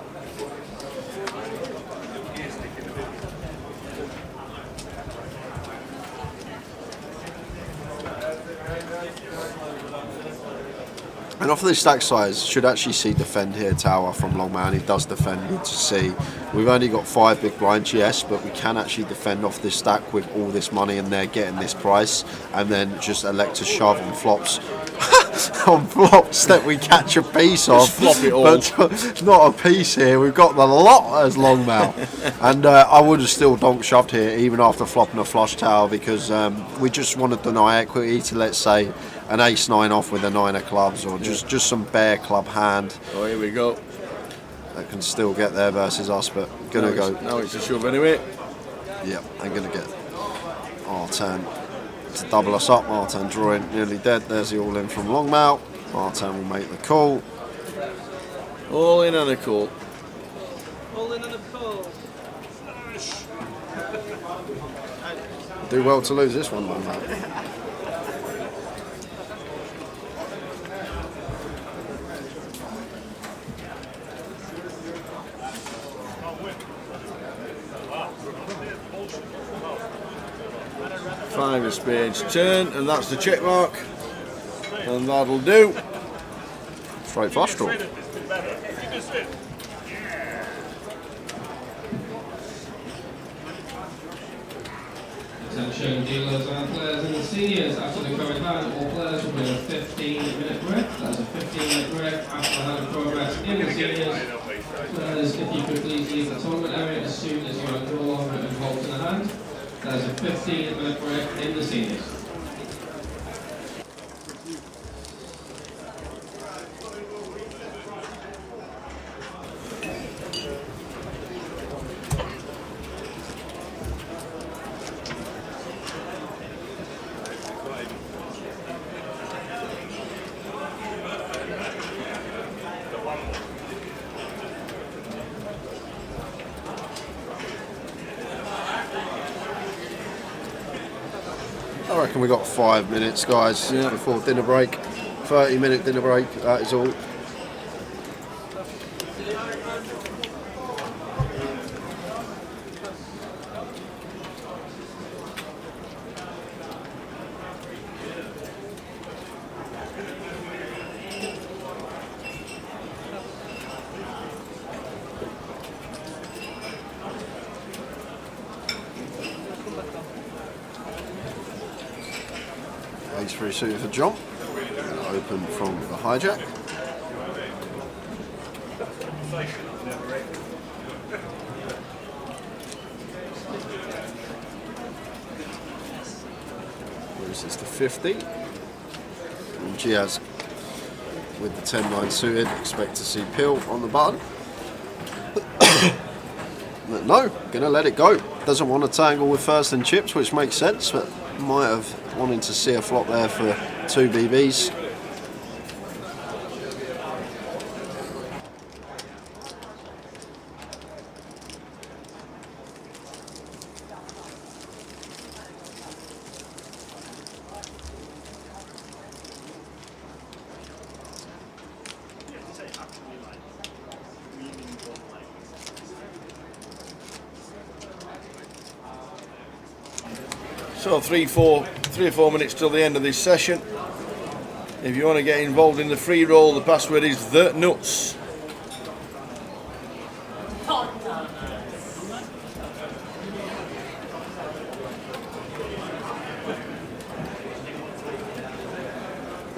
And off of this stack size, should actually see defend here, tower from Longman. He does defend, good to see. We've only got 5 big blinds, yes, but we can actually defend off this stack with all this money in there, getting this price, and then just elect to shove on flops. On flops that we catch a piece of. Just flop it all. But not a piece here. We've got the lot as Longmouth. And I would have still donk shoved here, even after flopping a flush tower, because we just want to deny equity to, let's say, an ace-9 off with a 9 of clubs, or just some bare club hand. Oh, here we go. That can still get there versus us, but gonna go. Now it's a shove anyway. Yep, I'm gonna get Artan to double us up. Artan drawing nearly dead. There's the all in from Longmouth. Artan will make the call. All in and a call. All in on a call. Do well to lose this one, Longmouth. Five of spades turn, and that's the check mark, and that'll do. Straight flush draw. Attention dealers and players in the seniors. After the current hand, all players will be a 15-minute break. That's a 15-minute break after the hand progress in the seniors. Players, if you could please leave the tournament area as soon as you are no longer involved in the hand. There's a 15-minute break in the seniors. I reckon we got 5 minutes, guys, before dinner break. 30-minute dinner break, that is all. Ace 3 suited for John. Open from the hijack. Bruce is to 50. And Giaz with the 10-9 suited. Expect to see Pill on the button. But no, gonna let it go. Doesn't want to tangle with first and chips, which makes sense, but might have wanted to see a flop there for 2 BBs. So 3 or 4 minutes till the end of this session. If you want to get involved in the free roll, the password is the nuts.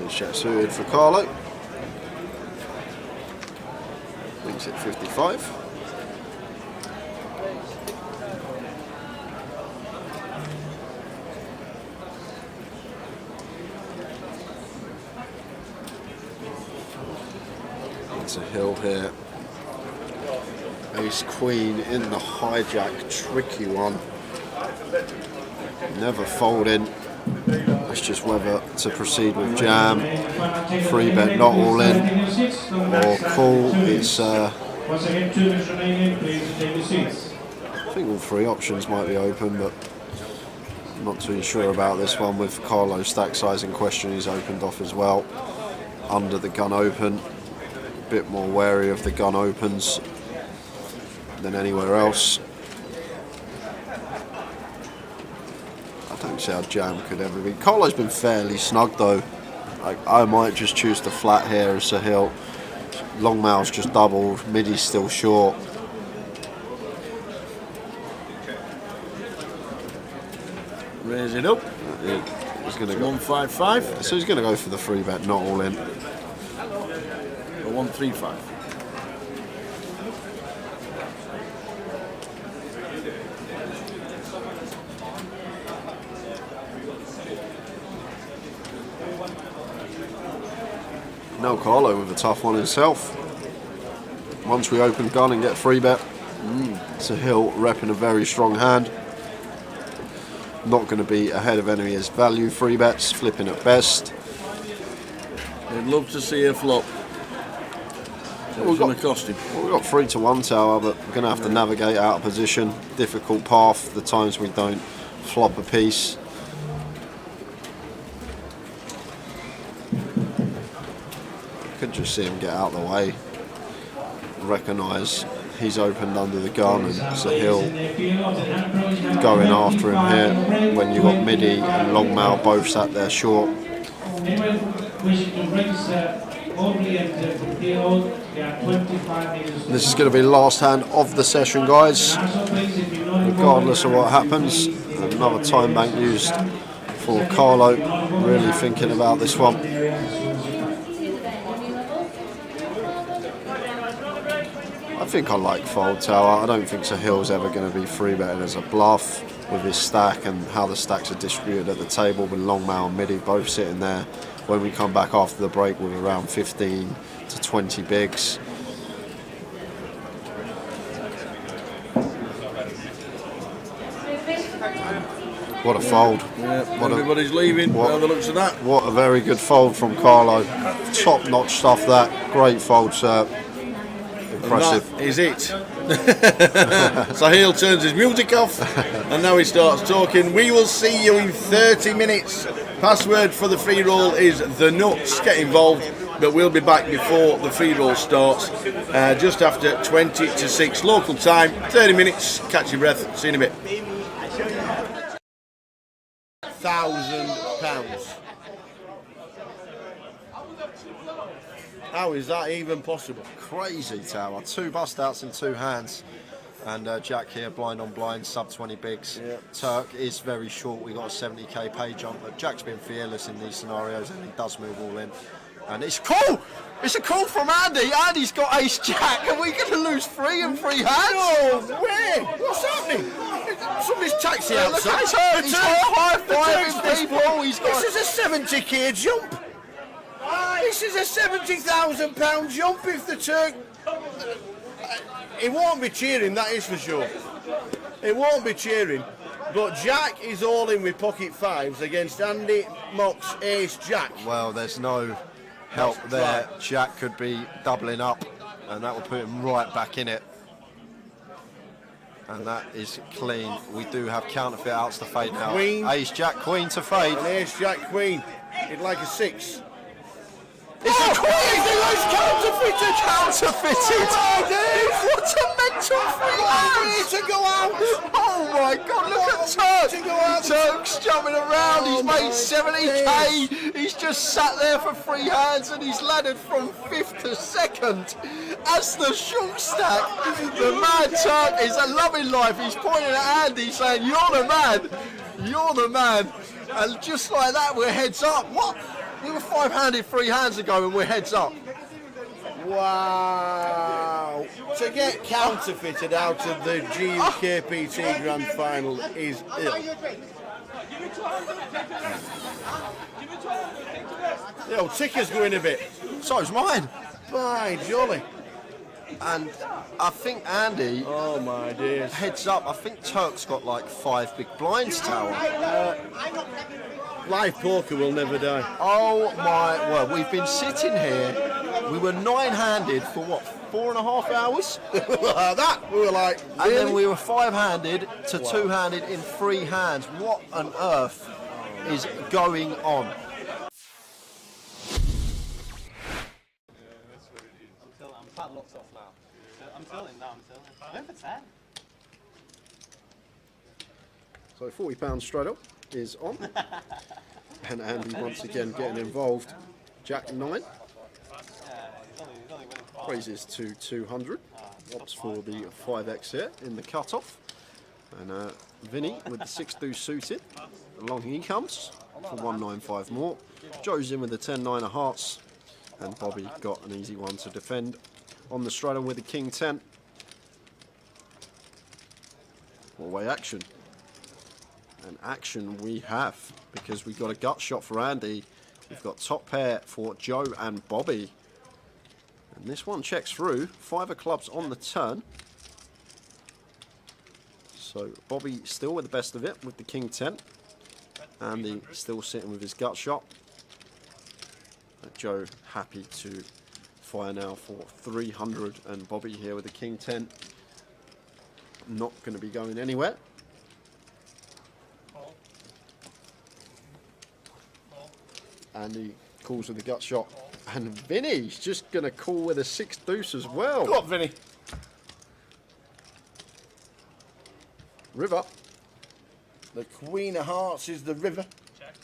Shot suited for Carlo. Thinks at 55. It's a hill here. Ace Queen in the hijack, tricky one. Never folding. It's just whether to proceed with jam, free bet not all in, or call. It's I think all 3 options might be open, but I'm not too sure about this one with Carlo's stack size in question. He's opened off as well under the gun open. A bit more wary of the gun opens than anywhere else. I don't see how jam could ever be. Carlo's been fairly snug though. I might just choose the flat here as Sahil. Long mouth's just doubled, midi's still short. Raise it up. He's going to go 155. So he's going to go for the free bet, not all in. 135. No Carlo with a tough one himself. Once we open gun and get free bet, Sahil repping a very strong hand. Not going to be ahead of any of his value free bets, flipping at best. I'd love to see a flop. What's going to cost him? Well, we've got 3 to 1 tower, but we're going to have to navigate out of position. Difficult path, the times we don't flop a piece. Could just see him get out of the way. Recognise he's opened under the gun and Sahil going after him here when you've got midi and long mouth both sat there short. Anyone wishing to register This is going to be the last hand of the session, guys. Regardless of what happens, another time bank used for Carlo. Really thinking about this one. I think I like Fold Tower. I don't think Sahil's ever going to be free betting as a bluff with his stack and how the stacks are distributed at the table with Longmail and Midi both sitting there when we come back after the break with around 15 to 20 bigs. What a fold. Yeah, everybody's leaving by the looks of that. What a very good fold from Carlo. Top notch stuff that. Great fold, sir. Impressive. And that is it. Sahil turns his music off and now he starts talking. We will see you in 30 minutes. Password for the free roll is the nuts. Get involved, but we'll be back before the free roll starts, just after 20 to 6 local time. 30 minutes. Catch your breath. See you in a bit. £1,000. How is that even possible? Crazy, Tower. 2 bust outs in 2 hands. And Jack here, blind on blind, sub 20 bigs. Yeah. Turk is very short. We got a 70k pay jump, but Jack's been fearless in these scenarios and he does move all in. And it's cool! It's a call from Andy. Andy's got ace jack. Are we going to lose 3 and 3 hands? No, where? What's happening? Somebody's taxi outside. He's high-fiving people. He's got... This is a 70k jump. This is a £70,000 jump if the Turk... He won't be cheering, that is for sure. He won't be cheering. But Jack is all in with pocket fives against Andy Mock's ace jack. Well, there's no help there. Jack could be doubling up, and that will put him right back in it. And that is clean. We do have counterfeit outs to fade now. Queen. Ace jack queen to fade. And ace jack queen. He'd like a 6. It's a queen! It's counterfeited! Counterfeited! What a mental free hand! To go out! Oh my god, look at Turk! Turk's jumping around, he's made 70k! He's just sat there for 3 hands and he's laddered from 5th to 2nd. As the short stack, the mad Turk is loving life. He's pointing at Andy saying, "You're the man! You're the man!" And just like that, we're heads up. What? We were 5-handed 3 hands ago and we're heads up. Wow. To get counterfeited out of the GUKPT Grand Final is ill. Yo, ticker's going a bit. So's mine. By jolly. And I think Andy, oh my dear, heads up. I think Turk's got like 5 big blinds, Tower. Live poker will never die. Oh my word, we've been sitting here. We were 9-handed for what, 4.5 hours? That we were like, really? And then we were 5-handed to 2-handed in 3 hands. What on earth is going on? I'm padlocked off now. I'm tilting now, I'm going for 10. So £40 straight up is on. And Andy once again getting involved. Jack 9. Raises to 200. Opts for the 5x here in the cut-off. And Vinny with the 6-2 suited. Along he comes for 195 more. Joe's in with the 10-9 of hearts. And Bobby got an easy one to defend on the straight on with the King 10. Four-way action. And action we have, because we've got a gut shot for Andy. We've got top pair for Joe and Bobby. And this one checks through. 5 of clubs on the turn. So Bobby still with the best of it with the King 10. Andy still sitting with his gut shot. Joe happy to fire now for 300, and Bobby here with the King 10. Not going to be going anywhere. And he calls with the gut shot. And Vinny's just going to call with a 6 deuce as well. Go on, Vinny. River. The Queen of Hearts is the river. Check.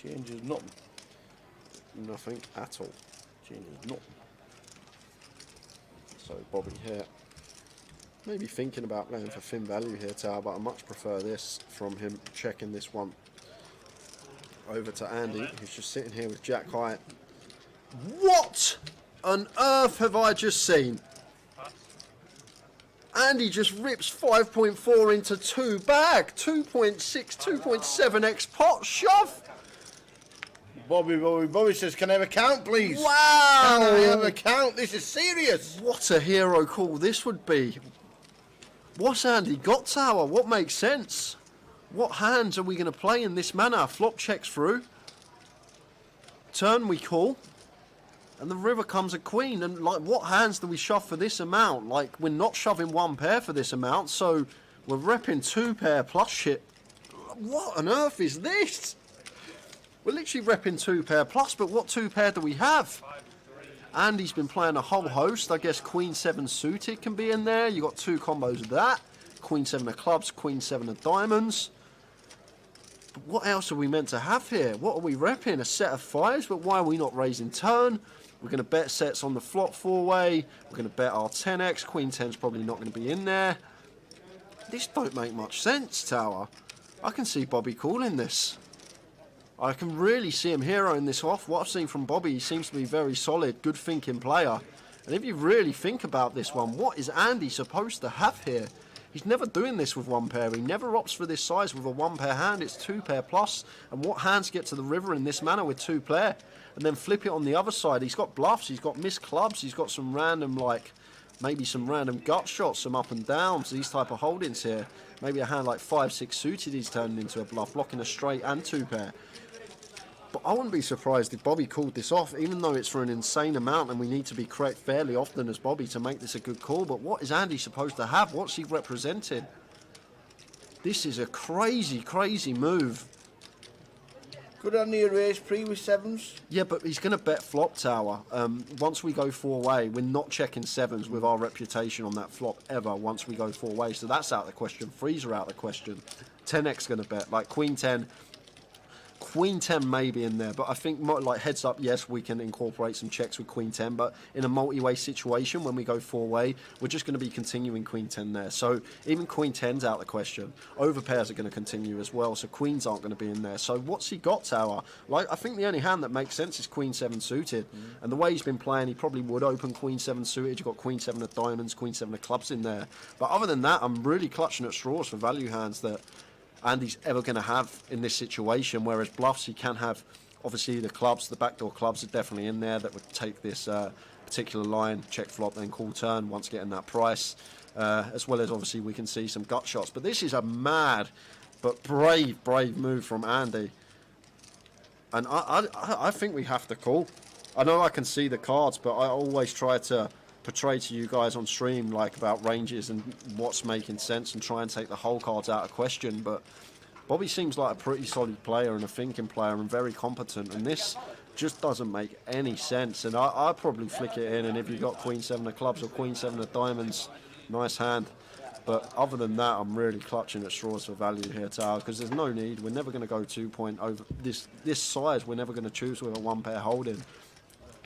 Changes nothing. Nothing at all. Genie, not. So Bobby here. Maybe thinking about playing for thin value here, Tower, but I much prefer this from him, checking this one over to Andy, who's just sitting here with Jack high. What on earth have I just seen? Andy just rips 5.4 into 2 bag, 2.6, 2.7x pot shove. Bobby says, can I have a count, please? Wow! Can I have a count? This is serious. What a hero call this would be. What's Andy got, Tower? What makes sense? What hands are we going to play in this manner? Flop checks through. Turn we call. And the river comes a queen. And like, what hands do we shove for this amount? Like, we're not shoving 1 pair for this amount. So we're repping 2 pair plus shit. What on earth is this? We're literally repping 2 pair plus. But what 2 pair do we have? Andy's been playing a whole host. I guess Queen 7 suited can be in there. You got 2 combos of that. Queen 7 of clubs, Queen 7 of diamonds. But what else are we meant to have here? What are we repping? A set of 5s, but why are we not raising turn? We're going to bet sets on the flop 4-way. We're going to bet our 10x. Queen 10's probably not going to be in there. This don't make much sense, Tower. I can see Bobby calling this. I can really see him heroing this off. What I've seen from Bobby, he seems to be a very solid, good thinking player. And if you really think about this one, what is Andy supposed to have here? He's never doing this with 1 pair. He never opts for this size with a 1 pair hand. It's 2 pair plus. And what hands get to the river in this manner with 2 pair? And then flip it on the other side. He's got bluffs. He's got missed clubs. He's got some random, like, maybe some random gut shots, some up and downs, these type of holdings here. Maybe a hand like 5-6 suited he's turning into a bluff, blocking a straight and 2 pair. But I wouldn't be surprised if Bobby called this off, even though it's for an insane amount and we need to be correct fairly often as Bobby to make this a good call. But what is Andy supposed to have? What's he representing? This is a crazy, crazy move. Could Andy erase pre with 7s? Yeah, but he's going to bet flop, Tower. Once we go 4-way, we're not checking 7s with our reputation on that flop ever once we go 4-way. So that's out of the question. 3s are out of the question. 10x going to bet. Like Queen 10... Queen 10 may be in there, but I think like heads up, yes, we can incorporate some checks with Queen 10, but in a multi-way situation when we go 4-way, we're just going to be continuing Queen 10 there. So even Queen 10's out of the question. Overpairs are going to continue as well, so Queens aren't going to be in there. So what's he got, Tower? Like, I think the only hand that makes sense is Queen 7 suited. And the way he's been playing, he probably would open Queen 7 suited. You've got Queen 7 of diamonds, Queen 7 of clubs in there. But other than that, I'm really clutching at straws for value hands that Andy's ever going to have in this situation, whereas bluffs he can have. Obviously the clubs, the backdoor clubs are definitely in there that would take this particular line, check flop, then call turn once getting that price, as well as obviously we can see some gut shots. But this is a mad but brave move from Andy, and I think we have to call. I know I can see the cards, but I always try to portray to you guys on stream like about ranges and what's making sense and try and take the whole cards out of question. But Bobby seems like a pretty solid player and a thinking player and very competent, and this just doesn't make any sense. And I'd probably flick it in, and if you got Queen 7 of clubs or Queen 7 of diamonds, nice hand. But other than that, I'm really clutching at straws for value here, Tower, because there's no need. We're never going to go 2 point over this size. We're never going to choose with a 1 pair holding.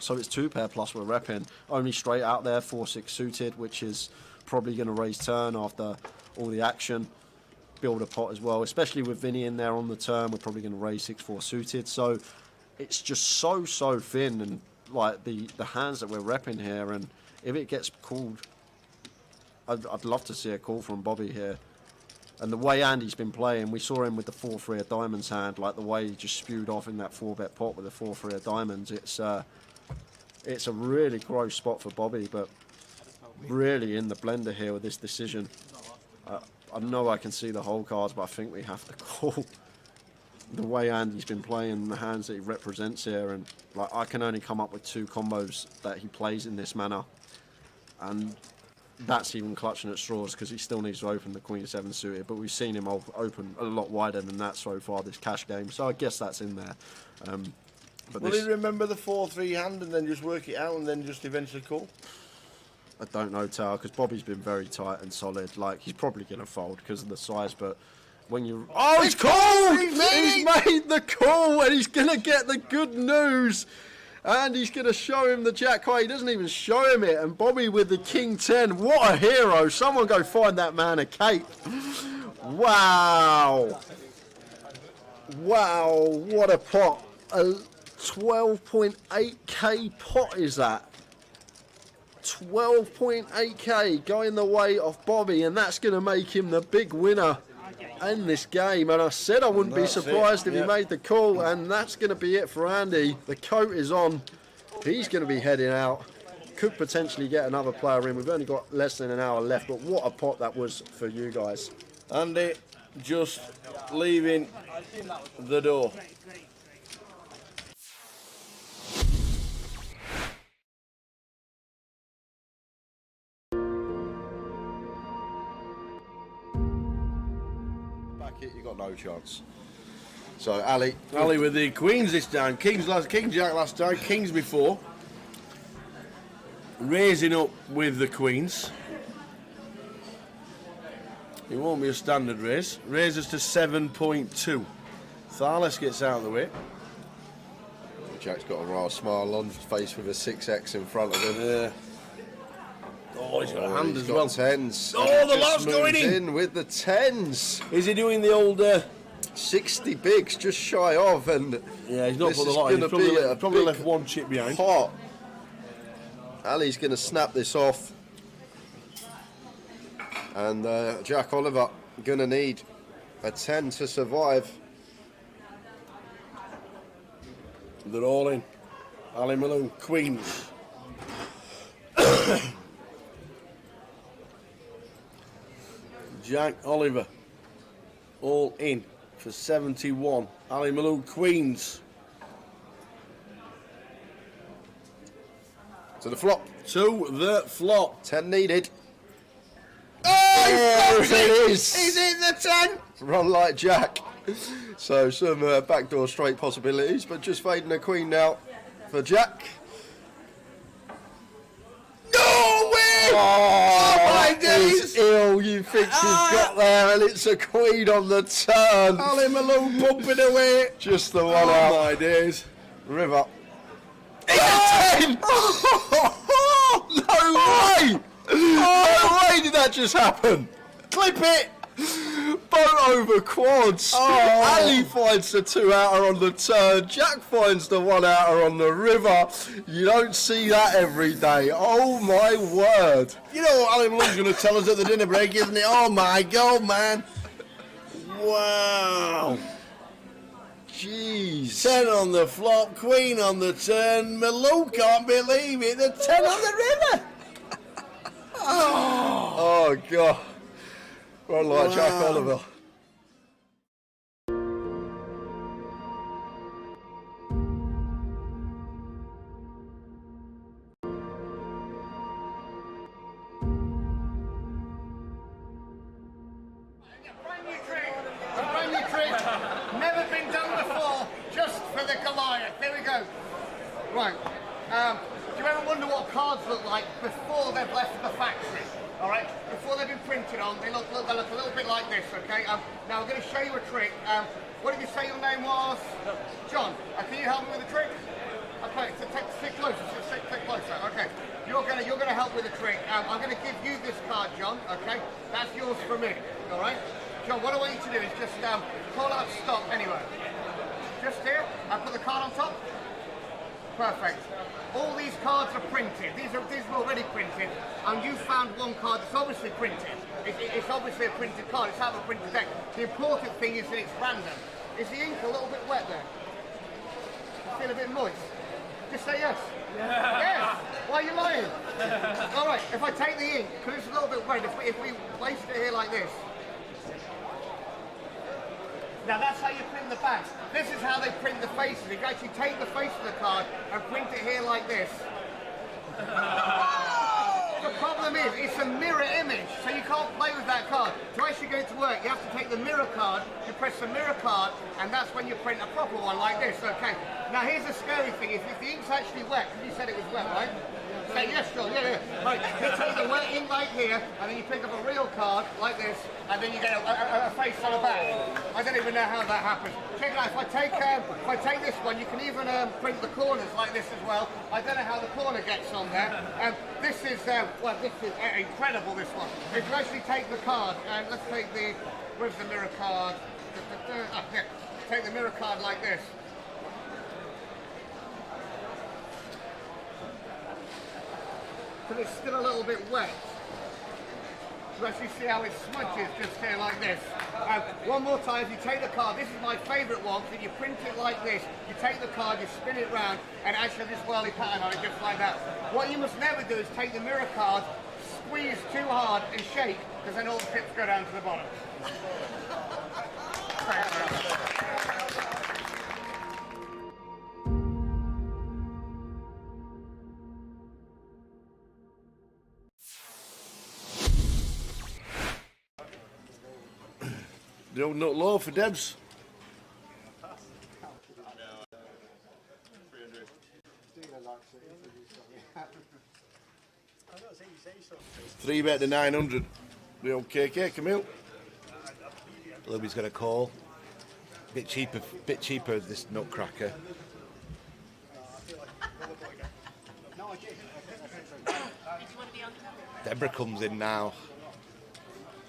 So it's 2 pair plus we're repping. Only straight out there, 4-6 suited, which is probably going to raise turn after all the action. Build a pot as well, especially with Vinny in there on the turn. We're probably going to raise 6-4 suited. So it's just so thin, and like the hands that we're repping here. And if it gets called, I'd love to see a call from Bobby here. And the way Andy's been playing, we saw him with the 4-3 of diamonds hand, like the way he just spewed off in that 4-bet pot with the 4-3 of diamonds. It's a really gross spot for Bobby, but really in the blender here with this decision. I know I can see the whole cards, but I think we have to call. The way Andy's been playing, the hands that he represents here, and like I can only come up with 2 combos that he plays in this manner, and that's even clutching at straws because he still needs to open the Queen 7 suited, but we've seen him open a lot wider than that so far this cash game, so I guess that's in there. But will he remember the 4-3 hand and then just work it out and then just eventually call? I don't know, Tower, because Bobby's been very tight and solid. Like, he's probably going to fold because of the size, but when you... Oh, he's called! He's made the call, and he's going to get the good news. And he's going to show him the jack high. He doesn't even show him it. And Bobby with the king 10. What a hero. Someone go find that man a cape. Wow. Wow, what a pot. A 12.8k pot is that. 12.8k going the way of Bobby, and that's going to make him the big winner in this game. And I said I wouldn't be surprised if he made the call, and that's going to be it for Andy. The coat is on. He's going to be heading out. Could potentially get another player in. We've only got less than an hour left, but what a pot that was for you guys. Andy just leaving the door. Back it, you got no chance. So Ali with the queens this time. King jack last time, kings before. Raising up with the queens. It won't be a standard raise. Raises to 7.2. Thales gets out of the way. Jack's got a rather smile on his face with a 6x in front of him. Yeah. Oh, he's got a hand he's as got well. Tens. Oh, the lot's going in with the tens. Is he doing the old 60 bigs, just shy of? And yeah, he's not put the lot in. He's probably left one chip behind. Pot. Ali's going to snap this off. And Jack Oliver going to need a 10 to survive. They're all in. Ali Malone, queens. Jack Oliver, all in for 71. Ali Malone, queens. To the flop. To the flop. 10 needed. Oh, it is. He's in the 10. Run like Jack. So some backdoor straight possibilities, but just fading a queen now for Jack. No way! Oh my days! Ill, you think you've got there, and it's a queen on the turn. Ali Malone bumping away. Just the one out. Oh my days. River. It's a 10! No way! No way did that just happen? Clip it! Boat over quads. Ali finds the 2 outer on the turn. Jack finds the 1 outer on the river. You don't see that every day. Oh my word. You know what Ali Malone's going to tell us at the dinner break, isn't it? Oh my God, man. Wow. Jeez. 10 on the flop, queen on the turn. Malone can't believe it. The 10 on the river. Oh God. Run like Jack Oliver. Brand new trick, never been done before, just for the Goliath. There we go. Right. Do you ever wonder what cards look like before they've left the factory? All right. Before they've been printed on, they look a little bit like this. Okay. Now I'm going to show you a trick. What did you say your name was? John. Can you help me with the trick? Okay. So stick closer. Stick closer. Okay. You're gonna help with the trick. I'm going to give you this card, John. Okay. That's yours for me. All right. John, what I want you to do is just pull out stop anyway. Just here. I put the card on top. Perfect. All these cards are printed. These are already printed, and you found one card that's obviously printed. It's obviously a printed card. It's out of a printed deck. The important thing is that it's random. Is the ink a little bit wet there? You feel a bit moist? Just say yes. Yeah. Yes. Why are you lying? All right. If I take the ink, because it's a little bit wet, if we place it here like this. Now that's how you print the back. This is how they print the faces. You actually take the face of the card and print it here like this. The problem is, it's a mirror image, so you can't play with that card. To actually get it to work, you have to take the mirror card, you press the mirror card, and that's when you print a proper one like this, okay? Now here's the scary thing, if the ink's actually wet, because you said it was wet, right? Okay, yes, sure, yeah. Right, you take the wet in like here, and then you pick up a real card like this, and then you get a face on the back. I don't even know how that happens. Check it out. If I take this one, you can even print the corners like this as well. I don't know how the corner gets on there. This is incredible. This one. If you actually take the card, and let's take the where's the mirror card? Yeah. Take the mirror card like this. But it's still a little bit wet. You actually see how it smudges just here like this. One more time, if you take the card, this is my favourite one, so you print it like this, you take the card, you spin it round, and actually this whirly pattern on it just like that. What you must never do is take the mirror card, squeeze too hard and shake, because then all the pips go down to the bottom. The old nut low for Debs. Three bet to 900. The old KK, Camille. Louis got a call. Bit cheaper this nutcracker. Deborah comes in now.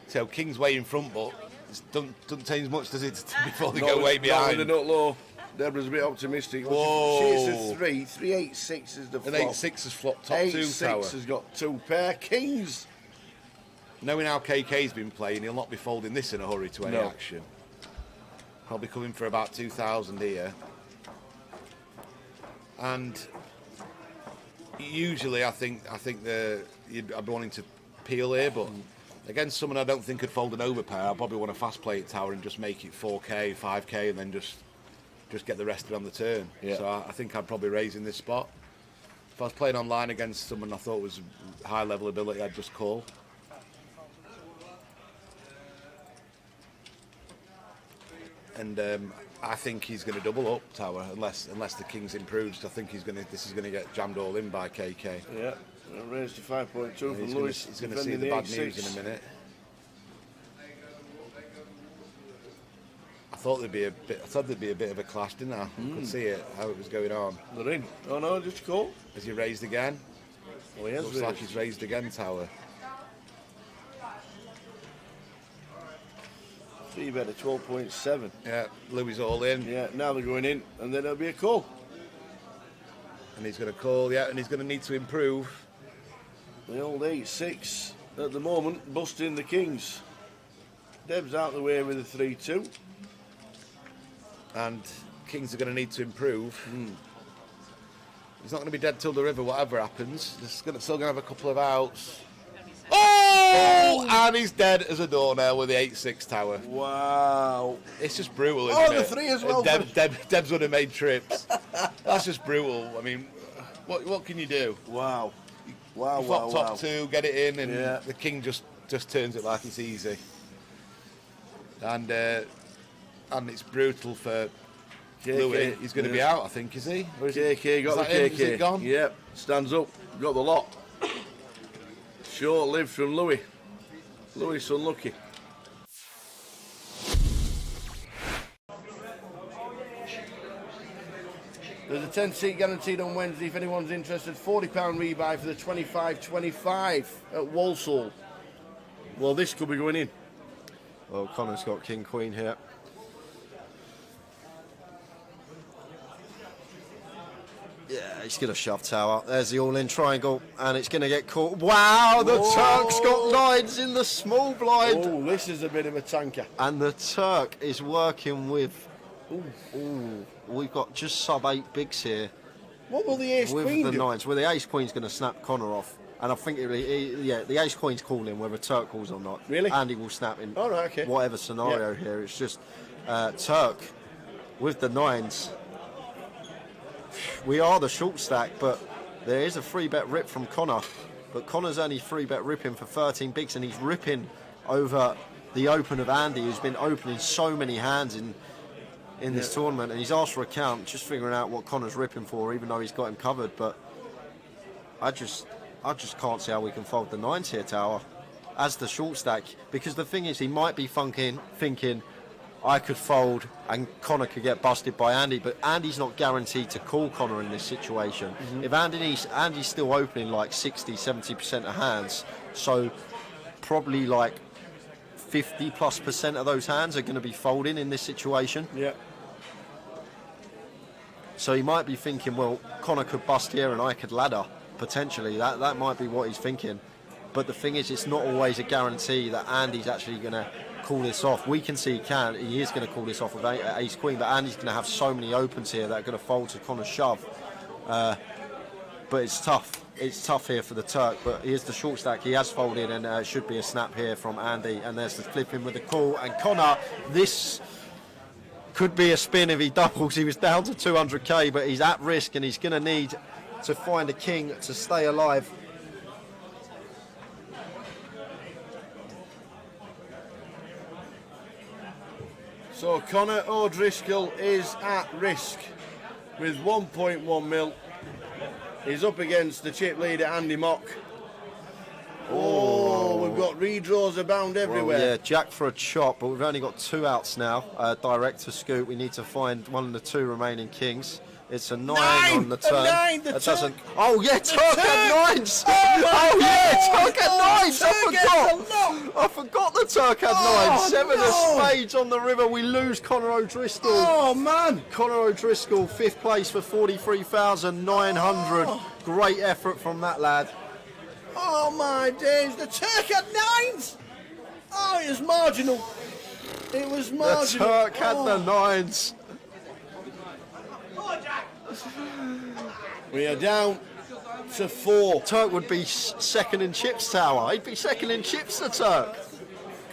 So King's way in front, but it doesn't change much, does it, before they go way behind? Not with the nut low. Deborah's a bit optimistic. Whoa. She's a 3. 3-8-6 is the flop. An 8-6 has flopped top 2 tower. 8-6 has got 2 pair. Kings. Knowing how KK's been playing, he'll not be folding this in a hurry to any No. action. Probably coming for about 2,000 here. And usually I think I'd be wanting to peel here, but against someone I don't think could fold an overpair, I'll probably want to fast play it tower and just make it 4k, 5k, and then just get the rest of it on the turn. Yeah. So I think I'd probably raise in this spot. If I was playing online against someone I thought was high level ability, I'd just call. And I think he's going to double up tower unless the King's improved. I think this is going to get jammed all in by KK. Yeah, raised to 5.2 from Lewis. He's going to see the bad news in a minute. I thought there'd be a bit of a clash, didn't I? I could see it, how it was going on. They're in. Oh no, just call. Has he raised again? Oh, he has. Looks like he's raised again, tower. 3 bet at 12.7. Yeah, Louis all in. Yeah, now they're going in, and then there'll be a call. And he's going to call, yeah, and he's going to need to improve. The old 8-6 at the moment, busting the Kings. Deb's out the way with a 3-2. And Kings are going to need to improve. He's not going to be dead till the river, whatever happens. He's still going to have a couple of outs. Oh! And he's dead as a doornail with the 8-6 tower. Wow. It's just brutal, isn't it? The 3 as well. Debs would have made trips. That's just brutal. I mean, what can you do? Wow. You flop top 2, get it in, and the King just turns it like it's easy. And it's brutal for KK. Louis. He's going to be out, I think, is he? Or is KK got the him? KK. Is it gone? Yep, stands up, got the lot. Short lived from Louis. Louis unlucky. There's a 10-seat guaranteed on Wednesday if anyone's interested. £40 rebuy for the 25-25 at Walsall. Well, this could be going in. Well, Connor's got King Queen here. Yeah, he's going to shove tower. There's the all-in triangle, and it's going to get caught. Wow, the Turk's got lines in the small blind. Oh, this is a bit of a tanker. And the Turk is working with... Ooh, we've got just sub-8 bigs here. What will the ace-queen do? With the 9s. Well, the ace-queen's going to snap Connor off. And I think, the ace-queen's calling whether Turk calls or not. Really? Andy will snap in okay. whatever scenario here. It's just Turk with the 9s. We are the short stack, but there is a 3-bet rip from Connor. But Connor's only 3-bet ripping for 13 bigs, and he's ripping over the open of Andy, who's been opening so many hands in this tournament. And he's asked for a count, just figuring out what Connor's ripping for, even though he's got him covered. But I just can't see how we can fold the 9s here, Tower, as the short stack. Because the thing is, he might be thinking, I could fold and Connor could get busted by Andy, but Andy's not guaranteed to call Connor in this situation. If Andy's still opening like 60-70% of hands, so probably like 50+% of those hands are going to be folding in this situation. Yeah. So he might be thinking, well, Connor could bust here and I could ladder, potentially. That might be what he's thinking. But the thing is, it's not always a guarantee that Andy's actually going to call this off. We can see he is going to call this off with ace queen, but Andy's going to have so many opens here that are going to fold to Connor's shove. But it's tough. It's tough here for the Turk, but here's the short stack. He has folded, and it should be a snap here from Andy. And there's the flipping with the call. And Connor, this could be a spin if he doubles. He was down to 200k, but he's at risk, and he's going to need to find a king to stay alive. So Conor O'Driscoll is at risk with 1.1 mil. He's up against the chip leader Andy Mock. Oh, we've got redraws abound everywhere. Well, yeah, jack for a chop, but we've only got 2 outs now. Direct to scoop. We need to find one of the 2 remaining kings. It's a 9 on the turn. That doesn't. Oh yeah, Turk had 9s. Oh yeah, Turk had 9s. I forgot the Turk had 9s. 7 of spades on the river. We lose Conor O'Driscoll. Oh man, Conor O'Driscoll, 5th place for 43,900. Great effort from that lad. oh my days, the Turk had 9s. Oh, it was marginal. It was marginal. The Turk had the 9s. We are down to 4. Turk would be second in chips, Tower. He'd be second in chips, the Turk.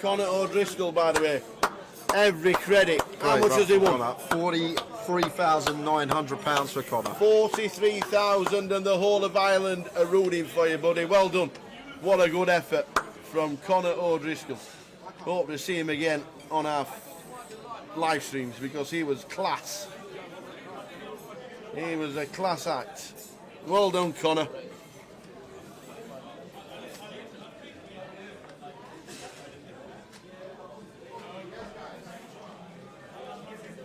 Conor O'Driscoll, by the way, every credit. How much has he won? £43,900 for Conor. 43,000, and the whole of Ireland are rooting for you, buddy. Well done. What a good effort from Conor O'Driscoll. Hope to see him again on our live streams because he was class. He was a class act. Well done, Conor.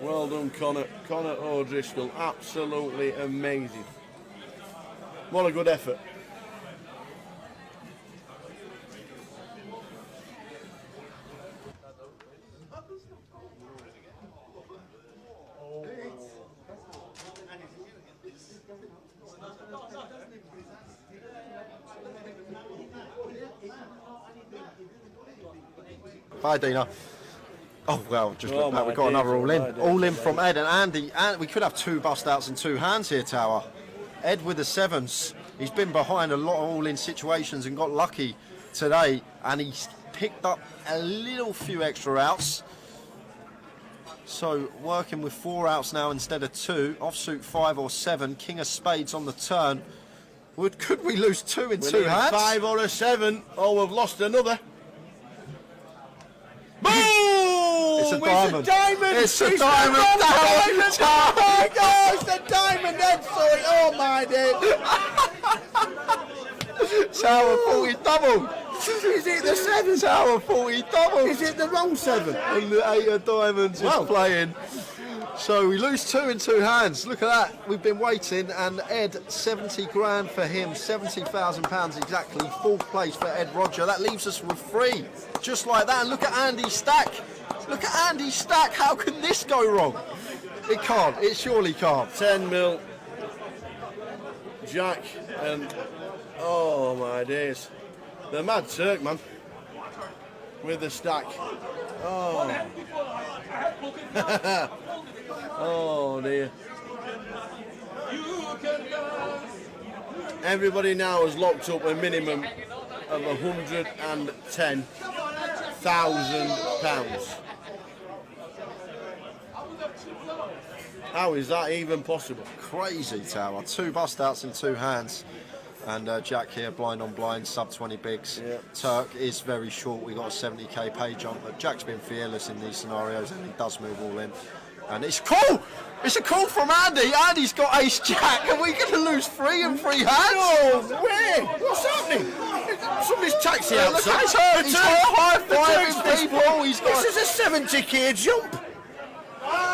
Well done, Conor. Conor O'Driscoll, absolutely amazing. What a good effort. Hi, Dina. Oh, well, just Oh, look back. my We've got days, another all in. my days. All in from Ed and Andy. And we could have 2 bust outs and 2 hands here, Tower. Ed with the 7s. He's been behind a lot of all in situations and got lucky today. And he's picked up a little few extra outs. So working with 4 outs now instead of 2. Offsuit 5 or 7. King of spades on the turn. Could we lose 2 in 2 hands? 5 or a 7. Oh, we've lost another. Boom! It's a diamond. It's a diamond. Oh my God, it's a diamond. Ed, sorry. Oh my days. Tower 40 double. Is it the 7? Tower 40 double. Is it the wrong 7? And the 8 of diamonds is playing. So we lose 2 in 2 hands. Look at that. We've been waiting, and Ed, 70 grand for him, £70,000 exactly. 4th place for Ed Roger. That leaves us with 3. Just like that. And look at Andy's stack. Look at Andy's stack. How can this go wrong? It can't. It surely can't. 10 mil. Jack and oh my days. The Mad Turk, man. With the stack. Oh. Oh dear. Everybody now has locked up a minimum of £110,000. How is that even possible? Crazy, Tower. 2 bust outs in 2 hands. And Jack here, blind on blind, sub 20 bigs. Yeah. Turk is very short. We got a 70k pay jump, but Jack's been fearless in these scenarios, and he does move all in. And it's cool. It's a call from Andy. Andy's got ace jack. Are we going to lose 3 and 3 hands? No way! What's happening? Somebody's taxi outside. Look at he's high-fiving people. He's got. This is a 70k jump.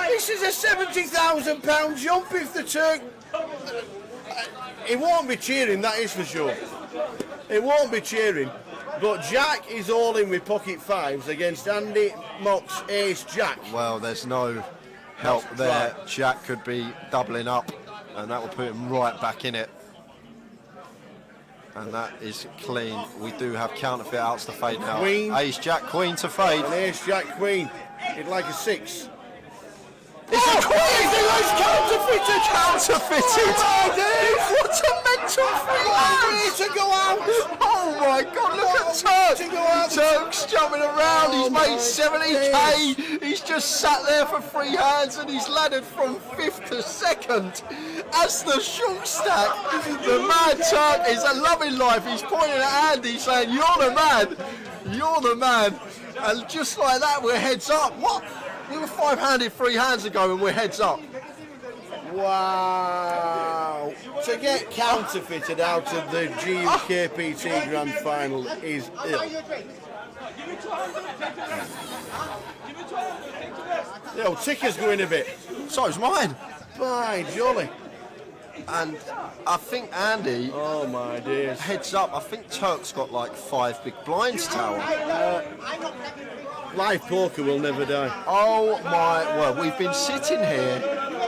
This is a £70,000 jump if the Turk. He won't be cheering, that is for sure. He won't be cheering. But Jack is all in with pocket fives against Andy Mock's ace jack. Well, there's no help there. Jack could be doubling up, and that will put him right back in it. And that is clean. We do have counterfeit outs to fade now. Queen. Ace jack queen to fade. And ace jack queen. He'd like a 6. It's a queen! It's counterfeited! Counterfeited! What a mental free to go out! Oh my god, look at Turk! Turk's jumping around, he's made 70k! He's just sat there for 3 hands and he's laddered from 5th to 2nd. As the short stack, the mad Turk is loving life. He's pointing at Andy saying, "You're the man! You're the man!" And just like that, we're heads up. What? We were 5-handed 3 hands ago and we're heads up. Wow. To get counterfeited out of the GUKPT Grand Final is ill. The old ticker's going a bit. So's mine. By jolly. And I think Andy, oh my dear, heads up. I think Turk's got like 5 big blinds tower. Live poker will never die. Oh my word, we've been sitting here.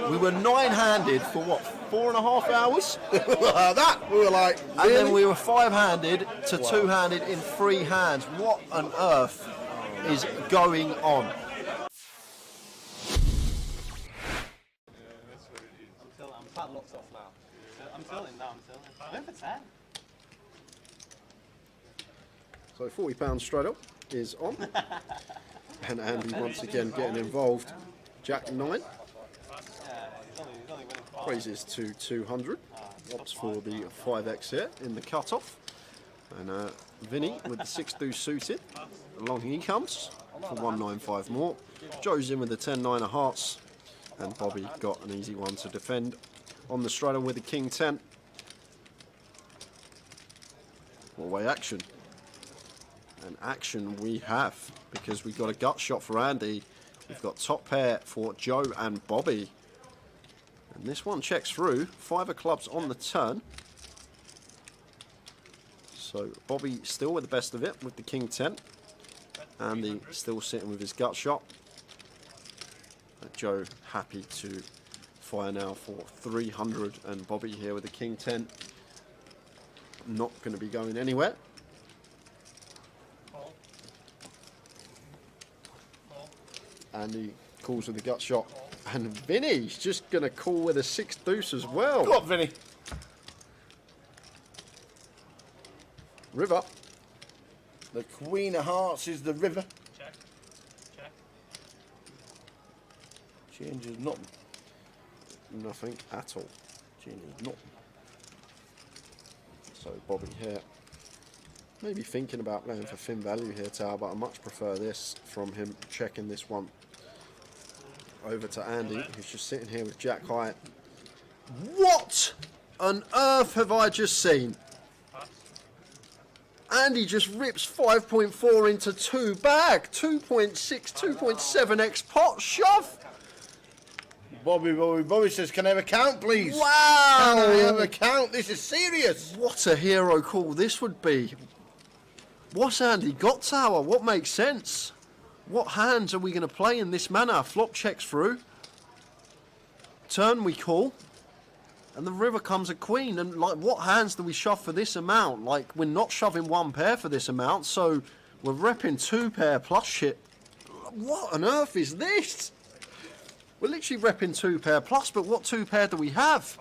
We were 9-handed for what, 4.5 hours? That we were like, and really? then we were 5-handed to 2-handed in 3 hands. What on earth is going on? I'm padlocked off now. I'm tilting now. I'm going for 10. So £40 straight up is on. And Andy once again getting involved. Jack 9. Raises to 200. Opts for the 5x here in the cut-off. And Vinny with the 6-2 suited. Along he comes for 195 more. Joe's in with the 10-9 of hearts. And Bobby got an easy one to defend on the straight on with the King 10. Four-way action. And action we have, because we've got a gut shot for Andy. We've got top pair for Joe and Bobby. And this one checks through. 5 of clubs on the turn. So Bobby still with the best of it with the King 10. Andy still sitting with his gut shot. Joe happy to fire now for 300, and Bobby here with the King 10. Not going to be going anywhere. Andy calls with the gut shot, and Vinny's just going to call with a 6 deuce as well. Go on, Vinny. River. The Queen of Hearts is the river. Check. Changes nothing. Nothing at all. Changes nothing. So Bobby here. Maybe thinking about playing for thin value here, Tower, but I much prefer this from him, checking this one over to Andy, who's just sitting here with Jack Hyatt. What on earth have I just seen? Andy just rips 5.4 into 2 bag, 2.6, 2.7x pot shove. Bobby says, can I have a count, please? Wow! Can I have a count? This is serious. What a hero call this would be. What's Andy got, Tower? What makes sense? What hands are we going to play in this manner? Flop checks through. Turn we call. And the river comes a queen. And like, what hands do we shove for this amount? Like, we're not shoving 1 pair for this amount, so we're repping 2 pair plus shit. What on earth is this? We're literally repping 2 pair plus, but what 2 pair do we have?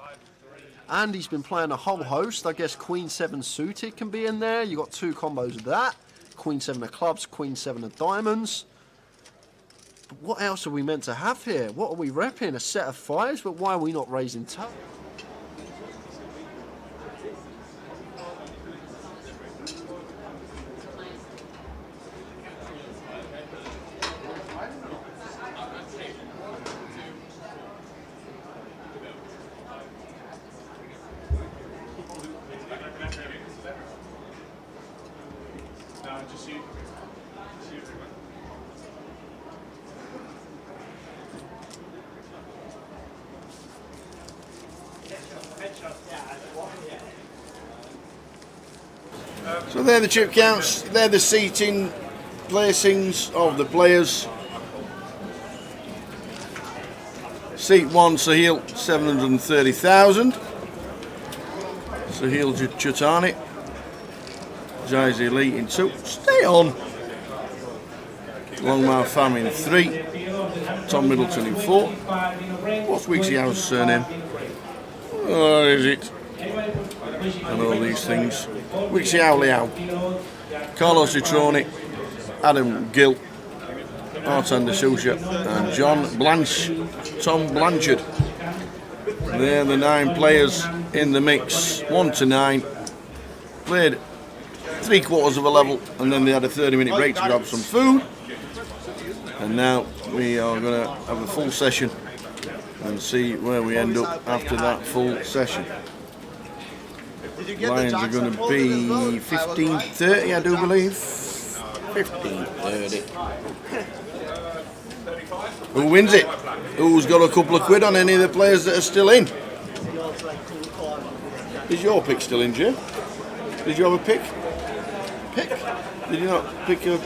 Andy's been playing a whole host. I guess Queen 7 suited can be in there. You got 2 combos of that. Queen 7 of clubs, Queen 7 of diamonds. But what else are we meant to have here? What are we repping? A set of 5s, but why are we not raising top? So they're the chip counts, they're the seating placings of the players. Seat 1, Sahil, 730,000. Sahil Chutani. Jaizi Lee in 2. Stay on. Longmouth Pham in 3. Tom Middleton in 4. What's Wixie Howe's surname? What is it? And all these things. Wixie Howe Liao. Carlos Citroni. Adam Gill. Artan de Sousa. And John Tom Blanchard. They're the 9 players in the mix. 1 to 9. Played 3/4 of a level, and then they had a 30-minute break to grab some food. And now we are going to have a full session and see where we end up after that full session. Lions are going to be 15:30, I do believe. 15:30. Who wins it? Who's got a couple of quid on any of the players that are still in? Is your pick still in, Jim? Did you have a pick? Did you not pick a...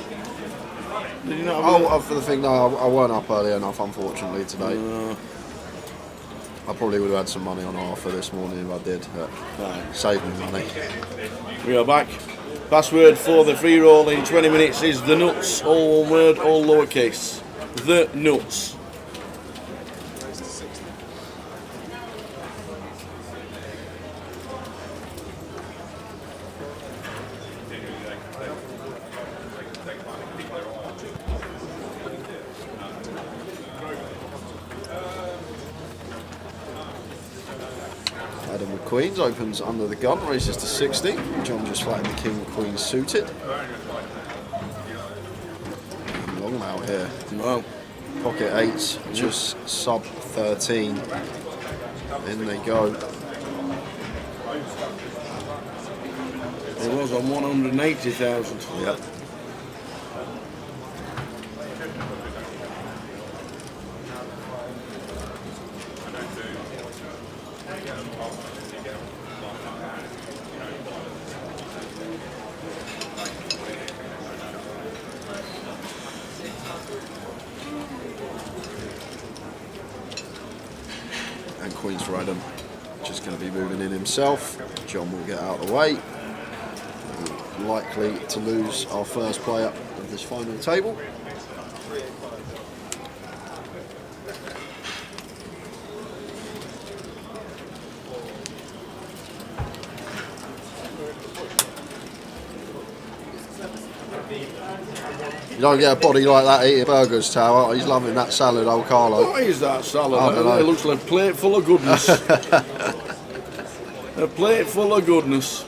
Did you not have for the thing, no, I weren't up early enough, unfortunately, today. I probably would have had some money on Arthur this morning if I did. Save me money. We are back. Password for the free roll in 20 minutes is the nuts. All one word, all lowercase. The nuts. Adam with Queens opens under the gun, races to 60. John just flatting the King Queen suited. Long out here. Wow. Pocket 8s, just sub 13. In they go. It was on 180,000. Yep. And Queens for Adam, just going to be moving in himself. John will get out of the way. Likely to lose our first player of this final table. You don't get a body like that eating burgers, Tower. He's loving that salad, old Carlo. What is that salad? I don't know. It looks like a plate full of goodness. A plate full of goodness.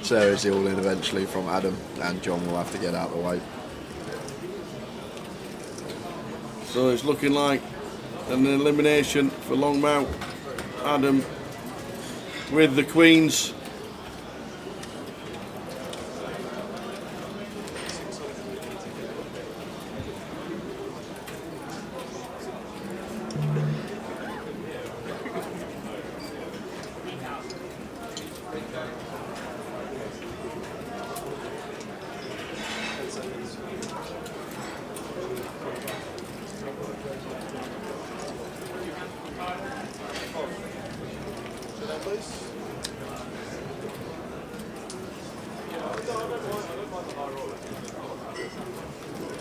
Sarah's all in eventually from Adam, and John will have to get out of the way. So it's looking like an elimination for Longmount. Adam with the Queens.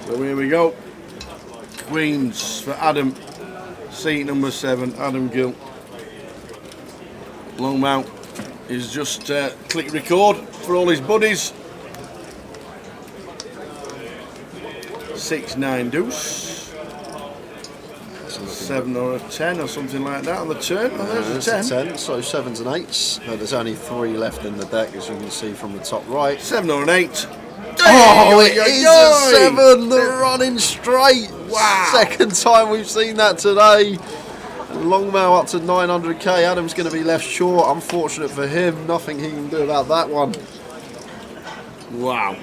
So here we go. Queens for Adam. Seat number 7, Adam Gill. Longmount is just click record for all his buddies. 6-9 deuce. 7 or a 10 or something like that on the turn. Oh, there's a 10. So 7s and 8s. But there's only 3 left in the deck, as you can see from the top right. 7 or an 8. Oh, it is a 7, the running straight. Wow. Second time we've seen that today. Longmount up to 900k. Adam's going to be left short. Unfortunate for him. Nothing he can do about that one. Wow.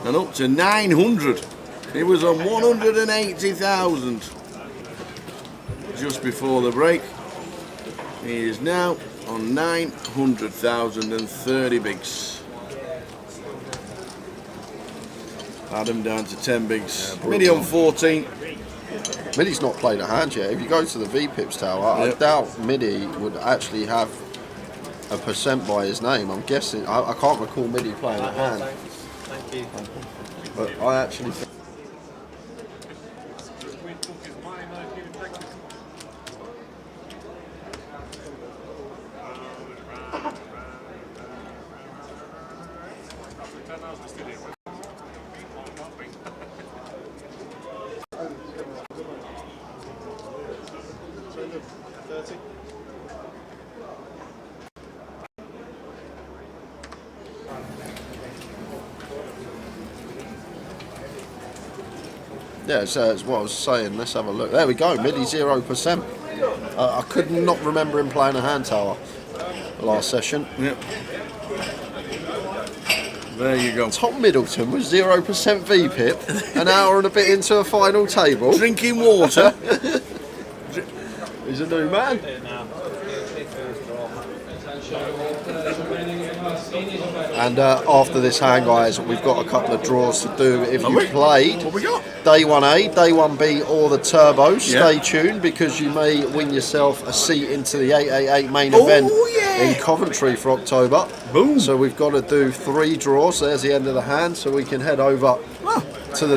And up to 900. It was on 180,000. just before the break. He is now on 900,030 bigs. Adam down to 10 bigs. Midi on 14. Midi's not played a hand yet. If you go to the V-Pips tower, I doubt Midi would actually have a percent by his name. I'm guessing. I can't recall Midi playing a hand. Thank you. But I actually think. Yeah, so it's what I was saying. Let's have a look. There we go. Midi 0%. I could not remember him playing a hand tower last session. Yep. There you go. Tom Middleton was 0% V-Pip, an hour and a bit into a final table. Drinking water. He's a new man. And after this hand, guys, we've got a couple of draws to do. If you played what we got? Day 1A, Day 1B or the Turbo, stay tuned because you may win yourself a seat into the 888 main event in Coventry for October. Boom. So we've got to do 3 draws. There's the end of the hand, so we can head over to the